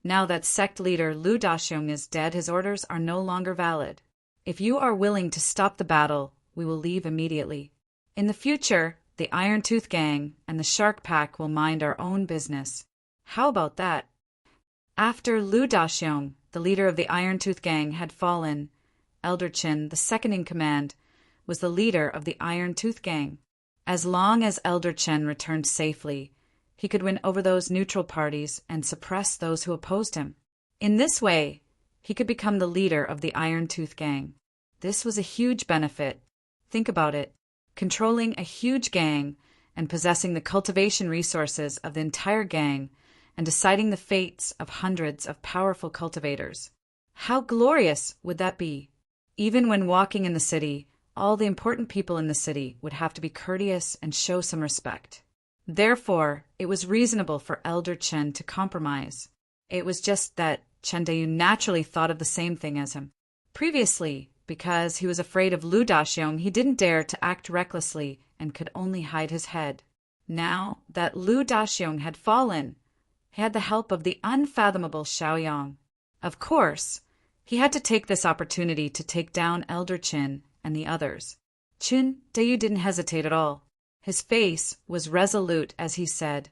Now that sect leader Lu Daxiong is dead, his orders are no longer valid. If you are willing to stop the battle, we will leave immediately. In the future, the Iron Tooth Gang and the Shark Pack will mind our own business. How about that? After Lu Daxiong, the leader of the Iron Tooth Gang, had fallen, Elder Qin, the second in command, was the leader of the Iron Tooth Gang. As long as Elder Qin returned safely, he could win over those neutral parties and suppress those who opposed him. In this way, he could become the leader of the Iron Tooth Gang. This was a huge benefit. Think about it. Controlling a huge gang and possessing the cultivation resources of the entire gang and deciding the fates of hundreds of powerful cultivators. How glorious would that be? Even when walking in the city, all the important people in the city would have to be courteous and show some respect. Therefore, it was reasonable for Elder Qin to compromise. It was just that Chen Dayu naturally thought of the same thing as him. Previously, because he was afraid of Lu Daxiong, he didn't dare to act recklessly and could only hide his head. Now that Lu Daxiong had fallen, he had the help of the unfathomable Xiaoyang. Of course, he had to take this opportunity to take down Elder Qin and the others. Qin Dayu didn't hesitate at all. His face was resolute as he said,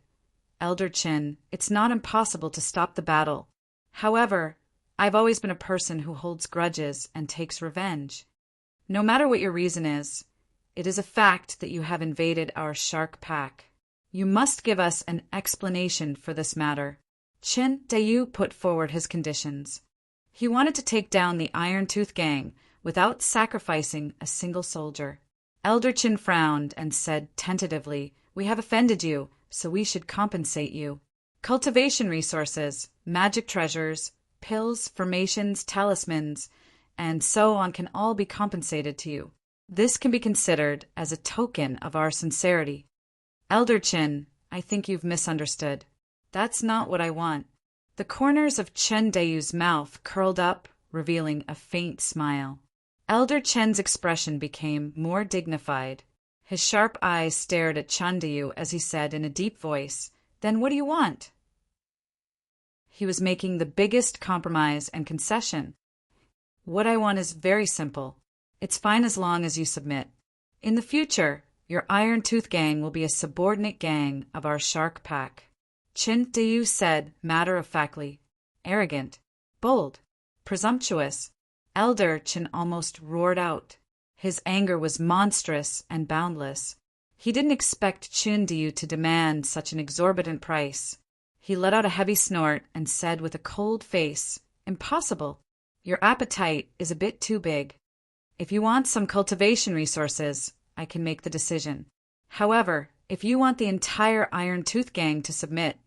Elder Qin, it's not impossible to stop the battle. However, I've always been a person who holds grudges and takes revenge. No matter what your reason is, it is a fact that you have invaded our Shark Pack. You must give us an explanation for this matter. Qin Dayu put forward his conditions. He wanted to take down the Iron Tooth Gang without sacrificing a single soldier. Elder Qin frowned and said tentatively, we have offended you, so we should compensate you. Cultivation resources, magic treasures, pills, formations, talismans, and so on can all be compensated to you. This can be considered as a token of our sincerity. Elder Qin, I think you've misunderstood. That's not what I want. The corners of Chen Dayu's mouth curled up, revealing a faint smile. Elder Chen's expression became more dignified. His sharp eyes stared at Chen Dayu as he said in a deep voice, Then what do you want? He was making the biggest compromise and concession. What I want is very simple. It's fine as long as you submit. In the future, your Iron Tooth Gang will be a subordinate gang of our Shark Pack. Qin Dayu said matter-of-factly. Arrogant, bold, presumptuous. Elder Qin almost roared out. His anger was monstrous and boundless. He didn't expect Chindayu to demand such an exorbitant price. He let out a heavy snort and said with a cold face, "Impossible. Your appetite is a bit too big. If you want some cultivation resources, I can make the decision. However, if you want the entire Iron Tooth Gang to submit,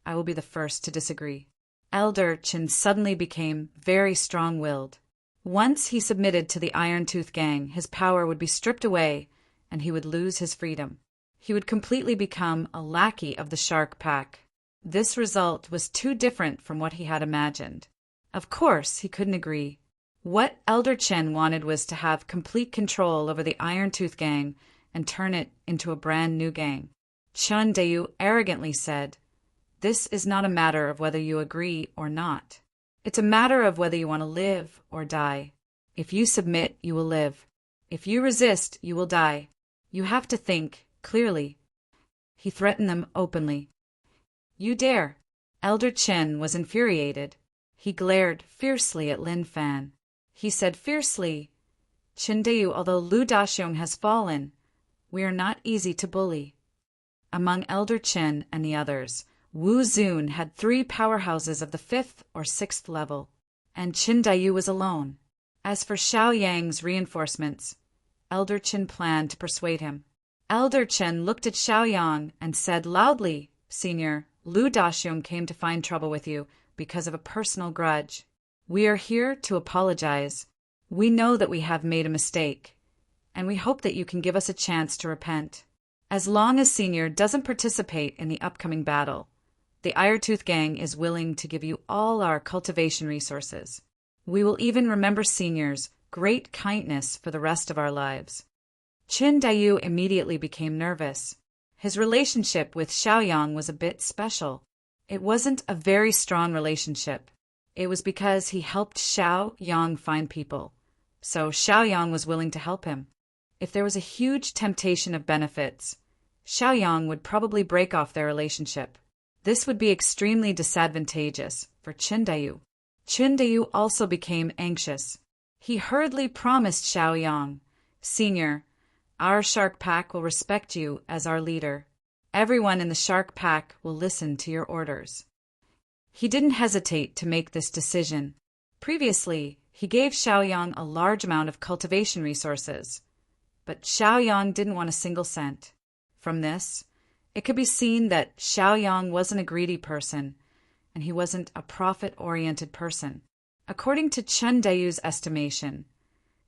I will be the first to disagree." Elder Chin suddenly became very strong-willed. Once he submitted to the Iron Tooth Gang, his power would be stripped away and he would lose his freedom. He would completely become a lackey of the Shark Pack. This result was too different from what he had imagined. Of course, he couldn't agree. What Elder Chen wanted was to have complete control over the Iron Tooth Gang and turn it into a brand new gang. Chun Dayu arrogantly said, "This is not a matter of whether you agree or not. It's a matter of whether you want to live or die. If you submit, you will live. If you resist, you will die. You have to think clearly." He threatened them openly. "You dare?" Elder Chen was infuriated. He glared fiercely at Lin Fan. He said fiercely, "Chindayu, although Lu Daxiong has fallen, we are not easy to bully." Among Elder Chen and the others, Wu Zun had 3 powerhouses of the 5th or 6th level, and Chindayu was alone. As for Xiao Yang's reinforcements, Elder Chen planned to persuade him. Elder Chen looked at Xiao Yang and said loudly, "Senior, Lu Daxiong came to find trouble with you because of a personal grudge. We are here to apologize. We know that we have made a mistake, and we hope that you can give us a chance to repent. As long as Senior doesn't participate in the upcoming battle, the Iron Tooth Gang is willing to give you all our cultivation resources. We will even remember Senior's great kindness for the rest of our lives." Chin Dayu immediately became nervous. His relationship with Xiaoyang was a bit special. It wasn't a very strong relationship. It was because he helped Xiaoyang find people, so Xiaoyang was willing to help him. If there was a huge temptation of benefits, Xiaoyang would probably break off their relationship. This would be extremely disadvantageous for Chindayu. Chindayu also became anxious. He hurriedly promised Xiaoyang, "Senior, our Shark Pack will respect you as our leader. Everyone in the Shark Pack will listen to your orders." He didn't hesitate to make this decision. Previously, he gave Xiaoyang a large amount of cultivation resources, but Xiaoyang didn't want a single cent. From this, it could be seen that Xiaoyang wasn't a greedy person, and he wasn't a profit-oriented person. According to Chen Dayu's estimation,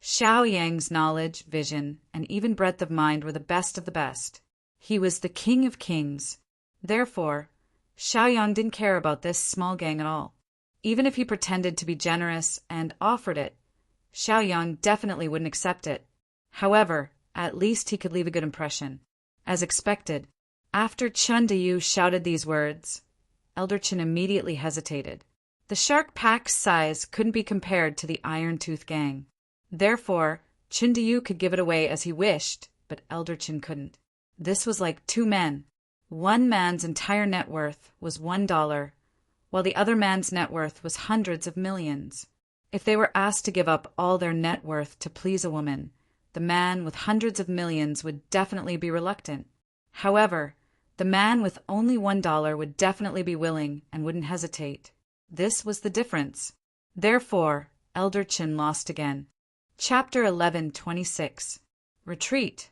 Xiaoyang's knowledge, vision, and even breadth of mind were the best of the best. He was the king of kings. Therefore, Xiaoyang didn't care about this small gang at all. Even if he pretended to be generous and offered it, Xiaoyang definitely wouldn't accept it. However, at least he could leave a good impression. As expected, after Chun Dayu shouted these words, Elder Chen immediately hesitated. The Shark Pack's size couldn't be compared to the Iron Tooth Gang. Therefore, Chindayu could give it away as he wished, but Elder Chen couldn't. This was like 2 men. One man's entire net worth was $1, while the other man's net worth was hundreds of millions. If they were asked to give up all their net worth to please a woman, the man with hundreds of millions would definitely be reluctant. However, the man with only $1 would definitely be willing and wouldn't hesitate. This was the difference. Therefore, Elder Chen lost again. Chapter 11:26. Retreat.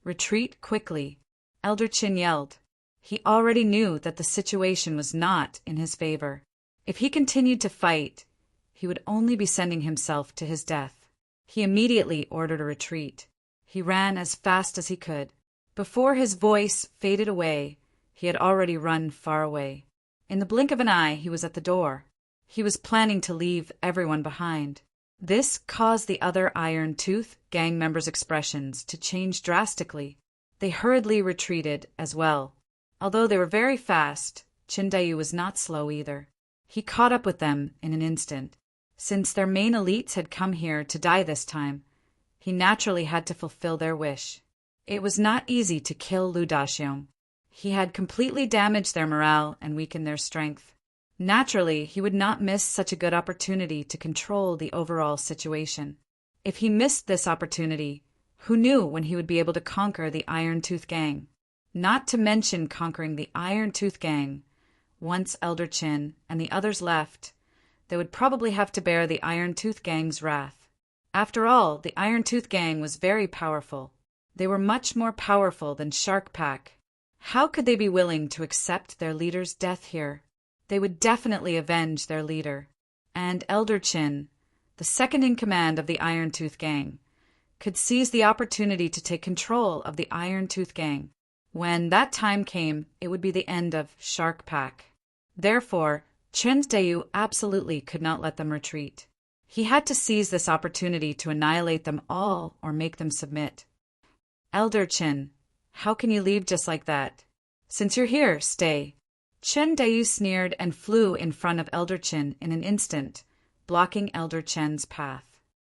Retreat quickly, Elder Chen yelled. He already knew that the situation was not in his favor. If he continued to fight, he would only be sending himself to his death. He immediately ordered a retreat. He ran as fast as he could. Before his voice faded away, he had already run far away. In the blink of an eye, he was at the door. He was planning to leave everyone behind. This caused the other Iron Tooth Gang members' expressions to change drastically. They hurriedly retreated as well. Although they were very fast, Chindayu was not slow either. He caught up with them in an instant. Since their main elites had come here to die this time, he naturally had to fulfill their wish. It was not easy to kill Lu Daxiong. He had completely damaged their morale and weakened their strength. Naturally, he would not miss such a good opportunity to control the overall situation. If he missed this opportunity, who knew when he would be able to conquer the Iron Tooth Gang? Not to mention conquering the Iron Tooth Gang. Once Elder Chin and the others left, they would probably have to bear the Iron Tooth Gang's wrath. After all, the Iron Tooth Gang was very powerful. They were much more powerful than Shark Pack. How could they be willing to accept their leader's death here? They would definitely avenge their leader. And Elder Chin, the second in command of the Iron Tooth Gang, could seize the opportunity to take control of the Iron Tooth Gang. When that time came, it would be the end of Shark Pack. Therefore, Chen Dayu absolutely could not let them retreat. He had to seize this opportunity to annihilate them all or make them submit. Elder Chin, how can you leave just like that? Since you're here, stay. Chen Dayu sneered and flew in front of Elder Chin in an instant, blocking Elder Chen's path.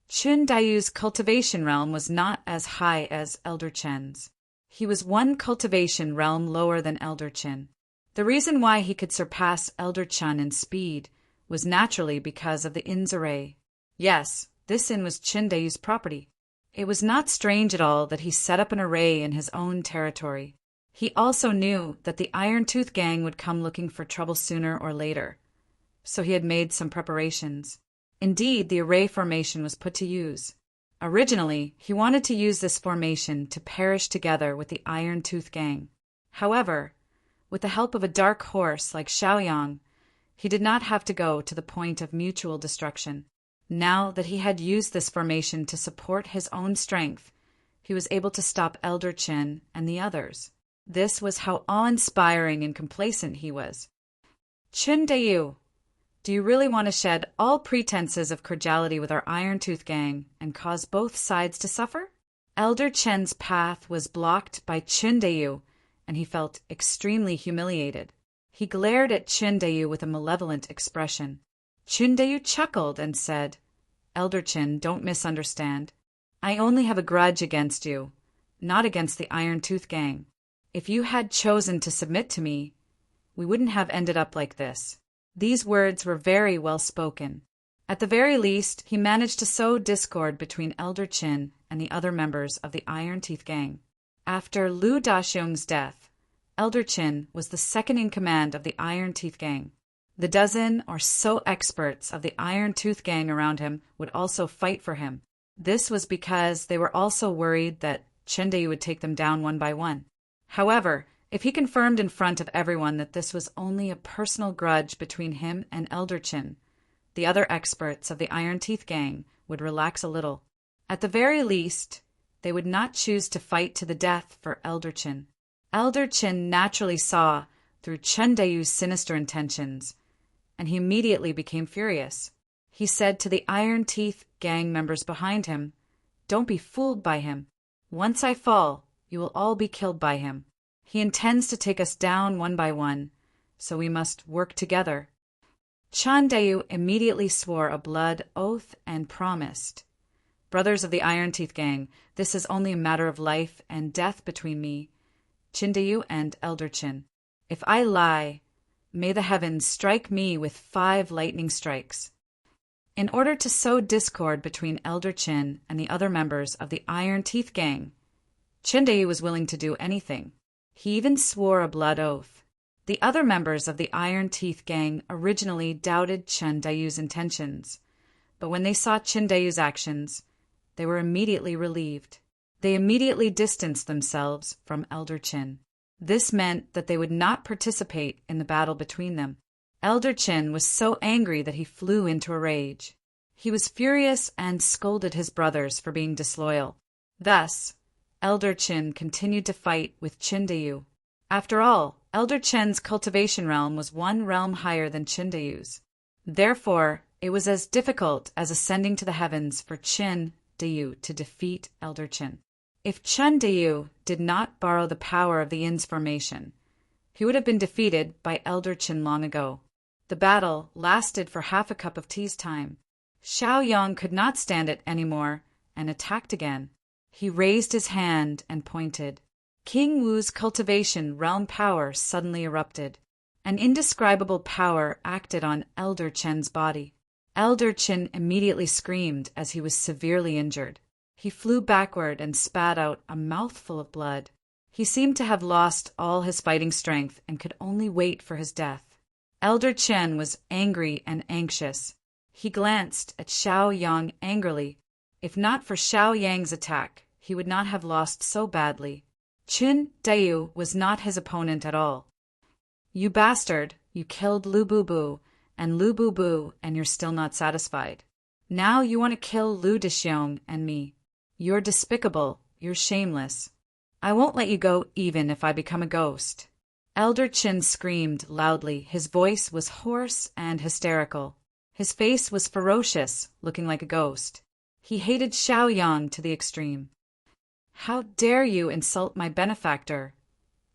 Chen Dayu's cultivation realm was not as high as Elder Chen's. He was one cultivation realm lower than Elder Chin. The reason why he could surpass Elder Chen in speed was naturally because of the inn's array. Yes, this inn was Chen Dayu's property. It was not strange at all that he set up an array in his own territory. He also knew that the Iron Tooth Gang would come looking for trouble sooner or later, so he had made some preparations. Indeed, the array formation was put to use. Originally, he wanted to use this formation to perish together with the Iron Tooth Gang. However, with the help of a dark horse like Xiaoyang, he did not have to go to the point of mutual destruction. Now that he had used this formation to support his own strength, he was able to stop Elder Chin and the others. This was how awe-inspiring and complacent he was. Chen Dayu, do you really want to shed all pretenses of cordiality with our Iron Tooth Gang and cause both sides to suffer? Elder Chen's path was blocked by Chen Dayu, and he felt extremely humiliated. He glared at Chen Dayu with a malevolent expression. Chen Dayu chuckled and said, Elder Chin, don't misunderstand. I only have a grudge against you, not against the Iron Tooth Gang. If you had chosen to submit to me, we wouldn't have ended up like this. These words were very well spoken. At the very least, he managed to sow discord between Elder Chin and the other members of the Iron Teeth Gang. After Lu Daxiong's death, Elder Chin was the second in command of the Iron Teeth Gang. The dozen or so experts of the Iron Tooth Gang around him would also fight for him. This was because they were also worried that Chen Dayu would take them down one by one. However, if he confirmed in front of everyone that this was only a personal grudge between him and Elder Chin, the other experts of the Iron Teeth Gang would relax a little. At the very least, they would not choose to fight to the death for Elder Chin. Elder Chin naturally saw through Chen Dayu's sinister intentions, and he immediately became furious. He said to the Iron Teeth Gang members behind him, Don't be fooled by him. Once I fall, you will all be killed by him. He intends to take us down one by one, so we must work together. Chen Dayu immediately swore a blood oath and promised, Brothers of the Iron Teeth Gang, this is only a matter of life and death between me, Chen Dayu, and Elder Chin. If I lie, may the heavens strike me with 5 lightning strikes. In order to sow discord between Elder Chin and the other members of the Iron Teeth Gang, Chen Dayu was willing to do anything. He even swore a blood oath. The other members of the Iron Teeth Gang originally doubted Chen Dayu's intentions, but when they saw Chen Dayu's actions, they were immediately relieved. They immediately distanced themselves from Elder Chin. This meant that they would not participate in the battle between them. Elder Chin was so angry that he flew into a rage. He was furious and scolded his brothers for being disloyal. Thus, Elder Chin continued to fight with Chen Dayu. After all, Elder Chin's cultivation realm was one realm higher than Chen Dayu's. Therefore, it was as difficult as ascending to the heavens for Chen Dayu to defeat Elder Chin. If Chen Dayu did not borrow the power of the inn's formation, he would have been defeated by Elder Chin long ago. The battle lasted for half a cup of tea's time. Xiaoyang could not stand it anymore and attacked again. He raised his hand and pointed. King Wu's cultivation realm power suddenly erupted. An indescribable power acted on Elder Chen's body. Elder Qin immediately screamed as he was severely injured. He flew backward and spat out a mouthful of blood. He seemed to have lost all his fighting strength and could only wait for his death. Elder Chen was angry and anxious. He glanced at Xiao Yang angrily. If not for Xiao Yang's attack, he would not have lost so badly. Qin Dayu was not his opponent at all. "You bastard, you killed Lu Bubu and Lu Bubu, and you're still not satisfied. Now you want to kill Lu Dishiong and me. You're despicable, you're shameless. I won't let you go even if I become a ghost." Elder Qin screamed loudly. His voice was hoarse and hysterical. His face was ferocious, looking like a ghost. He hated Xiao Yang to the extreme. "How dare you insult my benefactor?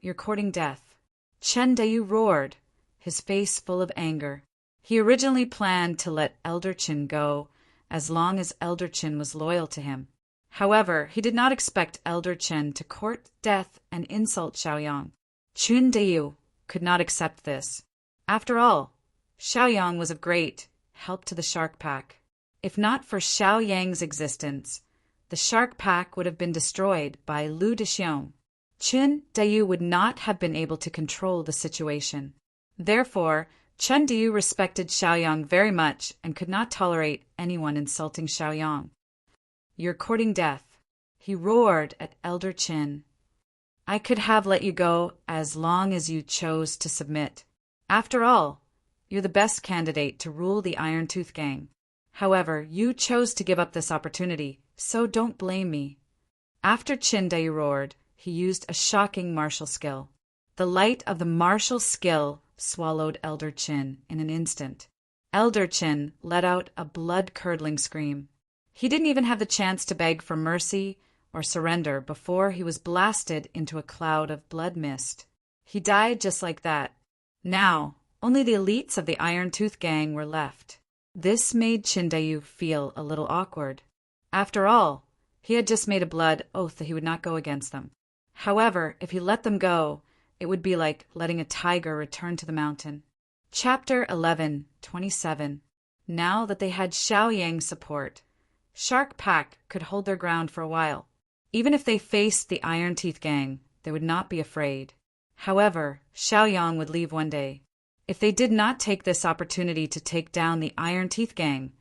You're courting death." Chen Dayu roared, his face full of anger. He originally planned to let Elder Qin go, as long as Elder Qin was loyal to him. However, he did not expect Elder Qin to court death and insult Xiao Yang. Qin Dayu could not accept this. After all, Xiao Yang was of great help to the Shark Pack. If not for Xiao Yang's existence, the Shark Pack would have been destroyed by Lu Dishiong. Qin Dayu would not have been able to control the situation. Therefore, Chen Dayu respected Xiao Yang very much and could not tolerate anyone insulting Xiao Yang. "You're courting death," he roared at Elder Qin. "I could have let you go as long as you chose to submit. After all, you're the best candidate to rule the Iron Tooth Gang. However, you chose to give up this opportunity, so don't blame me." After Qin Dayu roared, he used a shocking martial skill. The light of the martial skill swallowed Elder Qin in an instant. Elder Qin let out a blood-curdling scream. He didn't even have the chance to beg for mercy or surrender before he was blasted into a cloud of blood mist. He died just like that. Now, only the elites of the Iron Tooth Gang were left. This made Qin Dayu feel a little awkward. After all, he had just made a blood oath that he would not go against them. However, if he let them go, it would be like letting a tiger return to the mountain. Chapter 11:27. Now that they had Xiao Yang's support, Shark Pack could hold their ground for a while. Even if they faced the Iron Teeth Gang, they would not be afraid. However, Xiao Yang would leave one day. If they did not take this opportunity to take down the Iron Teeth Gang,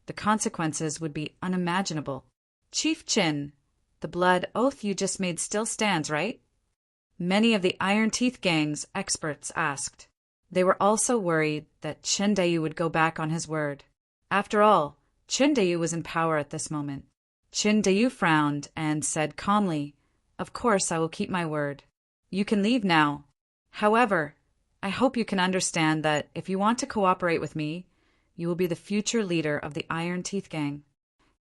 the consequences would be unimaginable. "Chief Qin, the blood oath you just made still stands, right?" Many of the Iron Teeth Gang's experts asked. They were also worried that Qin Dayu would go back on his word. After all, Qin Dayu was in power at this moment. Qin Dayu frowned and said calmly, "Of course I will keep my word. You can leave now. However, I hope you can understand that if you want to cooperate with me, you will be the future leader of the Iron Teeth Gang."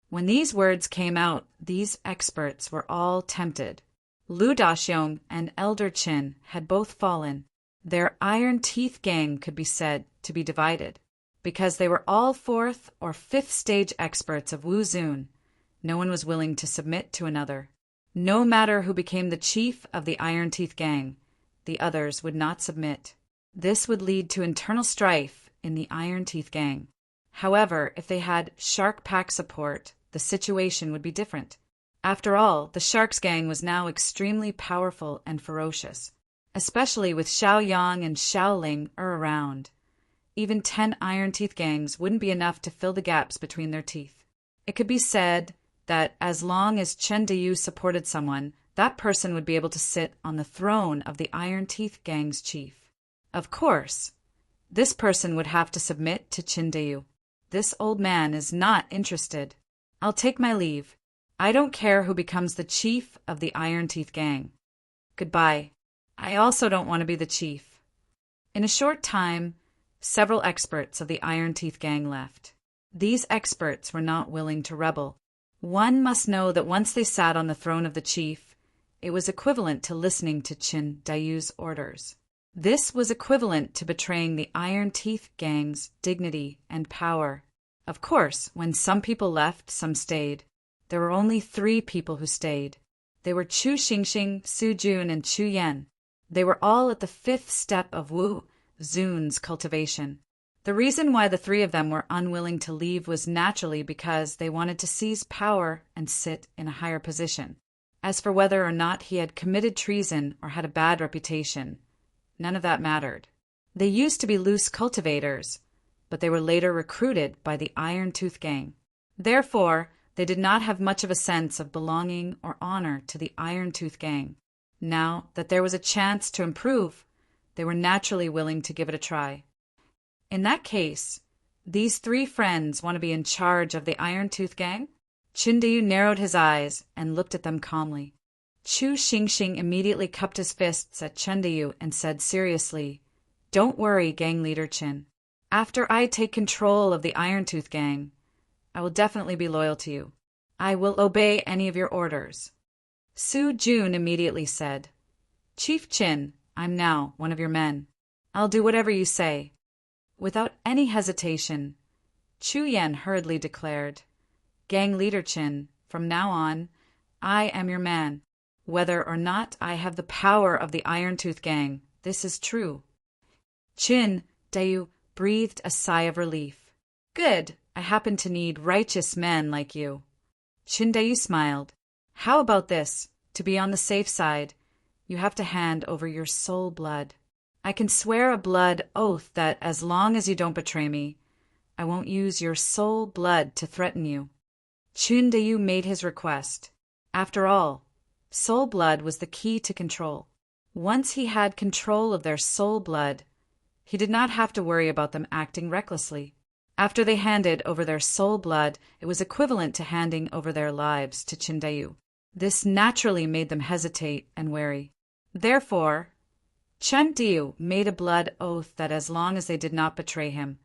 When these words came out, these experts were all tempted. Lu Daxiong and Elder Qin had both fallen. Their Iron Teeth Gang could be said to be divided. Because they were all 4th or 5th stage experts of Wu Zun, no one was willing to submit to another. No matter who became the chief of the Iron Teeth Gang, the others would not submit. This would lead to internal strife in the Iron Teeth Gang. However, if they had Shark Pack support, the situation would be different. After all, the Sharks Gang was now extremely powerful and ferocious, especially with Xiao Yang and Xiao Ling around. Even 10 Iron Teeth Gangs wouldn't be enough to fill the gaps between their teeth. It could be said that as long as Chen Dayu supported someone, that person would be able to sit on the throne of the Iron Teeth Gang's chief. Of course, this person would have to submit to Qin Dayu. This old man is not interested. I'll take my leave. I don't care who becomes the chief of the Iron Teeth Gang. Goodbye. I also don't want to be the chief. In a short time, several experts of the Iron Teeth Gang left. These experts were not willing to rebel. One must know that once they sat on the throne of the chief, it was equivalent to listening to Qin Dayu's orders. This was equivalent to betraying the Iron Teeth Gang's dignity and power. Of course, when some people left, some stayed. There were only 3 people who stayed. They were Chu Xingxing, Su Jun, and Chu Yan. They were all at the 5th step of Wu Zun's cultivation. The reason why the three of them were unwilling to leave was naturally because they wanted to seize power and sit in a higher position. As for whether or not he had committed treason or had a bad reputation, none of that mattered. They used to be loose cultivators, but they were later recruited by the Iron Tooth Gang. Therefore, they did not have much of a sense of belonging or honor to the Iron Tooth Gang. Now that there was a chance to improve, they were naturally willing to give it a try. In that case, these three friends want to be in charge of the Iron Tooth Gang? Chindayu narrowed his eyes and looked at them calmly. Chu Xingxing immediately cupped his fists at Chindayu and said seriously, "Don't worry, gang leader Chin. After I take control of the Iron Tooth Gang, I will definitely be loyal to you. I will obey any of your orders." Su Jun immediately said, "Chief Chin, I'm now one of your men. I'll do whatever you say." Without any hesitation, Chu Yan hurriedly declared, "Gang leader Chin, from now on, I am your man. Whether or not I have the power of the Iron Tooth Gang, this is true." Chin Dayu breathed a sigh of relief. "Good, I happen to need righteous men like you." Chin Dayu smiled. "How about this? To be on the safe side, you have to hand over your soul blood. I can swear a blood oath that as long as you don't betray me, I won't use your soul blood to threaten you." Chin Dayu made his request. After all, soul blood was the key to control. Once he had control of their soul blood, he did not have to worry about them acting recklessly. After they handed over their soul blood, it was equivalent to handing over their lives to Chindayu. This naturally made them hesitate and wary. Therefore, Chindayu made a blood oath that as long as they did not betray him,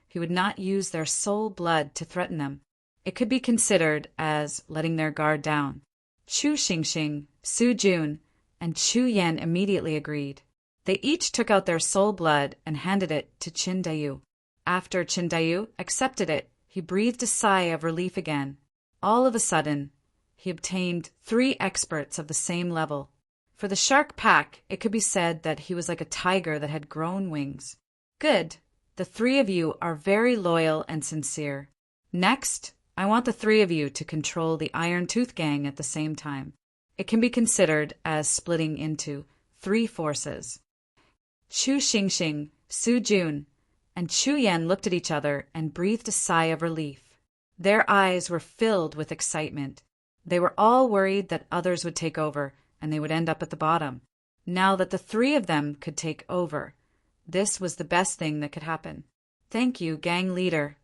he would not use their soul blood to threaten them. It could be considered as letting their guard down. Chu Xingxing, Su Jun, and Chu Yan immediately agreed. They each took out their soul blood and handed it to Chindayu. After Chindayu accepted it, he breathed a sigh of relief again. All of a sudden, he obtained 3 experts of the same level. For the shark pack, it could be said that he was like a tiger that had grown wings. Good. The 3 of you are very loyal and sincere. Next, I want the 3 of you to control the Iron Tooth Gang at the same time. It can be considered as splitting into 3 forces. Chu Xingxing, Su Jun, and Chu Yan looked at each other and breathed a sigh of relief. Their eyes were filled with excitement. They were all worried that others would take over and they would end up at the bottom. Now that the 3 of them could take over, this was the best thing that could happen. "Thank you, gang leader."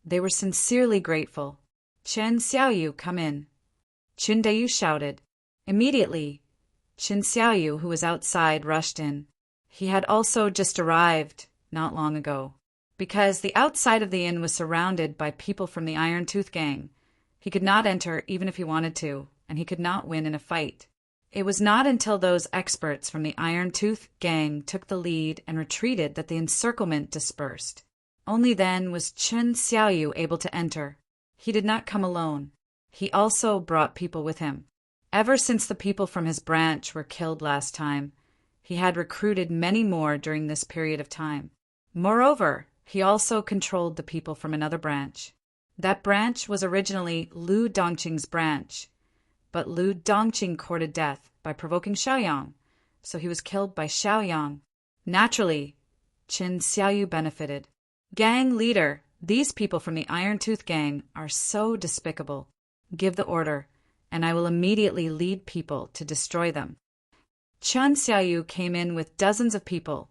They were sincerely grateful. "Chen Xiaoyu, come in." Chindayu shouted. Immediately, Chen Xiaoyu, who was outside, rushed in. He had also just arrived not long ago. Because the outside of the inn was surrounded by people from the Iron Tooth Gang, he could not enter even if he wanted to, and he could not win in a fight. It was not until those experts from the Iron Tooth Gang took the lead and retreated that the encirclement dispersed. Only then was Chen Xiaoyu able to enter. He did not come alone. He also brought people with him. Ever since the people from his branch were killed last time, he had recruited many more during this period of time. Moreover, he also controlled the people from another branch. That branch was originally Lu Dongqing's branch, but Lu Dongqing courted death by provoking Xiaoyang, so he was killed by Xiaoyang. Naturally, Chen Xiaoyu benefited. "Gang leader, these people from the Iron Tooth Gang are so despicable. Give the order, and I will immediately lead people to destroy them." Chen Xiaoyu came in with dozens of people,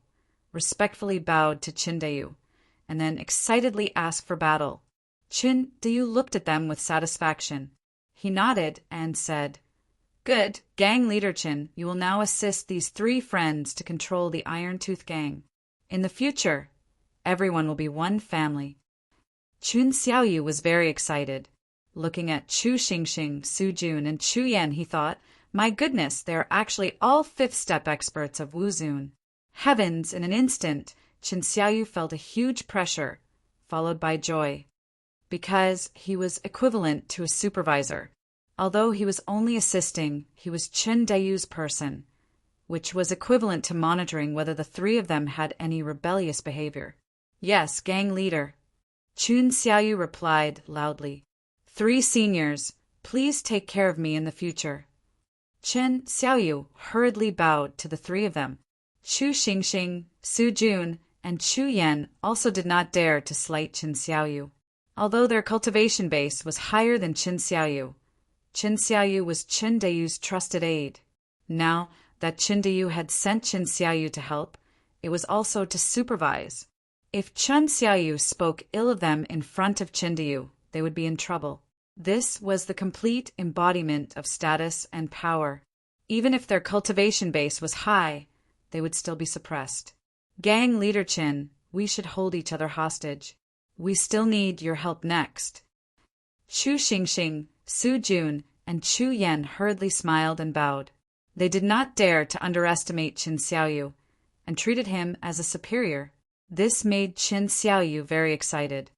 respectfully bowed to Chindayu, and then excitedly asked for battle. Chindayu looked at them with satisfaction. He nodded and said, "Good, gang leader Chin, you will now assist these 3 friends to control the Iron Tooth Gang. In the future, everyone will be one family." Chen Xiaoyu was very excited. Looking at Chu Xingxing, Su Jun, and Chu Yan, he thought, my goodness, they are actually all 5th step experts of Wuzun. Heavens, in an instant, Chen Xiaoyu felt a huge pressure, followed by joy, because he was equivalent to a supervisor. Although he was only assisting, he was Chendayu's person, which was equivalent to monitoring whether the 3 of them had any rebellious behavior. Yes, gang leader. Chun Xiaoyu replied loudly. 3 seniors, please take care of me in the future. Chen Xiaoyu hurriedly bowed to the 3 of them. Chu Xingxing, Su Jun, and Chu Yan also did not dare to slight Chen Xiaoyu. Although their cultivation base was higher than Chen Xiaoyu was Chen Deyu's trusted aide. Now that Chen Deyu had sent Chen Xiaoyu to help, it was also to supervise. If Chen Xiaoyu spoke ill of them in front of Chen Deyu, they would be in trouble. This was the complete embodiment of status and power. Even if their cultivation base was high, they would still be suppressed. Gang leader Chen, we should hold each other hostage. We still need your help next. Chu Xingxing, Su Jun, and Chu Yan hurriedly smiled and bowed. They did not dare to underestimate Chen Xiaoyu, and treated him as a superior. This made Chen Xiaoyu very excited.